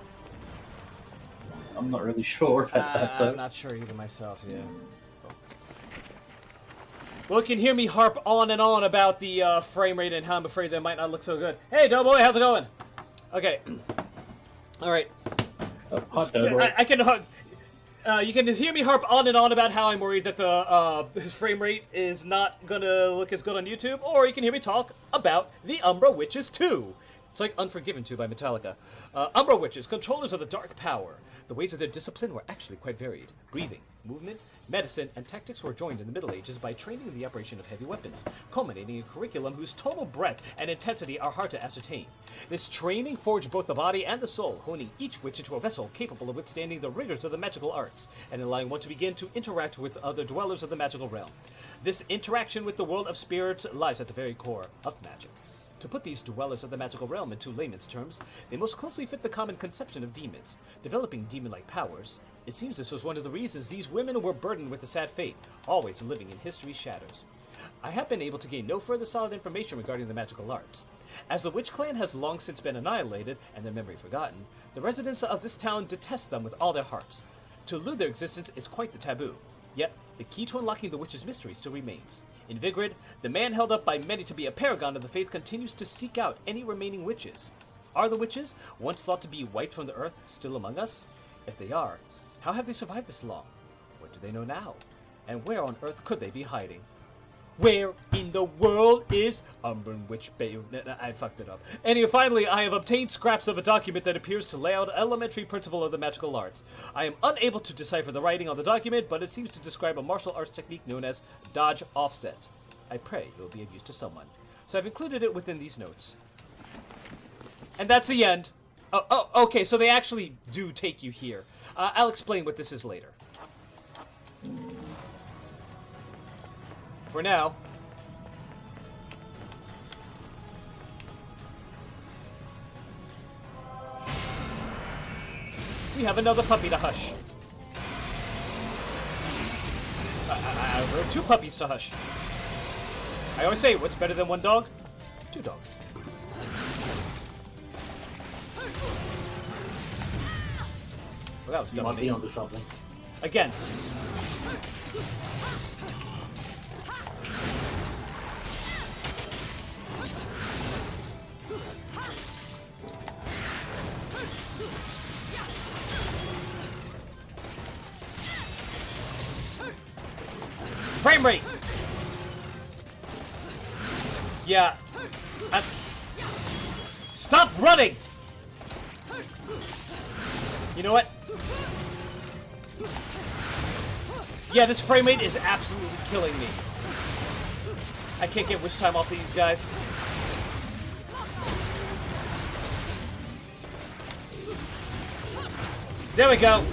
I'm not really sure about that, though. I'm not sure either myself, yeah. Well, you can hear me harp on and on about the frame rate and how I'm afraid that might not look so good. Hey, Doughboy, how's it going? Okay. All right. Hi, Doughboy. I can... you can hear me harp on and on about how I'm worried that the frame rate is not gonna look as good on YouTube, or you can hear me talk about the Umbra Witches 2. It's like Unforgiven 2 by Metallica. Umbra Witches, controllers of the dark power. The ways of their discipline were actually quite varied. Breathing, movement, medicine, and tactics were joined in the Middle Ages by training in the operation of heavy weapons, culminating in a curriculum whose total breadth and intensity are hard to ascertain. This training forged both the body and the soul, honing each witch into a vessel capable of withstanding the rigors of the magical arts, and allowing one to begin to interact with other dwellers of the magical realm. This interaction with the world of spirits lies at the very core of magic. To put these dwellers of the magical realm into layman's terms, they most closely fit the common conception of demons, developing demon-like powers. It seems this was one of the reasons these women were burdened with a sad fate, always living in history's shadows. I have been able to gain no further solid information regarding the magical arts. As the Witch Clan has long since been annihilated, and their memory forgotten, the residents of this town detest them with all their hearts. To elude their existence is quite the taboo. Yet, the key to unlocking the witch's mystery still remains. In Vigrid, the man held up by many to be a paragon of the faith continues to seek out any remaining witches. Are the witches, once thought to be wiped from the earth, still among us? If they are, how have they survived this long? What do they know now? And where on earth could they be hiding? Where in the world is Umbran Witch Bayonetta? I fucked it up. Anyway, finally, I have obtained scraps of a document that appears to lay out an elementary principle of the magical arts. I am unable to decipher the writing on the document, but it seems to describe a martial arts technique known as dodge offset. I pray it will be of use to someone. So I've included it within these notes. And that's the end. Oh, okay, so they actually do take you here. I'll explain what this is later. For now, we have another puppy to hush. Or two puppies to hush. I always say, what's better than one dog? Two dogs. Well, that was dumb. You might be onto something. Again. Frame rate! Yeah. Stop running! You know what? Yeah, this frame rate is absolutely killing me. I can't get witch time off of these guys. There we go.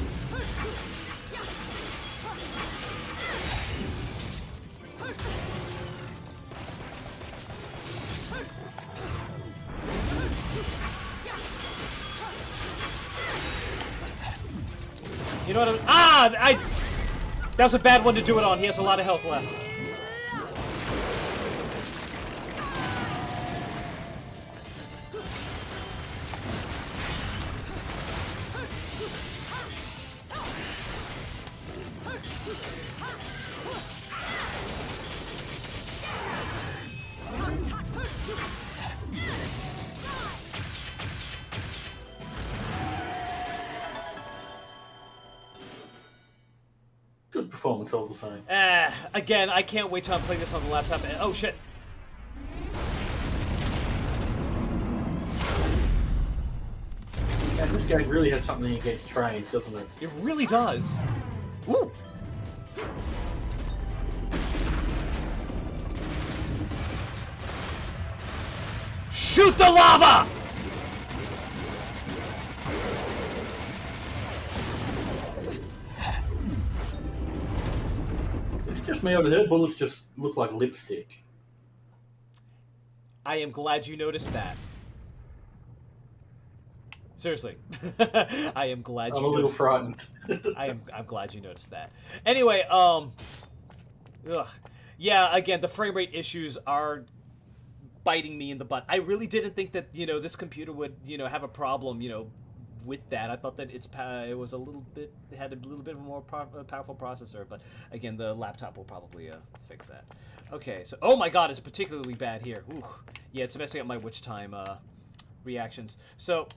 You know what that was a bad one to do it on. He has a lot of health left. Good performance all the same. Again, I can't wait till I'm playing this on the laptop. Oh shit. Yeah, this game really has something against trains, doesn't it? It really does. Woo! Shoot the lava! Is it just me over there? Bullets just look like lipstick. I am glad you noticed that. Seriously. I am glad you I'm a little frightened. I'm glad you noticed that. Anyway, ugh. Yeah, again, the frame rate issues are biting me in the butt. I really didn't think that, this computer would, have a problem, with that. I thought that it was a little bit, it had a little bit of a more powerful processor, but again, the laptop will probably fix that. Okay, so, oh my god, it's particularly bad here. Ooh, yeah, it's messing up my witch time reactions. So,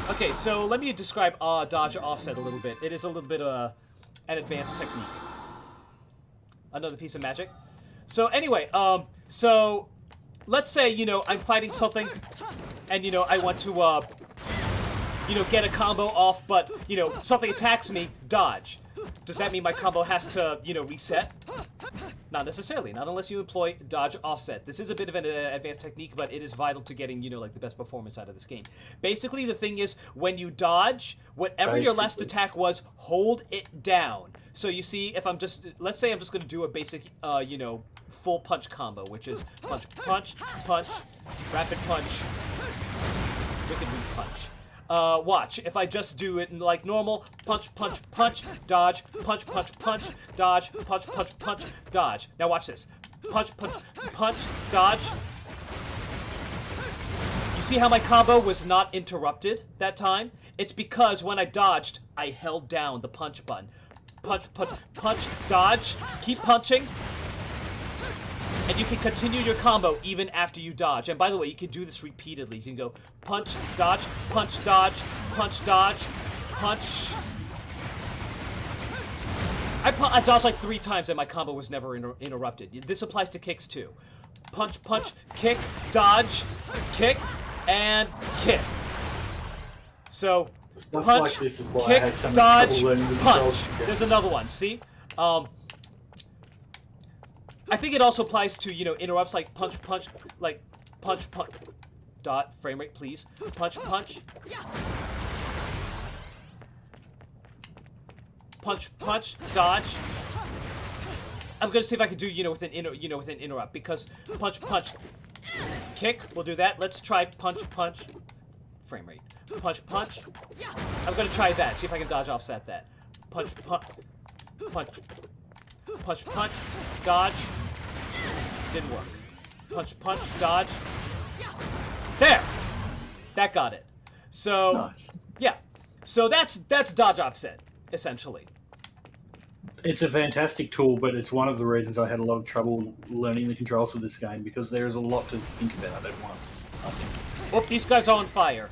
okay, so let me describe dodge offset a little bit. It is a little bit of an advanced technique. Another piece of magic. So anyway, so let's say, I'm fighting something, and, I want to, get a combo off, but, something attacks me, dodge. Does that mean my combo has to, reset? Not necessarily, not unless you employ dodge offset. This is a bit of an advanced technique, but it is vital to getting, the best performance out of this game. Basically, the thing is, when you dodge, whatever your last attack was, hold it down. So you see, if let's say I'm just going to do a basic, full punch combo, which is punch, punch, punch, rapid punch, wicked move punch. Watch, if I just do it like normal, punch, punch, punch, dodge, punch, punch, punch, dodge, punch, punch, punch, dodge. Now watch this. Punch, punch, punch, dodge. You see how my combo was not interrupted that time? It's because when I dodged, I held down the punch button. Punch, punch, punch, dodge, keep punching. And you can continue your combo even after you dodge. And by the way, you can do this repeatedly. You can go punch, dodge, punch, dodge, punch, dodge, punch. I dodged like 3 times and my combo was never interrupted. This applies to kicks too. Punch, punch, kick, dodge, kick, and kick. So, Stuff punch, like this is why kick, I had so much dodge, trouble learning the punch. controls again. There's another one, see? I think it also applies to, interrupts like punch, punch, like punch, punch, dot, frame rate, please. Punch, punch. Punch, punch, dodge. I'm gonna see if I can do, with an interrupt, because punch, punch, kick, we'll do that. Let's try punch, punch, frame rate. Punch, punch. I'm gonna try that, see if I can dodge offset that. Punch, punch, punch. Punch, punch, dodge. Didn't work. Punch, punch, dodge. There! That got it. So, Nice. yeah. So that's dodge offset, essentially. It's a fantastic tool, but it's one of the reasons I had a lot of trouble learning the controls of this game, because there is a lot to think about at once, I think. Oh, these guys are on fire.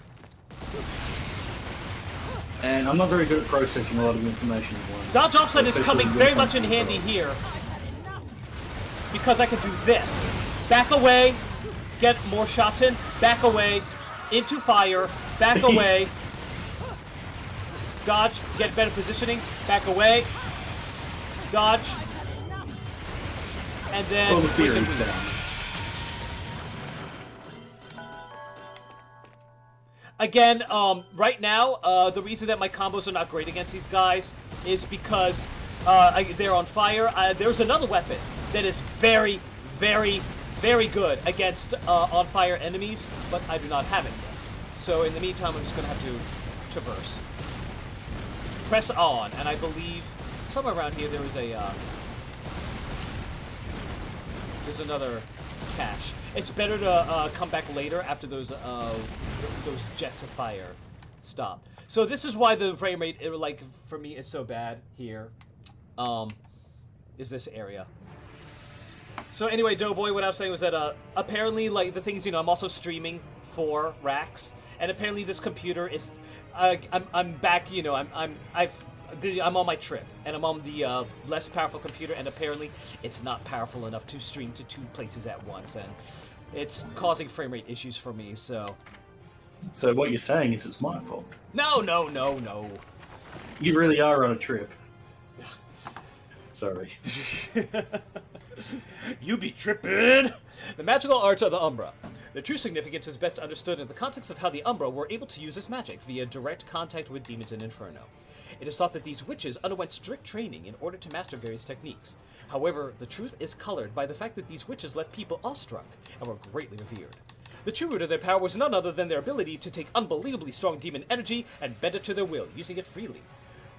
And I'm not very good at processing a lot of information at once. Dodge offset is Especially coming when very it much comes in to handy controls. here. Because I can do this. Back away, get more shots in, back away, into fire, back away, dodge, get better positioning, back away, dodge, and then All the we can theory move. sound. Again, right now, the reason that my combos are not great against these guys is because they're on fire. There's another weapon that is very, very, very good against on fire enemies, but I do not have it yet. So in the meantime, I'm just going to have to traverse. Press on, and I believe somewhere around here there is there's another cache. It's better to come back later after those jets of fire stop. So this is why the frame rate, for me, is so bad here. Is this area. So anyway, Doughboy, what I was saying was that apparently, the things, I'm also streaming for racks, and apparently this computer is, I'm back, I'm on my trip, and I'm on the less powerful computer, and apparently it's not powerful enough to stream to 2 places at once, and it's causing frame rate issues for me, so... So what you're saying is it's my fault. No, no, no, no. You really are on a trip. Sorry. You be trippin'! The magical arts of the Umbra. Their true significance is best understood in the context of how the Umbra were able to use this magic via direct contact with demons in Inferno. It is thought that these witches underwent strict training in order to master various techniques. However, the truth is colored by the fact that these witches left people awestruck and were greatly revered. The true root of their power was none other than their ability to take unbelievably strong demon energy and bend it to their will, using it freely.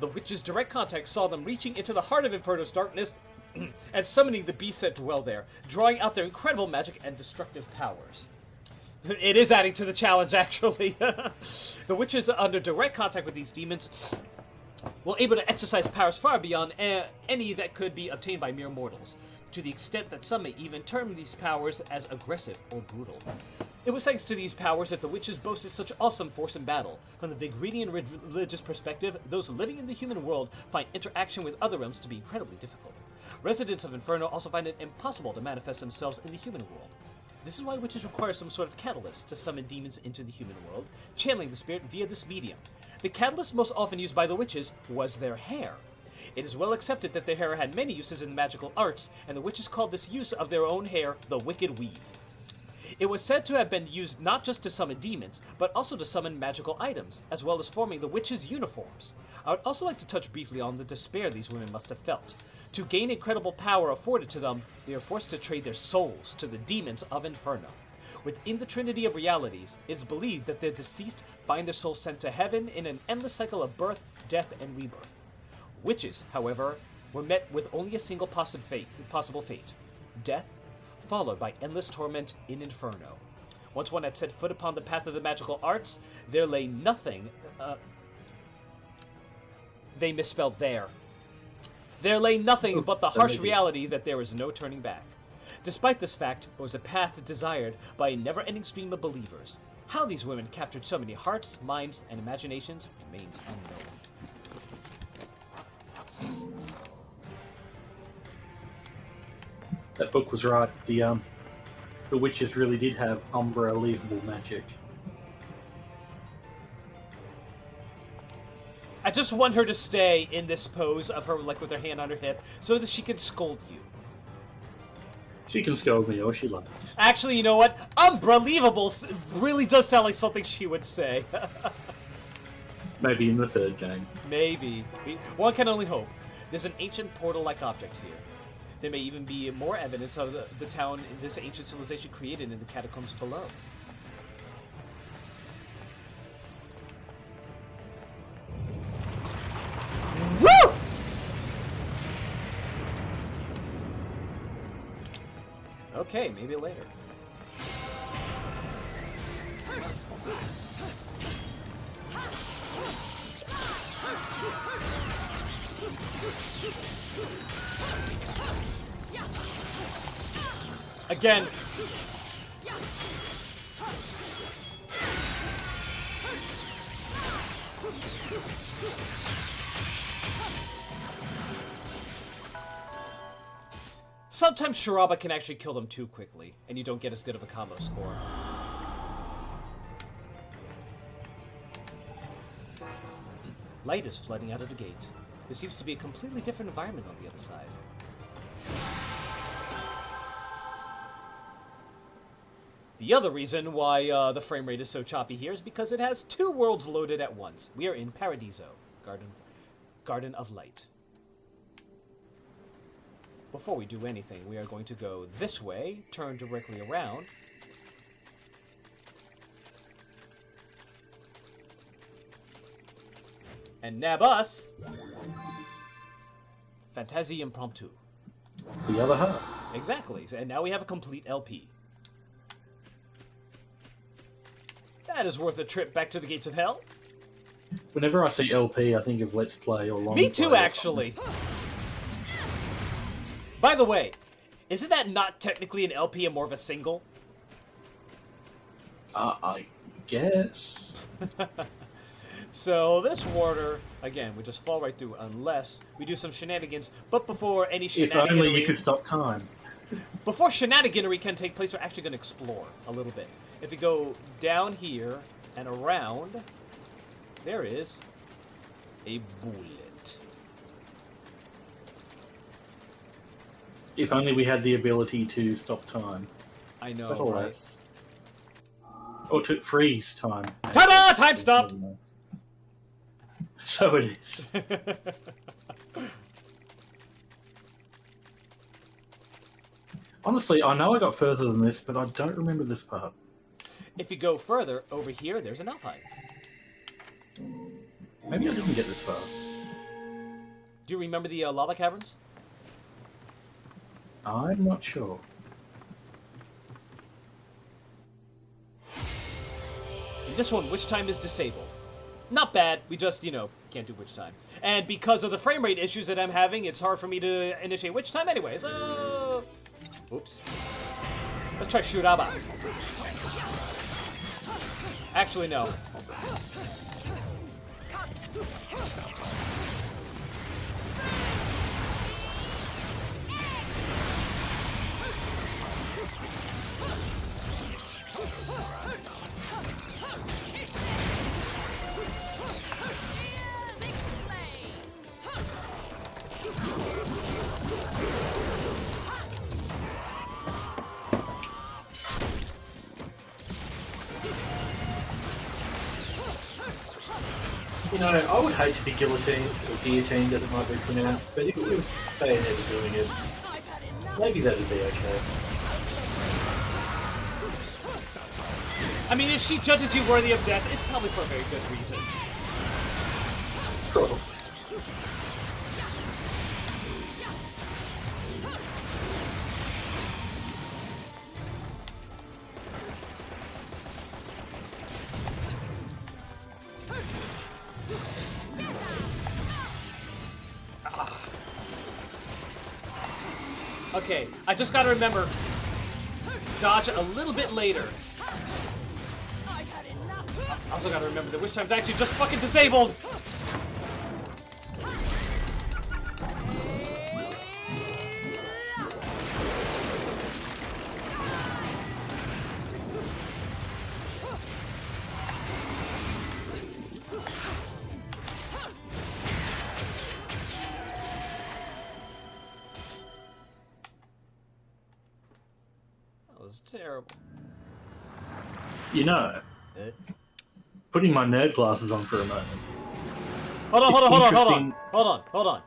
The witches' direct contact saw them reaching into the heart of Inferno's darkness and summoning the beasts that dwell there, drawing out their incredible magic and destructive powers. It is adding to the challenge, actually. The witches, under direct contact with these demons, were able to exercise powers far beyond any that could be obtained by mere mortals, to the extent that some may even term these powers as aggressive or brutal. It was thanks to these powers that the witches boasted such awesome force in battle. From the Vigridian religious perspective, those living in the human world find interaction with other realms to be incredibly difficult. Residents of Inferno also find it impossible to manifest themselves in the human world. This is why witches require some sort of catalyst to summon demons into the human world, channeling the spirit via this medium. The catalyst most often used by the witches was their hair. It is well accepted that their hair had many uses in the magical arts, and the witches called this use of their own hair the wicked weave. It was said to have been used not just to summon demons, but also to summon magical items, as well as forming the witches' uniforms. I would also like to touch briefly on the despair these women must have felt. To gain incredible power afforded to them, they are forced to trade their souls to the demons of Inferno. Within the Trinity of Realities, it is believed that the deceased find their souls sent to heaven in an endless cycle of birth, death, and rebirth. Witches, however, were met with only a single possible fate: death, followed by endless torment in Inferno. Once one had set foot upon the path of the magical arts, there lay nothing... They misspelled there. There lay nothing but the harsh reality that there is no turning back. Despite this fact, it was a path desired by a never-ending stream of believers. How these women captured so many hearts, minds, and imaginations remains unknown. That book was right. The witches really did have unbelievable magic. I just want her to stay in this pose of her, like with her hand on her hip, so that she can scold you. She can scold me all she likes. Actually, you know what? Unbelievable really does sound like something she would say. Maybe in the third game. Maybe. One can only hope. There's an ancient portal-like object here. There may even be more evidence of the town this ancient civilization created in the catacombs below. Woo! Okay, maybe later. Again. Sometimes Shiraba can actually kill them too quickly, and you don't get as good of a combo score. Light is flooding out of the gate. There seems to be a completely different environment on the other side. The other reason why the frame rate is so choppy here is because it has two worlds loaded at once. We are in Paradiso, Garden of Light. Before we do anything, we are going to go this way, turn directly around, and nab us Fantasie Impromptu. The other half. Exactly, and now we have a complete LP. That is worth a trip back to the gates of hell. Whenever I see LP, I think of Let's Play or Long Me too, Play actually. By the way, isn't that not technically an LP and more of a single? I guess. So this water, again, we just fall right through unless we do some shenanigans. But before any shenaniganery... If only you could stop time. Before shenaniganery can take place, we're actually going to explore a little bit. If we go down here and around, there is a bullet. If only we had the ability to stop time. I know, But right? alas. Or to freeze time. Ta-da! Time stopped! So it is. Honestly, I know I got further than this, but I don't remember this part. If you go further, over here, there's an Alpine. Maybe I didn't get this far. Do you remember the lava caverns? I'm not sure. In this one, witch time is disabled. Not bad, we just, can't do witch time. And because of the frame rate issues that I'm having, it's hard for me to initiate witch time anyway, so... Oops. Let's try Shuraba. Actually, no. You know, I would hate to be guillotined, or guillotined as it might be pronounced, but if it was Bayonetta doing it, maybe that'd be okay. I mean, if she judges you worthy of death, it's probably for a very good reason. Probably. Okay, I just gotta remember, dodge a little bit later. I also gotta remember that Wish Time's actually just fucking disabled! That was terrible. You know, putting my nerd glasses on for a moment. Hold on.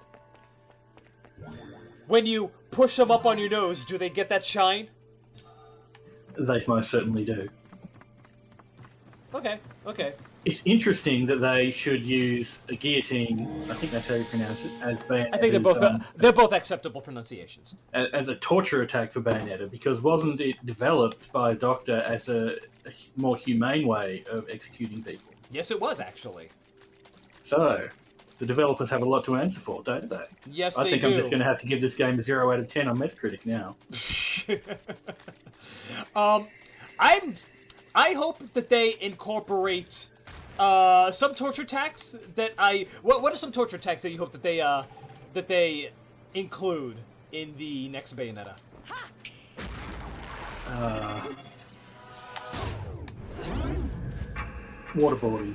When you push them up on your nose, do they get that shine? They most certainly do. Okay. It's interesting that they should use a guillotine, I think that's how you pronounce it, as Bayonetta's, I think they're both acceptable pronunciations. As a torture attack for Bayonetta, because wasn't it developed by a doctor as a more humane way of executing people? Yes, it was, actually. So, the developers have a lot to answer for, don't they? Yes, I think I'm just going to have to give this game a 0 out of 10 on Metacritic now. I hope that they incorporate some torture attacks that what are some torture attacks that you hope that they include in the next Bayonetta? Waterboarding.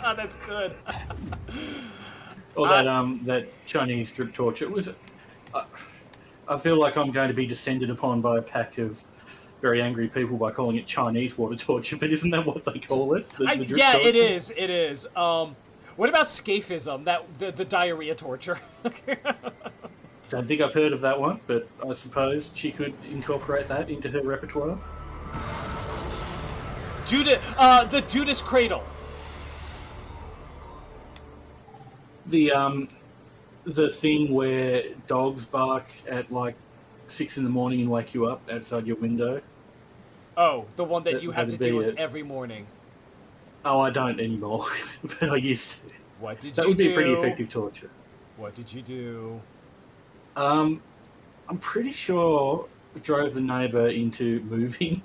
God, that's good. Or that Chinese strip torture. It was. I feel like I'm going to be descended upon by a pack of very angry people by calling it Chinese water torture, but isn't that what they call it? The drip Yeah, torture? it is. What about scaphism? The diarrhea torture. Don't think I've heard of that one, but I suppose she could incorporate that into her repertoire. The Judas Cradle. The thing where dogs bark at like 6 in the morning and wake you up outside your window. Oh, the one that you have to deal with it. every morning. Oh, I don't anymore, but I used to. What did that you would do? be pretty effective torture. What did you do? I'm pretty sure I drove the neighbour into moving.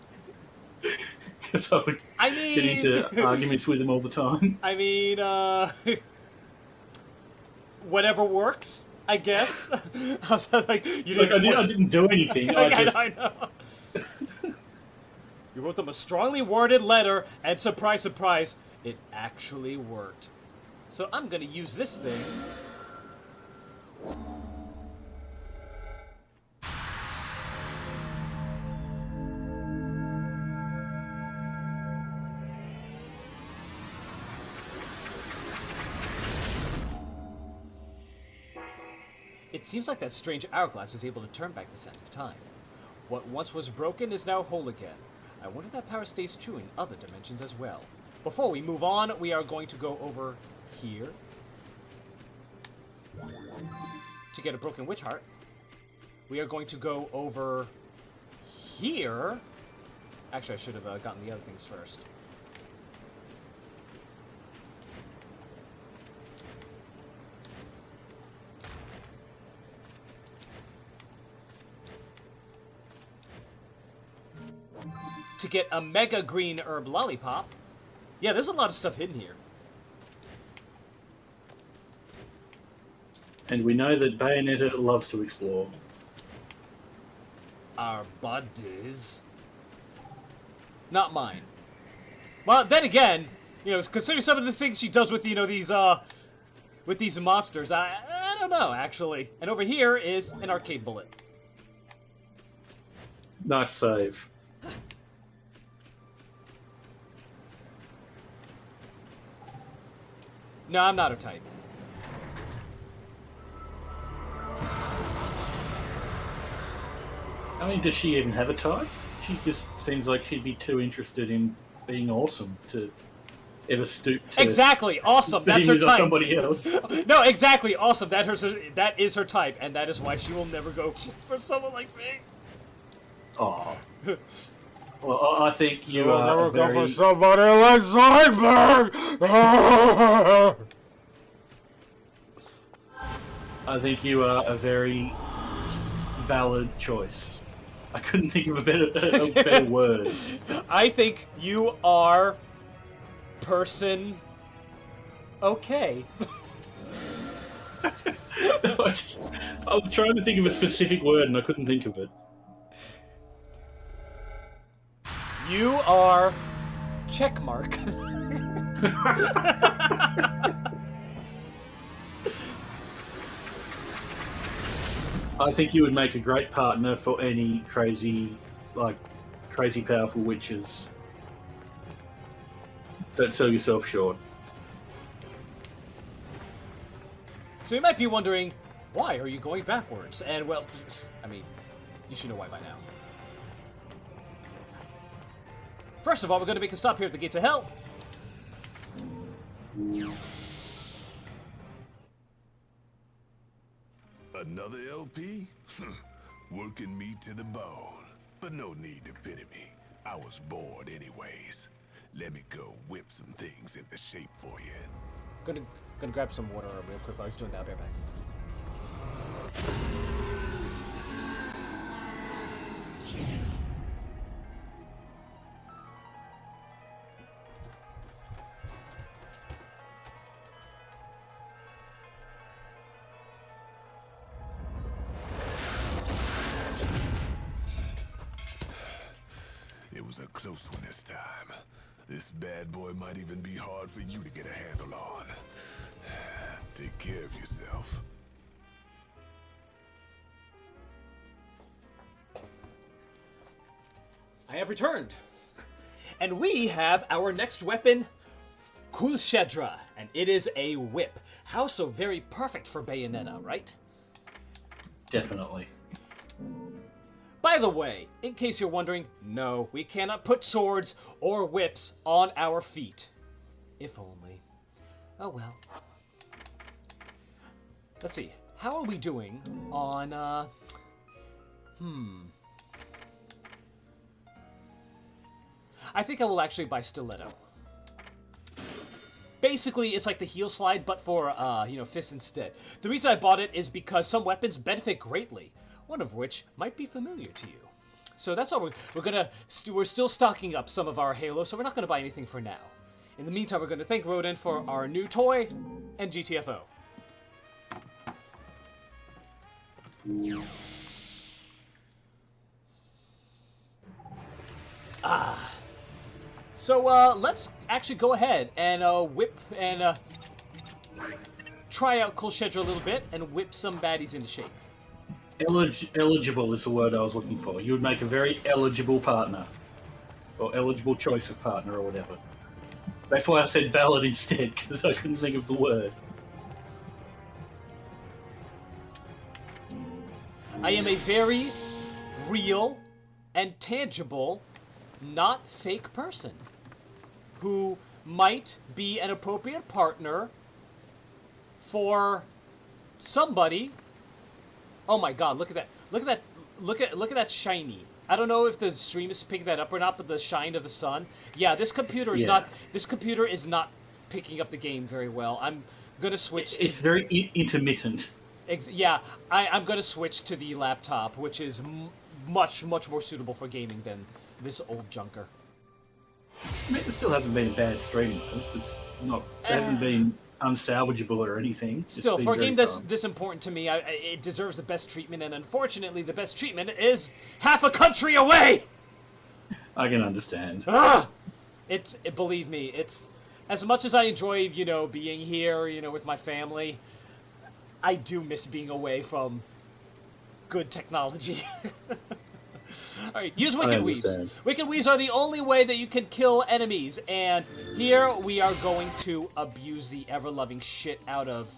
Because I would get into arguments with him all the time. I mean, whatever works, I guess. I was like, I didn't do anything. I know. You wrote them a strongly worded letter, and surprise, surprise, it actually worked. So I'm gonna use this thing. It seems like that strange hourglass is able to turn back the sands of time. What once was broken is now whole again. I wonder if that power stays true in other dimensions as well. Before we move on, we are going to go over here to get a broken witch heart. We are going to go over here. Actually, I should have gotten the other things first. To get a mega green herb lollipop. Yeah, there's a lot of stuff hidden here. And we know that Bayonetta loves to explore. Our buddies. Not mine. Well, then again, considering some of the things she does with, with these monsters, I don't know, actually. And over here is an arcade bullet. Nice save. No, I'm not her type. I mean, does she even have a type? She just seems like she'd be too interested in being awesome to ever stoop to... Exactly, awesome, that's her type. Somebody else. No, exactly, awesome, that is her type, and that is why she will never go for someone like me. Oh. Well, I think you will are never very... go for somebody like Zoidberg! I think you are a very valid choice. I couldn't think of a better word. I think you are... person... okay. I was trying to think of a specific word and I couldn't think of it. You are... checkmark. I think you would make a great partner for any crazy powerful witches that sell yourself short. So you might be wondering, why are you going backwards? And well, I mean, you should know why by now. First of all, we're going to make a stop here at the Gates of Hell. Another LP? Working me to the bone. But no need to pity me. I was bored anyways. Let me go whip some things into shape for you. Gonna grab some water real quick while I was doing that. I'll be right back. It was a close one this time. This bad boy might even be hard for you to get a handle on. Take care of yourself. I have returned. And we have our next weapon, Kulshedra, and it is a whip. How so very perfect for Bayonetta, right? Definitely. By the way, in case you're wondering, no, we cannot put swords or whips on our feet. If only. Oh well. Let's see. How are we doing on, I think I will actually buy Stiletto. Basically, it's like the heel slide, but for, fists instead. The reason I bought it is because some weapons benefit greatly, one of which might be familiar to you. So that's all we're still stocking up some of our Halo, so we're not gonna buy anything for now. In the meantime, we're gonna thank Rodin for our new toy and GTFO. So let's actually go ahead and whip and try out Kulshedra a little bit and whip some baddies into shape. Eligible is the word I was looking for. You would make a very eligible partner. Or eligible choice of partner or whatever. That's why I said valid instead, because I couldn't think of the word. I am a very real and tangible, not fake person who might be an appropriate partner for somebody. Oh my god, look at that. Look at that. Look at that shiny. I don't know if the stream is picking that up or not, but the shine of the sun. Yeah, this computer is not picking up the game very well. I'm going to switch It's very intermittent. Yeah, I'm going to switch to the laptop, which is much more suitable for gaming than this old junker. I mean, it still hasn't been a bad stream. It's not. It hasn't been unsalvageable or anything. Still, for a game that's this important to me, it deserves the best treatment, and unfortunately, the best treatment is half a country away! I can understand. Believe me, it's... As much as I enjoy, being here, with my family, I do miss being away from good technology. Alright, use Wicked Weaves. Wicked Weaves are the only way that you can kill enemies, and here we are going to abuse the ever-loving shit out of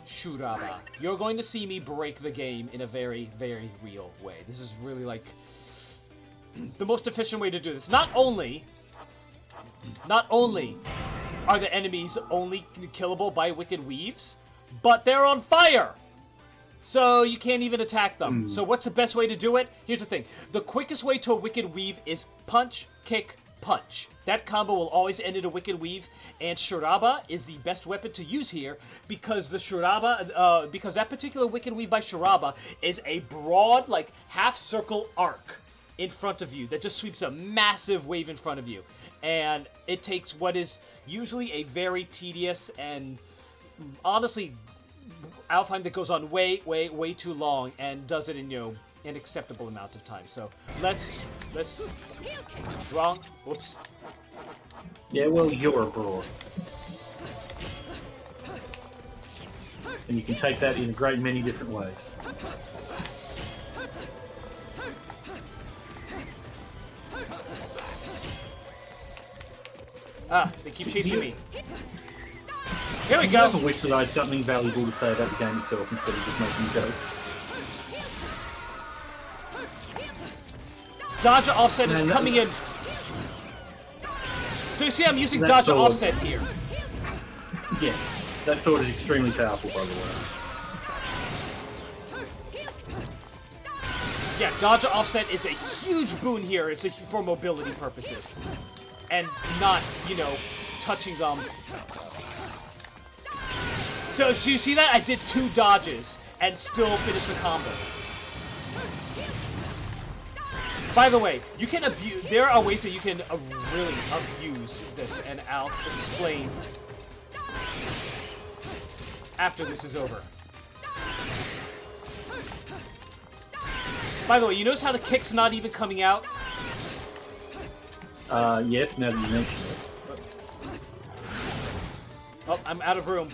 Shuraba. You're going to see me break the game in a very, very real way. This is really, like, the most efficient way to do this. Not only are the enemies only killable by Wicked Weaves, but they're on fire! So you can't even attack them. So what's the best way to do it? Here's the thing. The quickest way to a Wicked Weave is punch, kick, punch. That combo will always end in a Wicked Weave, and Shuraba is the best weapon to use here because the Shuraba, because that particular Wicked Weave by Shuraba is a broad, like, half-circle arc in front of you that just sweeps a massive wave in front of you. And it takes what is usually a very tedious and honestly outline that goes on way, way, way too long and does it in, you know, an acceptable amount of time. So let's wrong. Whoops. Yeah, well, you're abroad. And you can take that in a great many different ways. Ah, they keep chasing me. Here we go! I wish that I had something valuable to say about the game itself instead of just making jokes. Dodge offset is coming in. So you see I'm using dodge offset here. Yeah, that sword is extremely powerful, by the way. Yeah, dodge offset is a huge boon here. It's for mobility purposes. And not, you know, touching them. So you see that? I did 2 dodges and still finished the combo. By the way, you can abuse. There are ways that you can really abuse this, and I'll explain after this is over. By the way, you notice how the kick's not even coming out? Yes, now that you mention it. Oh, I'm out of room.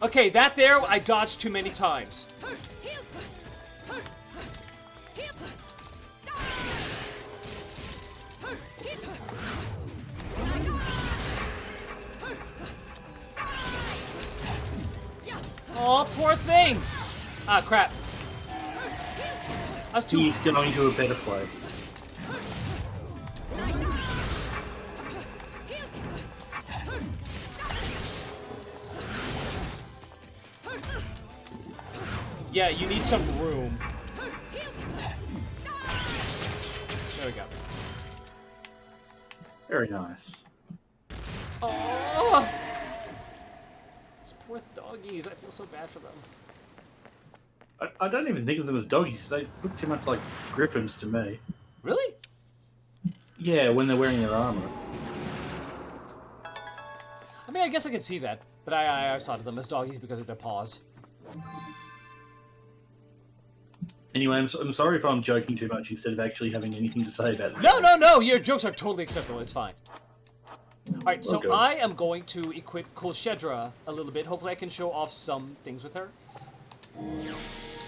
Okay, that there, I dodged too many times. Oh, poor thing! Ah, crap. He's going to a better place. Yeah, you need some room. There we go. Very nice. Oh! These poor doggies, I feel so bad for them. I don't even think of them as doggies. They look too much like griffins to me. Really? Yeah, when they're wearing their armor. I mean, I guess I could see that, but I always thought of them as doggies because of their paws. Anyway, I'm sorry if I'm joking too much instead of actually having anything to say about it. No! Your jokes are totally acceptable. It's fine. Alright, so okay. I am going to equip Kulshedra a little bit. Hopefully I can show off some things with her.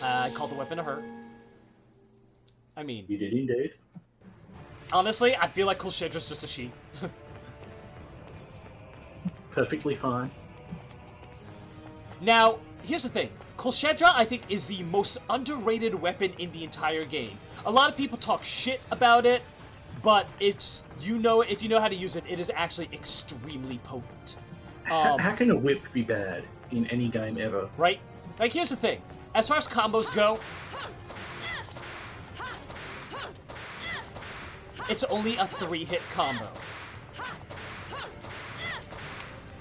I called the weapon to her. I mean... You did indeed. Honestly, I feel like Kulshedra's just a she. Perfectly fine. Now, here's the thing. Kulshedra, I think, is the most underrated weapon in the entire game. A lot of people talk shit about it, but it's, you know, if you know how to use it, it is actually extremely potent. How can a whip be bad in any game ever? Right? Like, here's the thing. As far as combos go, it's only a 3-hit combo.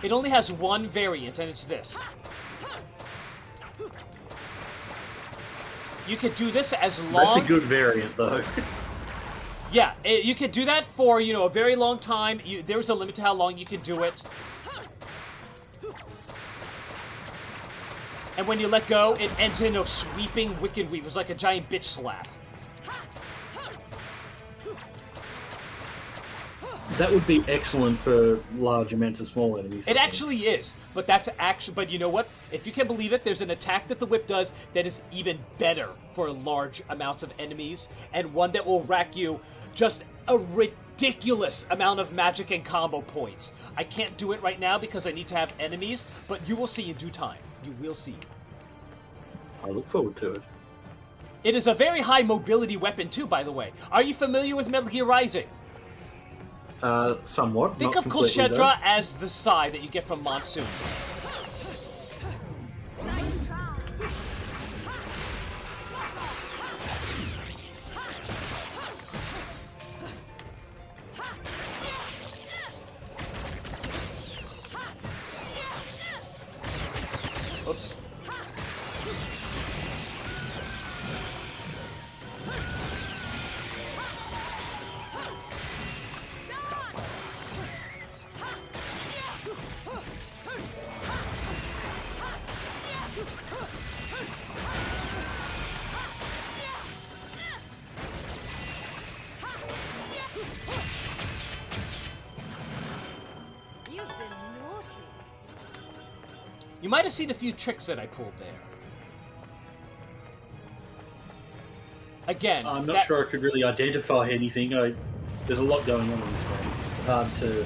It only has one variant, and it's this. You could do this as long... That's a good variant, though. Yeah, you could do that for, you know, a very long time. There's a limit to how long you can do it. And when you let go, it ends in a sweeping Wicked Weave. It's like a giant bitch slap. That would be excellent for large, immense, and small enemies. It actually is, but but you know what? If you can believe it, there's an attack that the whip does that is even better for large amounts of enemies, and one that will rack you just a ridiculous amount of magic and combo points. I can't do it right now because I need to have enemies, but you will see in due time. You will see. I look forward to it. It is a very high mobility weapon too, by the way. Are you familiar with Metal Gear Rising? Somewhat. Think not of completely, though. Kushedra as the Sai that you get from Monsoon. Oops. You've been naughty. You might have seen a few tricks that I pulled there. Again, I'm not sure I could really identify anything. There's a lot going on in this game. It's hard to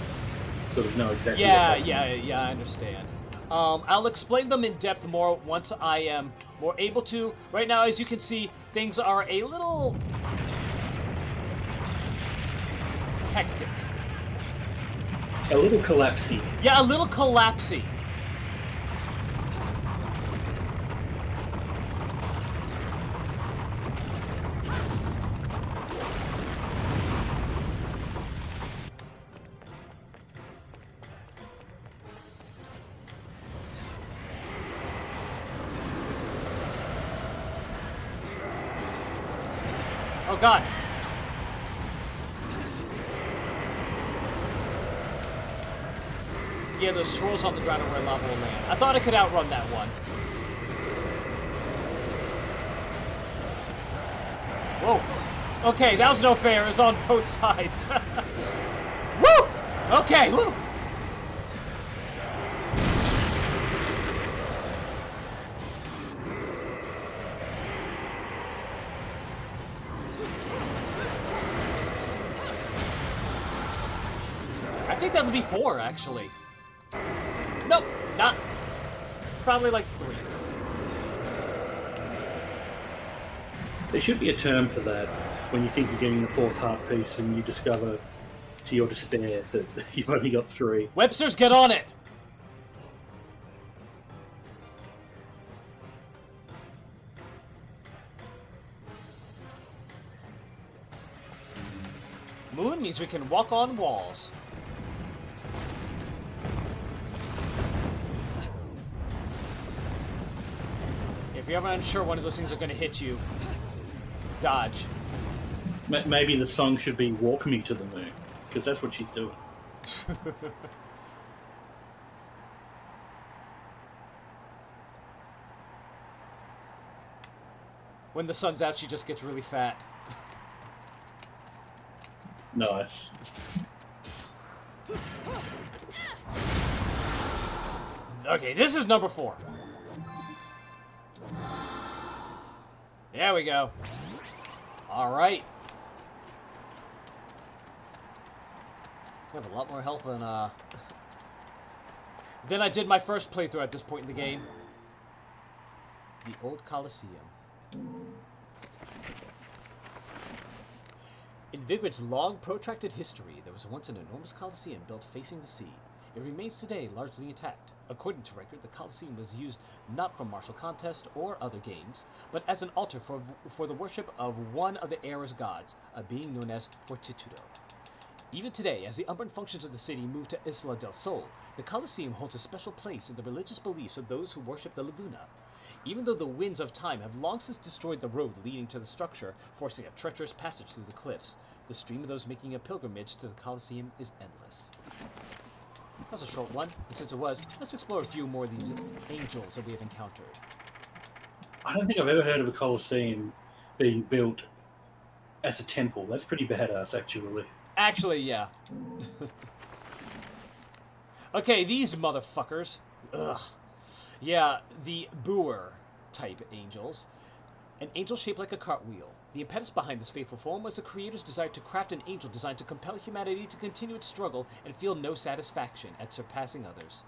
sort of know exactly. Yeah, I understand. I'll explain them in depth more once I am more able to. Right now, as you can see, things are a little hectic. A little collapsy. Yeah, a little collapsy. Oh God. Yeah, those swirls on the ground are where lava will land. I thought I could outrun that one. Whoa. Okay, that was no fair. It was on both sides. Woo! Okay, woo! I think that would be 4, actually. Nope, not. Probably like 3. There should be a term for that when you think you're getting the 4th heart piece and you discover, to your despair, that you've only got 3. Webster's, get on it! Moon means we can walk on walls. If you're ever unsure one of those things are going to hit you, dodge. Maybe the song should be "Walk Me to the Moon," because that's what she's doing. When the sun's out, she just gets really fat. Nice. Okay, this is number 4. There we go. Alright. I have a lot more health than I did my first playthrough at this point in the game. The Old Colosseum. In Vigrid's long, protracted history, there was once an enormous Colosseum built facing the sea. It remains today largely intact. According to record, the Colosseum was used not for martial contest or other games, but as an altar for the worship of one of the era's gods, a being known as Fortitudo. Even today, as the urban functions of the city move to Isla del Sol, the Colosseum holds a special place in the religious beliefs of those who worship the Laguna. Even though the winds of time have long since destroyed the road leading to the structure, forcing a treacherous passage through the cliffs, the stream of those making a pilgrimage to the Colosseum is endless. That was a short one, and since it was, let's explore a few more of these angels that we have encountered. I don't think I've ever heard of a Colosseum being built as a temple. That's pretty badass, actually. Actually, yeah. Okay, these motherfuckers. Ugh. Yeah, the Boer type angels. An angel shaped like a cartwheel. The impetus behind this faithful form was the creator's desire to craft an angel designed to compel humanity to continue its struggle and feel no satisfaction at surpassing others.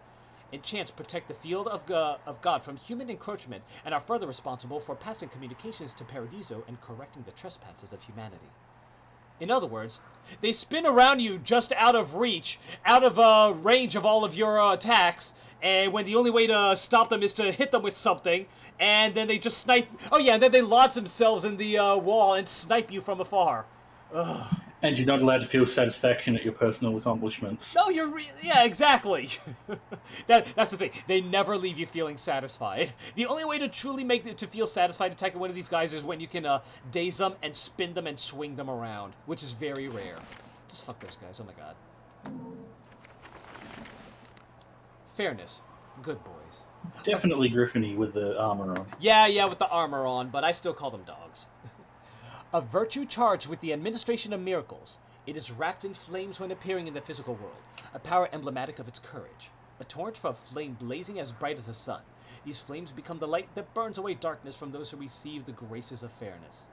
Enchants protect the field of God from human encroachment and are further responsible for passing communications to Paradiso and correcting the trespasses of humanity. In other words, they spin around you just out of reach, out of range of all of your attacks, and when the only way to stop them is to hit them with something, and then they just snipe... Oh yeah, and then they lodge themselves in the wall and snipe you from afar. Ugh. And you're not allowed to feel satisfaction at your personal accomplishments. No, yeah, exactly. That's the thing. They never leave you feeling satisfied. The only way to truly make it to feel satisfied attacking one of these guys is when you can daze them and spin them and swing them around, which is very rare. Just fuck those guys. Oh my god. Fairness. Good boys. Definitely Griffiny with the armor on. Yeah, with the armor on, but I still call them dogs. A virtue charged with the administration of miracles, it is wrapped in flames when appearing in the physical world, a power emblematic of its courage. A torch of flame blazing as bright as the sun. These flames become the light that burns away darkness from those who receive the graces of fairness.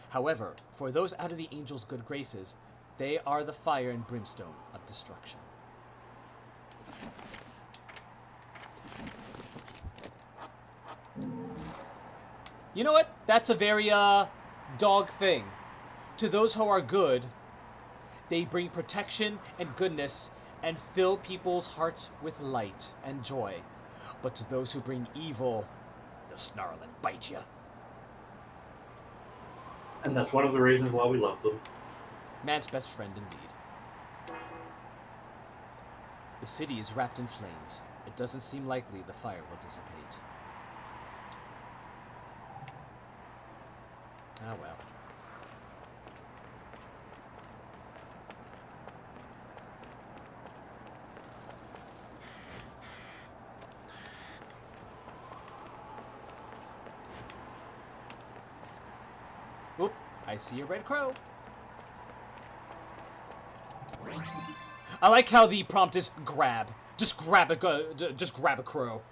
However, for those out of the angels' good graces, they are the fire and brimstone of destruction. You know what? That's a very, dog thing. To those who are good, they bring protection and goodness and fill people's hearts with light and joy. But to those who bring evil, they'll snarl and bite you. And that's one of the reasons why we love them. Man's best friend indeed. The city is wrapped in flames. It doesn't seem likely the fire will dissipate. Ah, well. Oop, I see a red crow. I like how the prompt is grab. Just grab a crow.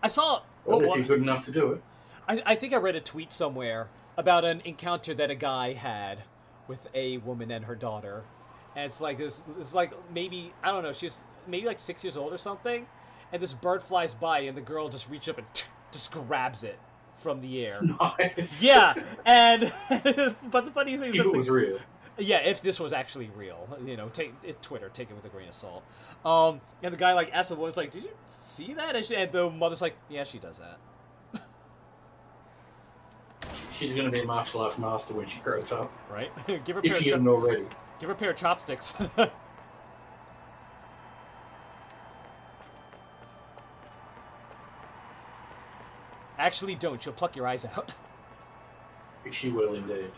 I saw... Well, if you're good enough to do it. I think I read a tweet somewhere about an encounter that a guy had with a woman and her daughter. And it's like this, it's like maybe, I don't know, she's maybe like 6 years old or something. And this bird flies by and the girl just reaches up and just grabs it from the air. Nice. Yeah, and, but the funny thing is... If it was real. Yeah, if this was actually real, you know, take it with a grain of salt. And the guy like asked the woman, like, "Did you see that?" And the mother's like, "Yeah, she does that." She's going to be a martial arts master when she grows up, right? Give her if she isn't already. Give her a pair of chopsticks. Actually, don't. She'll pluck your eyes out. She will indeed.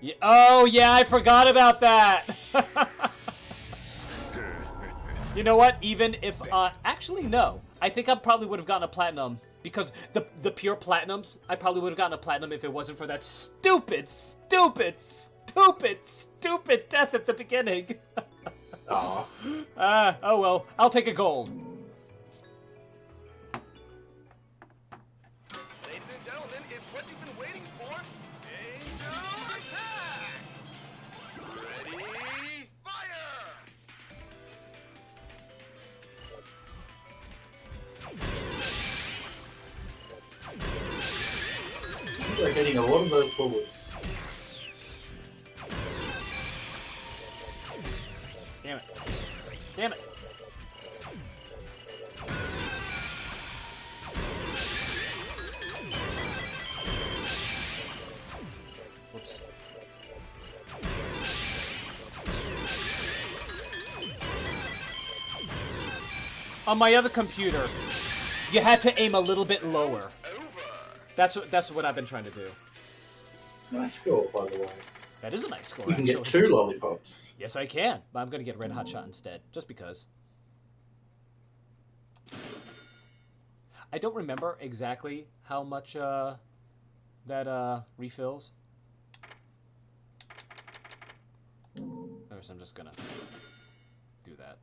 Yeah, oh, yeah, I forgot about that. You know what? Even if, actually, no. I think I probably would have gotten a platinum because the pure platinums, I probably would have gotten a platinum if it wasn't for that stupid death at the beginning. Aww. Oh well, I'll take a gold. Ladies and gentlemen, it's what you've been waiting for. Angel attack! Ready, fire! You're hitting a lot of those bullets. Damn it. Damn it. Whoops. On my other computer, you had to aim a little bit lower. That's what I've been trying to do. Nice score, by the way. That is a nice score, You can actually. get 2 lollipops. Yes, I can, but I'm going to get Red Hot Shot instead, just because. I don't remember exactly how much that refills. First, I'm just gonna do that.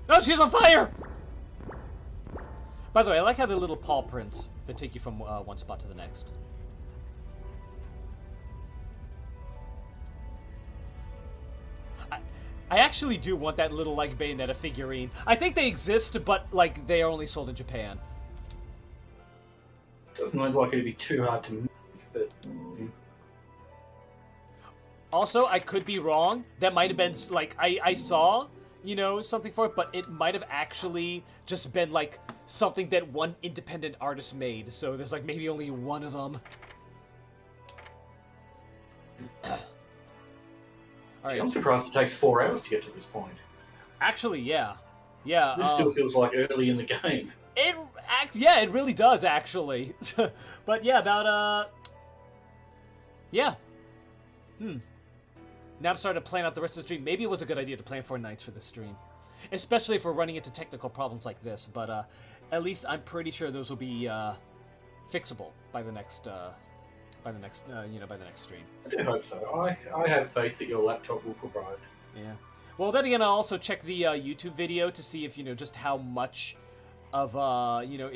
No, she's on fire! By the way, I like how the little paw prints that take you from one spot to the next. I actually do want that little, like, Bayonetta figurine. I think they exist, but, like, they are only sold in Japan. Doesn't look like it'd be too hard to make, but... Also, I could be wrong. That might have been, like, I saw, you know, something for it, but it might have actually just been, like, something that one independent artist made. So there's, like, maybe only one of them. Right. I'm surprised it takes 4 hours to get to this point. Actually, yeah. Yeah. This still feels like early in the game. Yeah, it really does, actually. But yeah, about, yeah. Now I'm starting to plan out the rest of the stream. Maybe it was a good idea to plan 4 nights for this stream. Especially if we're running into technical problems like this. But, at least I'm pretty sure those will be, fixable by the next, by the next stream. I do hope so. I have faith that your laptop will provide. Yeah. Well, then again, I'll also check the YouTube video to see if, you know, just how much of, you know,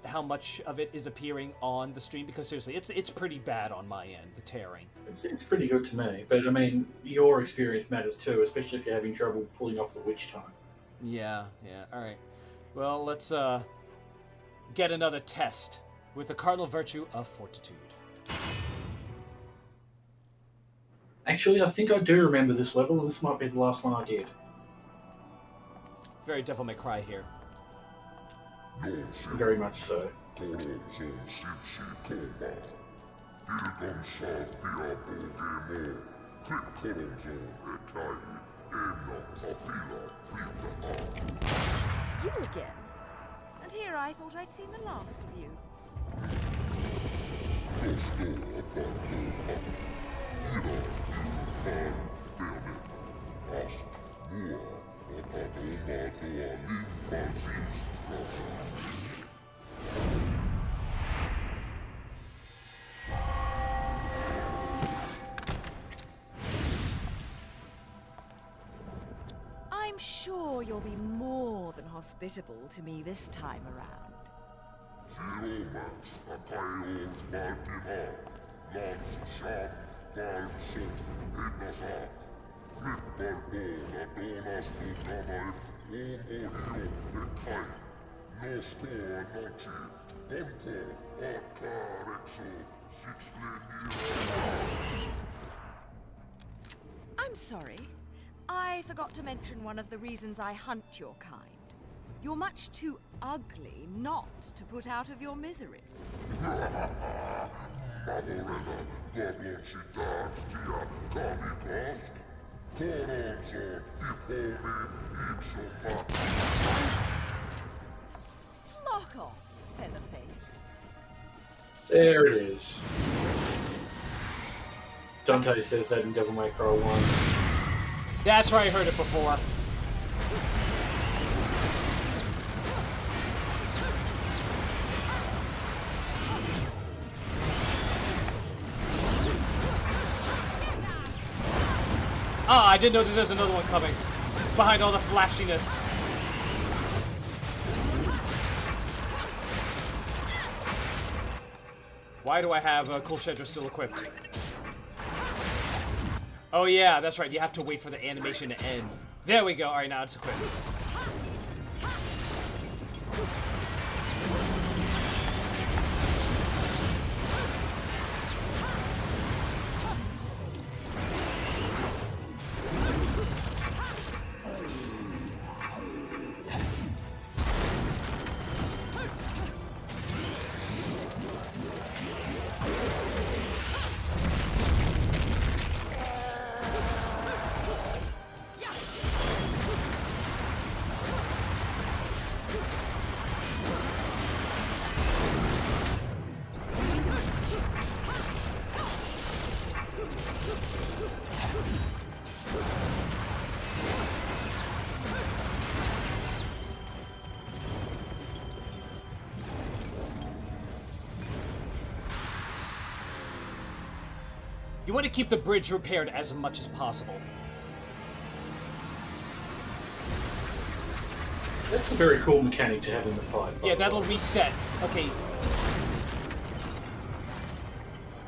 how much of it is appearing on the stream, because seriously, it's pretty bad on my end, the tearing. It's pretty good to me, but I mean, your experience matters too, especially if you're having trouble pulling off the witch time. Yeah, alright. Well, let's, get another test with the cardinal virtue of fortitude. Actually, I think I do remember this level, and this might be the last one I did. Very Devil May Cry here. Very much so. You again? And here I thought I'd seen the last of you. I'm sure you'll be more than hospitable to me this time around. I'm sorry. I forgot to mention one of the reasons I hunt your kind. You're much too ugly not to put out of your misery. Flock off, Featherface. There it is. Dante says that in Devil May Cry 1. That's where I heard it before. Ah, I didn't know that there's another one coming. Behind all the flashiness. Why do I have Cool Shedra still equipped? Oh yeah, that's right. You have to wait for the animation to end. There we go. Alright, now it's equipped. You want to keep the bridge repaired as much as possible. That's a very cool mechanic to have in the fight. Yeah, that'll reset. Okay.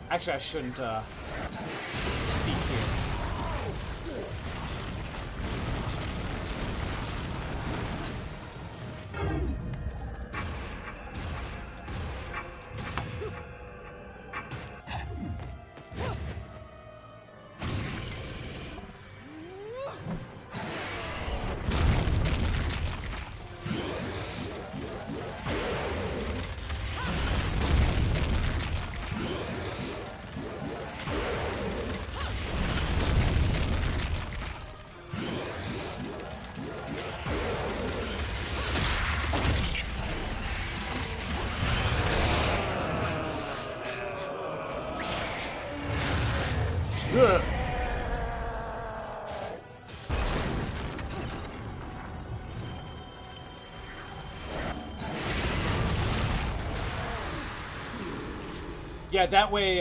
Actually, I shouldn't speak here. Yeah, that way,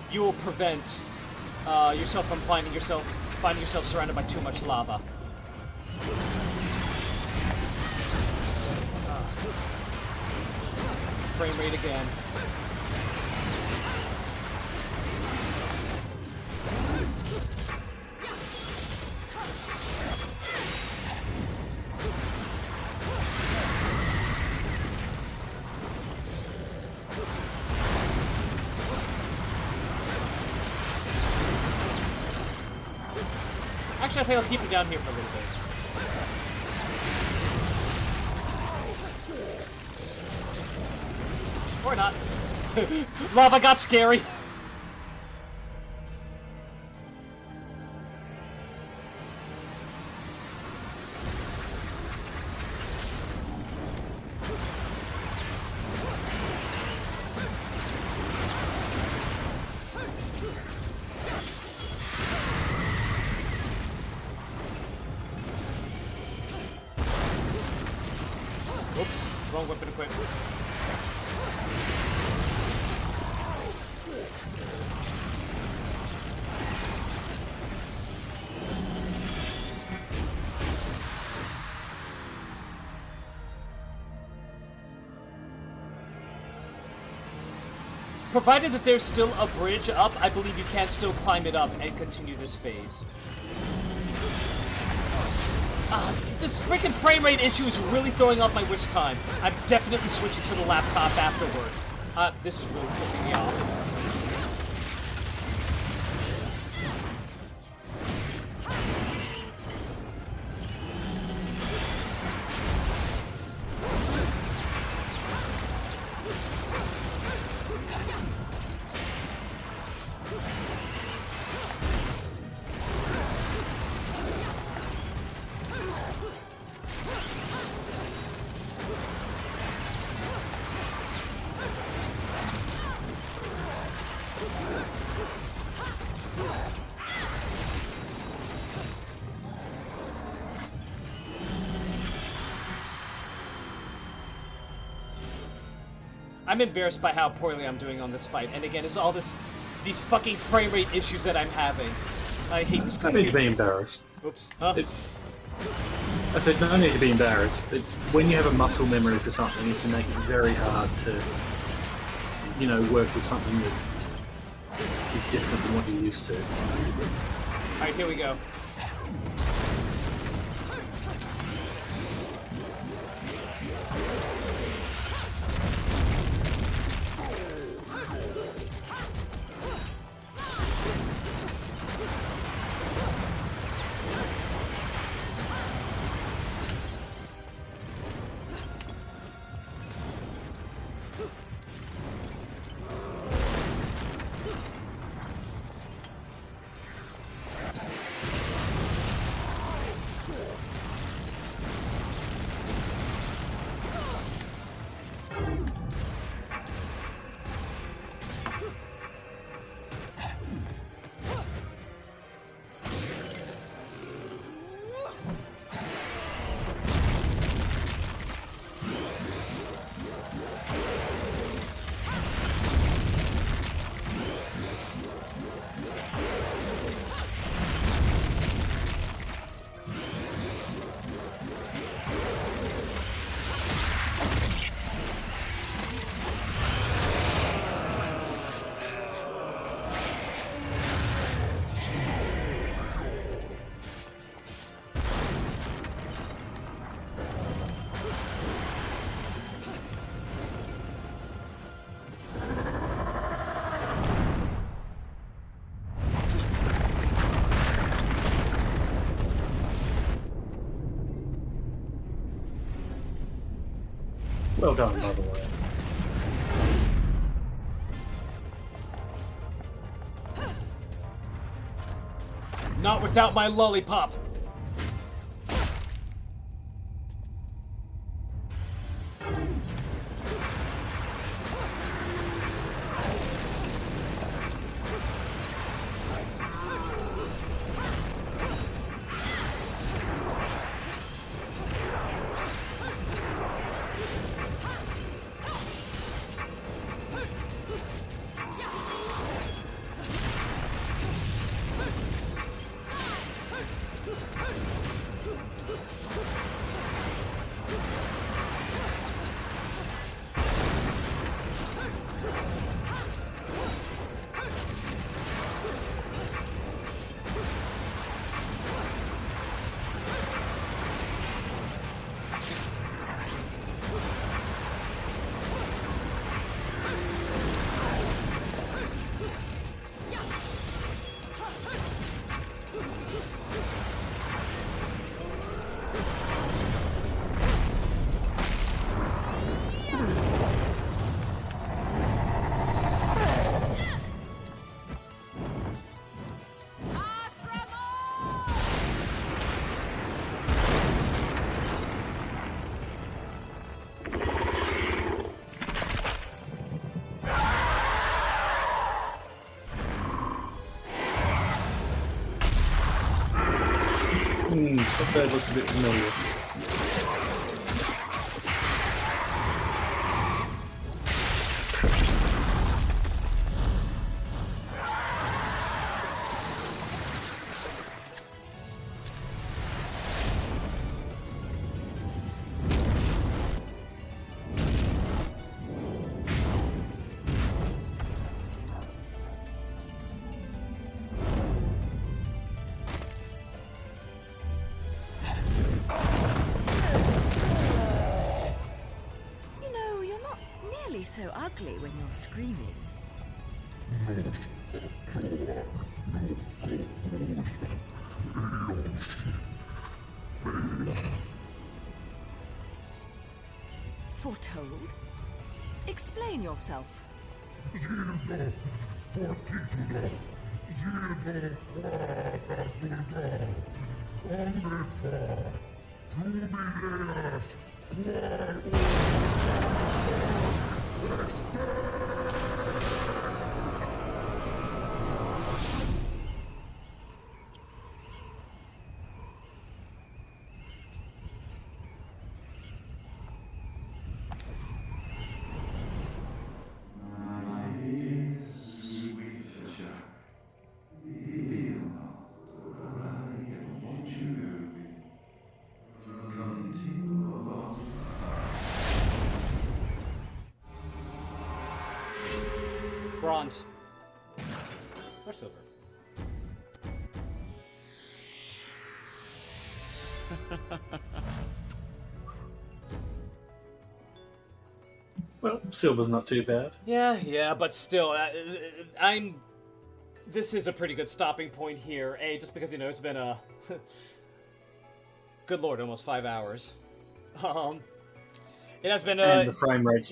you will prevent yourself from finding yourself surrounded by too much lava. Frame rate again. Actually, I think I'll keep it down here for a little bit. Or not. Lava got scary. Oops, wrong weapon equipped. Provided that there's still a bridge up, I believe you can still climb it up and continue this phase. This freaking frame rate issue is really throwing off my witch time. I'm definitely switching to the laptop afterward. This is really pissing me off. I'm embarrassed by how poorly I'm doing on this fight, and again, it's all these fucking frame rate issues that I'm having. I hate this computer. No need to be embarrassed. Oops. Huh? I said no need to be embarrassed. It's when you have a muscle memory for something, it can make it very hard to, you know, work with something that is different than what you're used to. Alright, here we go. Well done, by the way. Not without my lollipop. That bird looks a bit familiar. So ugly when you're screaming. Foretold? Explain yourself. Bronze. Or silver. Well, silver's not too bad. Yeah, but still, this is a pretty good stopping point here. Just because, it's been a... good lord, almost 5 hours. It has been and the frame rate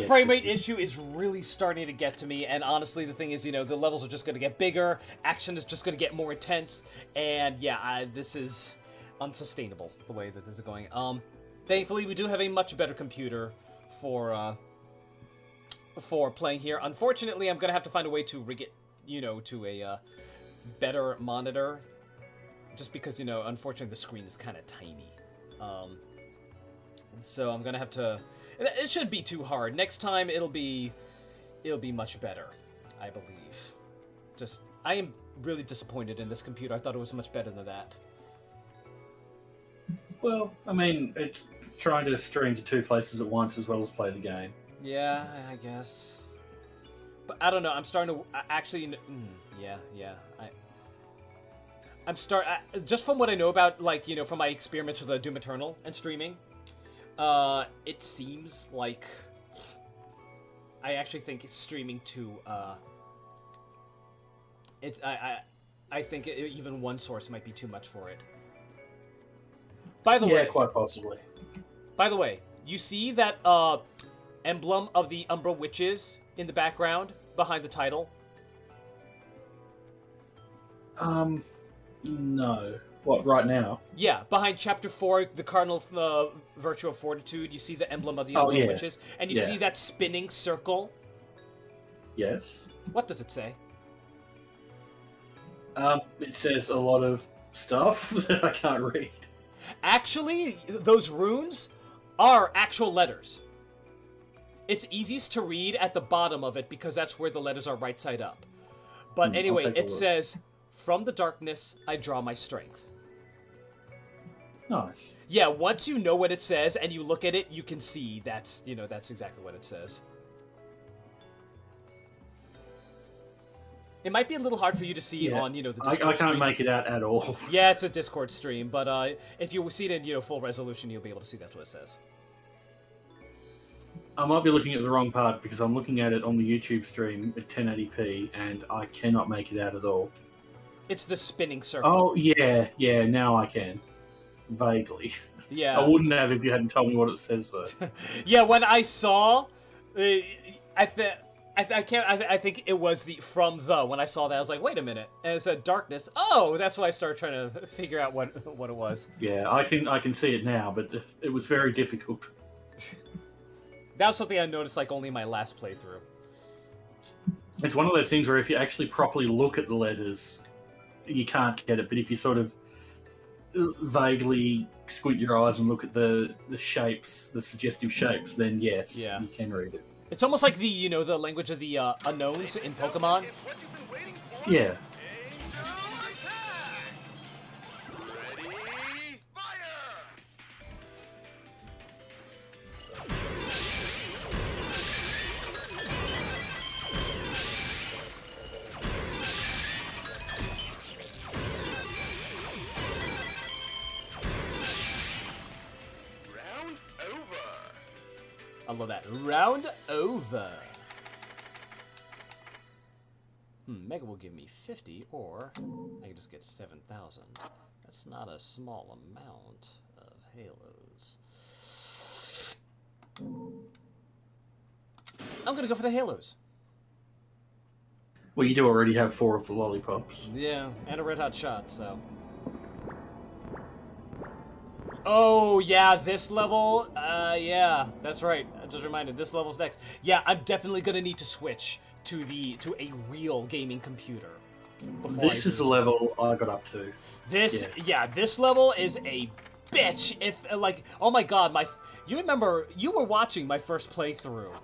frame rate issue is really starting to get to me, and honestly, the thing is, the levels are just going to get bigger, action is just going to get more intense, and yeah, this is unsustainable, the way that this is going. Thankfully, we do have a much better computer for playing here. Unfortunately, I'm going to have to find a way to rig it, to a better monitor, just because, unfortunately, the screen is kind of tiny. So I'm gonna have to. It shouldn't be too hard. Next time it'll be much better, I believe. I am really disappointed in this computer. I thought it was much better than that. Well, I mean, it's trying to stream to 2 places at once as well as play the game. Yeah, I guess. But I don't know. I'm starting to actually. Yeah. Just from what I know about, from my experiments with Doom Eternal and streaming. It seems like I actually think it's streaming to I think even one source might be too much for it. By the way, quite possibly. By the way, you see that emblem of the Umbra Witches in the background behind the title? No. What, right now? Yeah, behind Chapter 4, the Cardinal Virtue of Fortitude, you see the emblem of the Umbra Witches, and you see that spinning circle. Yes. What does it say? It says a lot of stuff that I can't read. Actually, those runes are actual letters. It's easiest to read at the bottom of it because that's where the letters are right side up. But anyway, it says, "From the darkness, I draw my strength." Nice. Yeah, once you know what it says and you look at it, you can see that's exactly what it says. It might be a little hard for you to see on, the Discord stream. I can't make it out at all. Yeah, it's a Discord stream, but if you see it in, full resolution, you'll be able to see that's what it says. I might be looking at the wrong part because I'm looking at it on the YouTube stream at 1080p and I cannot make it out at all. It's the spinning circle. Oh, yeah, now I can. Vaguely. Yeah. I wouldn't have if you hadn't told me what it says, though. Yeah, when I saw... I think it was when I saw that, I was like, wait a minute. And it said darkness. Oh, that's why I started trying to figure out what it was. Yeah, I can see it now, but it was very difficult. That was something I noticed only in my last playthrough. It's one of those things where if you actually properly look at the letters, you can't get it. But if you sort of vaguely squint your eyes and look at the shapes, the suggestive shapes, then yes, you can read it. It's almost like the language of the unknowns in Pokemon. Yeah. I love that. Round over. Mega will give me 50, or I can just get 7,000. That's not a small amount of halos. I'm gonna go for the halos. Well, you do already have 4 of the lollipops. Yeah, and a red hot shot, so... Oh, yeah, this level, yeah, that's right. I just reminded, this level's next. Yeah, I'm definitely gonna need to switch to a real gaming computer. This is the level I got up to. This, yeah, this level is a bitch. If, oh my god, you remember, you were watching my first playthrough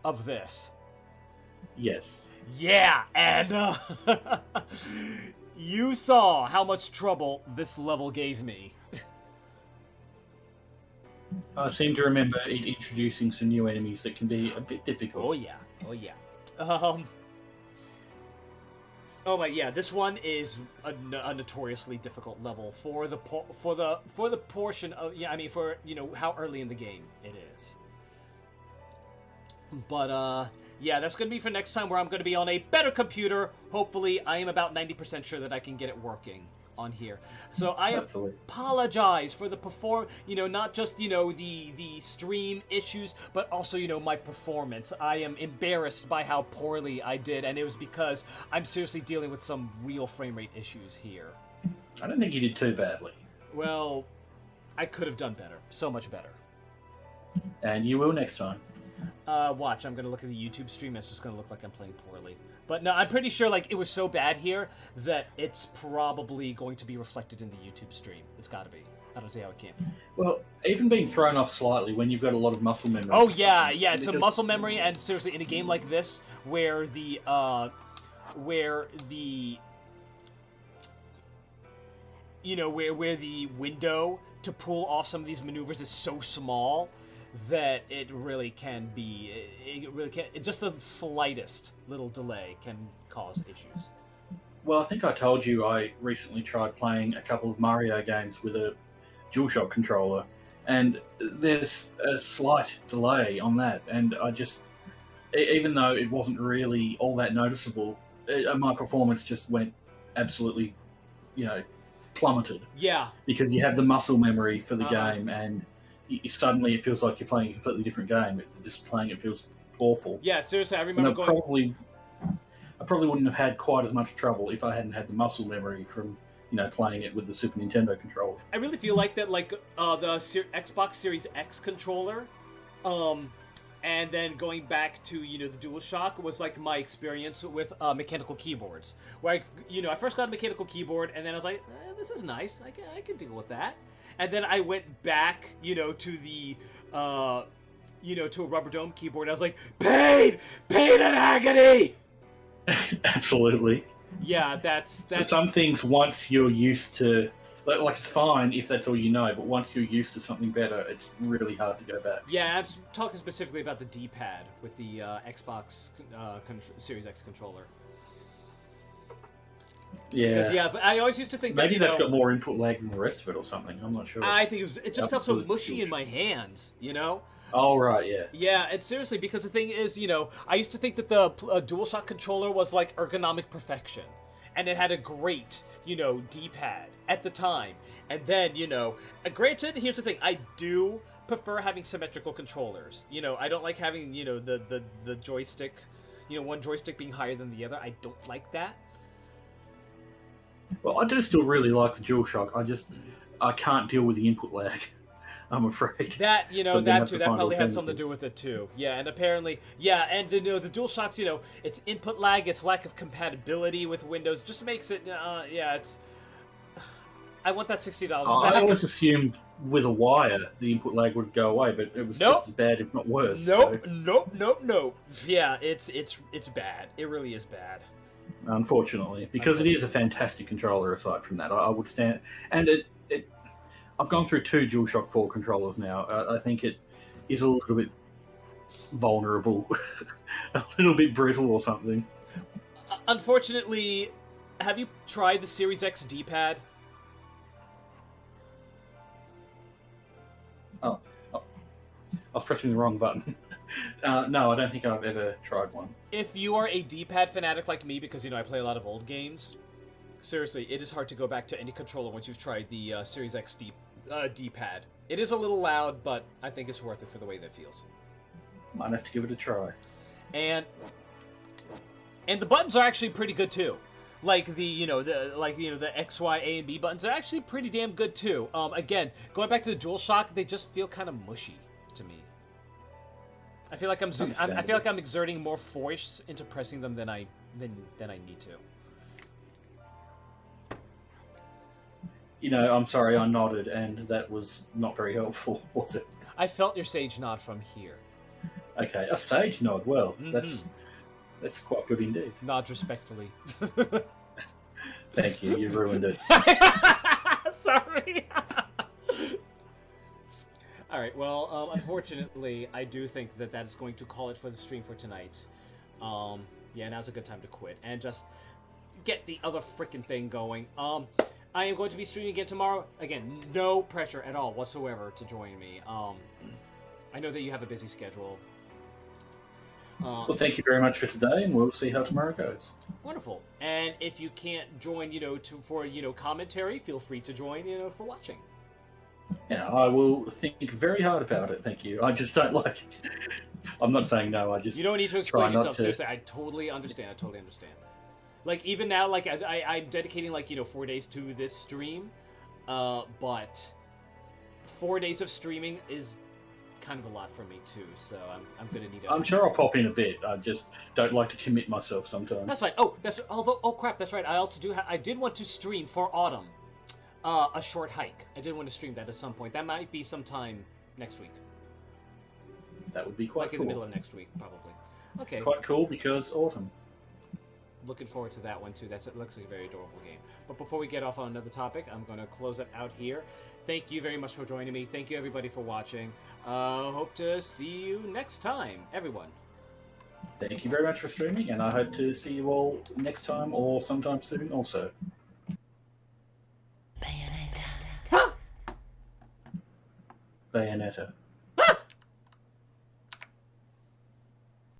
of this. Yes. Yeah, and, you saw how much trouble this level gave me. I seem to remember it introducing some new enemies that can be a bit difficult. Oh yeah, oh yeah. Oh my, yeah. This one is a notoriously difficult level for the portion of for how early in the game it is. But yeah, that's gonna be for next time, where I'm gonna be on a better computer. Hopefully, I am about 90% sure that I can get it working on here. So I apologize for the not just, the stream issues, but also, my performance. I am embarrassed by how poorly I did, and it was because I'm seriously dealing with some real frame rate issues here. I don't think you did too badly. Well, I could have done better. So much better. And you will next time. Watch, I'm gonna look at the YouTube stream. It's just gonna look like I'm playing poorly. But no, I'm pretty sure, it was so bad here that it's probably going to be reflected in the YouTube stream. It's gotta be. I don't see how it can't be. Well, even being thrown off slightly when you've got a lot of muscle memory. Oh, yeah, it's a muscle memory, and seriously, in a game like this, where the window to pull off some of these maneuvers is so small, that it really can just the slightest little delay can cause issues. Well, I think I told you I recently tried playing a couple of Mario games with a DualShock controller, and there's a slight delay on that, and I just, even though it wasn't really all that noticeable, my performance just went absolutely, plummeted. Yeah. Because you have the muscle memory for the game, and suddenly it feels like you're playing a completely different game. Just playing it feels awful. Yeah, seriously, I And remember going. I probably wouldn't have had quite as much trouble if I hadn't had the muscle memory from playing it with the Super Nintendo controller. I really feel like that, like the Xbox Series X controller, and then going back to the DualShock was like my experience with mechanical keyboards, where I first got a mechanical keyboard, and then I was like, this is nice, I can deal with that, and then I went back, to the to a rubber dome keyboard. I was like, pain and agony. Absolutely. Yeah, that's So some things, once you're used to, like it's fine if that's all you know, but once you're used to something better, it's really hard to go back. Yeah, I'm talking specifically about the D-pad with the Xbox Series X controller. Yeah. Because I always used to think maybe that that's got more input lag than the rest of it or something. I'm not sure. I think it just felt so mushy in my hands, Oh, right, yeah. Yeah, and seriously, because the thing is, I used to think that the DualShock controller was like ergonomic perfection. And it had a great, D-pad at the time. And then, granted, here's the thing. I do prefer having symmetrical controllers. I don't like having, the joystick, one joystick being higher than the other. I don't like that. Well, I do still really like the DualShock. I can't deal with the input lag. I'm afraid. That, that too, that probably has something to do with it too. Yeah, and apparently, and the DualShocks, its input lag, its lack of compatibility with Windows just makes it, it's... I want that $60 back. I always assumed with a wire the input lag would go away, but it was just as bad, if not worse. Nope. Yeah, it's bad. It really is bad. Unfortunately, because it is a fantastic controller aside from that. I would stand... And I've gone through 2 DualShock 4 controllers now. I think it is a little bit vulnerable, a little bit brittle or something. Unfortunately, have you tried the Series X D-pad? Oh, I was pressing the wrong button. No, I don't think I've ever tried one. If you are a D-pad fanatic like me, because, I play a lot of old games, seriously, it is hard to go back to any controller once you've tried the Series X D-pad. It is a little loud, but I think it's worth it for the way that feels. Might have to give it a try. And the buttons are actually pretty good too. Like the X, Y, A, and B buttons are actually pretty damn good too. Again, going back to the DualShock, they just feel kind of mushy to me. I feel like I'm exerting more force into pressing them than I need to. I'm sorry, I nodded, and that was not very helpful, was it? I felt your sage nod from here. Okay, a sage nod. Well, that's quite good indeed. Nod respectfully. Thank you. You ruined it. Sorry. All right. Well, unfortunately, I do think that is going to call it for the stream for tonight. Now's a good time to quit and just get the other freaking thing going. I am going to be streaming again tomorrow. Again, no pressure at all whatsoever to join me. I know that you have a busy schedule. Well, thank you very much for today, and we'll see how tomorrow goes. Wonderful. And if you can't join, for commentary, feel free to join, for watching. Yeah, I will think very hard about it. Thank you. I just don't like. I'm not saying no. You don't need to explain yourself. Seriously, I totally understand. Like, even now, like, I'm dedicating, 4 days to this stream, but 4 days of streaming is kind of a lot for me, too, so I'm gonna need I'm sure I'll pop in a bit. I just don't like to commit myself sometimes. That's right. Oh, crap, that's right. I also I did want to stream for Autumn, a short hike. I did want to stream that at some point. That might be sometime next week. That would be quite cool. In the middle of next week, probably. Okay. Quite cool, because autumn. Looking forward to that one too. It looks like a very adorable game. But before we get off on another topic, I'm going to close it out here. Thank you very much for joining me. Thank you everybody for watching. Hope to see you next time, everyone. Thank you very much for streaming, and I hope to see you all next time or sometime soon also. Bayonetta. Bayonetta.